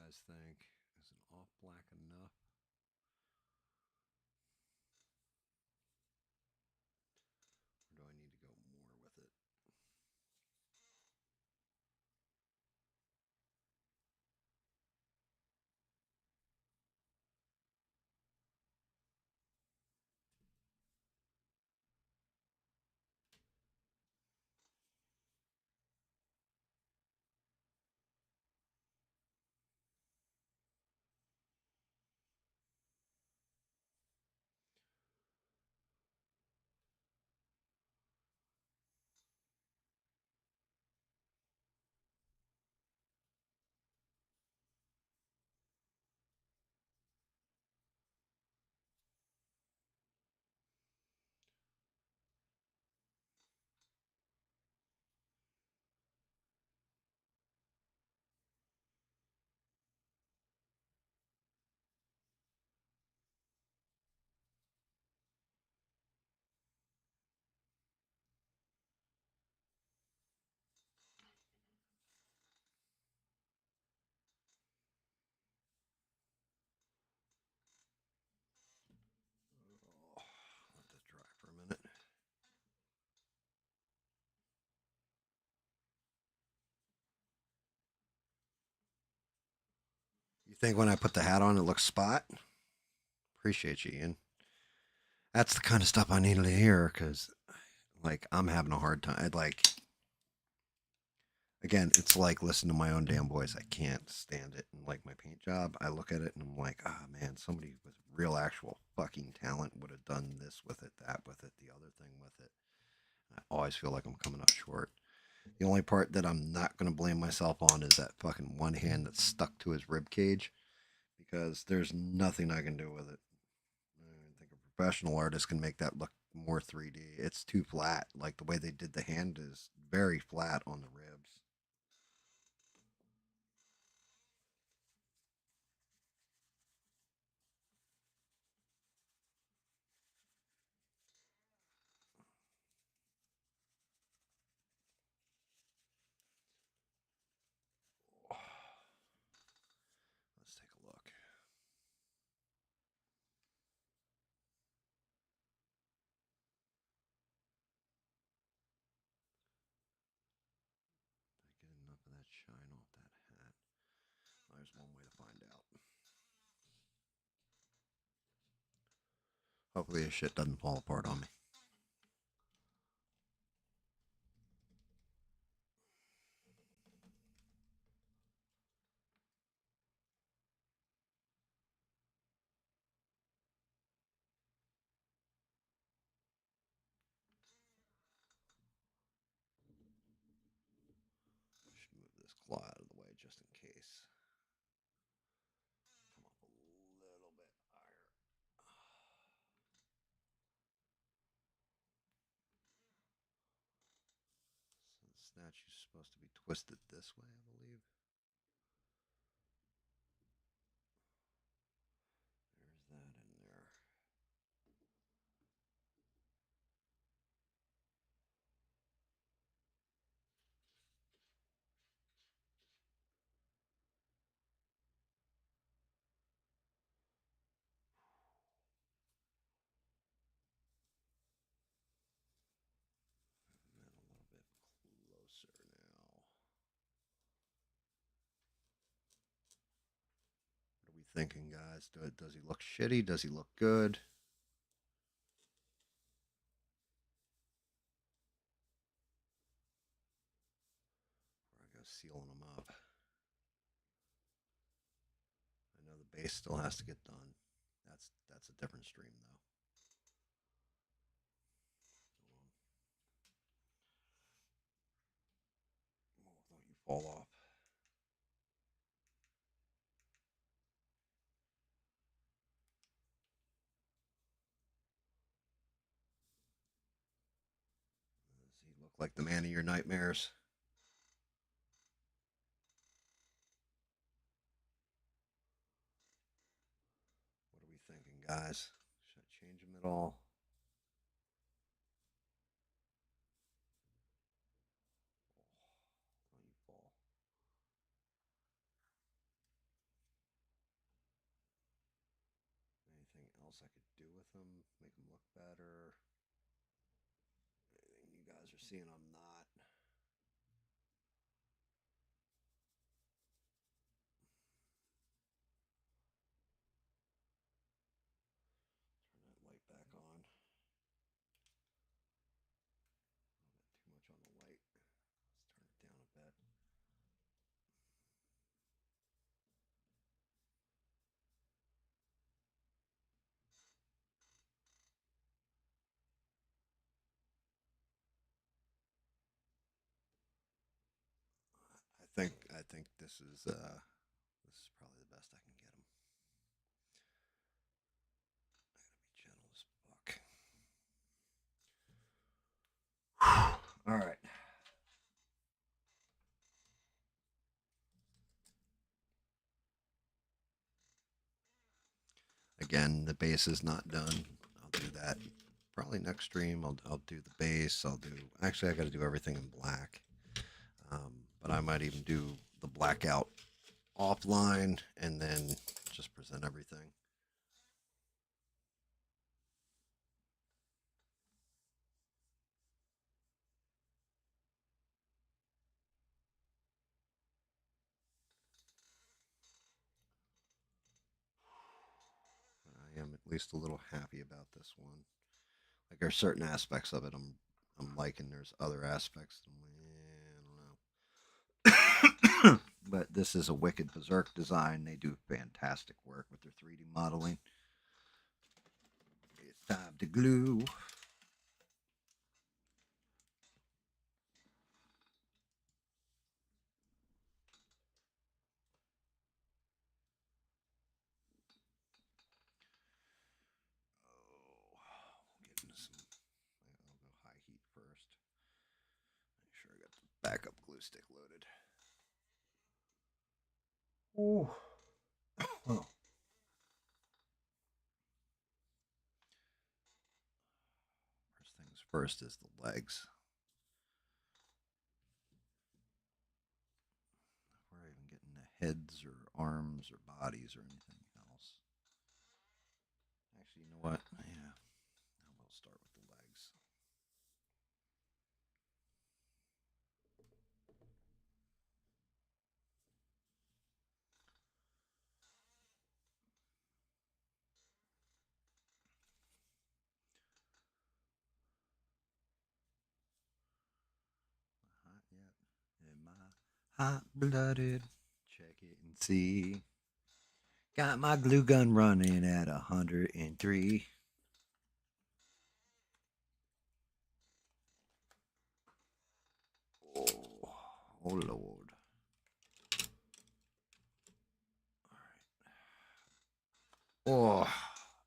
guys think? Is an off black enough? Or do I need to go more with it? Oh, let that dry for a minute. You think when I put the hat on, it looks spot? Appreciate you, Ian. That's the kind of stuff I needed to hear because, like, I'm having a hard time. Like, again, it's like listening to my own damn voice. I can't stand it. And like my paint job, I look at it and I'm like, ah, oh, man, somebody with real actual fucking talent would have done this with it, that with it, the other thing with it. And I always feel like I'm coming up short. The only part that I'm not going to blame myself on is that fucking one hand that's stuck to his rib cage because there's nothing I can do with it. I think a professional artist can make that look more 3D. It's too flat. Like the way they did the hand is very flat on the ribs. Let's take a look. Did I get enough of that shine off that hat? There's one way to find out. Hopefully this shit doesn't fall apart on me. Should move this claw out of the way just in case. Come up a little bit higher. So the statue's supposed to be twisted this way, I believe. There's that in there. And then a little bit closer now. What are we thinking, guys? Does he look shitty? Does he look good? Or I go sealing them up. I know the base still has to get done. That's a different stream though. Oh, don't you fall off. Does he look like the man of your nightmares? What are we thinking, guys? Should I change him at all? Oh, don't you fall. else I could do with them, make them look better. Anything you guys are seeing, I'm not. Turn that light back on. Too much on the light. Let's turn it down a bit. I think this is probably the best I can get them. I gotta be gentle as fuck. All right. Again, the base is not done. I'll do that probably next stream. I'll do the base. Actually, I got to do everything in black. But I might even do the blackout offline and then just present everything. I am at least a little happy about this one. Like there's certain aspects of it I'm liking. There's other aspects I don't know. But this is a wicked berserk design. They do fantastic work with their 3D modeling. It's time to glue. We'll get into some. I'll go high heat first. Make sure I got the backup glue stick loaded. Oh. First things first is the legs. Before I even get into heads or arms or bodies or anything else. Actually, you know what? Yeah, I will start with the legs. Hot yet? Am I hot blooded? Check it and see. Got my glue gun running at 103. Oh, oh Lord. All right. Oh,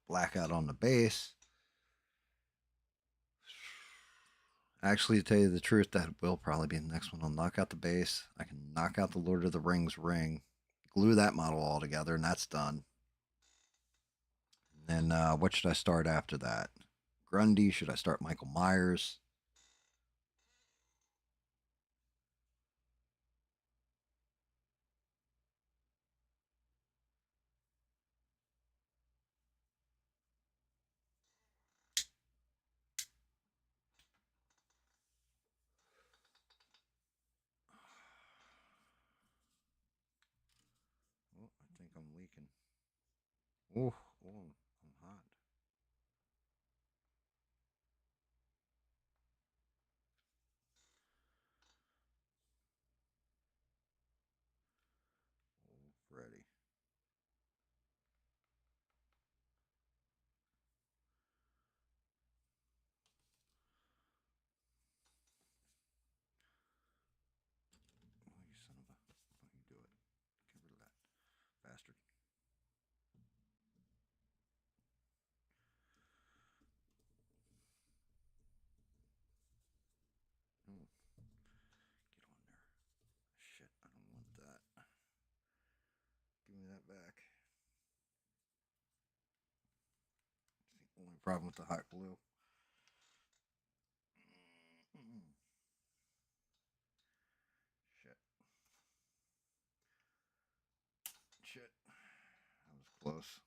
blackout on the base. Actually, to tell you the truth, that will probably be the next one. I'll knock out the base. I can knock out the Lord of the Rings ring, glue that model all together, and that's done. And then what should I start after that? Grundy? Should I start Michael Myers? Oh, I think I'm leaking. Oh, I'm hot. Oh, Freddy. Oh, you son of a. Why don't you do it? Get rid of that bastard. Oh, get on there. Shit, I don't want that. Give me that back. It's the only problem with the hot glue. Shit. Shit. That was close.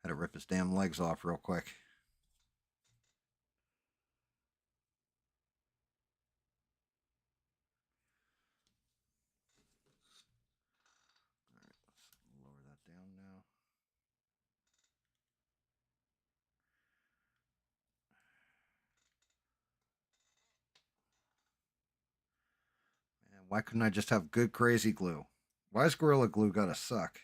Had to rip his damn legs off real quick. All right, let's lower that down now. Man, why couldn't I just have good crazy glue? Why's Gorilla Glue gotta suck?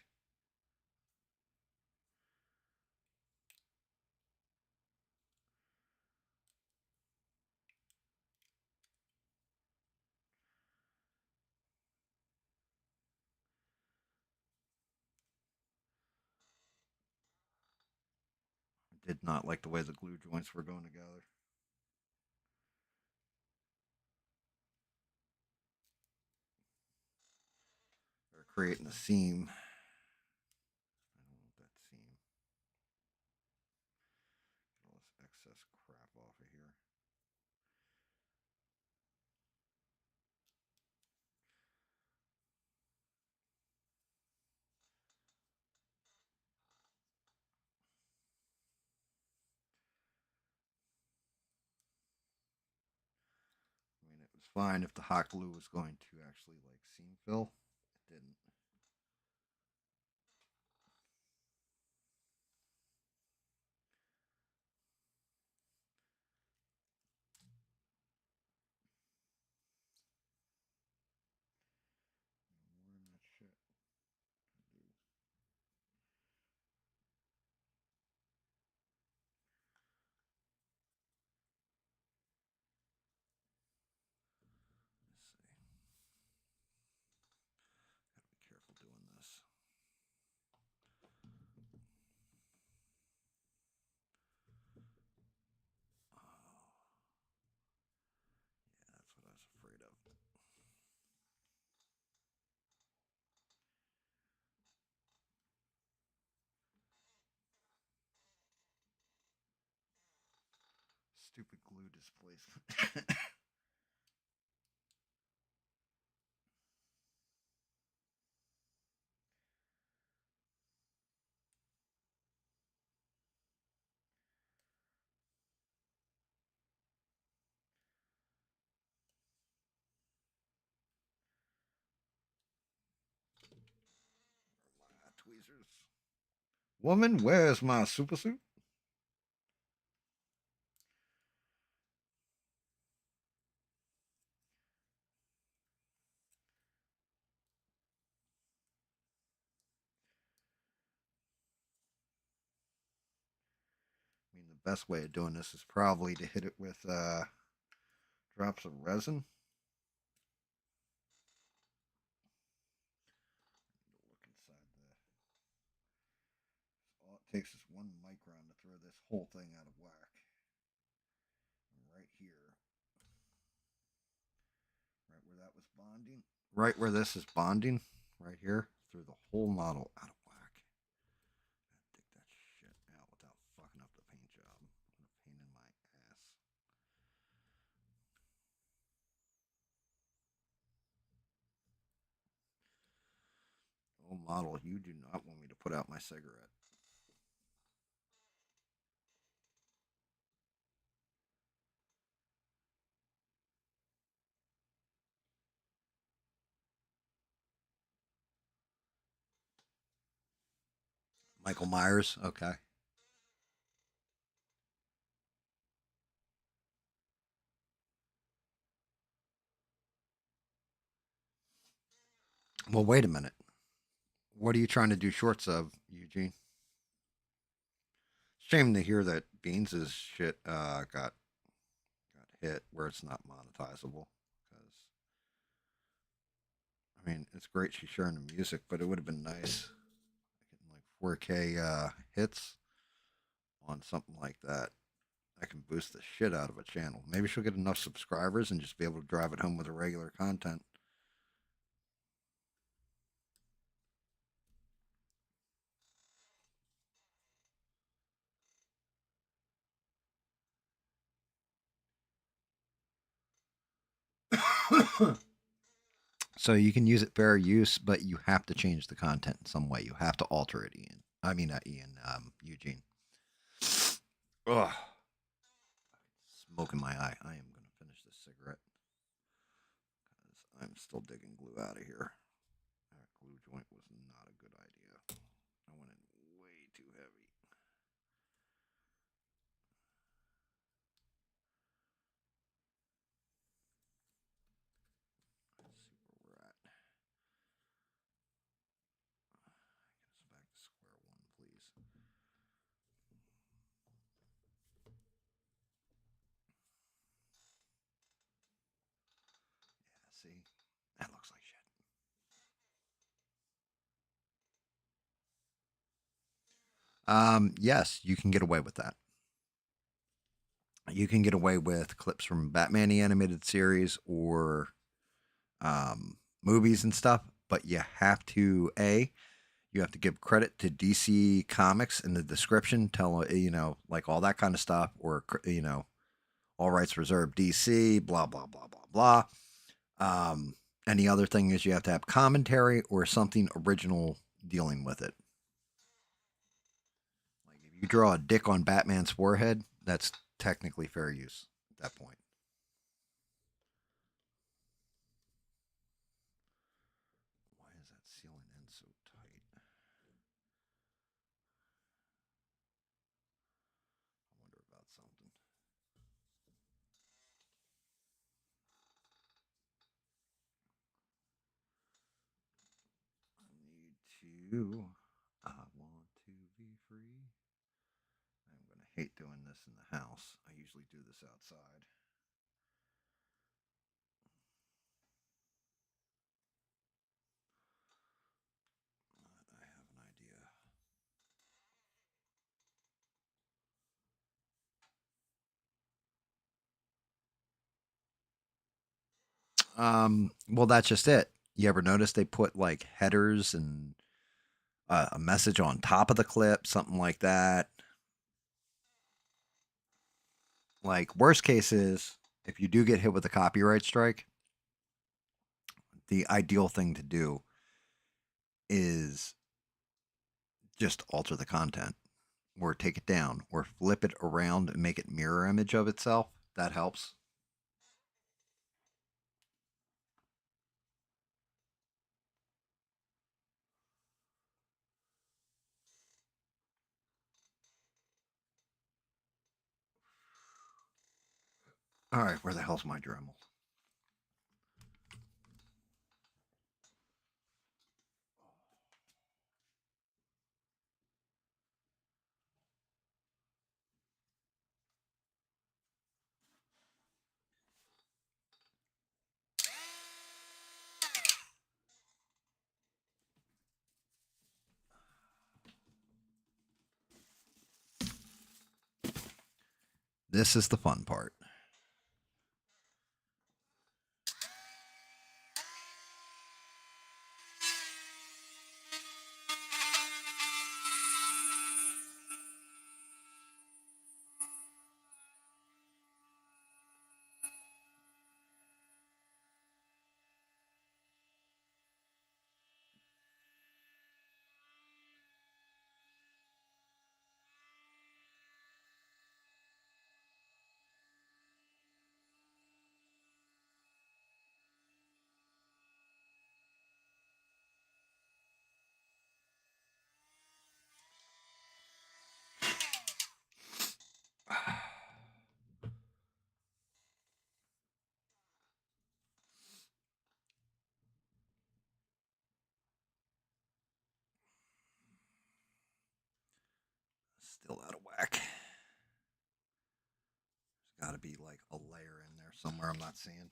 I did not like the way the glue joints were going together. They're creating a seam. I don't want that seam. Get all this excess crap off of here. I mean, it was fine if the hot glue was going to actually like seam fill. It didn't. More in that shit. Let's see. Gotta be careful doing this. Oh, yeah, that's what I was afraid of. Stupid glue displacement. My tweezers. Woman, where's my super suit? I mean, the best way of doing this is probably to hit it with drops of resin. Look inside the. All it takes is 1 micron to throw this whole thing out of whack. And right here, right where that was bonding, right where this is bonding, right here, threw the whole model out of whack. Gotta dig that shit out without fucking up the paint job. What a pain in my ass. Oh, model, you do not want me to put out my cigarette. Michael Myers, okay. Well, wait a minute. What are you trying to do shorts of, Eugene? Shame to hear that Beans' shit got hit where it's not monetizable. Because I mean, it's great she's sharing the music, but it would have been nice getting like 4K hits on something like that. I can boost the shit out of a channel. Maybe she'll get enough subscribers and just be able to drive it home with the regular content. So you can use it fair use, but you have to change the content in some way. You have to alter it, Ian. I mean, not Ian, Eugene. Ugh. Smoke in my eye. I am going to finish this cigarette because I'm still digging glue out of here. That glue joint was not a good idea. I went in way too heavy. Let's see where we're at. Get us back to square one, please. Yeah, see? That looks like shit. Yes, you can get away with that. You can get away with clips from Batman the animated series or movies and stuff, but you have to you have to give credit to DC Comics in the description, tell like all that kind of stuff, or all rights reserved DC, blah blah blah blah blah. And the other thing is you have to have commentary or something original dealing with it. Like if you draw a dick on Batman's forehead, that's technically fair use at that point. Why is that sealing in so tight? I wonder about something. I need to. I want to be free. I'm going to hate doing this in the house. I usually do this outside. But I have an idea. Well, that's just it. You ever notice they put like headers and a message on top of the clip, something like that? Like, worst case is if you do get hit with a copyright strike, the ideal thing to do is just alter the content or take it down or flip it around and make it mirror image of itself. That helps. All right, where the hell's my Dremel? This is the fun part. Still out of whack. There's got to be like a layer in there somewhere I'm not seeing.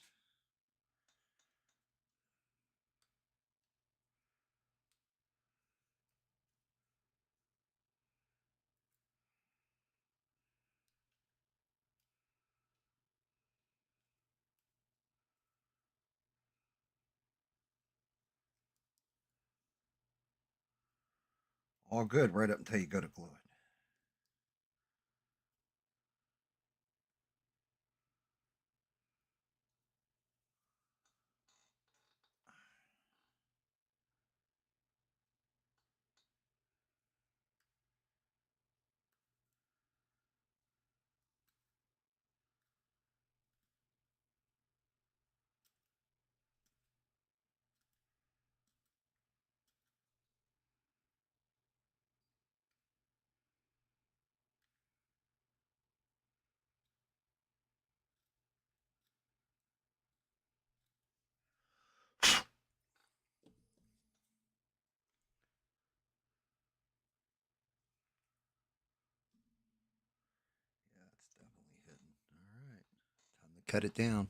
All good right up until you go to glue it. cut it down.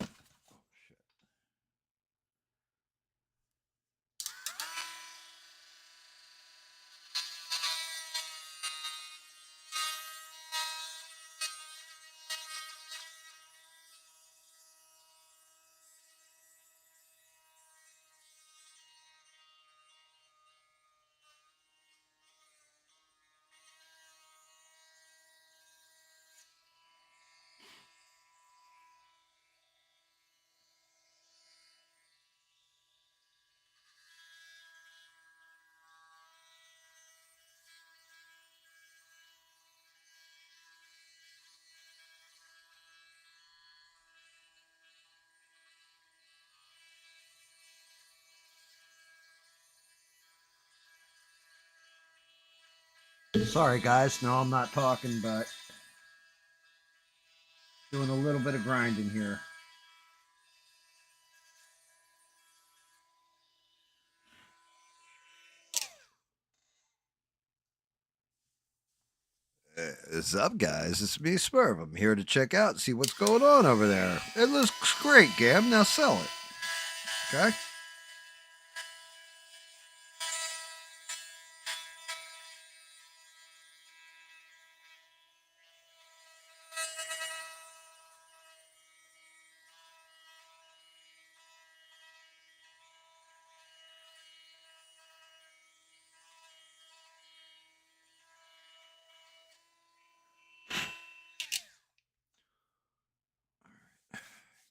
Oh, shit. Sorry, guys. No, I'm not talking, but doing a little bit of grinding here. What's up, guys? It's me, Smurf. I'm here to check out and see what's going on over there. It looks great, Gam. Now sell it. Okay?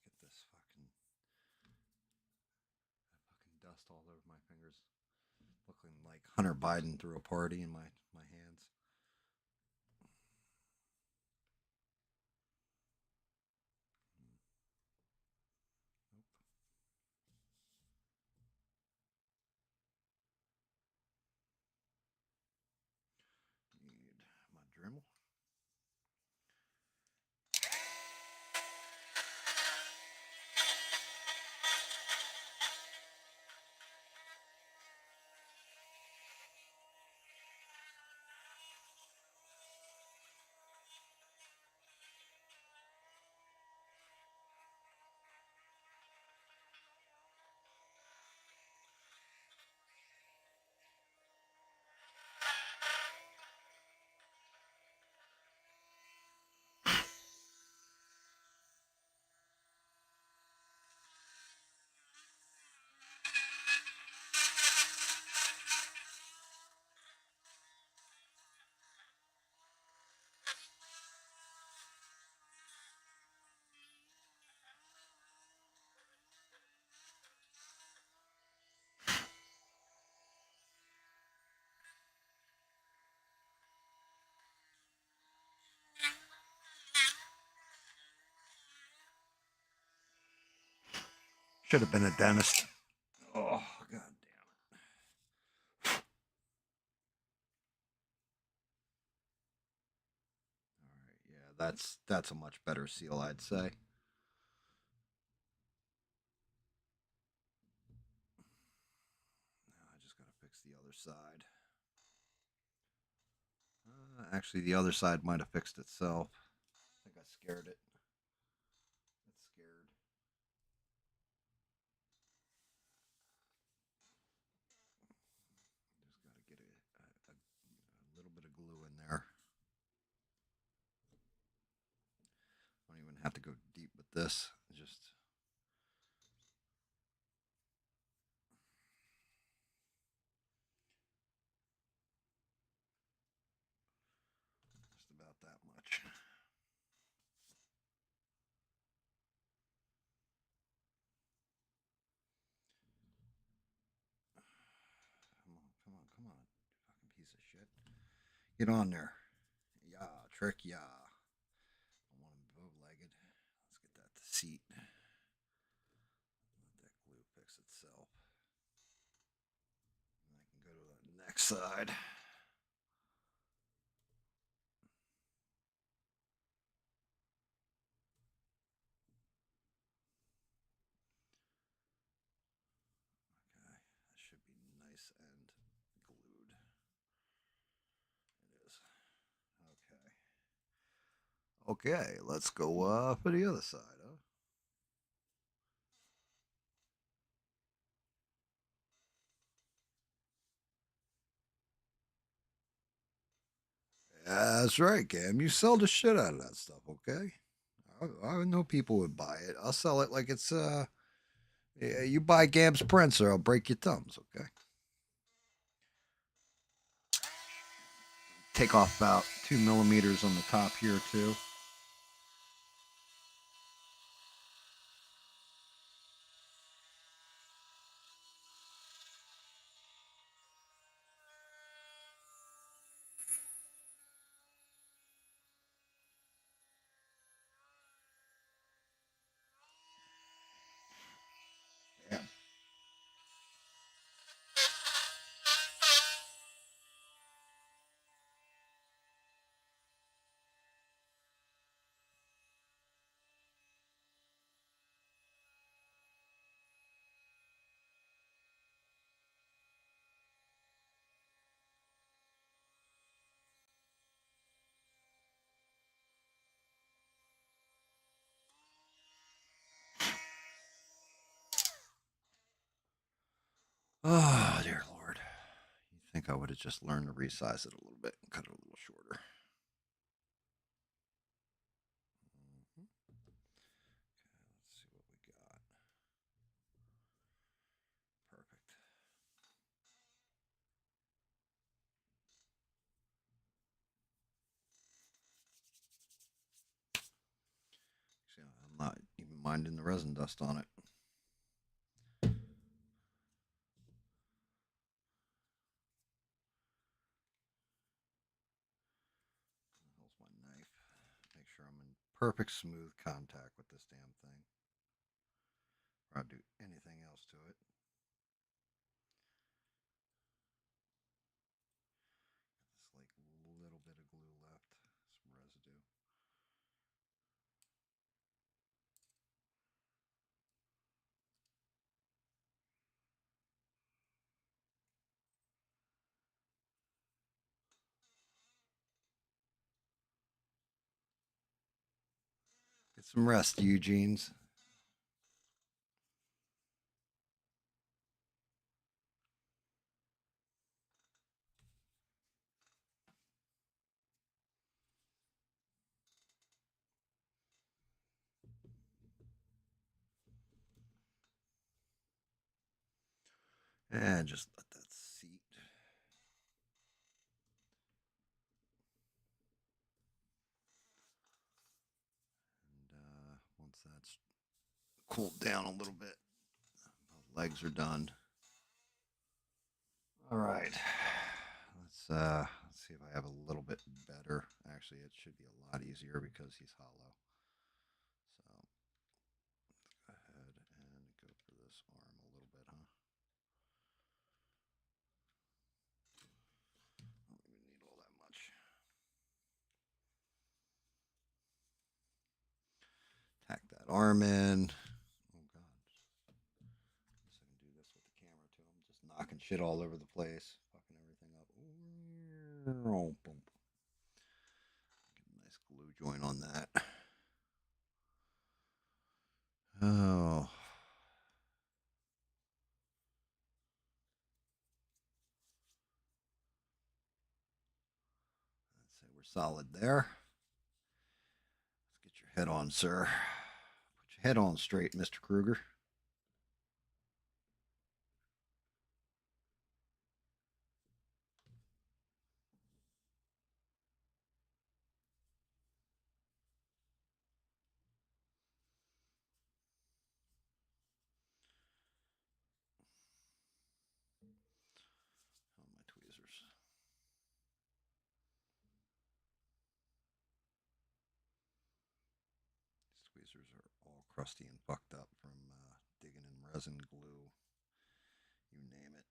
Get this fucking dust all over my fingers. Looking like Hunter Biden threw a party in my hands. Need my Dremel. Should have been a dentist. Oh, god damn it. Alright, yeah, that's a much better seal, I'd say. Now I just gotta fix the other side. Actually, the other side might have fixed itself. I think I scared it. It's scared. Just gotta get a little bit of glue in there. Don't even have to go deep with this. Just about that much. Come on, fucking piece of shit. Get on there. Yeah, trick, yeah. I want him bow-legged. Let's get that seat. Let that glue fix itself. And I can go to the next side. Okay, that should be nice and glued. It is. Okay. Okay, let's go for the other side. Huh? Yeah, that's right, Cam. You sell the shit out of that stuff, okay? I know people would buy it. I'll sell it like it's yeah, you buy Gam's prints or I'll break your thumbs, okay? Take off about 2 millimeters on the top here too. Yeah. Oh, dear Lord. You think I would have just learned to resize it a little bit and cut it a little shorter. Mhm. Okay, let's see what we got. Perfect. See, I'm not even minding the resin dust on it. Here's my knife. Make sure I'm in perfect smooth contact with this damn thing. Or I'll do anything else to it. Got this like little bit of glue left, some residue. Get some rest, Eugene's. And just let that seat. And once that's cooled down a little bit, the legs are done. All right. Let's see if I have a little bit better. Actually, it should be a lot easier because he's hollow. So let's go ahead and go for this arm a little bit, huh? I don't even need all that much. Tack that arm in. Oh god. Guess I can do this with the camera too. I'm just knocking shit all over the place, fucking everything up. Oh, boom. Get a nice glue joint on that. Oh. Let's say we're solid there. Let's get your head on, sir. Put your head on straight, Mr. Krueger. On my tweezers. These tweezers are all crusty and fucked up from digging in resin, glue, you name it.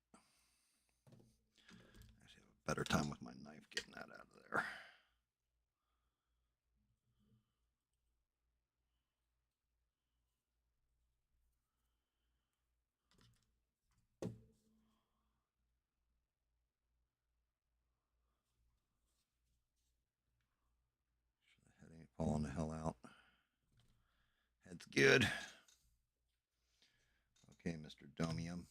Actually, have a better time with my knife getting that out of there. The head ain't Falling the hell out. Head's good. Okay, Mr. Domium.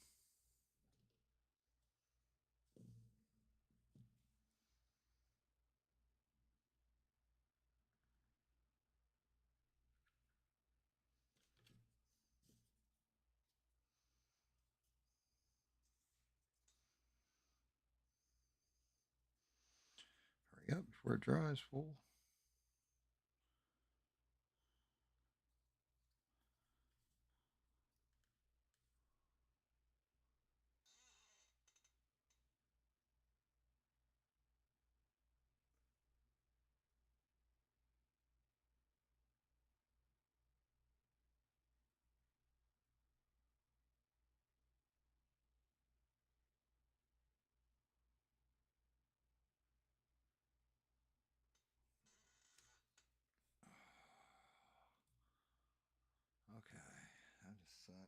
Hurry up before it dries, fool. Okay, that is set.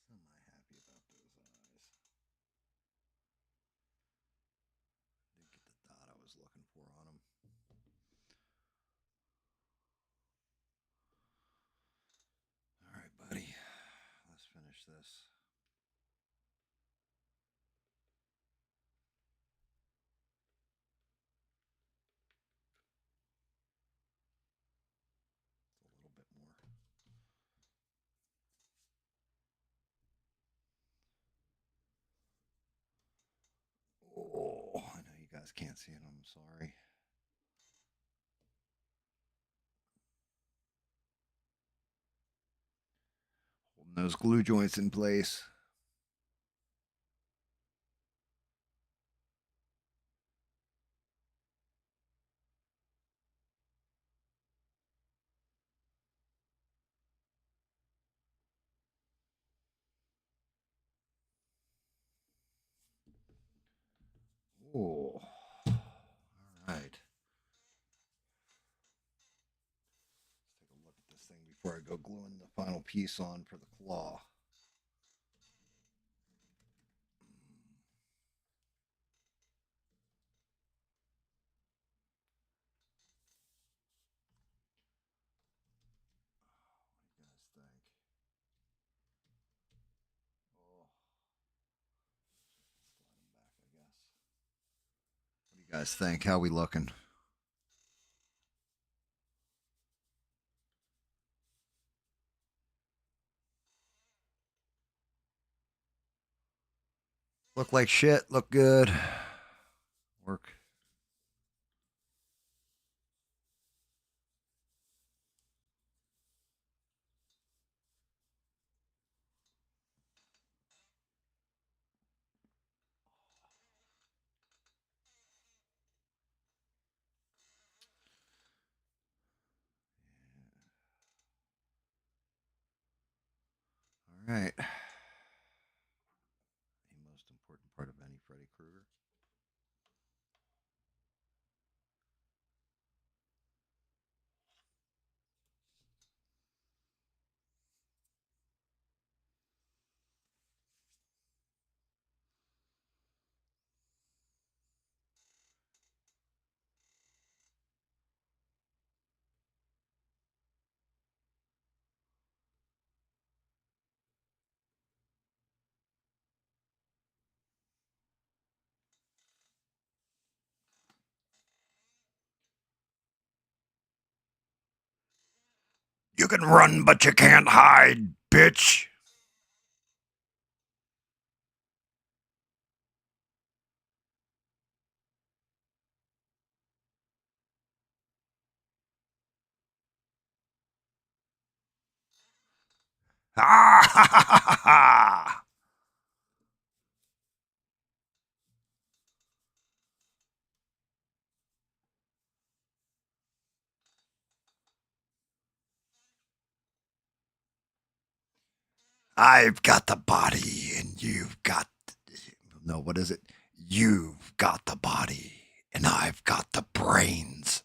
Semi-happy about those eyes. Didn't get the dot I was looking for on them. All right, buddy. Let's finish this. It's a little bit more. Oh, I know you guys can't see it. I'm sorry. Holding those glue joints in place. Oh, all right. Let's take a look at this thing before I go gluing the final piece on for the claw. What do you guys think? Oh, slide them back, I guess. What do you guys think? How we looking? Look like shit. Look good. Work. All right. The most important part of any Freddy Krueger. You can run, but you can't hide, bitch. Ah, ha, ha, ha, ha. I've got the body and you've got. No, what is it? You've got the body and I've got the brains.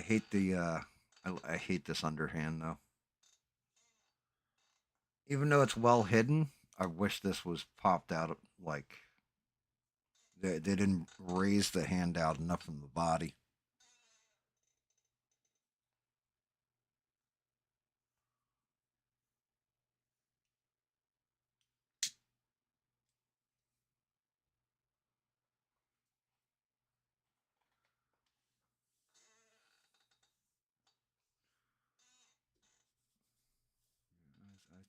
hate the I hate this underhand though. Even though it's well hidden, I wish this was popped out like they didn't raise the hand out enough from the body.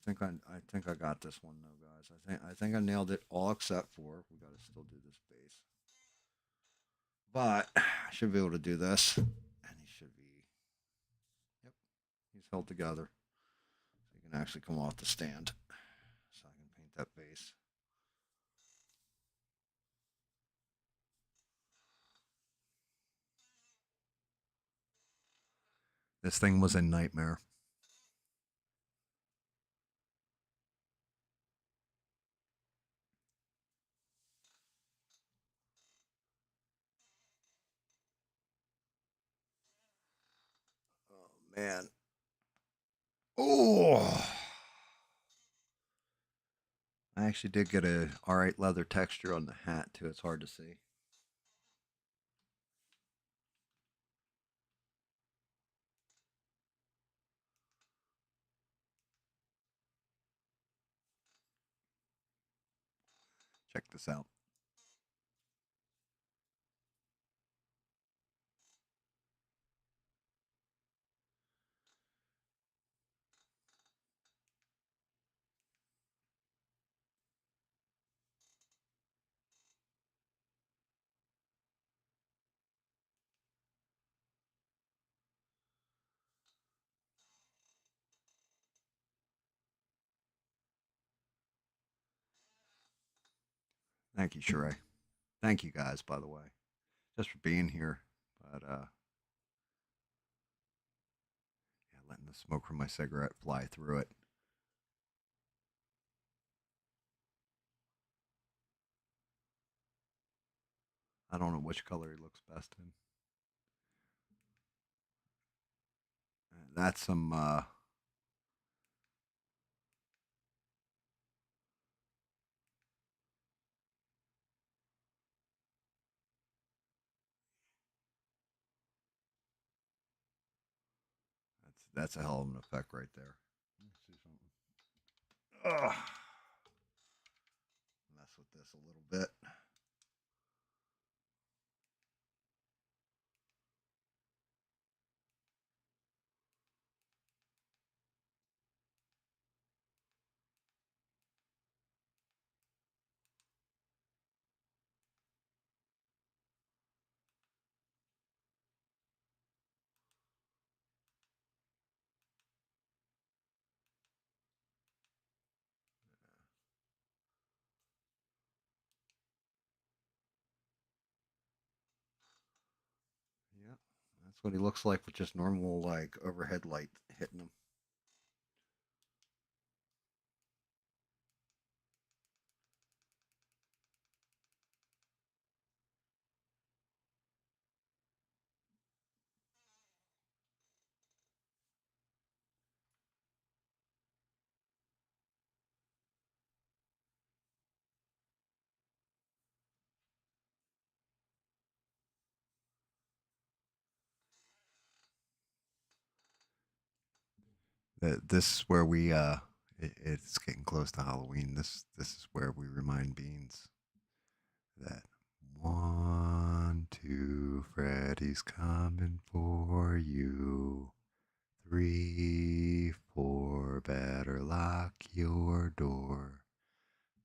I think I got this one though, guys. I think I nailed it all except for we got to still do this base. But I should be able to do this, and he should be. Yep, he's held together, so he can actually come off the stand. So I can paint that base. This thing was a nightmare. Oh man. Oh. I actually did get a alright leather texture on the hat too. It's hard to see. Check this out. Thank you, Sheree. Thank you guys, by the way, just for being here. But yeah, letting the smoke from my cigarette fly through it. I don't know which color he looks best in. That's some that's a hell of an effect right there. Let me see something. Ugh. Mess with this a little bit. Yeah, that's what he looks like with just normal like overhead light hitting him. This is where we it's getting close to Halloween. This is where we remind Beans that 1, 2, Freddy's coming for you. 3, 4, better lock your door.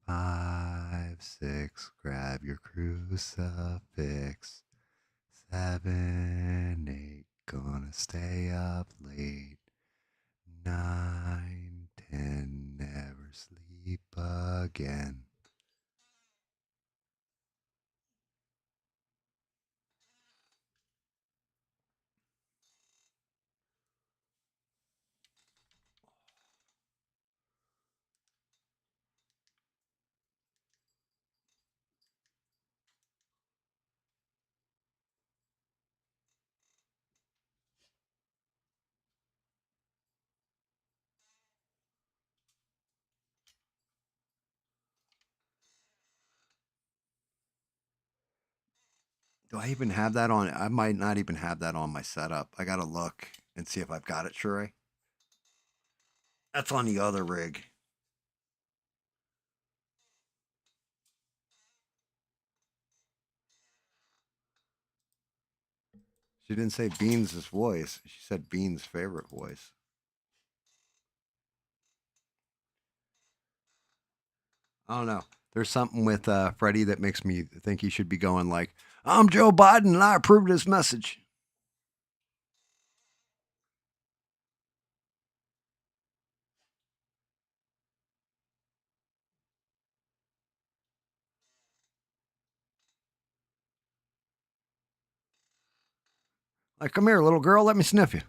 5, 6, grab your crucifix. 7, 8, gonna stay up late. 9, 10, never sleep again. Do I even have that on? I might not even have that on my setup. I gotta look and see if I've got it, Sheree. That's on the other rig. She didn't say Beans' voice. She said Beans' favorite voice. I don't know. There's something with Freddy that makes me think he should be going like, "I'm Joe Biden and I approve this message." Like, come here, little girl. Let me sniff you.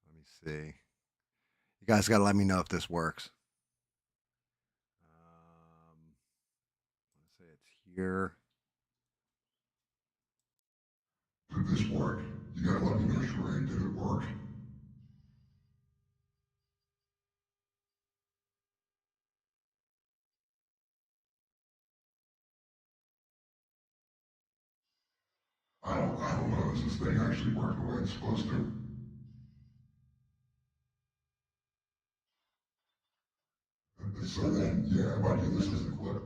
Let me see. You guys got to let me know if this works. Let's say it's here. Did this work? You gotta let me know, Sheree. Did it work? I don't know. Does this thing actually work the way it's supposed to? So then, yeah, if I do this as a clip,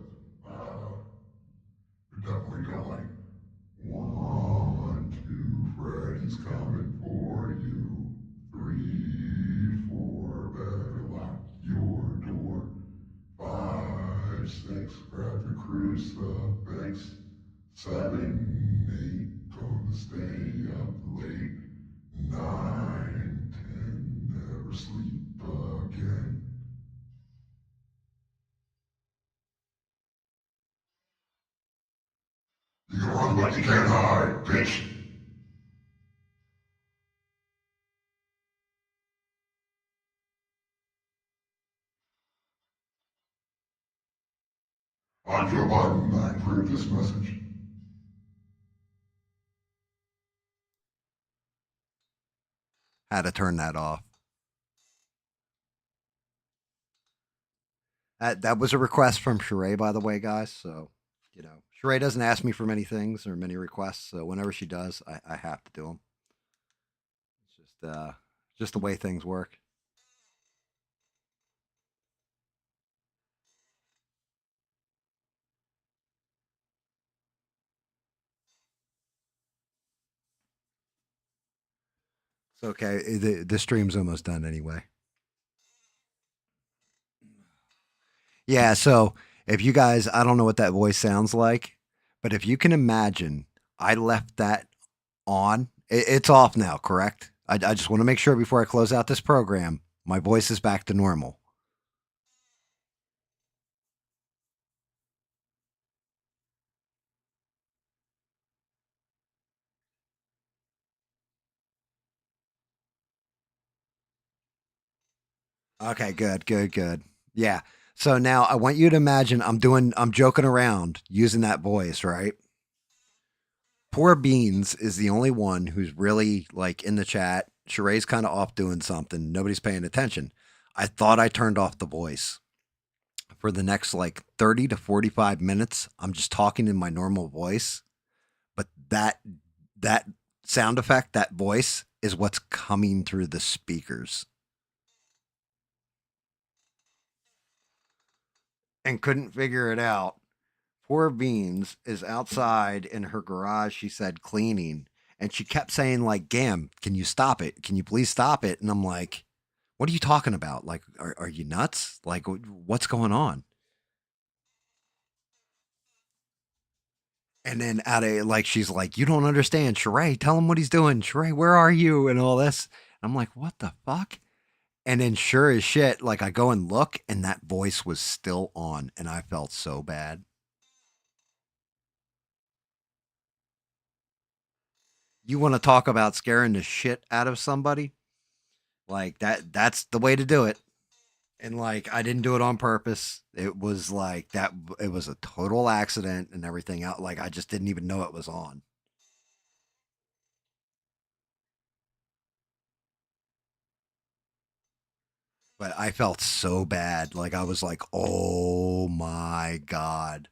you're definitely going, 1, 2, Freddy's coming for you. 3, 4, better lock your door. 5, 6, grab your crucifix. 7, 8, gonna stay up late. 9, 10, never sleep again. You can run but you can't hide, bitch. I'm Joe Biden. I approve this message. Had to turn that off. That was a request from Sheree, by the way, guys. So, Sheree doesn't ask me for many things or many requests. So whenever she does, I have to do them. It's just the way things work. It's okay. The stream's almost done anyway. Yeah. So if you guys, I don't know what that voice sounds like, but if you can imagine, I left that on. It's off now, correct? I just want to make sure before I close out this program, my voice is back to normal. Okay, good, good, good. Yeah. So now I want you to imagine I'm joking around using that voice, right? Poor Beans is the only one who's really like in the chat. Sheree's kind of off doing something. Nobody's paying attention. I thought I turned off the voice for the next like 30 to 45 minutes. I'm just talking in my normal voice, but that sound effect, that voice is what's coming through the speakers. And couldn't figure it out. Poor Beans is outside in her garage, she said, cleaning. And she kept saying, like, "Gam, can you stop it? Can you please stop it?" And I'm like, "What are you talking about? Like, are you nuts? Like, what's going on?" And then out of like, she's like, "You don't understand. Sheree, tell him what he's doing. Sheree, where are you?" And all this. And I'm like, "What the fuck?" And then sure as shit, like I go and look and that voice was still on and I felt so bad. You want to talk about scaring the shit out of somebody? Like that's the way to do it. And like I didn't do it on purpose. It was like that it was a total accident and everything out like I just didn't even know it was on. But I felt so bad. Like I was like, "Oh my god."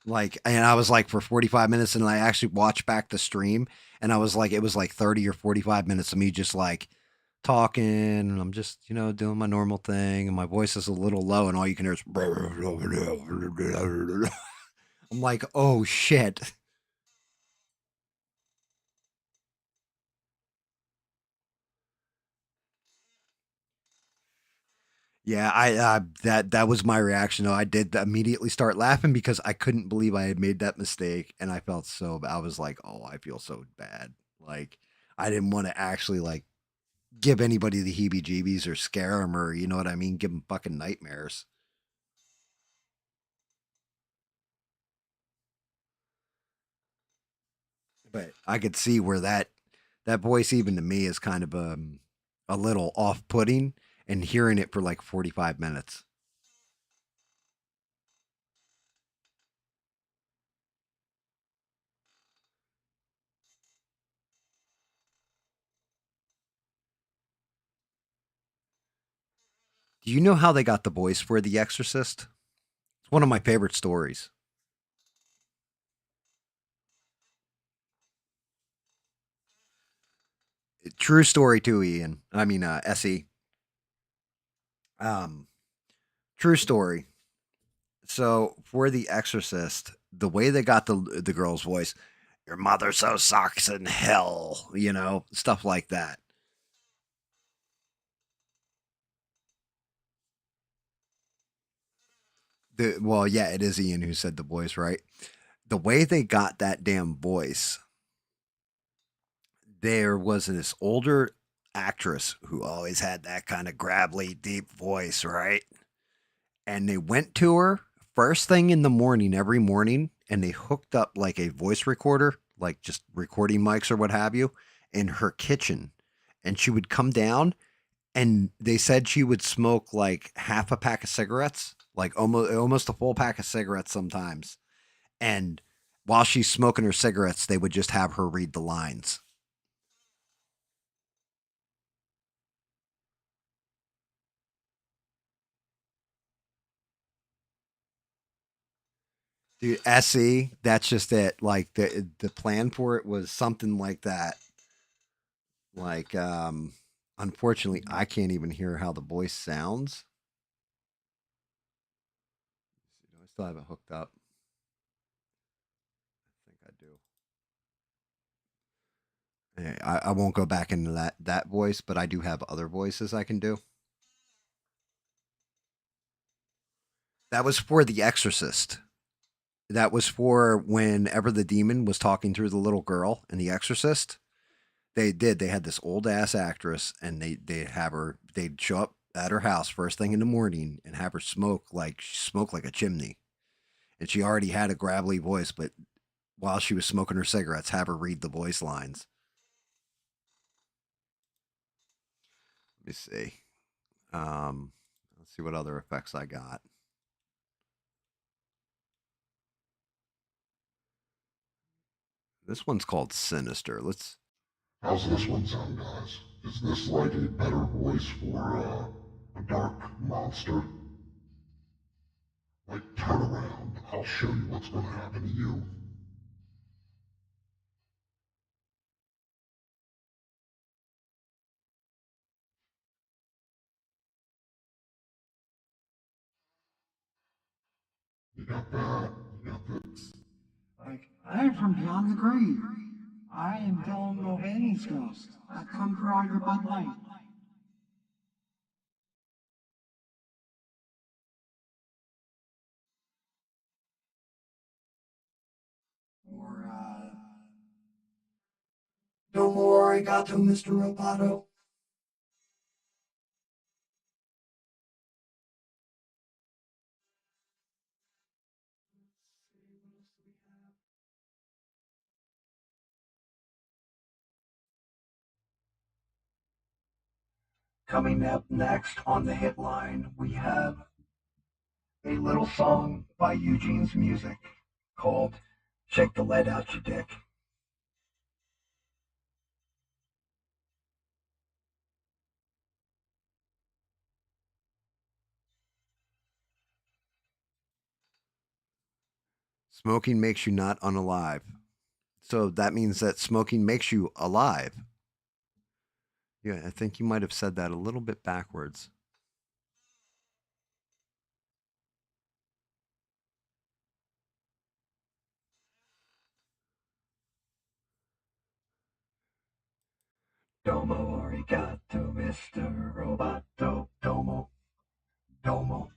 Like and I was like for 45 minutes and I actually watched back the stream and I was like it was like 30 or 45 minutes of me just like talking and I'm just, doing my normal thing and my voice is a little low and all you can hear is I'm like, "Oh shit." Yeah, I that was my reaction though. I did immediately start laughing because I couldn't believe I had made that mistake and I felt so I was like, "Oh, I feel so bad." Like I didn't want to actually like give anybody the heebie-jeebies or scare them or you know what I mean, give them fucking nightmares. But I could see where that voice even to me is kind of a little off-putting and hearing it for like 45 minutes. Do you know how they got the voice for The Exorcist? It's one of my favorite stories. True story too, Ian. I mean, Se. Um, true story. So for The Exorcist, the way they got the girl's voice, your mother so sucks in hell, stuff like that. Well, yeah, it is Ian who said the voice, right? The way they got that damn voice, there was this older actress who always had that kind of gravelly, deep voice, right? And they went to her first thing in the morning every morning and they hooked up like a voice recorder, like just recording mics or what have you, in her kitchen. And she would come down and they said she would smoke like half a pack of cigarettes, like almost a full pack of cigarettes sometimes. And while she's smoking her cigarettes, they would just have her read the lines. Dude, SE, that's just it. Like the plan for it was something like that. Like, unfortunately, I can't even hear how the voice sounds. I still have it hooked up. I think I do. I won't go back into that voice, but I do have other voices I can do. That was for The Exorcist. That was for whenever the demon was talking through the little girl in The Exorcist. They had this old ass actress, and they'd have her. They'd show up at her house first thing in the morning and have her smoke like a chimney. And she already had a gravelly voice, but while she was smoking her cigarettes, have her read the voice lines. Let me see. Um, let's see what other effects I got. This one's called Sinister. Let's. How's this one sound, guys? Is this like a better voice for a dark monster? Like, turn around. I'll show you what's gonna happen to you. You got that? You got this? Like, I am from beyond the grave. I am Dylan Mulvaney's ghost. I come for all your Bud Light. Or, no more arigato, Mr. Roboto. Coming up next on the hit line, we have a little song by Eugene's Music called Shake the Lead Out Your Dick. Smoking makes you not unalive. So that means that smoking makes you alive. Yeah, I think you might have said that a little bit backwards. Domo arigato, Mr. Roboto. Domo. Domo.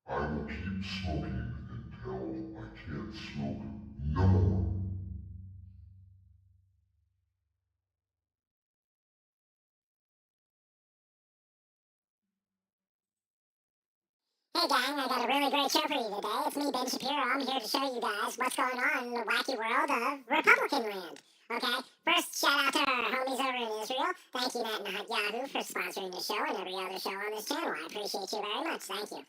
I will keep smoking until I can't smoke no more. Hey gang, I got a really great show for you today. It's me, Ben Shapiro. I'm here to show you guys what's going on in the wacky world of Republican land. Okay, first shout out to our homies over in Israel. Thank you, Matt and Hot Yahoo, for sponsoring the show and every other show on this channel. I appreciate you very much. Thank you.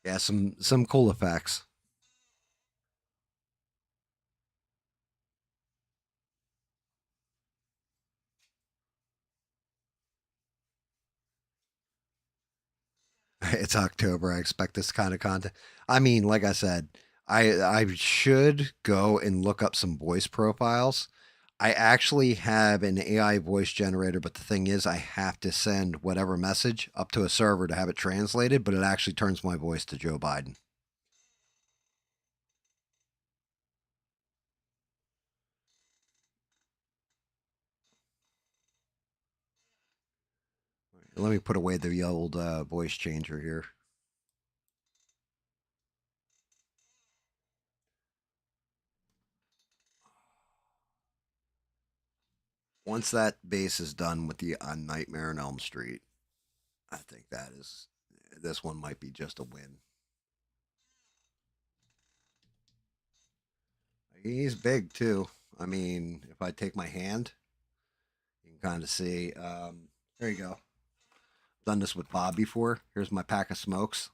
Yeah, some cool effects. It's October. I expect this kind of content. I mean, like I said, I should go and look up some voice profiles. I actually have an AI voice generator, but the thing is, I have to send whatever message up to a server to have it translated, but it actually turns my voice to Joe Biden. Let me put away the old voice changer here. Once that base is done with the Nightmare on Elm Street, I think this one might be just a win. He's big too. I mean, if I take my hand, you can kind of see. There you go. Done this with Bob before. Here's my pack of smokes.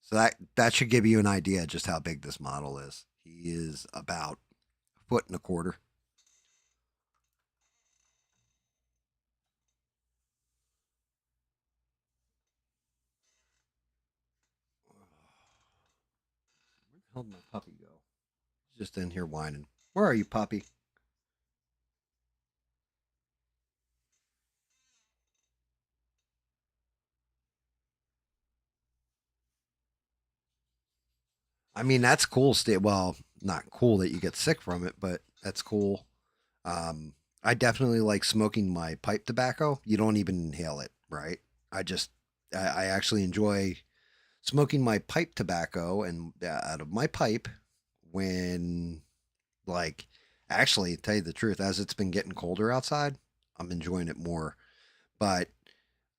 So that should give you an idea just how big this model is. He is about a foot and a quarter. Where the hell did my puppy go? He's just in here whining. Where are you, puppy? I mean, that's cool. Well, not cool that you get sick from it, but that's cool. I definitely like smoking my pipe tobacco. You don't even inhale it, right? I just, I actually enjoy smoking my pipe tobacco and out of my pipe when, like, actually, tell you the truth, as it's been getting colder outside, I'm enjoying it more. But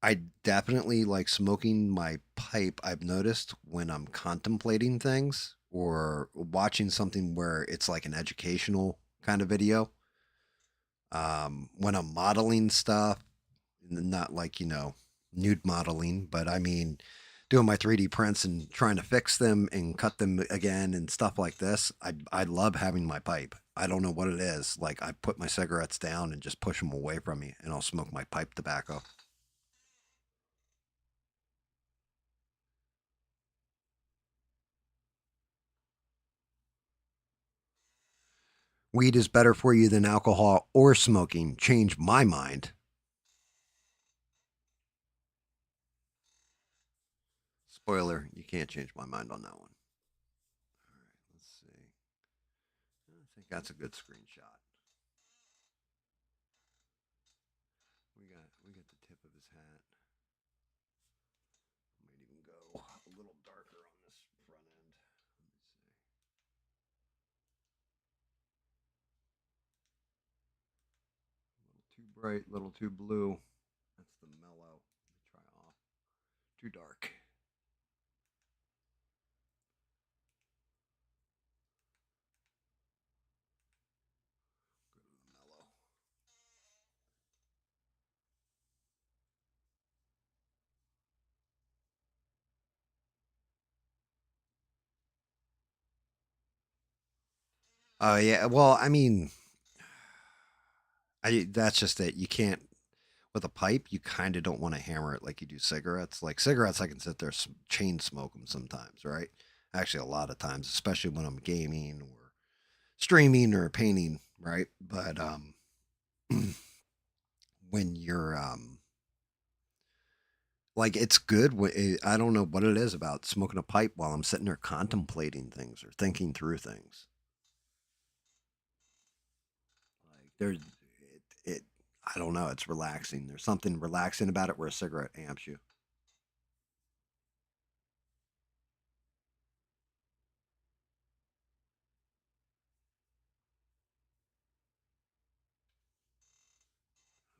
I definitely like smoking my pipe. I've noticed when I'm contemplating things or watching something where it's like an educational kind of video. When I'm modeling stuff, not like, nude modeling, but I mean, doing my 3D prints and trying to fix them and cut them again and stuff like this. I love having my pipe. I don't know what it is. Like, I put my cigarettes down and just push them away from me, and I'll smoke my pipe tobacco. Weed is better for you than alcohol or smoking. Change my mind. Spoiler, you can't change my mind on that one. All right, let's see. I think that's a good screenshot. We got the tip of his hat. Might even go a little darker on this front end. Let me see. bright, a little too blue. That's the mellow. Let me try off. Too dark. Go to the mellow. Oh yeah. Well, I mean, that's just it. You can't with a pipe. You kind of don't want to hammer it like you do cigarettes. Like cigarettes, I can sit there chain smoke them sometimes, right? Actually, a lot of times, especially when I'm gaming or streaming or painting, right? But when you're like it's good. I don't know what it is about smoking a pipe while I'm sitting there contemplating things or thinking through things. Like there's it. I don't know. It's relaxing. There's something relaxing about it where a cigarette amps you.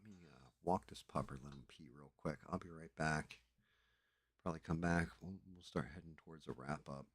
Let me walk this pup or let him pee real quick. I'll be right back. Probably come back. We'll start heading towards a wrap up.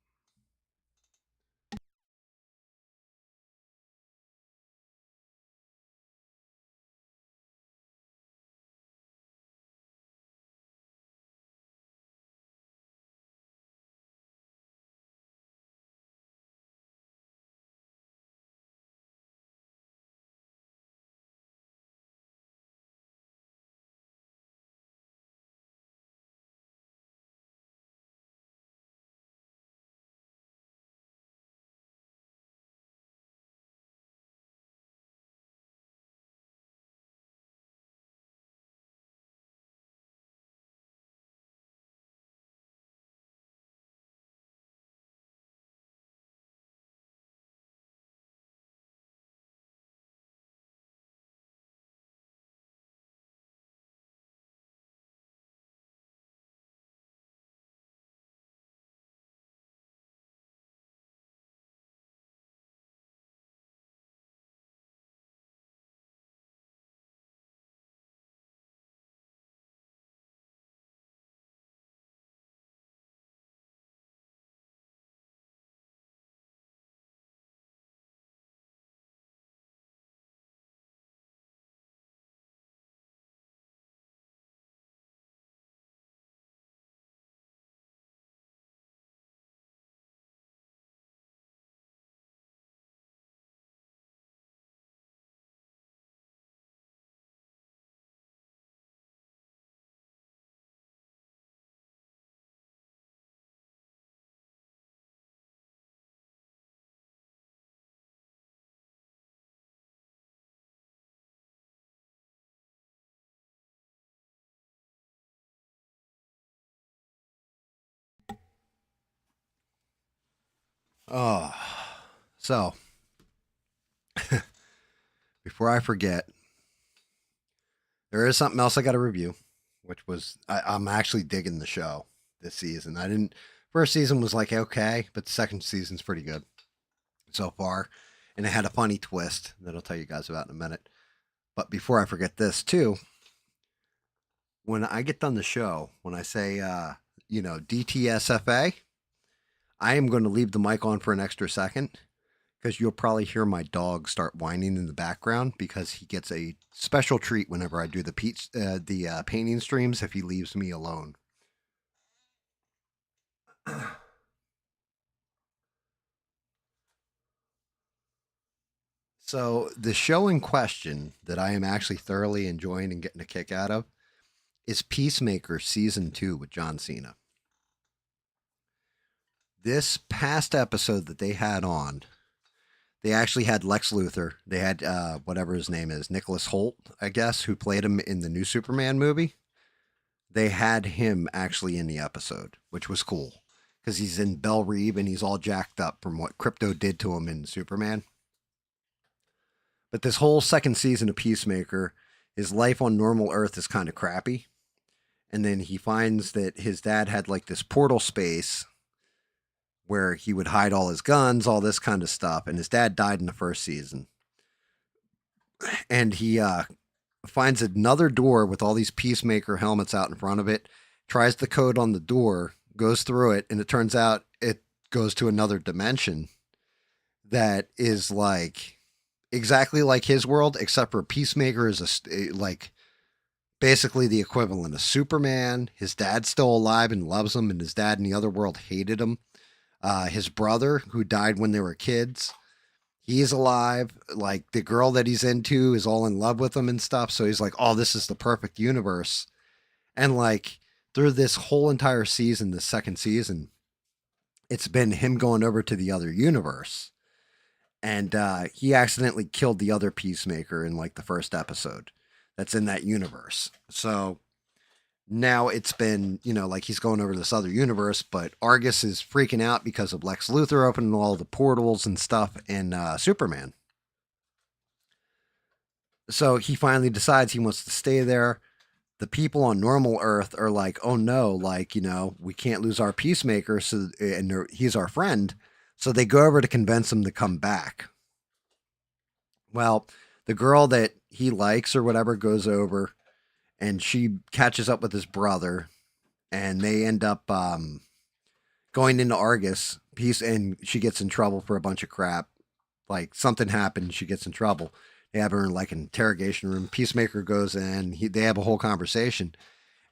Oh, so before I forget, there is something else I got to review, which was I'm actually digging the show this season. I didn't. First season was like okay, but the second season's pretty good so far, and it had a funny twist that I'll tell you guys about in a minute. But before I forget this too, when I get done the show, when I say DTSFA, I am going to leave the mic on for an extra second because you'll probably hear my dog start whining in the background because he gets a special treat whenever I do the painting streams if he leaves me alone. So the show in question that I am actually thoroughly enjoying and getting a kick out of is Peacemaker season 2 with John Cena. This past episode that they had on, they actually had Lex Luthor. They had whatever his name is, Nicholas Holt, I guess, who played him in the new Superman movie. They had him actually in the episode, which was cool because he's in Belle Reve and he's all jacked up from what Crypto did to him in Superman. But this whole second season of Peacemaker, his life on normal Earth is kind of crappy. And then he finds that his dad had like this portal space where he would hide all his guns, all this kind of stuff. And his dad died in the first season. And he finds another door with all these Peacemaker helmets out in front of it, tries the code on the door, goes through it, and it turns out it goes to another dimension that is like exactly like his world, except for Peacemaker is like basically the equivalent of Superman. His dad's still alive and loves him, and his dad in the other world hated him. His brother, who died when they were kids, he's alive. Like the girl that he's into is all in love with him and stuff. So he's like, oh, this is the perfect universe. And like through this whole entire season, the second season, it's been him going over to the other universe. And he accidentally killed the other Peacemaker in like the first episode that's in that universe. So now it's been, like he's going over to this other universe, but Argus is freaking out because of Lex Luthor opening all the portals and stuff in Superman. So he finally decides he wants to stay there. The people on normal Earth are like, oh no, like, we can't lose our Peacemaker, so and he's our friend. So they go over to convince him to come back. Well, the girl that he likes or whatever goes over and she catches up with his brother and they end up going into Argus and she gets in trouble for a bunch of crap. Like something happened, she gets in trouble. They have her in like an interrogation room. Peacemaker goes in, they have a whole conversation.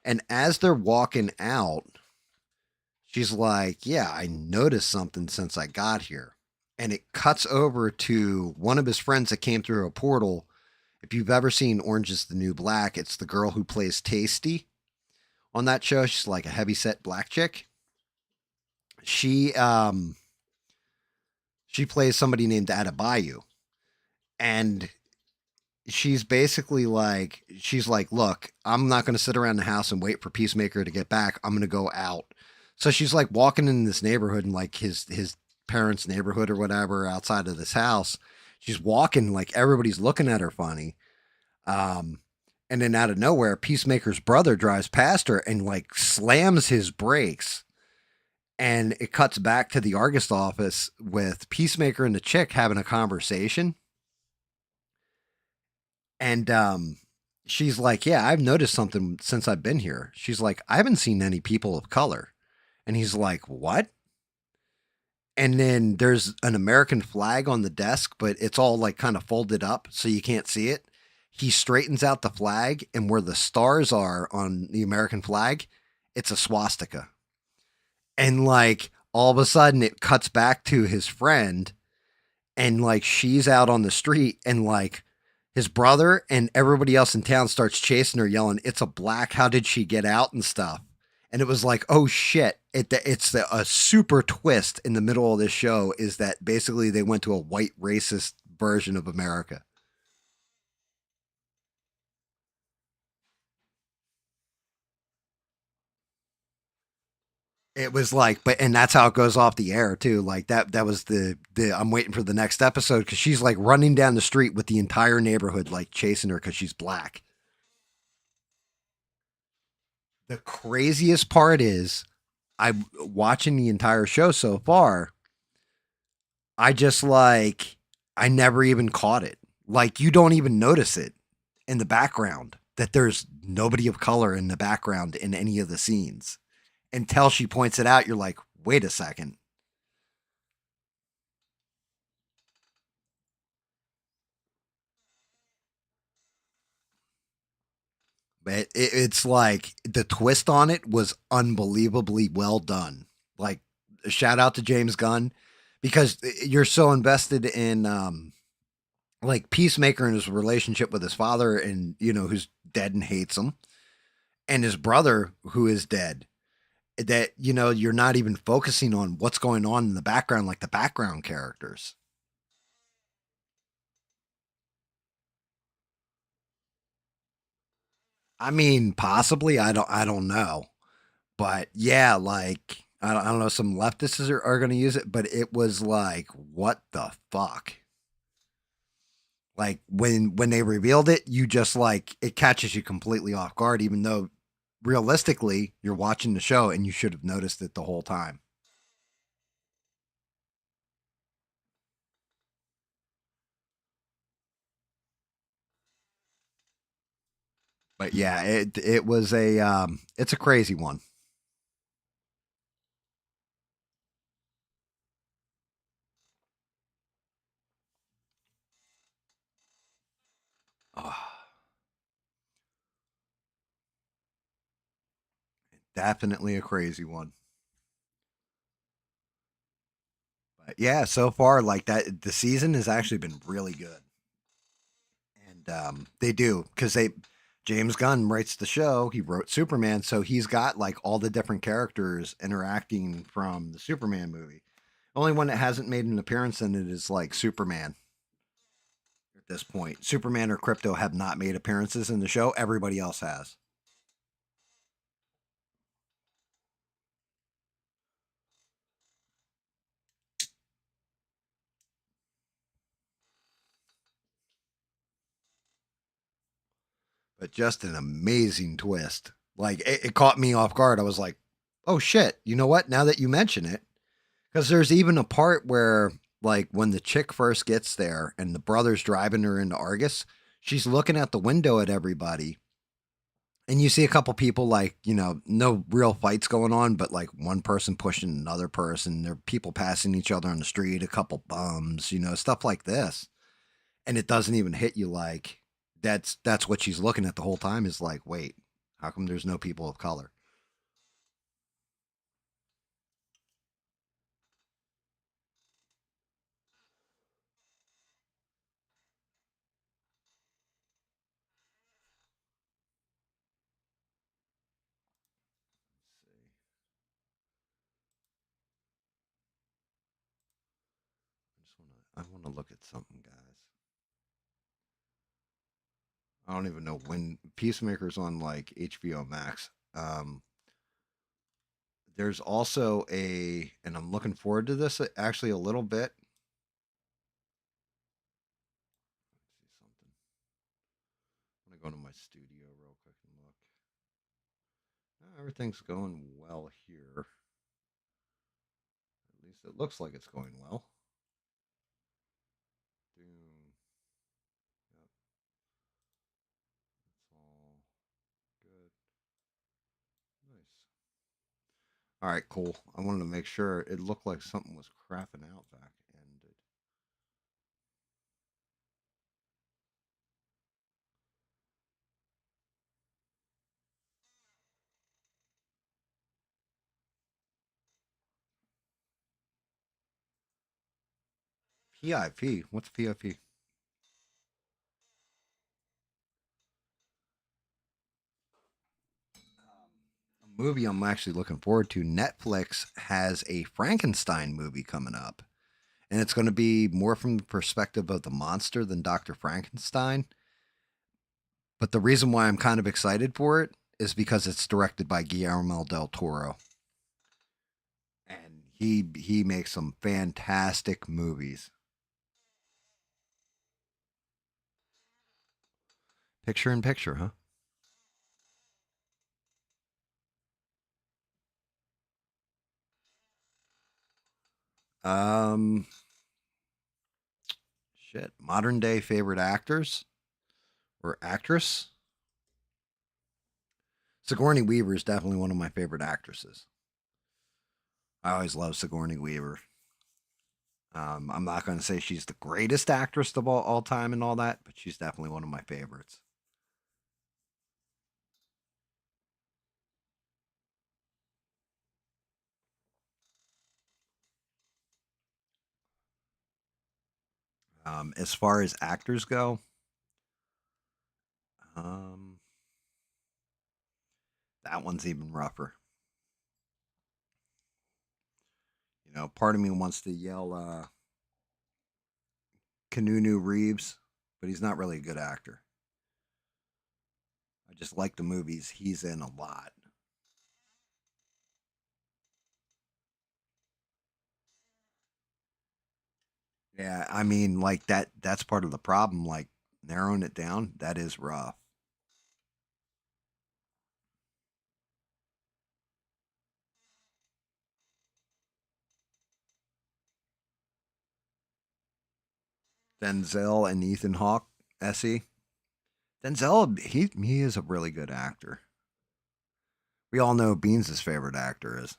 And as they're walking out, she's like, yeah, I noticed something since I got here. And it cuts over to one of his friends that came through a portal. If you've ever seen Orange is the New Black, it's the girl who plays Tasty on that show. She's like a heavyset black chick. She plays somebody named Adebayo. And she's basically like, look, I'm not going to sit around the house and wait for Peacemaker to get back. I'm going to go out. So she's like walking in this neighborhood and like his parents' neighborhood or whatever outside of this house. She's walking like everybody's looking at her funny. And then out of nowhere, Peacemaker's brother drives past her and like slams his brakes. And it cuts back to the Argus office with Peacemaker and the chick having a conversation. And she's like, yeah, I've noticed something since I've been here. She's like, I haven't seen any people of color. And he's like, what? And then there's an American flag on the desk, but it's all like kind of folded up so you can't see it. He straightens out the flag, and where the stars are on the American flag, it's a swastika. And like all of a sudden it cuts back to his friend, and like she's out on the street, and like his brother and everybody else in town starts chasing her, yelling, "It's a black, how did she get out?" and stuff. And it was like, oh shit. A super twist in the middle of this show is that basically they went to a white racist version of America. It was like, and that's how it goes off the air too. Like that was I'm waiting for the next episode because she's like running down the street with the entire neighborhood like chasing her because she's black. The craziest part is I'm watching the entire show so far. I just like, I never even caught it. Like, you don't even notice it in the background that there's nobody of color in the background in any of the scenes until she points it out. You're like, wait a second. But it's like the twist on it was unbelievably well done. Like, shout out to James Gunn because you're so invested in like Peacemaker and his relationship with his father, and who's dead and hates him, and his brother who is dead, that you're not even focusing on what's going on in the background, like the background characters. I mean, possibly, I don't know, but yeah, like I don't know, some leftists are going to use it, but it was like, what the fuck. Like when they revealed it, you just like, it catches you completely off guard, even though realistically you're watching the show and you should have noticed it the whole time. But yeah, it was it's a crazy one. Oh, definitely a crazy one. But yeah, so far like that the season has actually been really good. And they do because they James Gunn writes the show. He wrote Superman, so he's got like all the different characters interacting from the Superman movie. Only one that hasn't made an appearance in it is like Superman at this point. Superman or Crypto have not made appearances in the show. Everybody else has. But just an amazing twist. Like it caught me off guard. I was like, "Oh shit!" You know what? Now that you mention it, because there's even a part where, like, when the chick first gets there and the brother's driving her into Argus, she's looking out the window at everybody. And you see a couple people, like, no real fights going on, but like one person pushing another person. There are people passing each other on the street, a couple bums, stuff like this. And it doesn't even hit you like that's what she's looking at the whole time is like, wait, how come there's no people of color? I want to look at something, guys. I don't even know when Peacemaker's on like HBO Max. There's also and I'm looking forward to this actually a little bit. Let's see something. I'm gonna go to my studio real quick and look. Everything's going well here. At least it looks like it's going well. Doom. Yep, it's all good. Nice. All right, cool. I wanted to make sure it looked like something was crapping out back ended. PIP. What's PIP? A movie I'm actually looking forward to. Netflix has a Frankenstein movie coming up, and it's going to be more from the perspective of the monster than Dr. Frankenstein. But the reason why I'm kind of excited for it is because it's directed by Guillermo del Toro, and he makes some fantastic movies. Picture in picture, huh? Um, shit. Modern day favorite actors or actress? Sigourney Weaver is definitely one of my favorite actresses. I always love Sigourney Weaver. I'm not going to say she's the greatest actress of all time and all that, but she's definitely one of my favorites. As far as actors go, um, that one's even rougher. Part of me wants to yell Kanunu Reeves, but he's not really a good actor. I just like the movies he's in a lot. Yeah, I mean, like that's part of the problem. Like narrowing it down, that is rough. Denzel and Ethan Hawke, Essie. Denzel, he is a really good actor. We all know Beans' favorite actor is.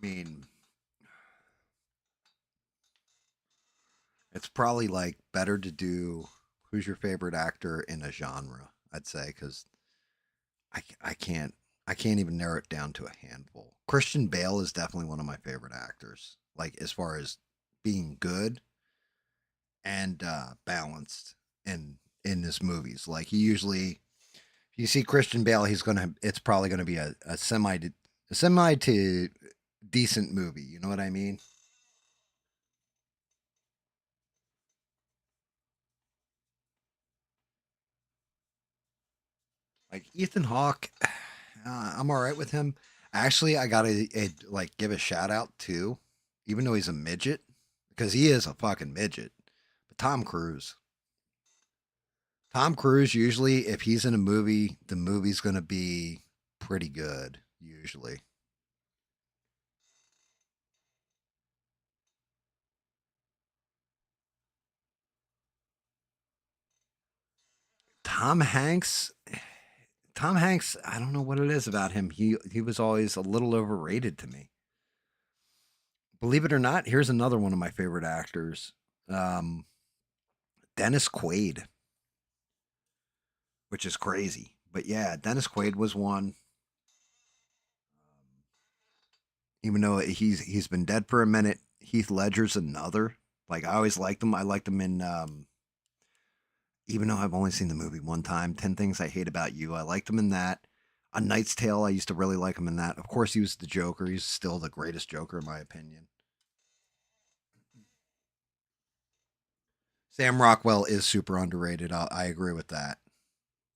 I mean, it's probably like better to do who's your favorite actor in a genre, I'd say, because I can't I can't even narrow it down to a handful. Christian Bale is definitely one of my favorite actors. Like as far as being good and balanced in his movies. Like he usually, if you see Christian Bale, it's probably gonna be a semi to decent movie. You know what I mean? Like Ethan Hawke, I'm all right with him. Actually, I gotta like give a shout out too, even though he's a midget, because he is a fucking midget. But Tom Cruise usually, if he's in a movie, the movie's gonna be pretty good. Usually, Tom Hanks. Tom Hanks, I don't know what it is about him. He was always a little overrated to me. Believe it or not, here's another one of my favorite actors, um, Dennis Quaid, which is crazy. But yeah, Dennis Quaid was one. Even though he's been dead for a minute, Heath Ledger's another. Like I always liked him. I liked him in even though I've only seen the movie one time, 10 Things I Hate About You. I liked him in that. A Knight's Tale, I used to really like him in that. Of course, he was the Joker. He's still the greatest Joker, in my opinion. Sam Rockwell is super underrated. I agree with that.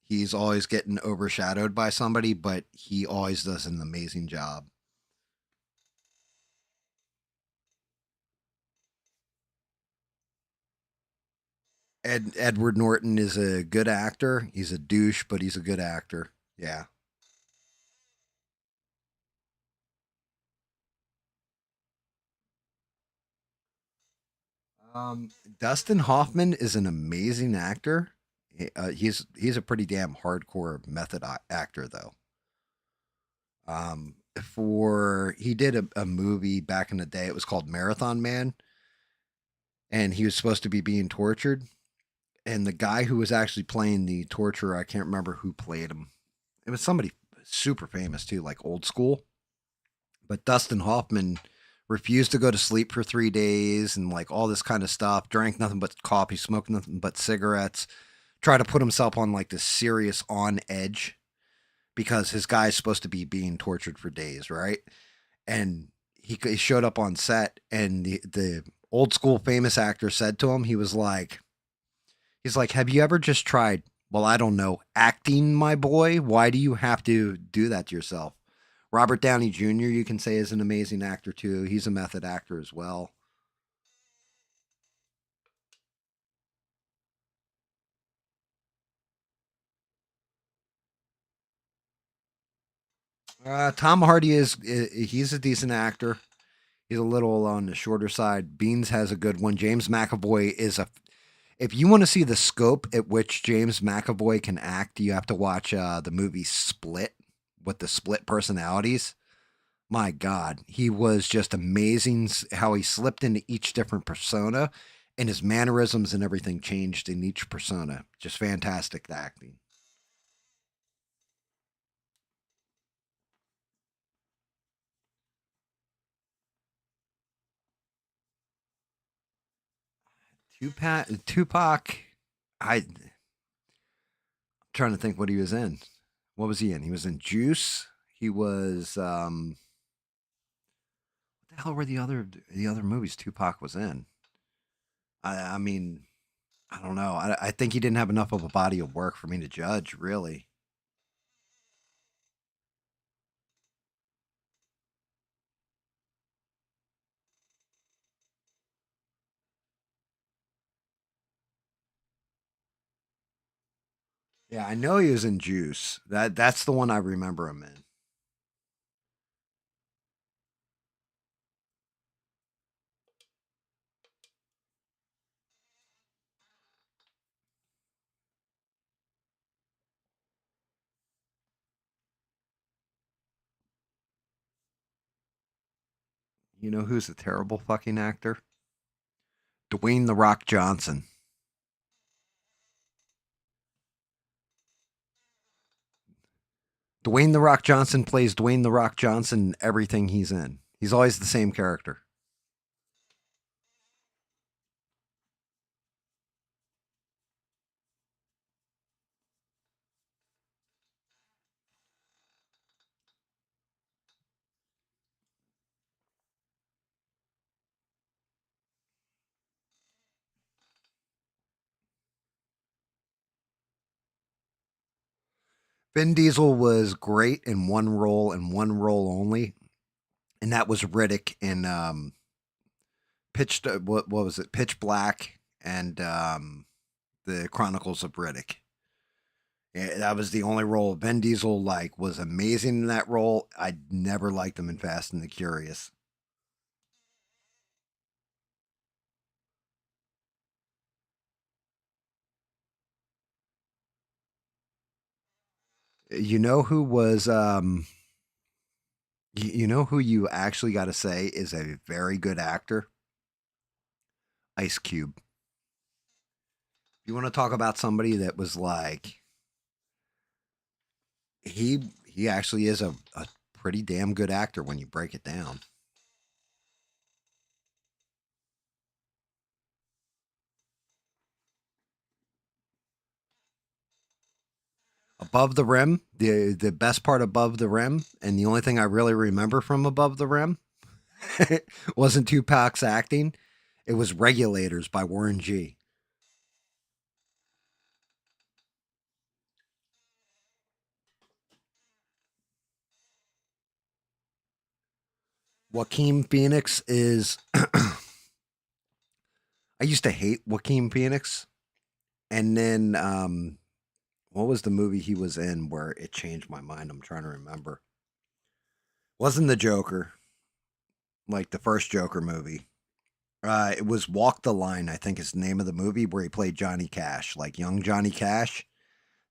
He's always getting overshadowed by somebody, but he always does an amazing job. Edward Norton is a good actor. He's a douche, but he's a good actor. Yeah. Dustin Hoffman is an amazing actor. He's a pretty damn hardcore method actor though. For he did a movie back in the day. It was called Marathon Man, and he was supposed to be being tortured. And the guy who was actually playing the torturer, I can't remember who played him. It was somebody super famous too, like old school. But Dustin Hoffman refused to go to sleep for 3 days and like all this kind of stuff. Drank nothing but coffee, smoked nothing but cigarettes. Tried to put himself on like this serious on edge because his guy's supposed to be being tortured for days, right? And he showed up on set, and the old school famous actor said to him, he's like, have you ever just tried? Well, I don't know, acting, my boy. Why do you have to do that to yourself? Robert Downey Jr., you can say, is an amazing actor too. He's a method actor as well. Tom Hardy he's a decent actor. He's a little on the shorter side. Beans has a good one. James McAvoy is a. If you want to see the scope at which James McAvoy can act, you have to watch the movie Split with the split personalities. My God, he was just amazing how he slipped into each different persona and his mannerisms and everything changed in each persona. Just fantastic acting. Tupac, I'm trying to think what he was in. What was he in? He was in Juice. He was what the hell were the other movies Tupac was in? I mean, I don't know. I think he didn't have enough of a body of work for me to judge, really. Yeah, I know he was in Juice. That's the one I remember him in. You know who's a terrible fucking actor? Dwayne the Rock Johnson. Dwayne the Rock Johnson plays Dwayne the Rock Johnson in everything he's in. He's always the same character. Vin Diesel was great in one role and one role only, and that was Riddick in what was it? Pitch Black and the Chronicles of Riddick. Yeah, that was the only role. Vin Diesel like was amazing in that role. I never liked him in Fast and the Curious. You know who was you know who you actually got to say is a very good actor? Ice Cube. You want to talk about somebody that was like he actually is a pretty damn good actor when you break it down. Above the Rim, the best part Above the Rim, and the only thing I really remember from Above the Rim wasn't Tupac's acting. It was Regulators by Warren G. Joaquin Phoenix is. I used to hate Joaquin Phoenix, and then what was the movie he was in where it changed my mind? I'm trying to remember. Wasn't the Joker like the first Joker movie? It was Walk the Line, I think is the name of the movie where he played Johnny Cash, like young Johnny Cash.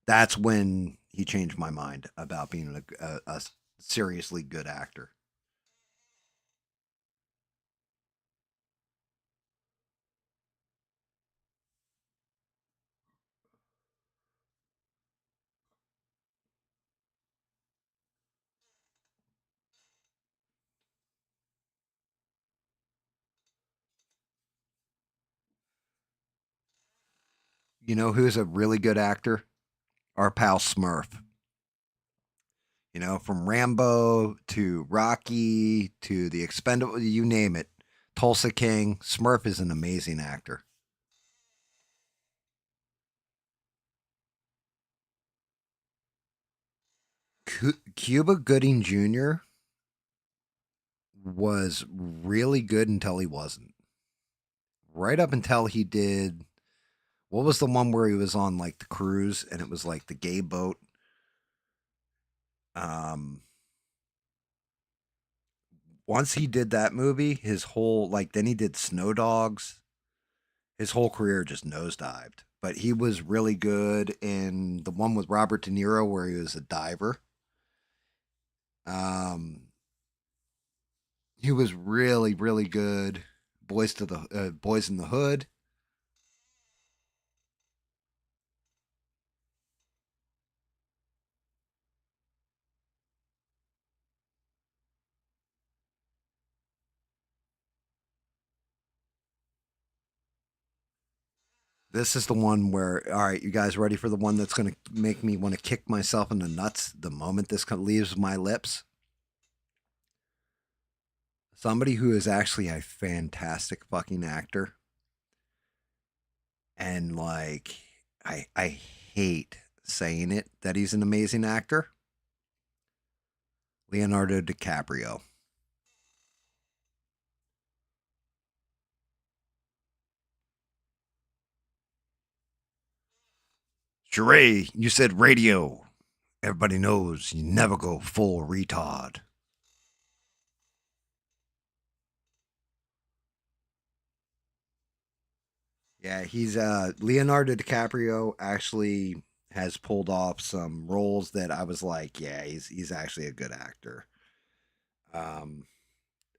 That's when he changed my mind about being a seriously good actor. You know who's a really good actor? Our pal Smurf. You know, from Rambo to Rocky to the Expendable, you name it. Tulsa King. Smurf is an amazing actor. Cuba Gooding Jr. was really good until he wasn't. Right up until he did, what was the one where he was on like the cruise and it was like the gay boat? Um, Once he did that movie, his whole like then he did Snow Dogs. His whole career just nosedived. But he was really good in the one with Robert De Niro where he was a diver. Um, he was really really good. Boys in the Hood. This is the one where, all right, you guys ready for the one that's going to make me want to kick myself in the nuts the moment this leaves my lips? Somebody who is actually a fantastic fucking actor. And like, I hate saying it that he's an amazing actor. Leonardo DiCaprio. Sheree, you said radio. Everybody knows you never go full retard. Yeah, he's Leonardo DiCaprio actually has pulled off some roles that I was like, yeah, he's actually a good actor. Um,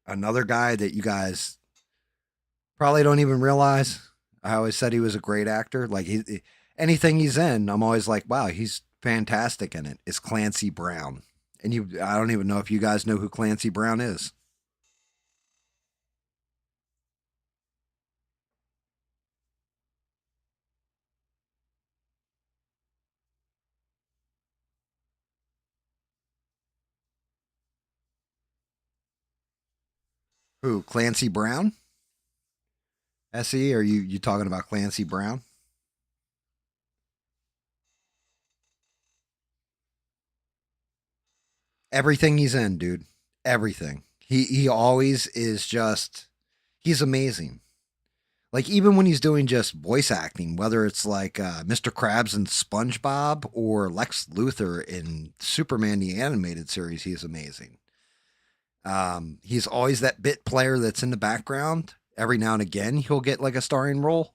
Another guy that you guys probably don't even realize. I always said he was a great actor. Like anything he's in, I'm always like, wow, he's fantastic in it. Is Clancy Brown, and I don't even know if you guys know who Clancy Brown is. Who Clancy Brown? Se, are you talking about Clancy Brown? Everything he's in, dude. Everything. He always is just he's amazing. Like even when he's doing just voice acting, whether it's like Mr. Krabs in SpongeBob or Lex Luthor in Superman the animated series, he's amazing. He's always that bit player that's in the background. Every now and again, he'll get like a starring role,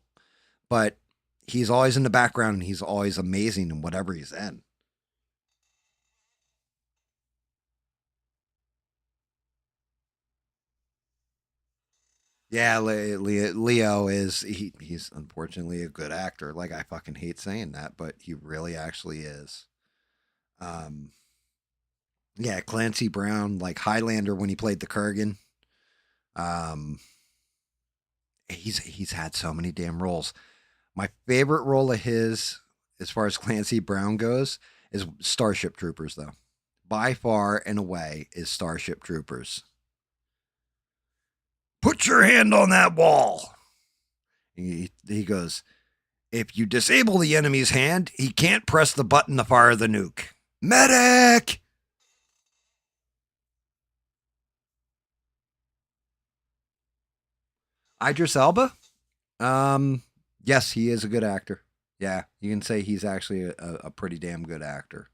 but he's always in the background and he's always amazing in whatever he's in. Yeah, Leo is he's unfortunately a good actor. Like I fucking hate saying that, but he really actually is. Um, yeah, Clancy Brown, like Highlander when he played the Kurgan. Um, he's had so many damn roles. My favorite role of his, as far as Clancy Brown goes, is Starship Troopers, though. By far and away is Starship Troopers. Put your hand on that wall. He goes, if you disable the enemy's hand, he can't press the button to fire the nuke. Medic! Idris Elba? Yes, he is a good actor. Yeah, you can say he's actually a pretty damn good actor.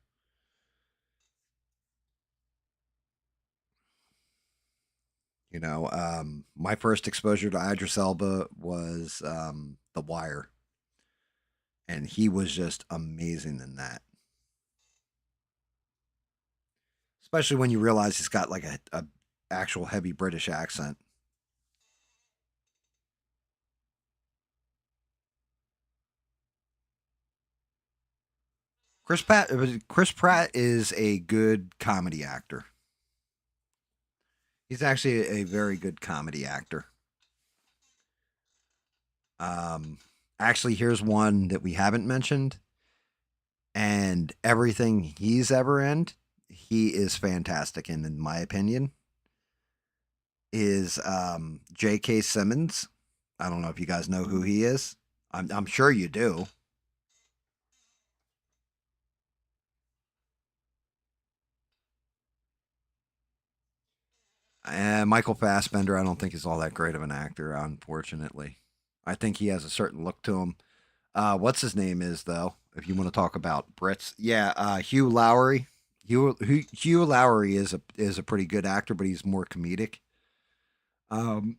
My first exposure to Idris Elba was The Wire, and he was just amazing in that. Especially when you realize he's got like a actual heavy British accent. Chris Pratt is a good comedy actor. He's actually a very good comedy actor. Um, Actually, here's one that we haven't mentioned, and everything he's ever in, he is fantastic in my opinion. Is J.K. Simmons? I don't know if you guys know who he is. I'm sure you do. Michael Fassbender, I don't think is all that great of an actor, unfortunately. I think he has a certain look to him. What's his name is though? If you want to talk about Brits, yeah, Hugh Lowry. Hugh Lowry is a pretty good actor, but he's more comedic. Um,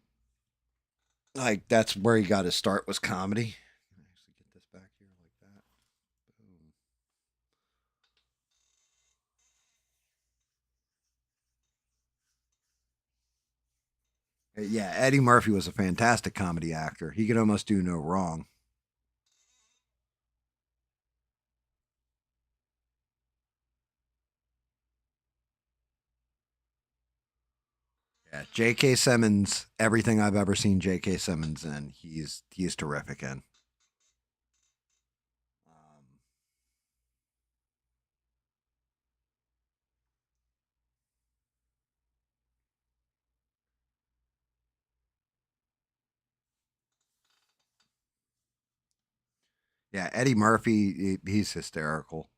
like that's where he got his start was comedy. Can I actually get this back here like that? Boom. Yeah, Eddie Murphy was a fantastic comedy actor. He could almost do no wrong. Yeah, J.K. Simmons. Everything I've ever seen J.K. Simmons in, he's terrific in. Um, yeah, Eddie Murphy. He's hysterical.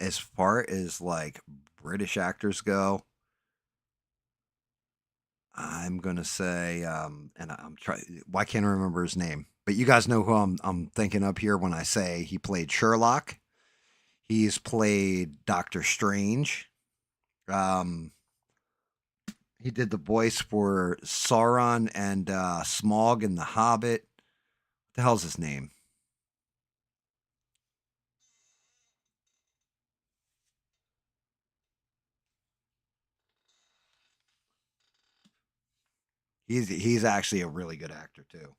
As far as like British actors go, I'm gonna say, and I'm trying. Why can't I remember his name? But you guys know who I'm thinking of here when I say he played Sherlock. He's played Doctor Strange. Um, he did the voice for Sauron and Smaug in The Hobbit. What the hell's his name? He's actually a really good actor too.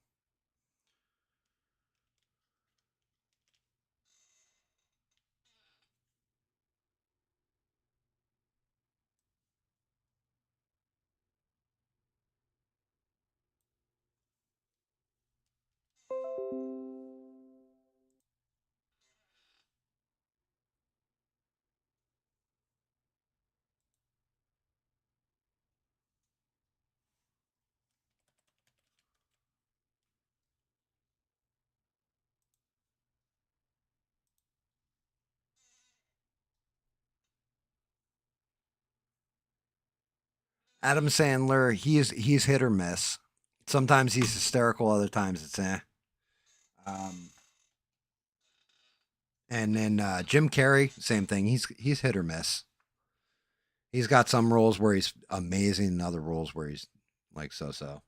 Adam Sandler, he's hit or miss. Sometimes he's hysterical, other times it's eh. Um, and then Jim Carrey, same thing. He's hit or miss. He's got some roles where he's amazing, and other roles where he's like so so.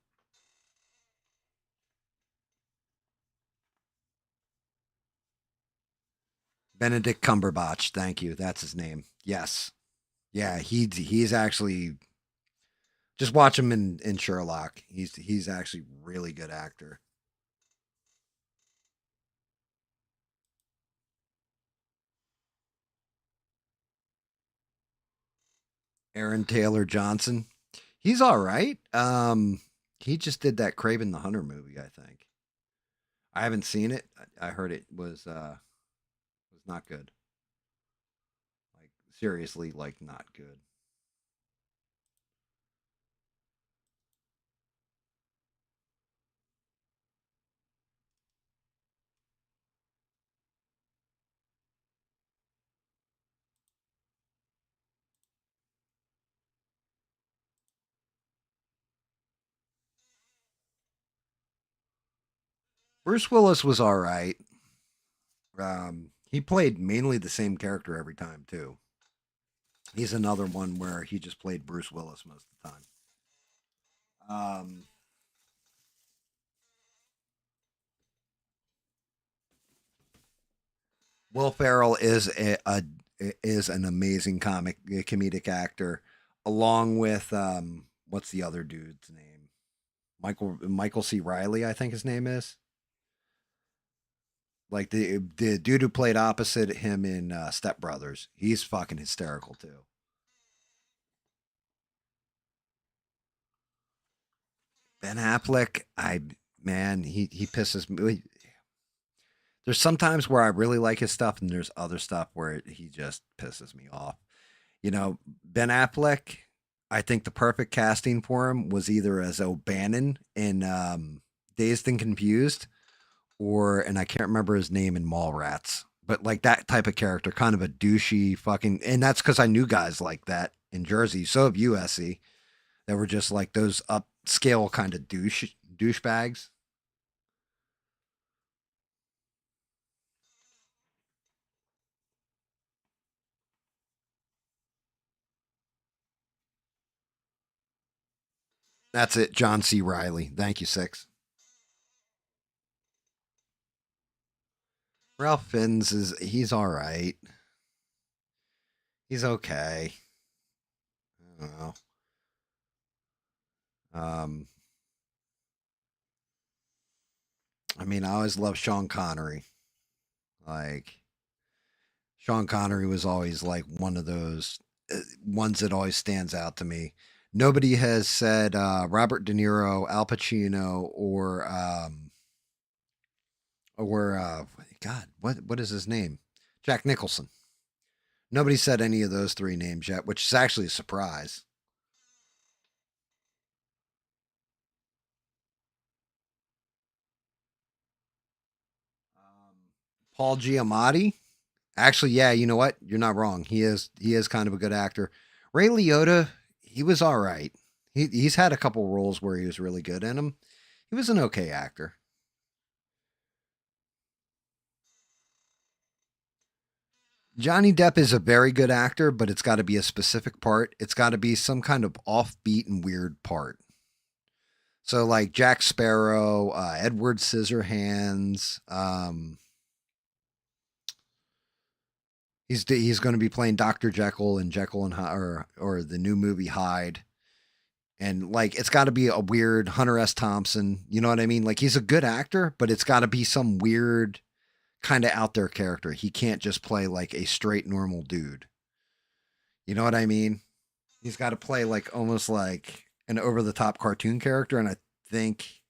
Benedict Cumberbatch, thank you. That's his name. Yes, yeah, he's actually just watch him in Sherlock. He's actually really good actor. Aaron Taylor Johnson, he's all right. He just did that Craven the Hunter movie, I think. I haven't seen it. I heard it was not good. Like seriously, like not good. Bruce Willis was all right. He played mainly the same character every time too. He's another one where he just played Bruce Willis most of the time. Um, Will Ferrell is an amazing comedic actor, along with what's the other dude's name? Michael C. Riley, I think his name is. Like the dude who played opposite him in Step Brothers. He's fucking hysterical too. Ben Affleck, I man, he pisses me. There's sometimes where I really like his stuff, and there's other stuff where he just pisses me off. Ben Affleck, I think the perfect casting for him was either as O'Bannon in Dazed and Confused, or and I can't remember his name in Mallrats, but like that type of character, kind of a douchey fucking, and that's because I knew guys like that in Jersey. So have you, SE, that were just like those upscale kind of douchebags. That's it, John C. Riley. Thank you, Six. Ralph Fiennes he's all right. He's okay. I don't know. Um, I mean, I always loved Sean Connery. Like Sean Connery was always like one of those ones that always stands out to me. Nobody has said Robert De Niro, Al Pacino, or God, what is his name? Jack Nicholson. Nobody said any of those three names yet, which is actually a surprise. Paul Giamatti. Actually, yeah, you know what? You're not wrong. He is kind of a good actor. Ray Liotta, he was all right. He's had a couple roles where he was really good in them. He was an okay actor. Johnny Depp is a very good actor, but it's got to be a specific part. It's got to be some kind of offbeat and weird part. So like Jack Sparrow, Edward Scissorhands. He's going to be playing Dr. Jekyll and Jekyll and Hyde, or the new movie Hyde. And like it's got to be a weird Hunter S. Thompson. You know what I mean? Like he's a good actor, but it's got to be some weird kind of out there character. He can't just play like a straight normal dude. You know what I mean? He's got to play like almost like an over the top cartoon character, and I think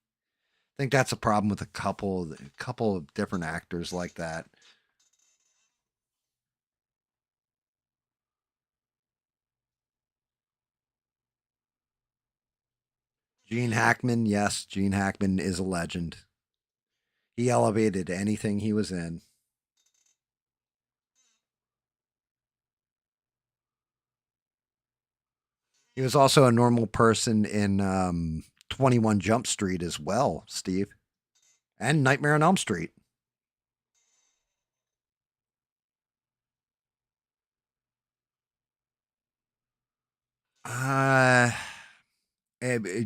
that's a problem with a couple of different actors like that. Gene Hackman, yes, Gene Hackman is a legend. He elevated anything he was in. He was also a normal person in 21 Jump Street as well, Steve, and Nightmare on Elm Street. Uh, eh, eh,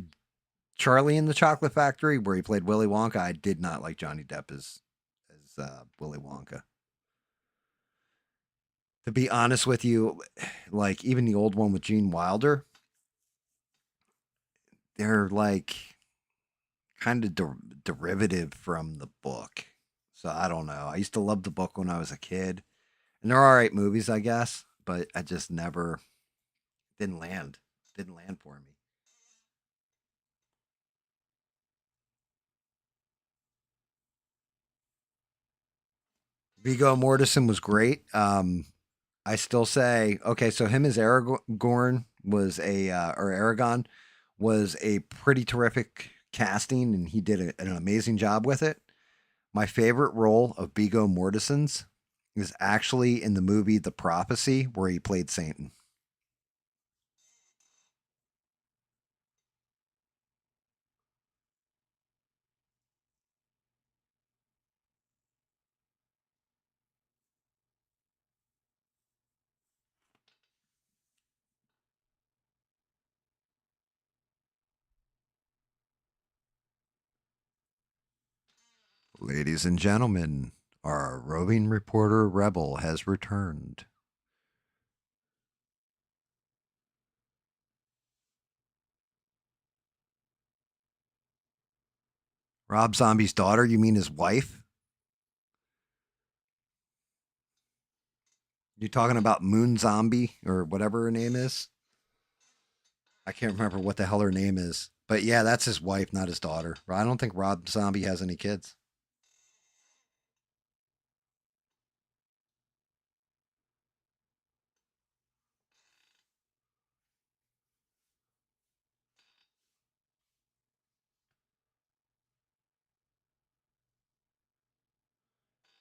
Charlie in the Chocolate Factory, where he played Willy Wonka. I did not like Johnny Depp as Willy Wonka. To be honest with you, like even the old one with Gene Wilder, they're like kind of derivative from the book. So I don't know. I used to love the book when I was a kid, and they're all right movies, I guess, but I just never didn't land. Didn't land for me. Vigo Mortensen was great. I still say okay. So him as Aragorn was or Aragon was a pretty terrific casting, and he did an amazing job with it. My favorite role of Vigo Mortensen's is actually in the movie The Prophecy, where he played Satan. Ladies and gentlemen, our roving reporter Rebel has returned. Rob Zombie's daughter, you mean his wife? You talking about Moon Zombie or whatever her name is? I can't remember what the hell her name is. But yeah, that's his wife, not his daughter. I don't think Rob Zombie has any kids.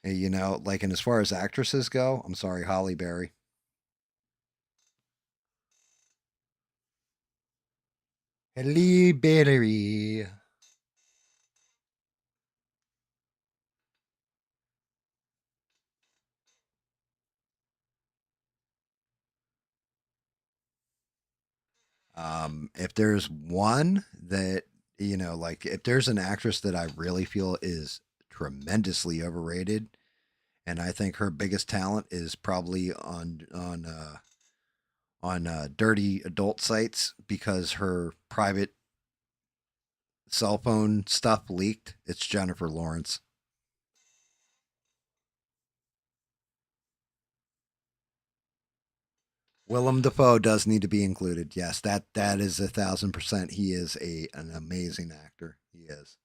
You know, like, and as far as actresses go, I'm sorry, Holly Berry. Halle Berry. If there's one that, like if there's an actress that I really feel is tremendously overrated, and I think her biggest talent is probably on dirty adult sites because her private cell phone stuff leaked. It's Jennifer Lawrence. Willem Dafoe does need to be included. Yes, that is 1,000%. He is an amazing actor. He is.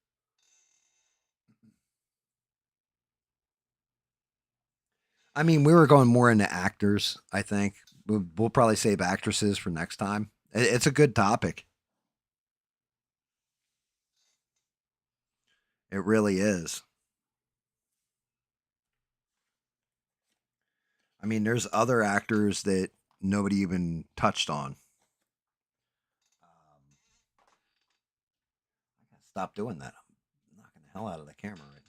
I mean, we were going more into actors. I think we'll probably save actresses for next time. It's a good topic. It really is. I mean, there's other actors that nobody even touched on. stop doing that. I'm knocking the hell out of the camera right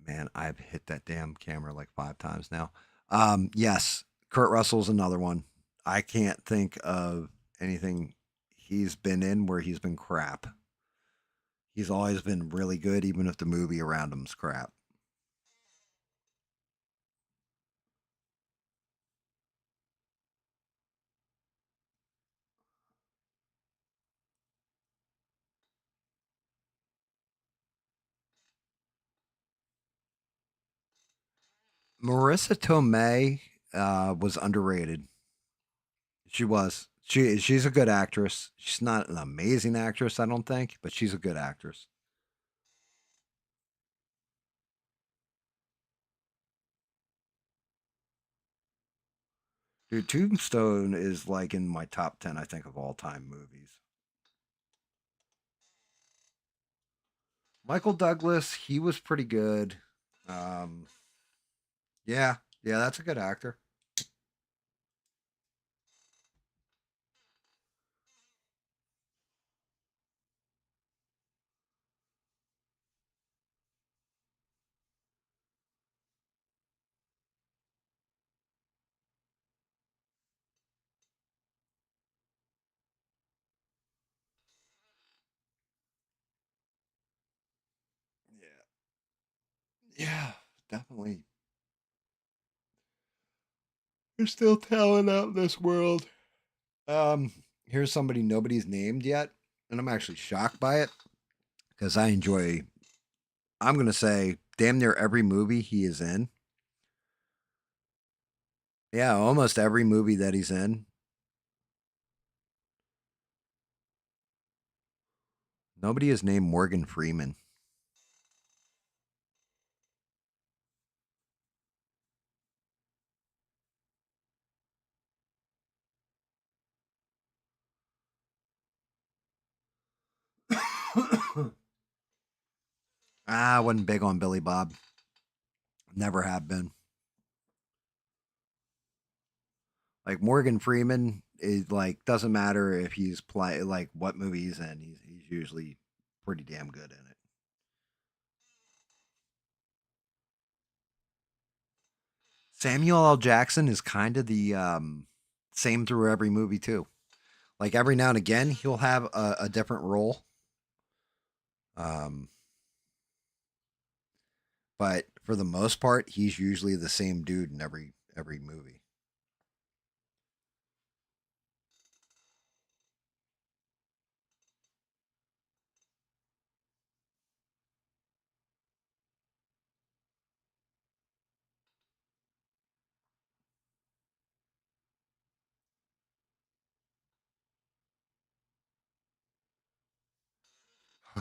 now. Man, I've hit that damn camera like 5 times now. Yes, Kurt Russell's another one. I can't think of anything he's been in where he's been crap. He's always been really good, even if the movie around him's crap. Marissa Tomei was underrated. She was. She's a good actress. She's not an amazing actress, I don't think, but she's a good actress. Dude, Tombstone is like in my top 10, I think, of all time movies. Michael Douglas, he was pretty good. Um, yeah, yeah, that's a good actor. Yeah, yeah, definitely. There's still talent out in this world. Um, Here's somebody nobody's named yet, and I'm actually shocked by it because I enjoy. I'm gonna say damn near every movie he is in. Yeah, almost every movie that he's in. Nobody is named Morgan Freeman. I wasn't big on Billy Bob. Never have been. Like Morgan Freeman is like doesn't matter if he's play like what movie he's in. He's usually pretty damn good in it. Samuel L. Jackson is kind of the same through every movie too. Like every now and again, he'll have a different role. Um, but for the most part, he's usually the same dude in every movie.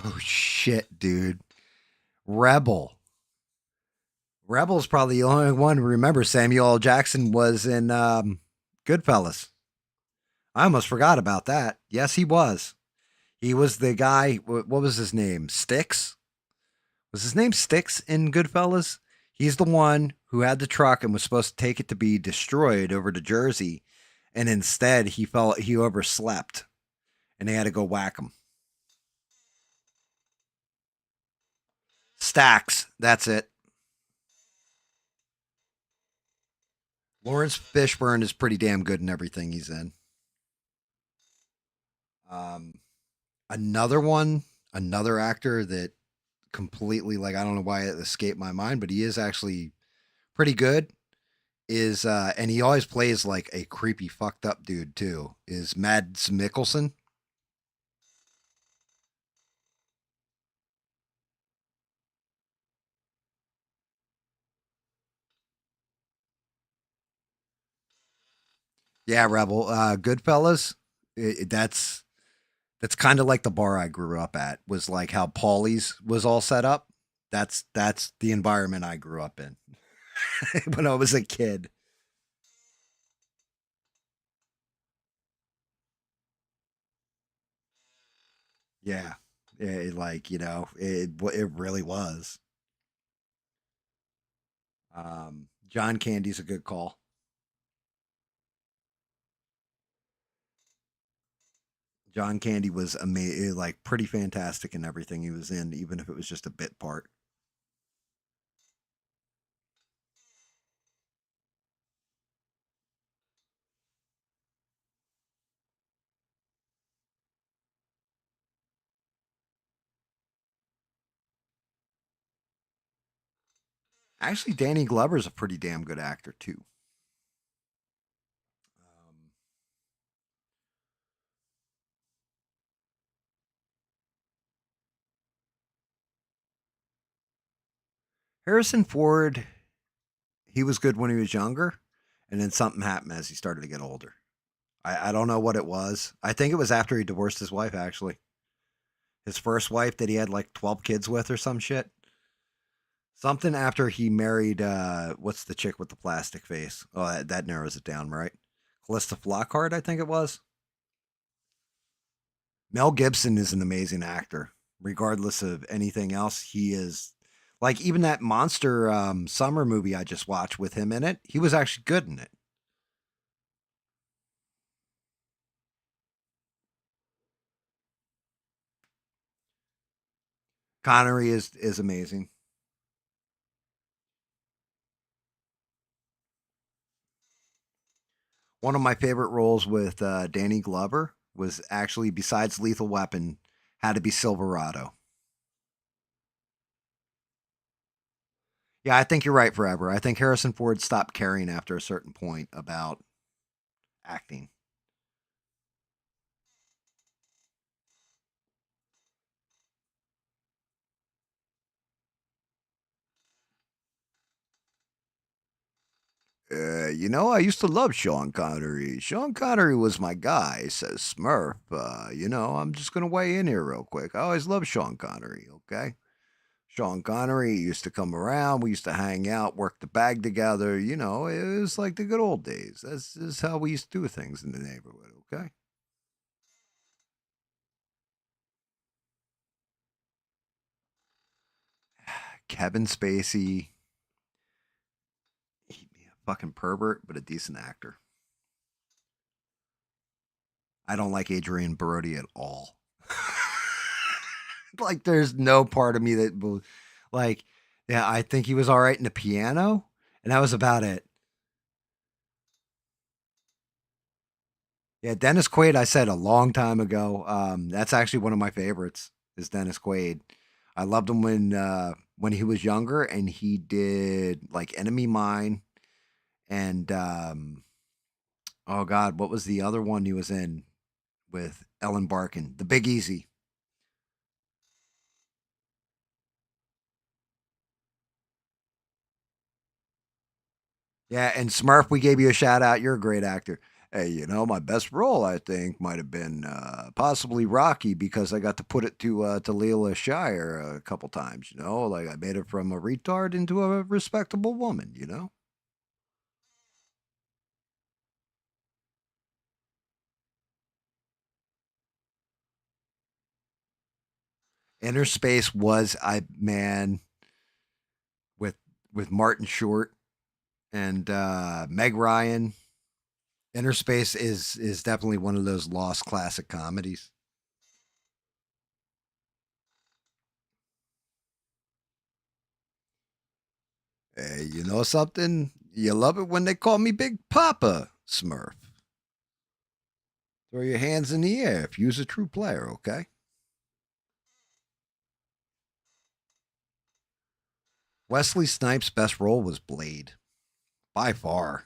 Oh shit, dude! Rebel. Rebel's probably the only one who remembers Samuel L. Jackson was in Goodfellas. I almost forgot about that. Yes, he was. He was the guy. What was his name? Sticks. Was his name Sticks in Goodfellas? He's the one who had the truck and was supposed to take it to be destroyed over to Jersey, and instead he overslept, and they had to go whack him. Stacks. That's it. Lawrence Fishburne is pretty damn good in everything he's in. Um, another one, another actor that completely like I don't know why it escaped my mind, but he is actually pretty good. Is and he always plays like a creepy fucked up dude too. Is Mads Mikkelsen? Yeah, Rebel. Goodfellas. That's kind of like the bar I grew up at. Was like how Paulie's was all set up. That's the environment I grew up in when I was a kid. Yeah, like it really was. John Candy's a good call. John Candy was amazing, like pretty fantastic in everything he was in, even if it was just a bit part. Actually, Danny Glover's a pretty damn good actor too. Um, Harrison Ford, he was good when he was younger, and then something happened as he started to get older. I don't know what it was. I think it was after he divorced his wife, actually. His first wife that he had like 12 kids with or some shit. Something after he married, what's the chick with the plastic face? Oh, that narrows it down, right? Callista Flockhart, I think it was. Mel Gibson is an amazing actor. Regardless of anything else, he is like even that monster summer movie I just watched with him in it. He was actually good in it. Connery is amazing. One of my favorite roles with Danny Glover was actually besides Lethal Weapon, had to be Silverado. Yeah, I think you're right. Forever. I think Harrison Ford stopped caring after a certain point about acting. I used to love Sean Connery. Sean Connery was my guy, says Smurf. I'm just going to weigh in here real quick. I always loved Sean Connery, okay? Sean Connery used to come around. We used to hang out, work the bag together. It was like the good old days. This is how we used to do things in the neighborhood, okay? Kevin Spacey, he, a fucking pervert, but a decent actor. I don't like Adrian Brody at all. Like, there's no part of me that, like, yeah, I think he was all right in the piano, and that was about it. Yeah, Dennis Quaid, I said a long time ago. That's actually one of my favorites. Is Dennis Quaid. I loved him when he was younger, and he did like Enemy Mine, and oh god, what was the other one he was in with Ellen Barkin? The Big Easy. Yeah, and Smurf, we gave you a shout out. You're a great actor. Hey, my best role I think might have been possibly Rocky because I got to put it to Leela Shire a couple times. Like I made it from a retard into a respectable woman. Inner Space was I man with Martin Short and Meg Ryan. Inner Space is definitely one of those lost classic comedies. Hey, you know something? You love it when they call me Big Papa Smurf. Throw your hands in the air if you's a true player, okay? Wesley Snipes' best role was Blade, by far.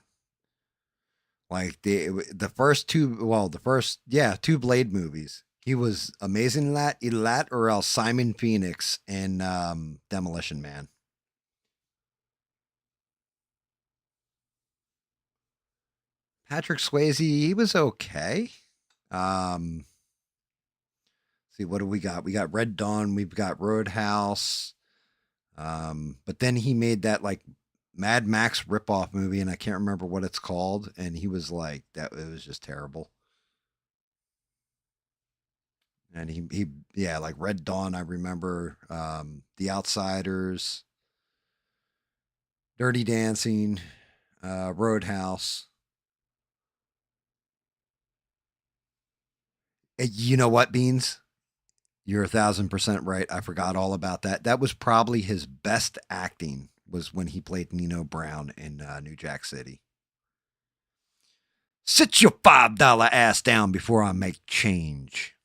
Like the first two, well, the first two Blade movies. He was amazing in that. Either that or else Simon Phoenix in Demolition Man. Patrick Swayze, he was okay. Um, see, what do we got? We got Red Dawn. We've got Roadhouse. But then he made that like Mad Max ripoff movie, and I can't remember what it's called. And he was like, that it was just terrible. And yeah, like Red Dawn, I remember The Outsiders. Dirty Dancing, Roadhouse. You know what, Beans? You're 1,000% right. I forgot all about that. That was probably his best acting was when he played Nino Brown in New Jack City. Sit your $5 ass down before I make change.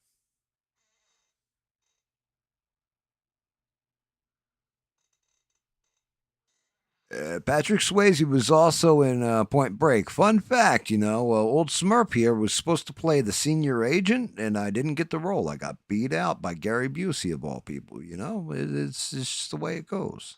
Patrick Swayze was also in Point Break. Fun fact, old Smurf here was supposed to play the senior agent, and I didn't get the role. I got beat out by Gary Busey, of all people. It's just the way it goes.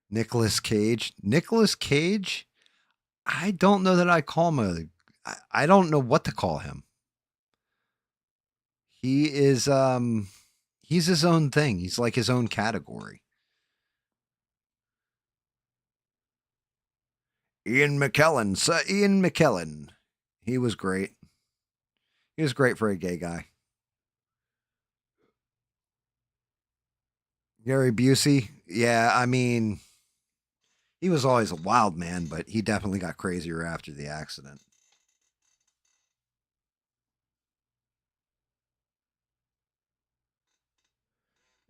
Nicolas Cage. Nicolas Cage, I don't know that I call him I don't know what to call him. He is he's his own thing. He's like his own category. Ian McKellen, Sir Ian McKellen. He was great. He was great for a gay guy. Gary Busey, yeah, I mean, he was always a wild man, but he definitely got crazier after the accident.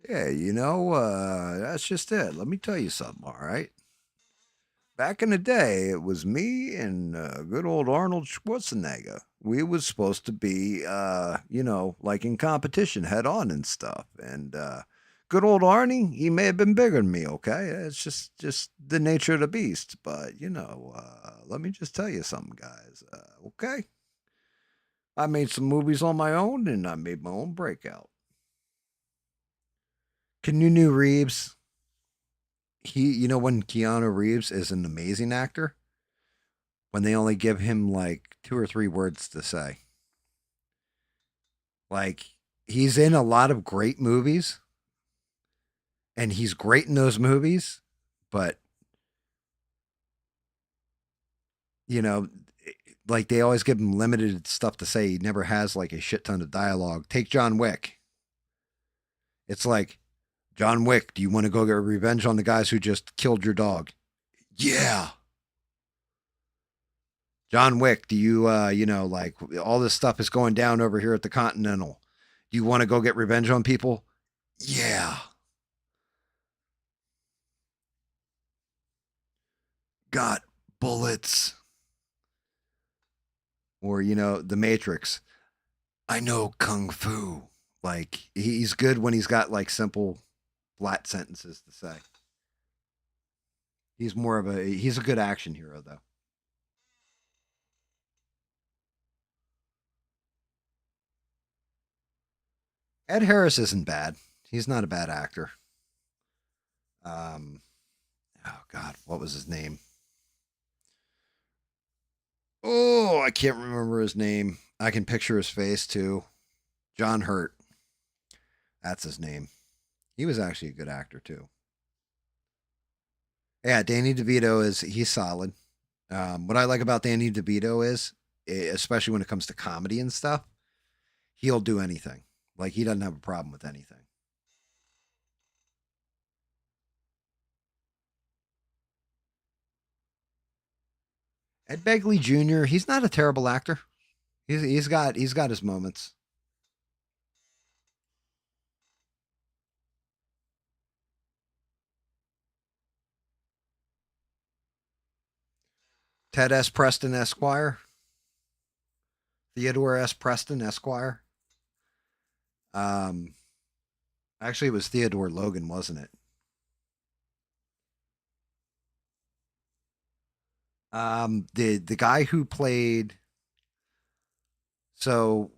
Yeah, that's just it. Let me tell you something, all right? Back in the day, it was me and good old Arnold Schwarzenegger. We was supposed to be, like in competition head on and stuff. And good old Arnie, he may have been bigger than me, okay? It's just the nature of the beast. But, let me just tell you something, guys, okay? I made some movies on my own, and I made my own breakout. Keanu Reeves, when Keanu Reeves is an amazing actor, when they only give him like 2 or 3 words to say. Like, he's in a lot of great movies, and he's great in those movies, but, you know, like they always give him limited stuff to say. He never has like a shit ton of dialogue. Take John Wick. It's like, John Wick, do you want to go get revenge on the guys who just killed your dog? Yeah. John Wick, do you, like all this stuff is going down over here at the Continental. Do you want to go get revenge on people? Yeah. Got bullets. Or, The Matrix. I know Kung Fu. Like, he's good when he's got like simple, flat sentences to say. He's a good action hero, though. Ed Harris isn't bad. He's not a bad actor. Um, oh God, what was his name? Oh, I can't remember his name. I can picture his face too. John Hurt. That's his name. He was actually a good actor too. Yeah, Danny DeVito he's solid. What I like about Danny DeVito is, especially when it comes to comedy and stuff, he'll do anything. Like he doesn't have a problem with anything. Ed Begley Jr. He's not a terrible actor. He's got his moments. Ted S. Preston Esquire. Theodore S. Preston Esquire. Um, Actually, it was Theodore Logan, wasn't it? The guy who played so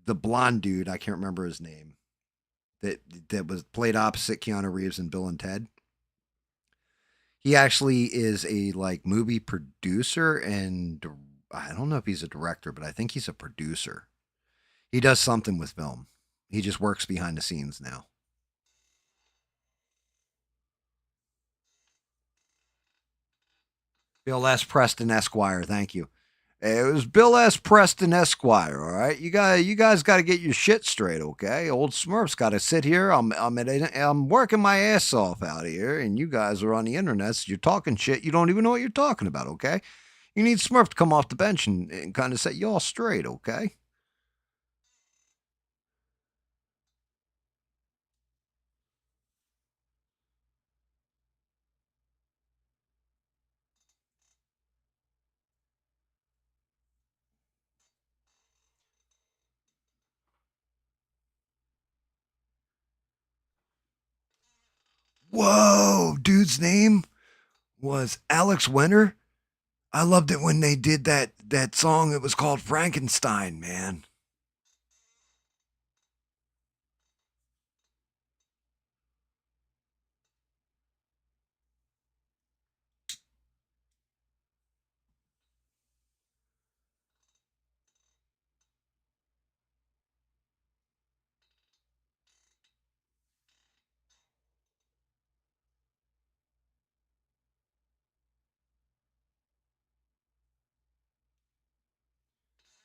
the blonde dude, I can't remember his name. That that was played opposite Keanu Reeves and Bill and Ted. He actually is a like movie producer and I don't know if he's a director, but I think he's a producer. He does something with film. He just works behind the scenes now. Bill S. Preston Esquire. Thank you. It was Bill S. Preston Esquire. All right, you guys got to get your shit straight, okay? Old Smurf's got to sit here. I'm working my ass off out here, and you guys are on the internet. So you're talking shit. You don't even know what you're talking about, okay? You need Smurf to come off the bench and kind of set you all straight, okay? Whoa, dude's name was Alex Winter. I loved it when they did that song. It was called Frankenstein, man.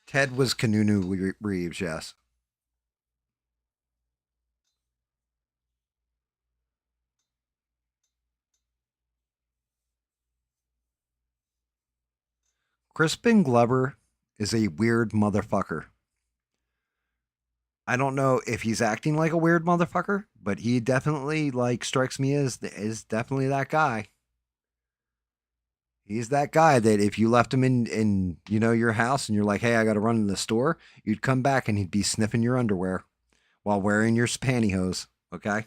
Ted was Kanunu Reeves, yes. Crispin Glover is a weird motherfucker. I don't know if he's acting like a weird motherfucker, but he definitely like strikes me as is definitely that guy. He's that guy that if you left him in your house and you're like, hey, I got to run to the store, you'd come back and he'd be sniffing your underwear while wearing your pantyhose. Okay.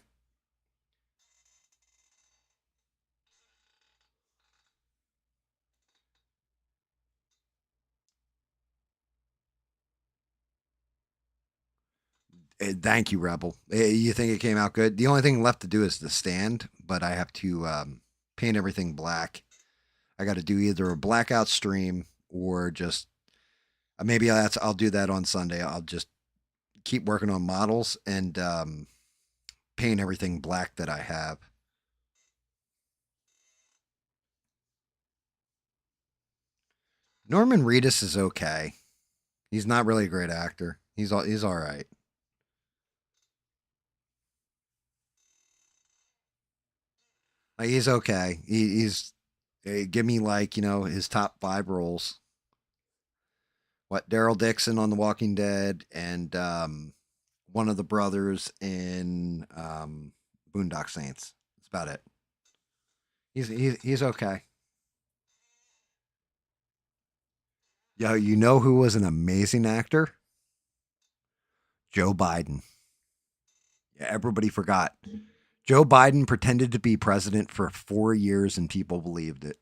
Thank you, Rebel. You think it came out good? The only thing left to do is the stand, but I have to paint everything black. I got to do either a blackout stream or just maybe I'll do that on Sunday. I'll just keep working on models and paint everything black that I have. Norman Reedus is okay. He's not really a great actor. He's all right. He's okay. He's give me like his top 5 roles. What Daryl Dixon on The Walking Dead and one of the brothers in Boondock Saints. That's about it. He's okay. Yo, you know who was an amazing actor? Joe Biden. Yeah, everybody forgot. Joe Biden pretended to be president for 4 years and people believed it.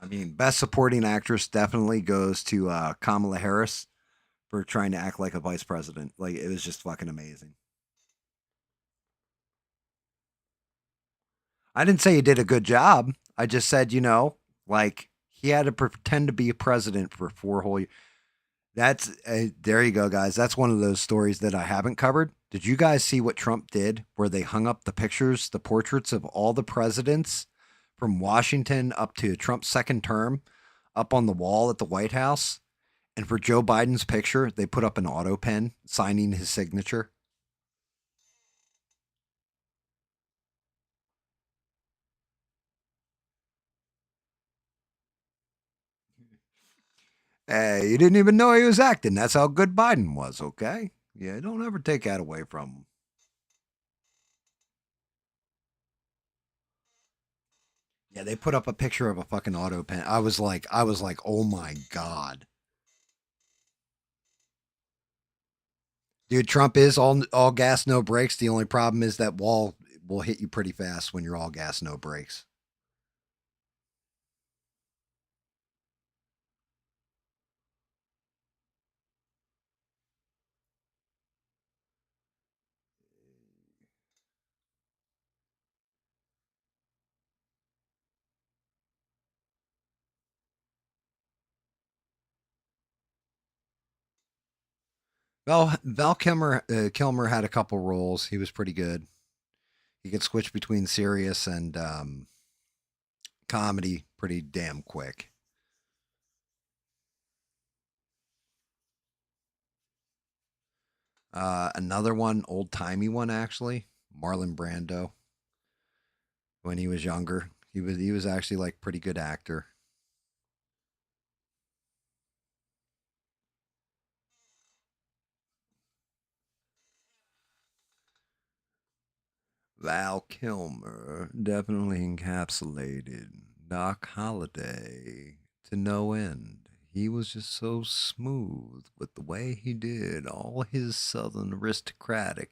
I mean, best supporting actress definitely goes to Kamala Harris for trying to act like a vice president. Like, it was just fucking amazing. I didn't say he did a good job. I just said, like he had to pretend to be a president for 4 whole years. That's there you go, guys. That's one of those stories that I haven't covered. Did you guys see what Trump did where they hung up the pictures, the portraits of all the presidents from Washington up to Trump's second term up on the wall at the White House? And for Joe Biden's picture, they put up an auto pen signing his signature. Hey, you didn't even know he was acting. That's how good Biden was, okay? Yeah, don't ever take that away from him. Yeah, they put up a picture of a fucking auto pen. I was like, oh my god, dude. Trump is all gas, no brakes. The only problem is that wall will hit you pretty fast when you're all gas, no brakes. Kilmer had a couple roles. He was pretty good. He could switch between serious and comedy pretty damn quick. Another one, old timey one actually, Marlon Brando. When he was younger, he was actually like pretty good actor. Val Kilmer definitely encapsulated Doc Holliday to no end. He was just so smooth with the way he did all his southern aristocratic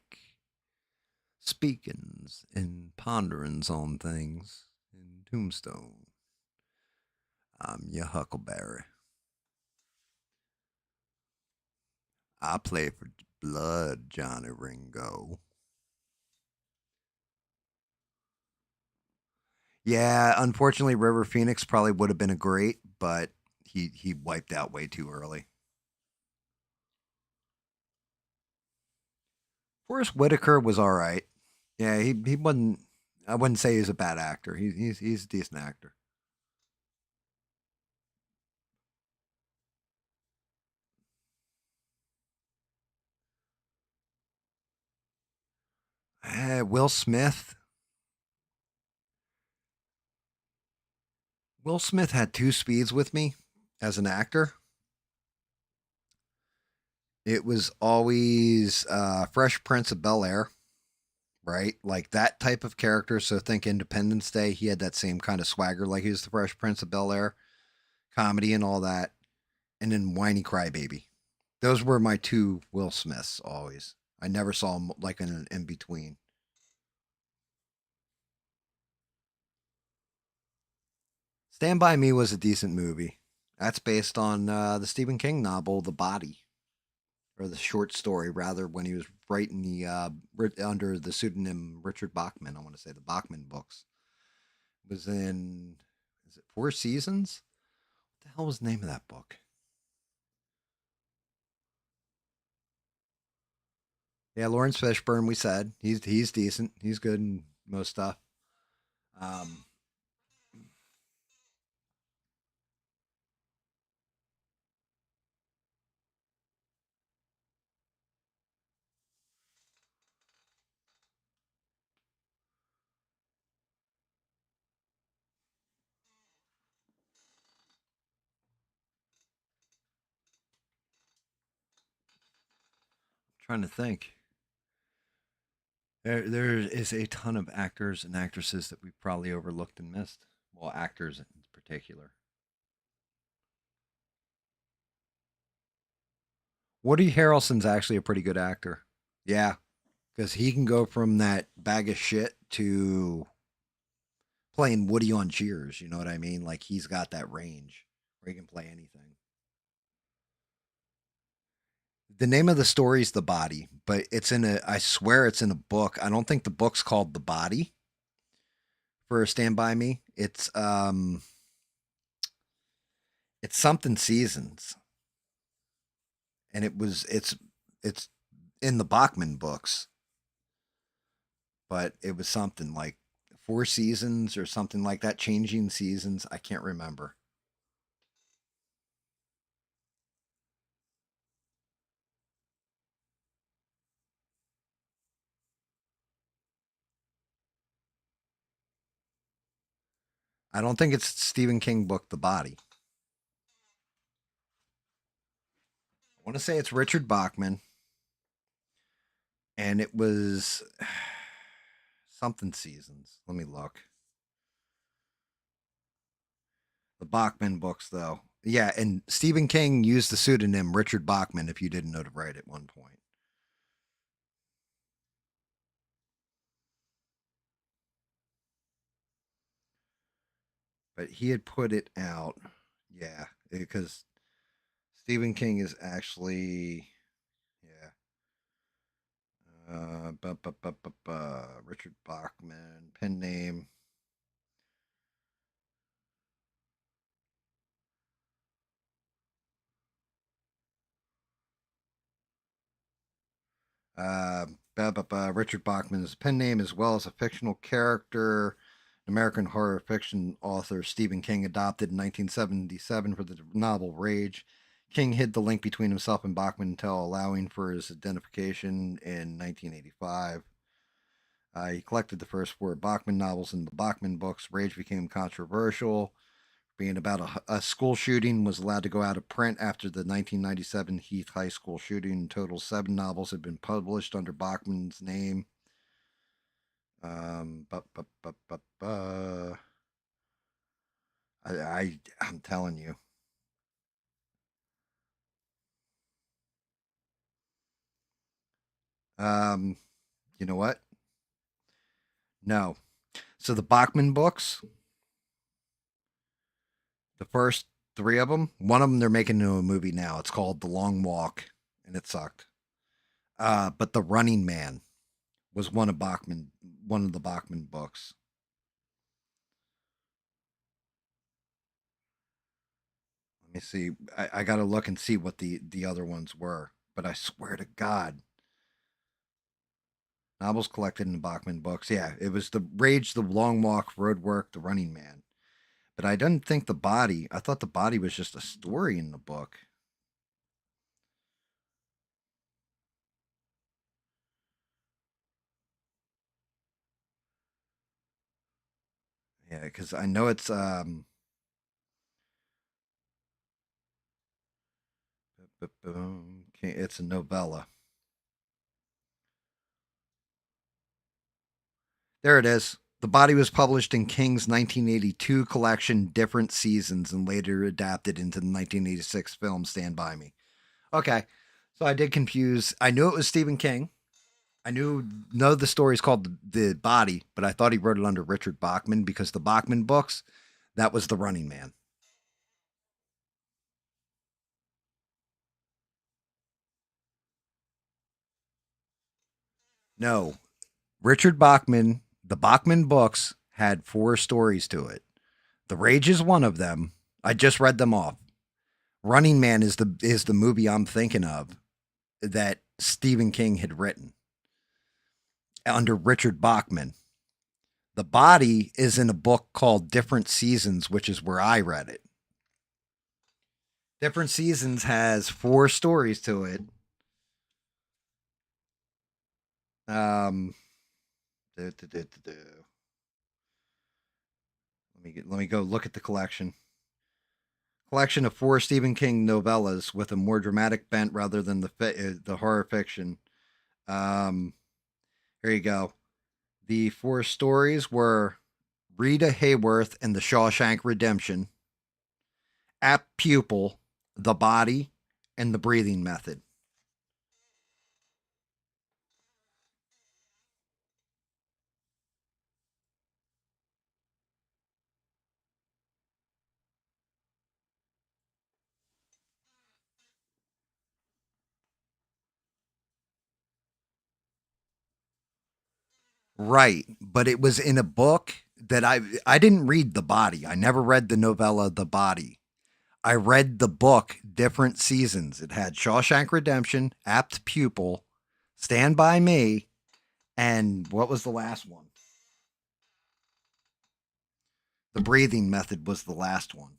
speakings and ponderings on things in Tombstone. I'm your Huckleberry. I play for blood, Johnny Ringo. Yeah, unfortunately, River Phoenix probably would have been a great, but he wiped out way too early. Forrest Whitaker was all right. Yeah, he wasn't. I wouldn't say he's a bad actor. He's a decent actor. Will Smith. Will Smith had two speeds with me as an actor. It was always Fresh Prince of Bel Air, right? Like that type of character. So think Independence Day. He had that same kind of swagger, like he was the Fresh Prince of Bel Air, comedy and all that. And then Whiny Crybaby. Those were my two Will Smiths always. I never saw him like in an in between. Stand by Me was a decent movie. That's based on the Stephen King novel, The Body, or the short story rather, when he was writing the under the pseudonym Richard Bachman. I want to say the Bachman books. It was in, is it Four Seasons? What the hell was the name of that book? Yeah, Lawrence Fishburne. We said he's decent. He's good in most stuff. Um, trying to think. There is a ton of actors and actresses that we probably overlooked and missed. Well, actors in particular. Woody Harrelson's actually a pretty good actor. Yeah, because he can go from that bag of shit to playing Woody on Cheers. You know what I mean? Like he's got that range where he can play anything. The name of the story is The Body, but it's in a. I swear it's in a book. I don't think the book's called The Body for Stand By Me. It's something seasons, and it's in the Bachman books, but it was something like Four Seasons or something like that, changing seasons. I can't remember. I don't think it's Stephen King book, The Body. I want to say it's Richard Bachman, and it was something seasons. Let me look. The Bachman books, though. Yeah, and Stephen King used the pseudonym Richard Bachman, if you didn't know to write at one point. But he had put it out. Yeah, because Stephen King is actually, yeah. Richard Bachman, pen name. Richard Bachman's pen name, as well as a fictional character. American horror fiction author Stephen King adopted in 1977 for the novel Rage. King hid the link between himself and Bachman until allowing for his identification in 1985. He collected the first four Bachman novels in the Bachman books. Rage became controversial, being about a school shooting, was allowed to go out of print after the 1997 Heath High School shooting. In total, 7 novels had been published under Bachman's name. Um, bu- bu- bu- bu- bu- I'm telling you. Um, you know what? No. So the Bachman books, the first 3 of them, one of them they're making into a movie now. It's called The Long Walk, and it sucked. But The Running Man was one of the Bachman books. Let me see. I got to look and see what the other ones were. But I swear to God, novels collected in the Bachman books. Yeah, it was the Rage, the Long Walk, Road Work, the Running Man. But I didn't think the body. I thought the body was just a story in the book. Yeah, because I know it's a novella. There it is. The body was published in King's 1982 collection, Different Seasons, and later adapted into the 1986 film Stand By Me. Okay, so I did confuse. I knew it was Stephen King. I know the story's called the Body, but I thought he wrote it under Richard Bachman because the Bachman books, that was The Running Man. No, Richard Bachman, the Bachman books had 4 stories to it. The Rage is one of them. I just read them off. Running Man is the movie I'm thinking of that Stephen King had written under Richard Bachman. The Body is in a book called Different Seasons, which is where I read it. Different Seasons has 4 stories to it. Um, Let me go look at the collection. Collection of 4 Stephen King novellas with a more dramatic bent rather than the horror fiction. Um, here you go. The 4 stories were Rita Hayworth and the Shawshank Redemption, Apt Pupil, The Body, and The Breathing Method. Right, but it was in a book that I didn't read The Body. I never read the novella The Body. I read the book Different Seasons. It had Shawshank Redemption, Apt Pupil, Stand By Me, and what was the last one? The Breathing Method was the last one.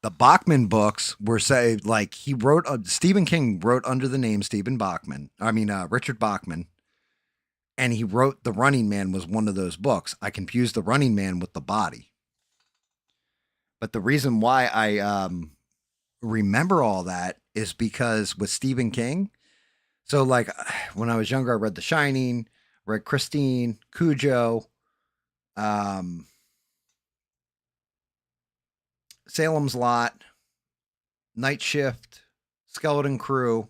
The Bachman books were say like he wrote. Stephen King wrote under the name Stephen Bachman. I mean Richard Bachman, and he wrote The Running Man was one of those books. I confused The Running Man with The Body, but the reason why I remember all that is because with Stephen King. So like when I was younger, I read The Shining, read Christine, Cujo, um, Salem's Lot, Night Shift, Skeleton Crew,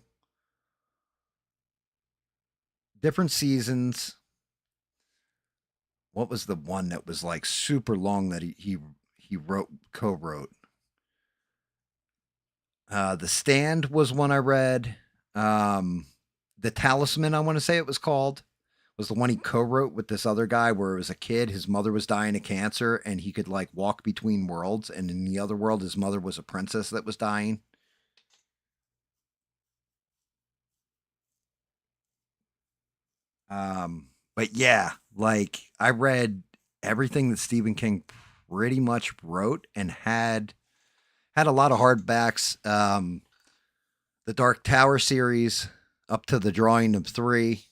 different seasons. What was the one that was like super long that he wrote co-wrote? The Stand was one I read. The Talisman, I want to say it was called, Was the one he co-wrote with this other guy where it was a kid, his mother was dying of cancer, and he could like walk between worlds, and in the other world, his mother was a princess that was dying. But yeah, like I read everything that Stephen King pretty much wrote and had a lot of hardbacks. The Dark Tower series up to the drawing of three,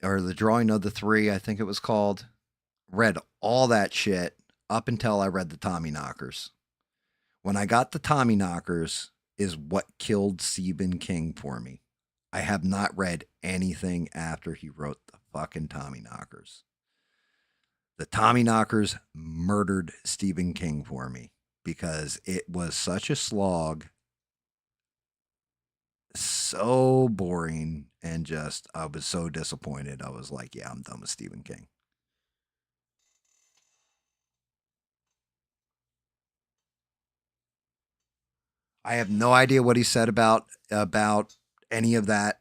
or the drawing of the three, I think it was called. Read all that shit up until I read the Tommy Knockers. When I got the Tommy Knockers is what killed Stephen King for me. I have not read anything after he wrote the fucking Tommy Knockers. The Tommy Knockers murdered Stephen King for me because it was such a slog, so boring, and just, I was so disappointed. I was like, yeah, I'm done with Stephen King. I have no idea what he said about any of that.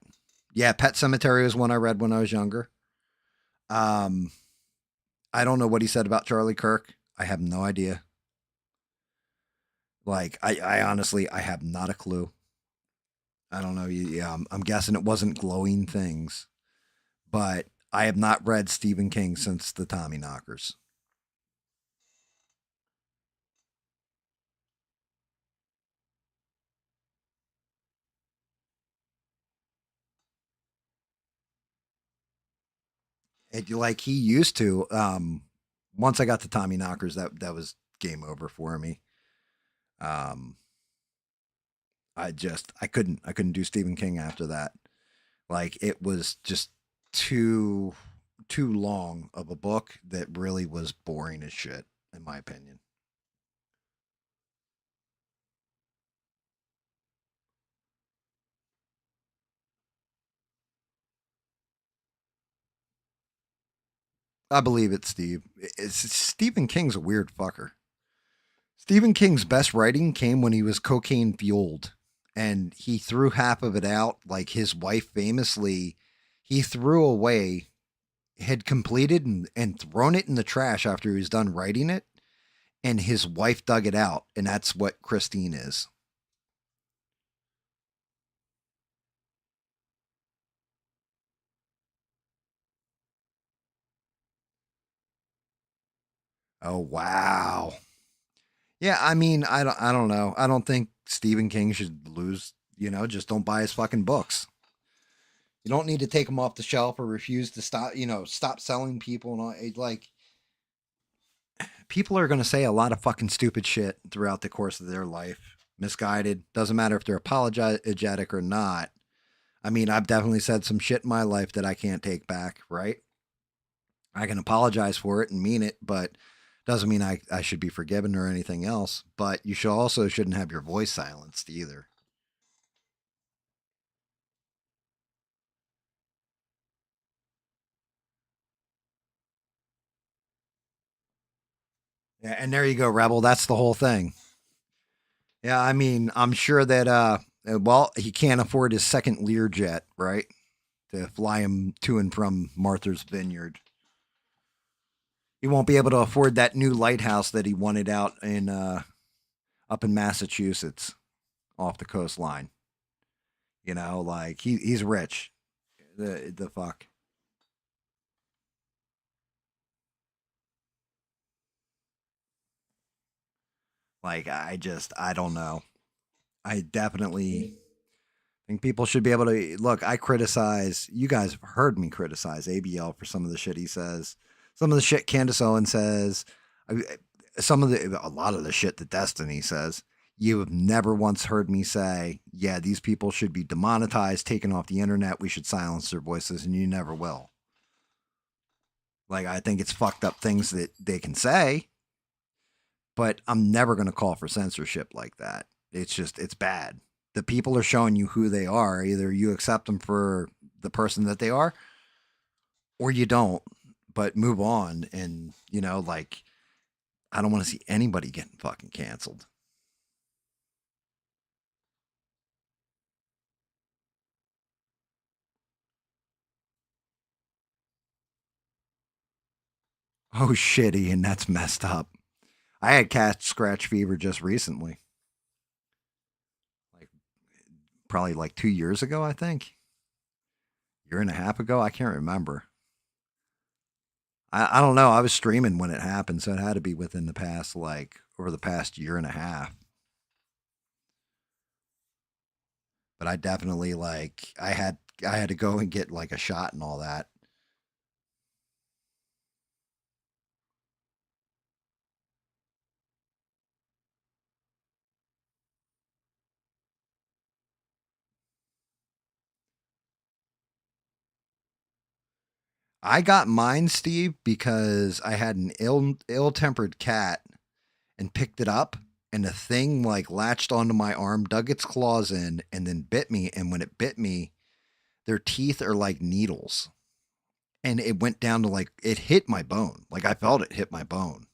Yeah, Pet Cemetery was one I read when I was younger. Um, I don't know what he said about Charlie Kirk. I have no idea. Like, I honestly, I have not a clue. I don't know. Yeah, I'm guessing it wasn't glowing things, but I have not read Stephen King since the Tommy Knockers. Like he used to. Once I got to Tommy Knockers, that was game over for me. Um, I couldn't do Stephen King after that. Like it was just too too long of a book that really was boring as shit, in my opinion. I believe it, Steve. Stephen King's a weird fucker. Stephen King's best writing came when he was cocaine fueled, and he threw half of it out. Like his wife famously, he threw away, had completed and thrown it in the trash after he was done writing it, and his wife dug it out, and that's what Christine is. Oh wow. Yeah, I mean, I don't know. I don't think Stephen King should lose. Just don't buy his fucking books. You don't need to take them off the shelf or refuse to stop. Stop selling people and all. Like people are going to say a lot of fucking stupid shit throughout the course of their life. Misguided. Doesn't matter if they're apologetic or not. I mean, I've definitely said some shit in my life that I can't take back. Right? I can apologize for it and mean it, but doesn't mean I should be forgiven or anything else. But you should also shouldn't have your voice silenced either. Yeah, and there you go, Rebel. That's the whole thing. Yeah, I mean, I'm sure that well, he can't afford his second Learjet, right? To fly him to and from Martha's Vineyard. He won't be able to afford that new lighthouse that he wanted out in up in Massachusetts off the coastline. Like he's rich. The fuck. Like I don't know. I definitely think people should be able to look. I criticize you guys have heard me criticize ABL for some of the shit he says, some of the shit Candace Owen says, a lot of the shit that Destiny says. You have never once heard me say, yeah, these people should be demonetized, taken off the internet. We should silence their voices, and you never will. Like I think it's fucked up things that they can say, but I'm never going to call for censorship like that. It's bad. The people are showing you who they are. Either you accept them for the person that they are or you don't, but move on. And, like, I don't want to see anybody getting fucking canceled. Oh, shitty, and that's messed up. I had cat scratch fever just recently, like probably like 2 years ago, I think. Year and a half ago, I can't remember. I don't know. I was streaming when it happened, so it had to be within the past like over the past year and a half. But I definitely like I had to go and get like a shot and all that. I got mine, Steve, because I had an ill-tempered cat and picked it up, and the thing like latched onto my arm, dug its claws in, and then bit me. And when it bit me, their teeth are like needles, and it went down to like it hit my bone. Like I felt it hit my bone,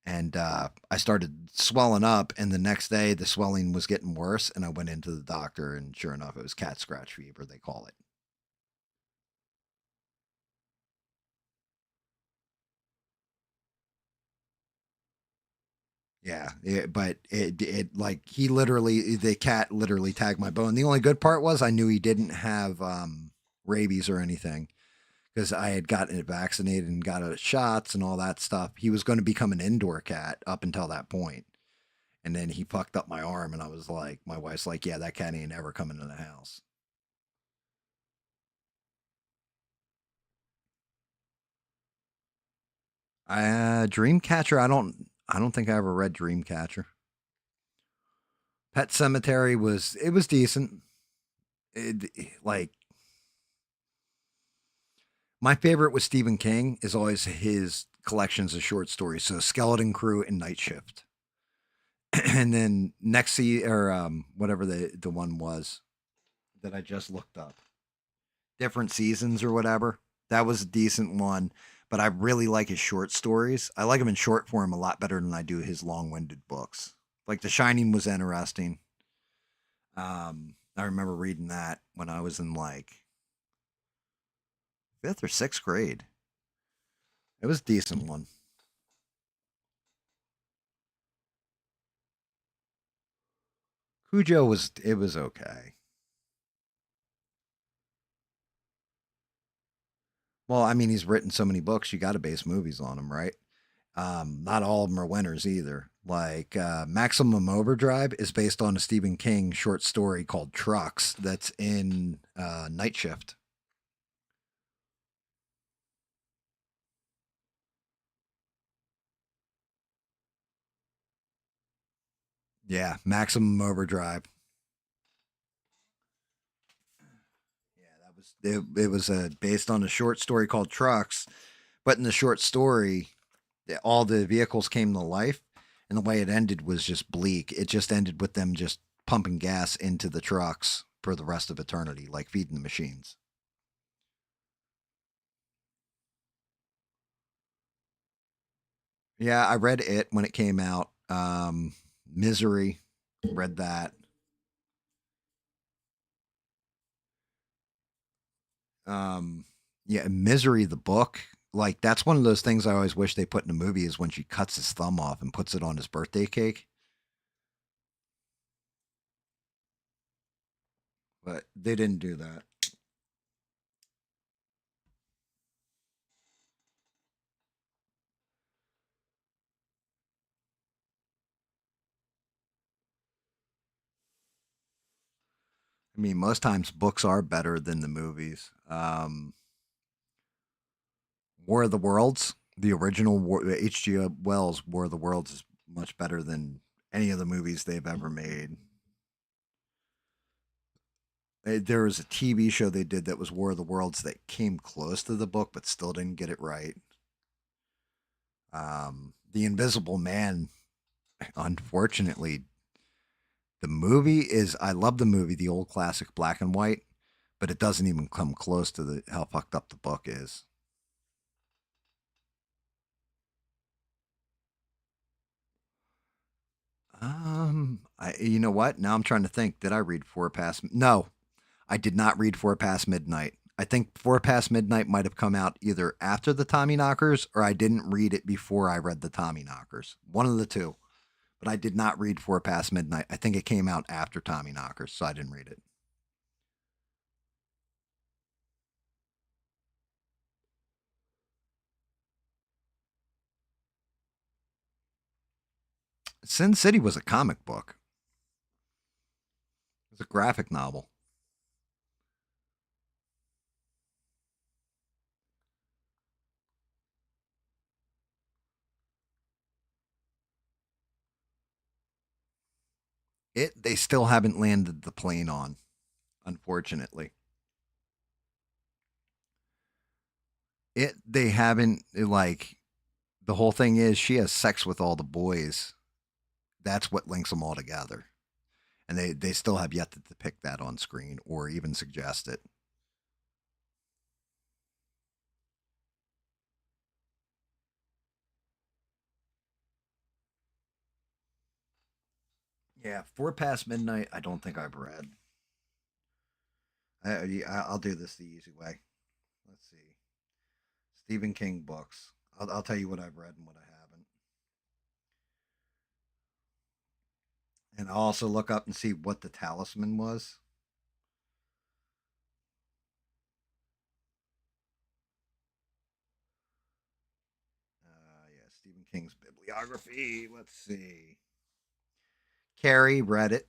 and I started swelling up. And the next day, the swelling was getting worse, and I went into the doctor, and sure enough, it was cat scratch fever. They call it. Yeah, but it like the cat literally tagged my bone. The only good part was I knew he didn't have rabies or anything because I had gotten it vaccinated and got shots and all that stuff. He was going to become an indoor cat up until that point, and then he fucked up my arm, and I was like, my wife's like, yeah, that cat ain't ever coming to the house. Dreamcatcher, I don't think I ever read Dreamcatcher. Pet Cemetery was decent. Like my favorite with Stephen King is always his collections of short stories. So Skeleton Crew and Night Shift. And then next or whatever the one was that I just looked up. Different seasons or whatever. That was a decent one, but I really like his short stories. I like him in short form a lot better than I do his long-winded books. Like The Shining was interesting. I remember reading that when I was in like fifth or sixth grade. It was a decent one. Cujo was okay. Well, I mean, he's written so many books, you got to base movies on him, right? Not all of them are winners either. Like Maximum Overdrive is based on a Stephen King short story called Trucks that's in Night Shift. Yeah, Maximum Overdrive. Yeah, it was based on a short story called Trucks, but in the short story, all the vehicles came to life, and the way it ended was just bleak. It just ended with them just pumping gas into the trucks for the rest of eternity, like feeding the machines. Yeah, I read it when it came out. Misery, read that. Um, yeah, Misery, the book. Like that's one of those things I always wish they put in a movie is when she cuts his thumb off and puts it on his birthday cake. But they didn't do that. I mean, most times books are better than the movies. War of the Worlds, the original H.G. Wells War of the Worlds is much better than any of the movies they've ever made. There was a TV show they did that was War of the Worlds that came close to the book, but still didn't get it right. The Invisible Man, unfortunately, the movie is. I love the movie, the old classic black and white, but it doesn't even come close to the how fucked up the book is. You know what? Now I'm trying to think. Did I read Four Past? No, I did not read Four Past Midnight. I think 4 Past Midnight might have come out either after the Tommy Knockers or I didn't read it before I read the Tommy Knockers. One of the two. But I did not read 4 Past Midnight. I think it came out after Tommy Knockers, so I didn't read it. Sin City was a comic book. It was a graphic novel. They still haven't landed the plane on, unfortunately. They haven't, like, the whole thing is she has sex with all the boys. That's what links them all together. And they still have yet to depict that on screen or even suggest it. Yeah, 4 Past Midnight, I don't think I've read. I'll do this the easy way. Let's see. Stephen King books. I'll tell you what I've read and what I haven't. And I'll also look up and see what the talisman was. Yeah, Stephen King's bibliography. Let's see. Carrie, read it.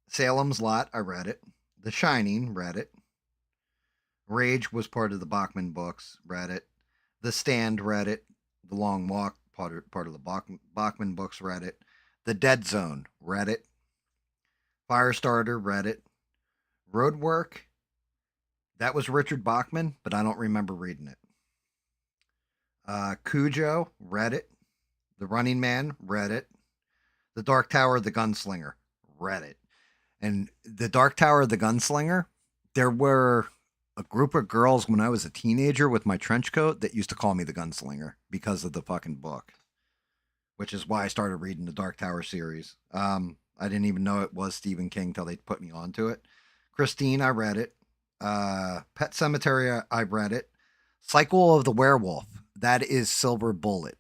Salem's Lot, I read it. The Shining, read it. Rage was part of the Bachman books, read it. The Stand, read it. The Long Walk, part of the Bachman books, read it. The Dead Zone, read it. Firestarter, read it. Roadwork, that was Richard Bachman, but I don't remember reading it. Cujo, read it. The Running Man, read it. The Dark Tower of the Gunslinger, read it. And the Dark Tower of the Gunslinger, there were a group of girls when I was a teenager with my trench coat that used to call me the Gunslinger because of the fucking book, which is why I started reading the Dark Tower series. I didn't even know it was Stephen King till they put me onto it. Christine, I read it. Pet Cemetery, I read it. Cycle of the Werewolf, that is Silver Bullet.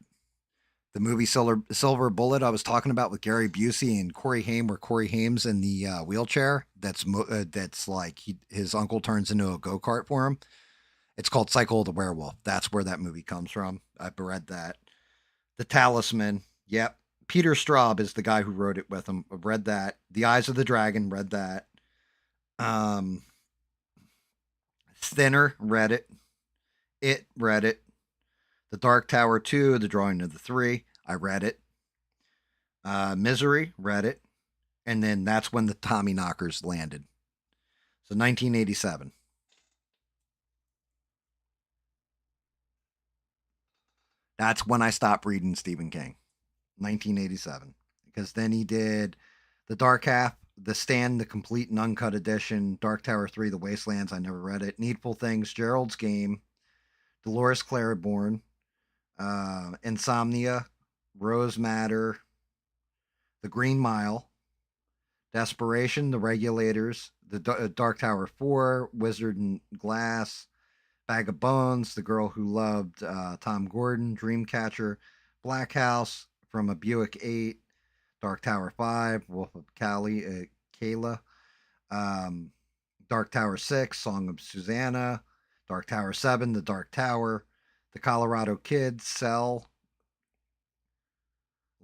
The movie Silver Bullet I was talking about with Gary Busey and Corey Haim, where Corey Haim's in the wheelchair. That's like his uncle turns into a go-kart for him. It's called Cycle of the Werewolf. That's where that movie comes from. I've read that. The Talisman. Yep. Peter Straub is the guy who wrote it with him. I've read that. The Eyes of the Dragon. Read that. Thinner. Read it. It. Read it. The Dark Tower 2, The Drawing of the Three, I read it. Misery, read it. And then that's when the Tommy Knockers landed. So 1987. That's when I stopped reading Stephen King. 1987. Because then he did The Dark Half, The Stand, the complete and uncut edition, Dark Tower 3, The Wastelands, I never read it, Needful Things, Gerald's Game, Dolores Claiborne, Insomnia, Rose Matter, The Green Mile, Desperation, The Regulators, The Dark Tower 4, Wizard and Glass, Bag of Bones, The Girl Who Loved Tom Gordon, Dreamcatcher, Black House, From a Buick 8, Dark Tower 5, Wolf of Kayla, Dark Tower 6, Song of Susanna, Dark Tower 7, The Dark Tower, The Colorado Kid, Cell,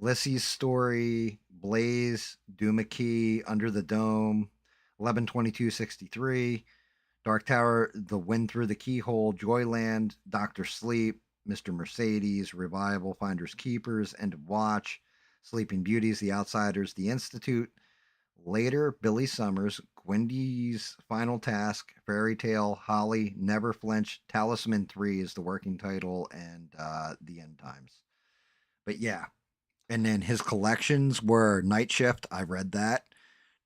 Lissy's Story, Blaze, Doomakey, Under the Dome, 11/22/63, Dark Tower, The Wind Through the Keyhole, Joyland, Doctor Sleep, Mr. Mercedes, Revival, Finders Keepers, End of Watch, Sleeping Beauties, The Outsiders, The Institute, Later, Billy Summers, Gwendy's Final Task, Fairy Tale, Holly, Never Flinch, Talisman 3 is the working title, and The End Times. But yeah. And then his collections were Night Shift, I read that.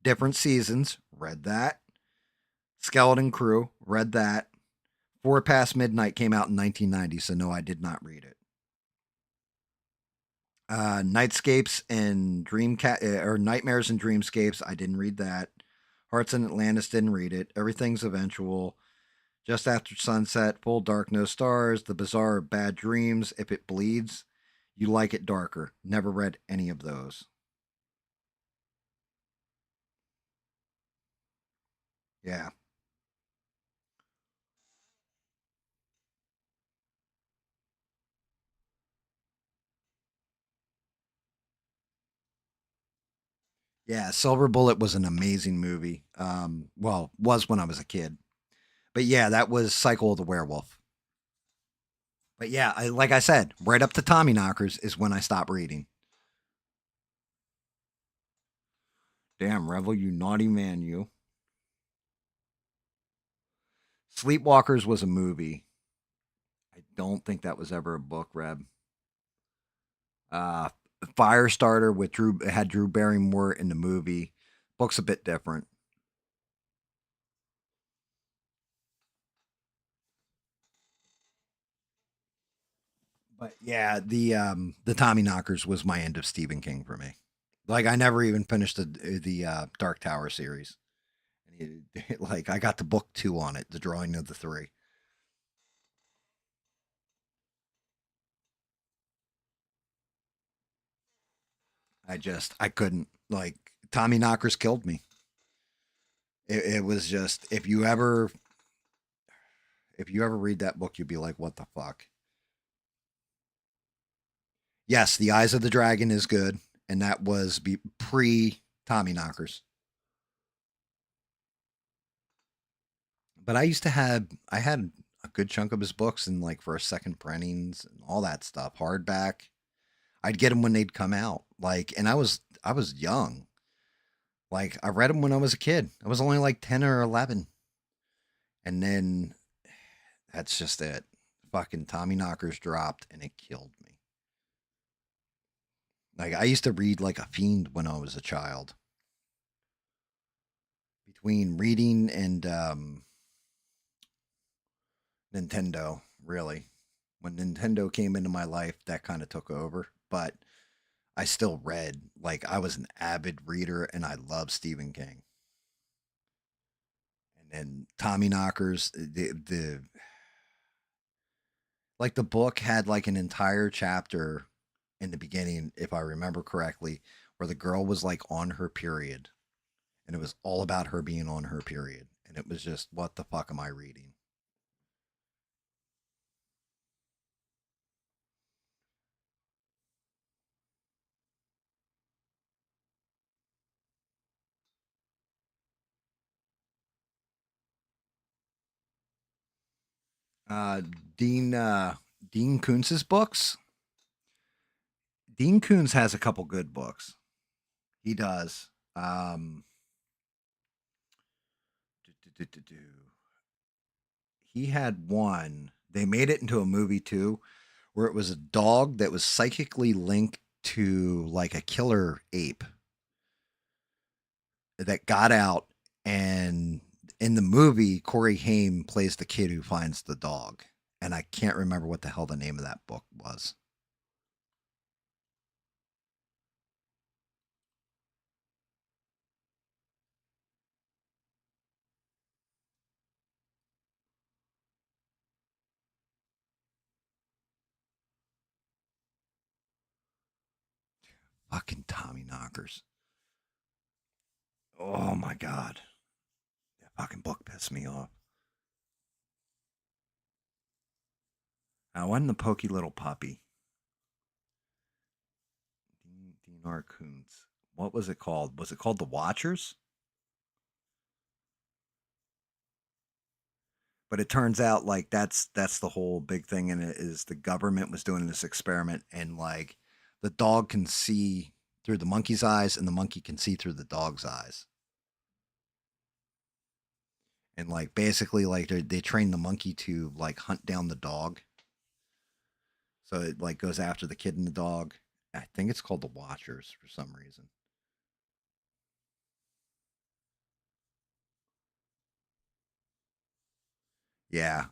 Different Seasons, read that. Skeleton Crew, read that. 4 Past Midnight came out in 1990, so no, I did not read it. Nightscapes and or Nightmares and Dreamscapes, I didn't read that. Hearts in Atlantis, didn't read it. Everything's Eventual. Just After Sunset, Full Dark, No Stars, The Bizarre Bad Dreams, If It Bleeds, You Like It Darker. Never read any of those. Yeah. Yeah, Silver Bullet was an amazing movie. Well, was when I was a kid. But yeah, that was Cycle of the Werewolf. But yeah, like I said, right up to Tommy Knockers is when I stopped reading. Damn, Revel, you naughty man, you. Sleepwalkers was a movie. I don't think that was ever a book, Reb. Uh, Firestarter with Drew had Drew Barrymore in the movie. Book's a bit different. But yeah, the Tommy Knockers was my end of Stephen King for me. Like I never even finished the Dark Tower series. Like I got the book 2 on it, the drawing of the 3. I couldn't, like, Tommy Knockers killed me. It was just, if you ever read that book, you'd be like, what the fuck? Yes, The Eyes of the Dragon is good, and that was pre Tommy Knockers. But I had a good chunk of his books in like first, second printings and all that stuff, hardback. I'd get them when they'd come out. Like, and I was young. Like, I read them when I was a kid. I was only like 10 or 11. And then that's just it. Fucking Tommy Knockers dropped and it killed me. Like, I used to read like a fiend when I was a child. Between reading and Nintendo, really. When Nintendo came into my life, that kind of took over. But I still read. Like, I was an avid reader and I love Stephen King. And then Tommy Knockers, the like the book had like an entire chapter in the beginning, if I remember correctly, where the girl was like on her period, and it was all about her being on her period, and it was just, what the fuck am I reading? Uh, Dean Dean Koontz's books. Dean Koontz has a couple good books. He does. Do, do, do, do, do. He had one. They made it into a movie too, where it was a dog that was psychically linked to like a killer ape that got out, and in the movie Corey Haim plays the kid who finds the dog, and I can't remember what the hell the name of that book was. Fucking Tommy Knockers. Oh my god. That fucking book pissed me off. I wasn't the pokey little puppy. Dean R. Koontz. What was it called? Was it called The Watchers? But it turns out like that's the whole big thing in it, is the government was doing this experiment, and like the dog can see through the monkey's eyes and the monkey can see through the dog's eyes. And like basically like they train the monkey to like hunt down the dog. So it like goes after the kid and the dog. I think it's called The Watchers for some reason. Yeah.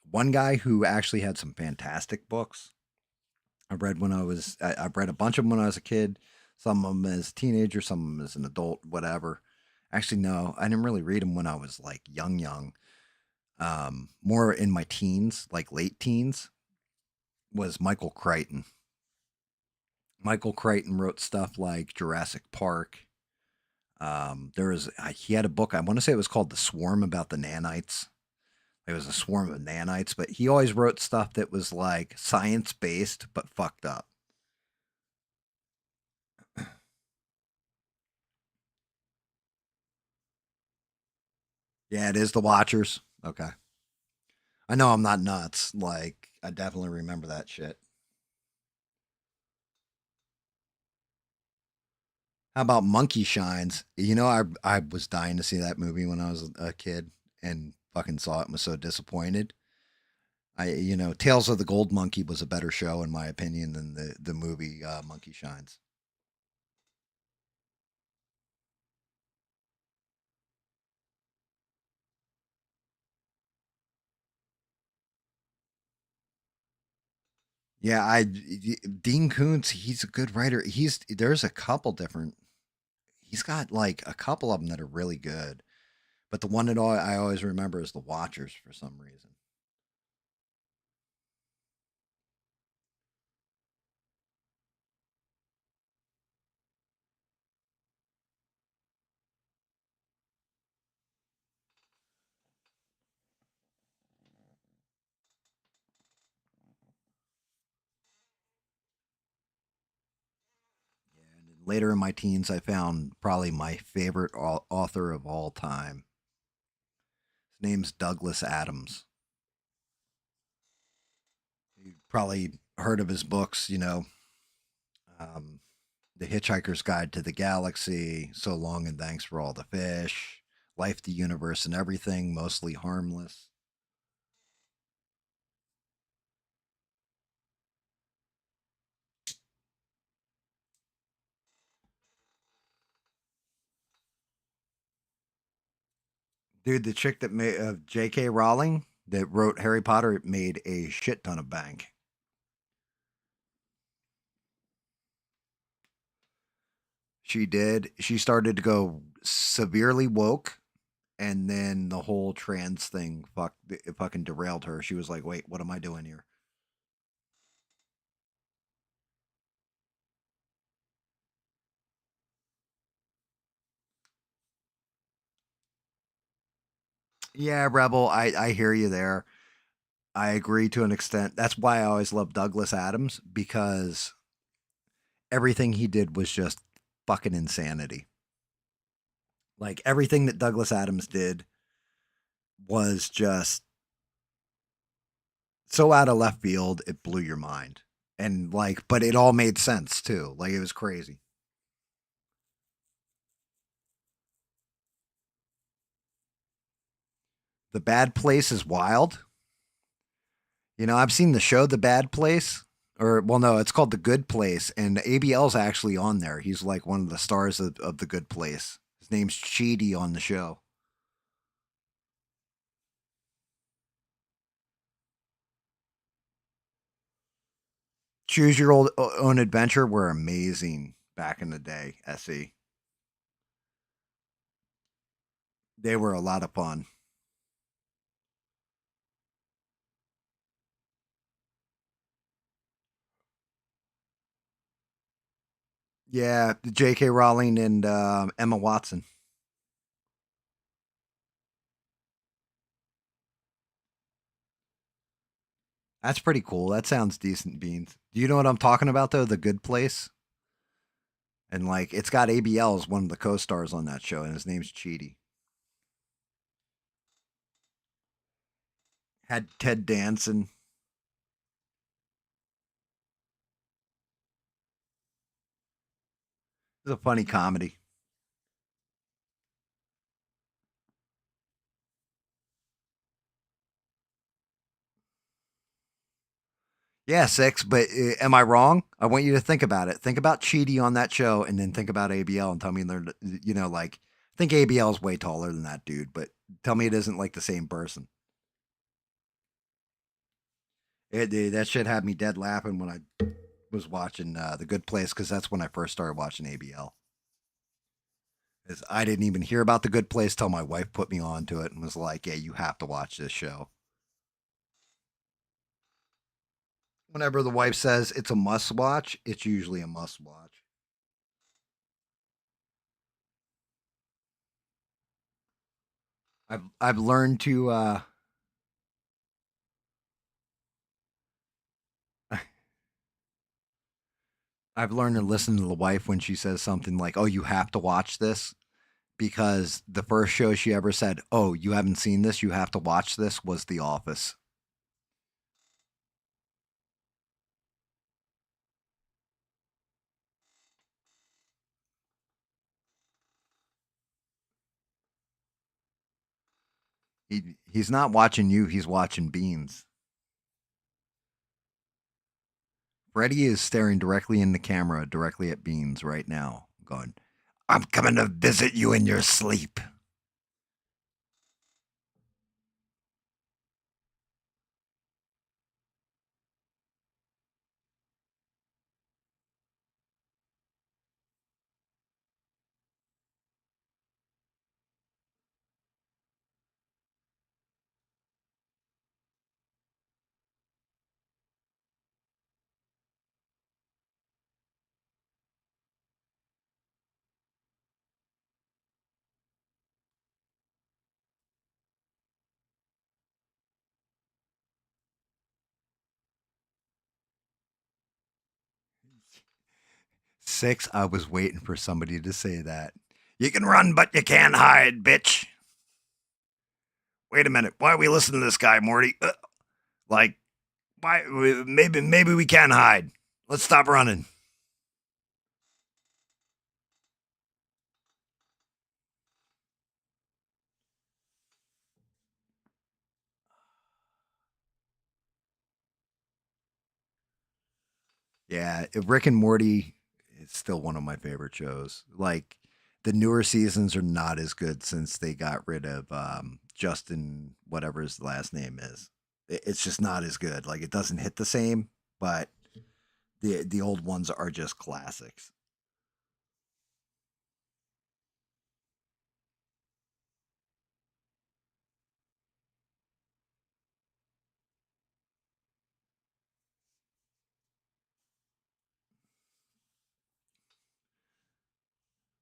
One guy who actually had some fantastic books. I've read a bunch of them when I was a kid, some of them as a teenager, some of them as an adult, whatever. Actually, no, I didn't really read them when I was like young. more in my teens, like late teens, was Michael Crichton. Michael Crichton wrote stuff like Jurassic Park. He had a book. I want to say it was called The Swarm, about the nanites. It was a swarm of nanites, but he always wrote stuff that was like science based but fucked up. Yeah, it is The Watchers. Okay. I know I'm not nuts. Like, I definitely remember that shit. How about Monkey Shines? I was dying to see that movie when I was a kid and fucking saw it and was so disappointed. Tales of the Gold Monkey was a better show in my opinion than the movie Monkey Shines. Yeah, Dean Koontz, he's a good writer. There's a couple different. He's got like a couple of them that are really good, but the one that I always remember is The Watchers for some reason. And later in my teens, I found probably my favorite author of all time. His name's Douglas Adams. You probably heard of his books, um, The Hitchhiker's Guide to the Galaxy, So Long and Thanks for All the Fish, Life, the Universe, and Everything, Mostly Harmless. Dude, the chick that made J.K. Rowling that wrote Harry Potter made a shit ton of bank. She did. She started to go severely woke, and then the whole trans thing it fucking derailed her. She was like, "Wait, what am I doing here?" Yeah, Rebel, I hear you there. I agree to an extent. That's why I always loved Douglas Adams, because everything he did was just fucking insanity. Like everything that Douglas Adams did was just so out of left field, it blew your mind. And like, but it all made sense too. Like it was crazy. The Bad Place is wild. I've seen the show The Bad Place, or well, no, it's called The Good Place, and ABL's actually on there. He's like one of the stars of The Good Place. His name's Cheedy on the show. Choose Your Own Adventure were amazing back in the day. SE, they were a lot of fun. Yeah, J.K. Rowling and Emma Watson. That's pretty cool. That sounds decent, Beans. Do you know what I'm talking about though? The Good Place, and like it's got ABL as one of the co-stars on that show, and his name's Cheedy. Had Ted Danson. It's a funny comedy. Yeah, six. But am I wrong? I want you to think about it. Think about Cheedy on that show, and then think about ABL, and tell me they're like I think ABL is way taller than that dude, but tell me it isn't like the same person. That shit had me dead laughing when I was watching The Good Place, because that's when I first started watching ABL. 'Cause I didn't even hear about The Good Place till my wife put me onto it and was like, "Yeah, you have to watch this show." Whenever the wife says it's a must watch, it's usually a must watch. I've learned to I've learned to listen to the wife when she says something like, "Oh, you have to watch this," because the first show she ever said, "Oh, you haven't seen this, you have to watch this," was The Office. He's not watching you, he's watching Beans. Freddy is staring directly in the camera, directly at Beans right now, going, "I'm coming to visit you in your sleep." 6, I was waiting for somebody to say that. "You can run, but you can't hide, bitch." Wait a minute. Why are we listening to this guy, Morty? Like, why? Maybe we can hide. Let's stop running. Yeah, Rick and Morty is still one of my favorite shows. Like, the newer seasons are not as good since they got rid of Justin, whatever his last name is. It's just not as good. Like, it doesn't hit the same, but the old ones are just classics.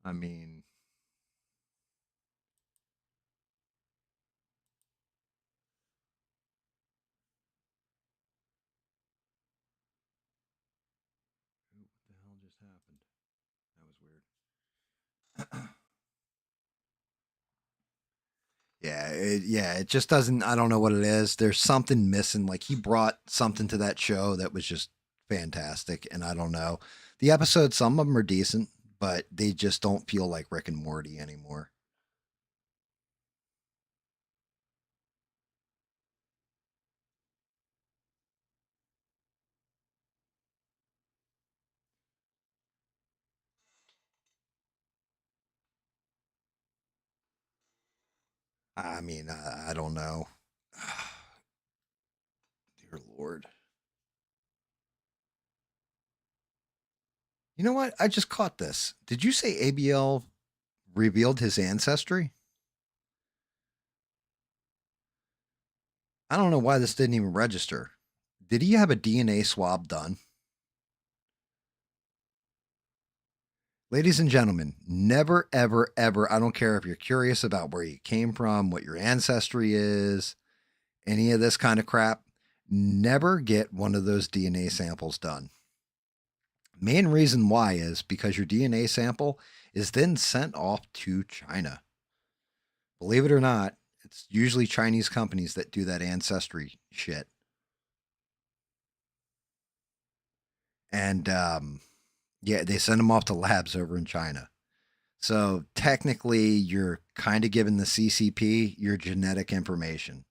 I mean, what the hell just happened? That was weird. Yeah, it just doesn't. I don't know what it is. There's something missing. Like, he brought something to that show that was just fantastic, and I don't know. The episodes, some of them are decent, but they just don't feel like Rick and Morty anymore. I mean, I don't know. Dear Lord. You know what? I just caught this. Did you say ABL revealed his ancestry? I don't know why this didn't even register. Did he have a DNA swab done? Ladies and gentlemen, never, ever, ever, I don't care if you're curious about where you came from, what your ancestry is, any of this kind of crap, never get one of those DNA samples done. Main reason why is because your DNA sample is then sent off to China. Believe it or not, it's usually Chinese companies that do that ancestry shit. And yeah, they send them off to labs over in China. So technically, you're kind of giving the CCP your genetic information.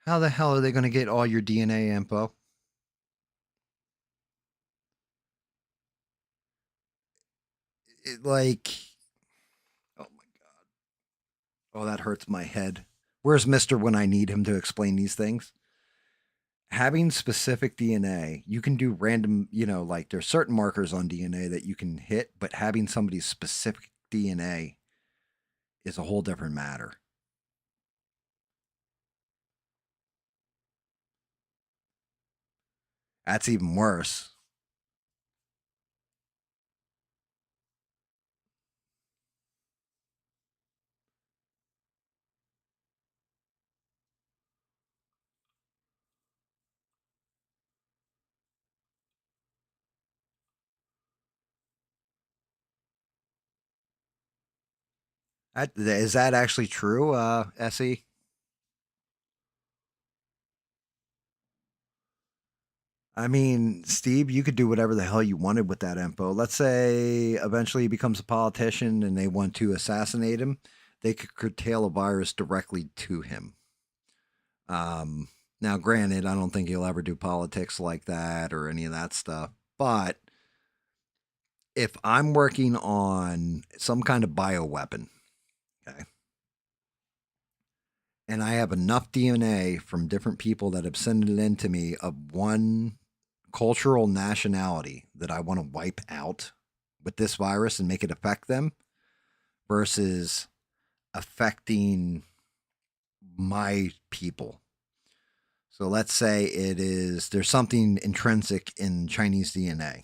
How the hell are they going to get all your DNA info? Like, oh my God. Oh, that hurts my head. Where's Mister when I need him to explain these things? having specific DNA, you can do random, like there's certain markers on DNA that you can hit, but having somebody's specific DNA is a whole different matter. That's even worse. Is that actually true, SE? I mean, Steve, you could do whatever the hell you wanted with that info. Let's say eventually he becomes a politician and they want to assassinate him. They could curtail a virus directly to him. Now, granted, I don't think he'll ever do politics like that or any of that stuff. But if I'm working on some kind of bioweapon, okay, and I have enough DNA from different people that have sent it in to me of one cultural nationality that I want to wipe out with this virus and make it affect them versus affecting my people. So let's say there's something intrinsic in Chinese DNA,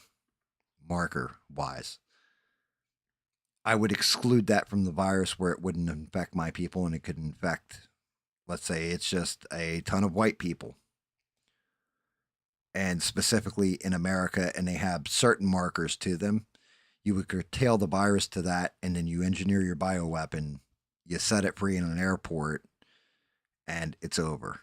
marker wise. I would exclude that from the virus where it wouldn't infect my people and it could infect, let's say it's just a ton of white people. And specifically in America, and they have certain markers to them, you would curtail the virus to that, and then you engineer your bioweapon, you set it free in an airport, and it's over.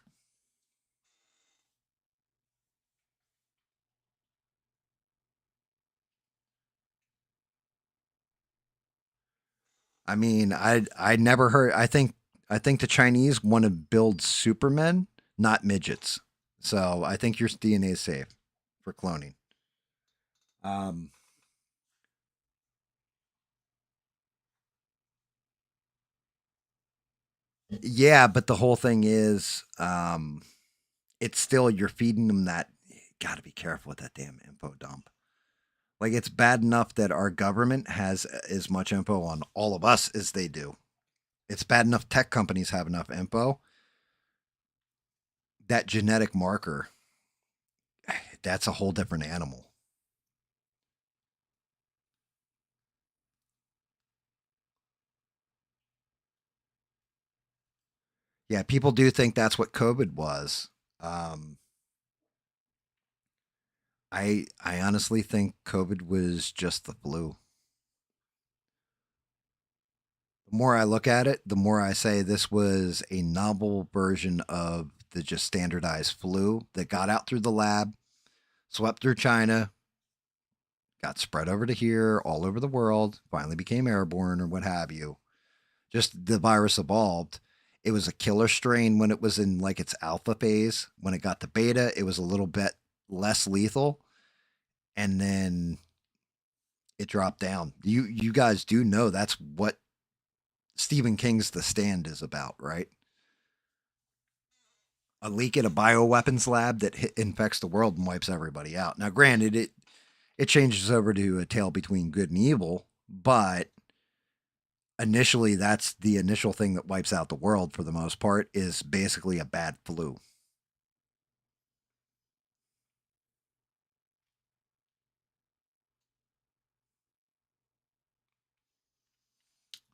I mean, I never heard. I think the Chinese want to build supermen, not midgets. So I think your DNA is safe for cloning. Um, yeah, but the whole thing is, it's still you're feeding them that. Got to be careful with that damn info dump. Like it's bad enough that our government has as much info on all of us as they do. It's bad enough tech companies have enough info. That genetic marker, that's a whole different animal. Yeah, people do think that's what COVID was. Um, I honestly think COVID was just the flu. The more I look at it, the more I say this was a novel version of the just standardized flu that got out through the lab, swept through China, got spread over to here, all over the world, finally became airborne or what have you. Just the virus evolved. It was a killer strain when it was in like its alpha phase. When it got to beta, it was a little bit less lethal, and then it dropped down. You guys do know that's what Stephen King's The Stand is about, right? A leak at a bioweapons lab that infects the world and wipes everybody out. Now, granted, it changes over to a tale between good and evil, but initially that's the initial thing that wipes out the world for the most part is basically a bad flu.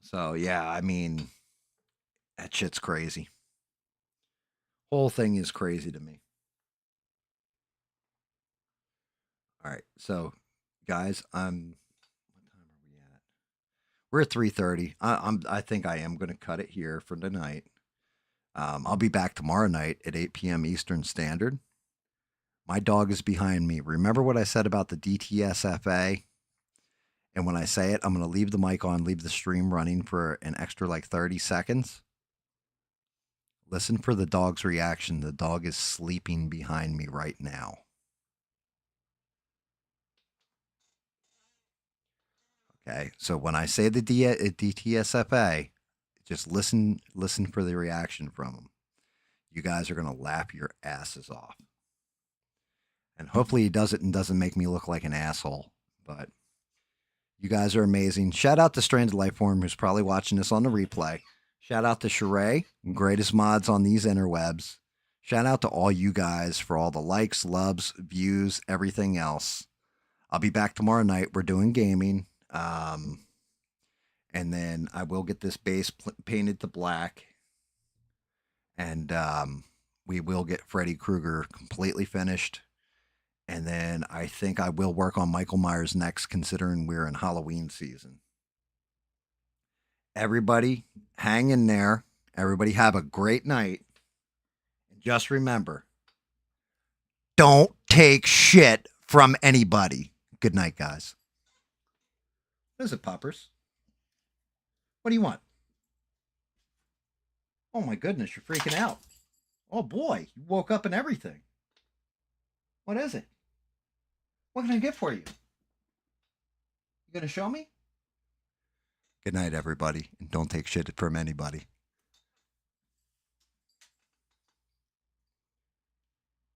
So yeah, I mean that shit's crazy. Whole thing is crazy to me. All right, so guys, I'm. What time are we at? We're at 3:30. I think I am going to cut it here for tonight. I'll be back tomorrow night at 8 p.m. Eastern Standard. My dog is behind me. Remember what I said about the DTSFA? And when I say it, I'm going to leave the mic on, leave the stream running for an extra like 30 seconds. Listen for the dog's reaction. The dog is sleeping behind me right now. Okay. So when I say the DTSFA, just listen for the reaction from him. You guys are going to laugh your asses off. And hopefully he does it and doesn't make me look like an asshole. But you guys are amazing. Shout out to Stranded Lifeform, who's probably watching this on the replay. Shout out to Sheree, greatest mods on these interwebs. Shout out to all you guys for all the likes, loves, views, everything else. I'll be back tomorrow night. We're doing gaming. And then I will get this base painted to black. And we will get Freddy Krueger completely finished. And then I think I will work on Michael Myers next, considering we're in Halloween season. Everybody, hang in there. Everybody have a great night. And just remember, don't take shit from anybody. Good night, guys. What is it, Poppers? What do you want? Oh my goodness, you're freaking out. Oh boy, you woke up and everything. What is it? What can I get for you? You gonna show me? Good night, everybody, and don't take shit from anybody.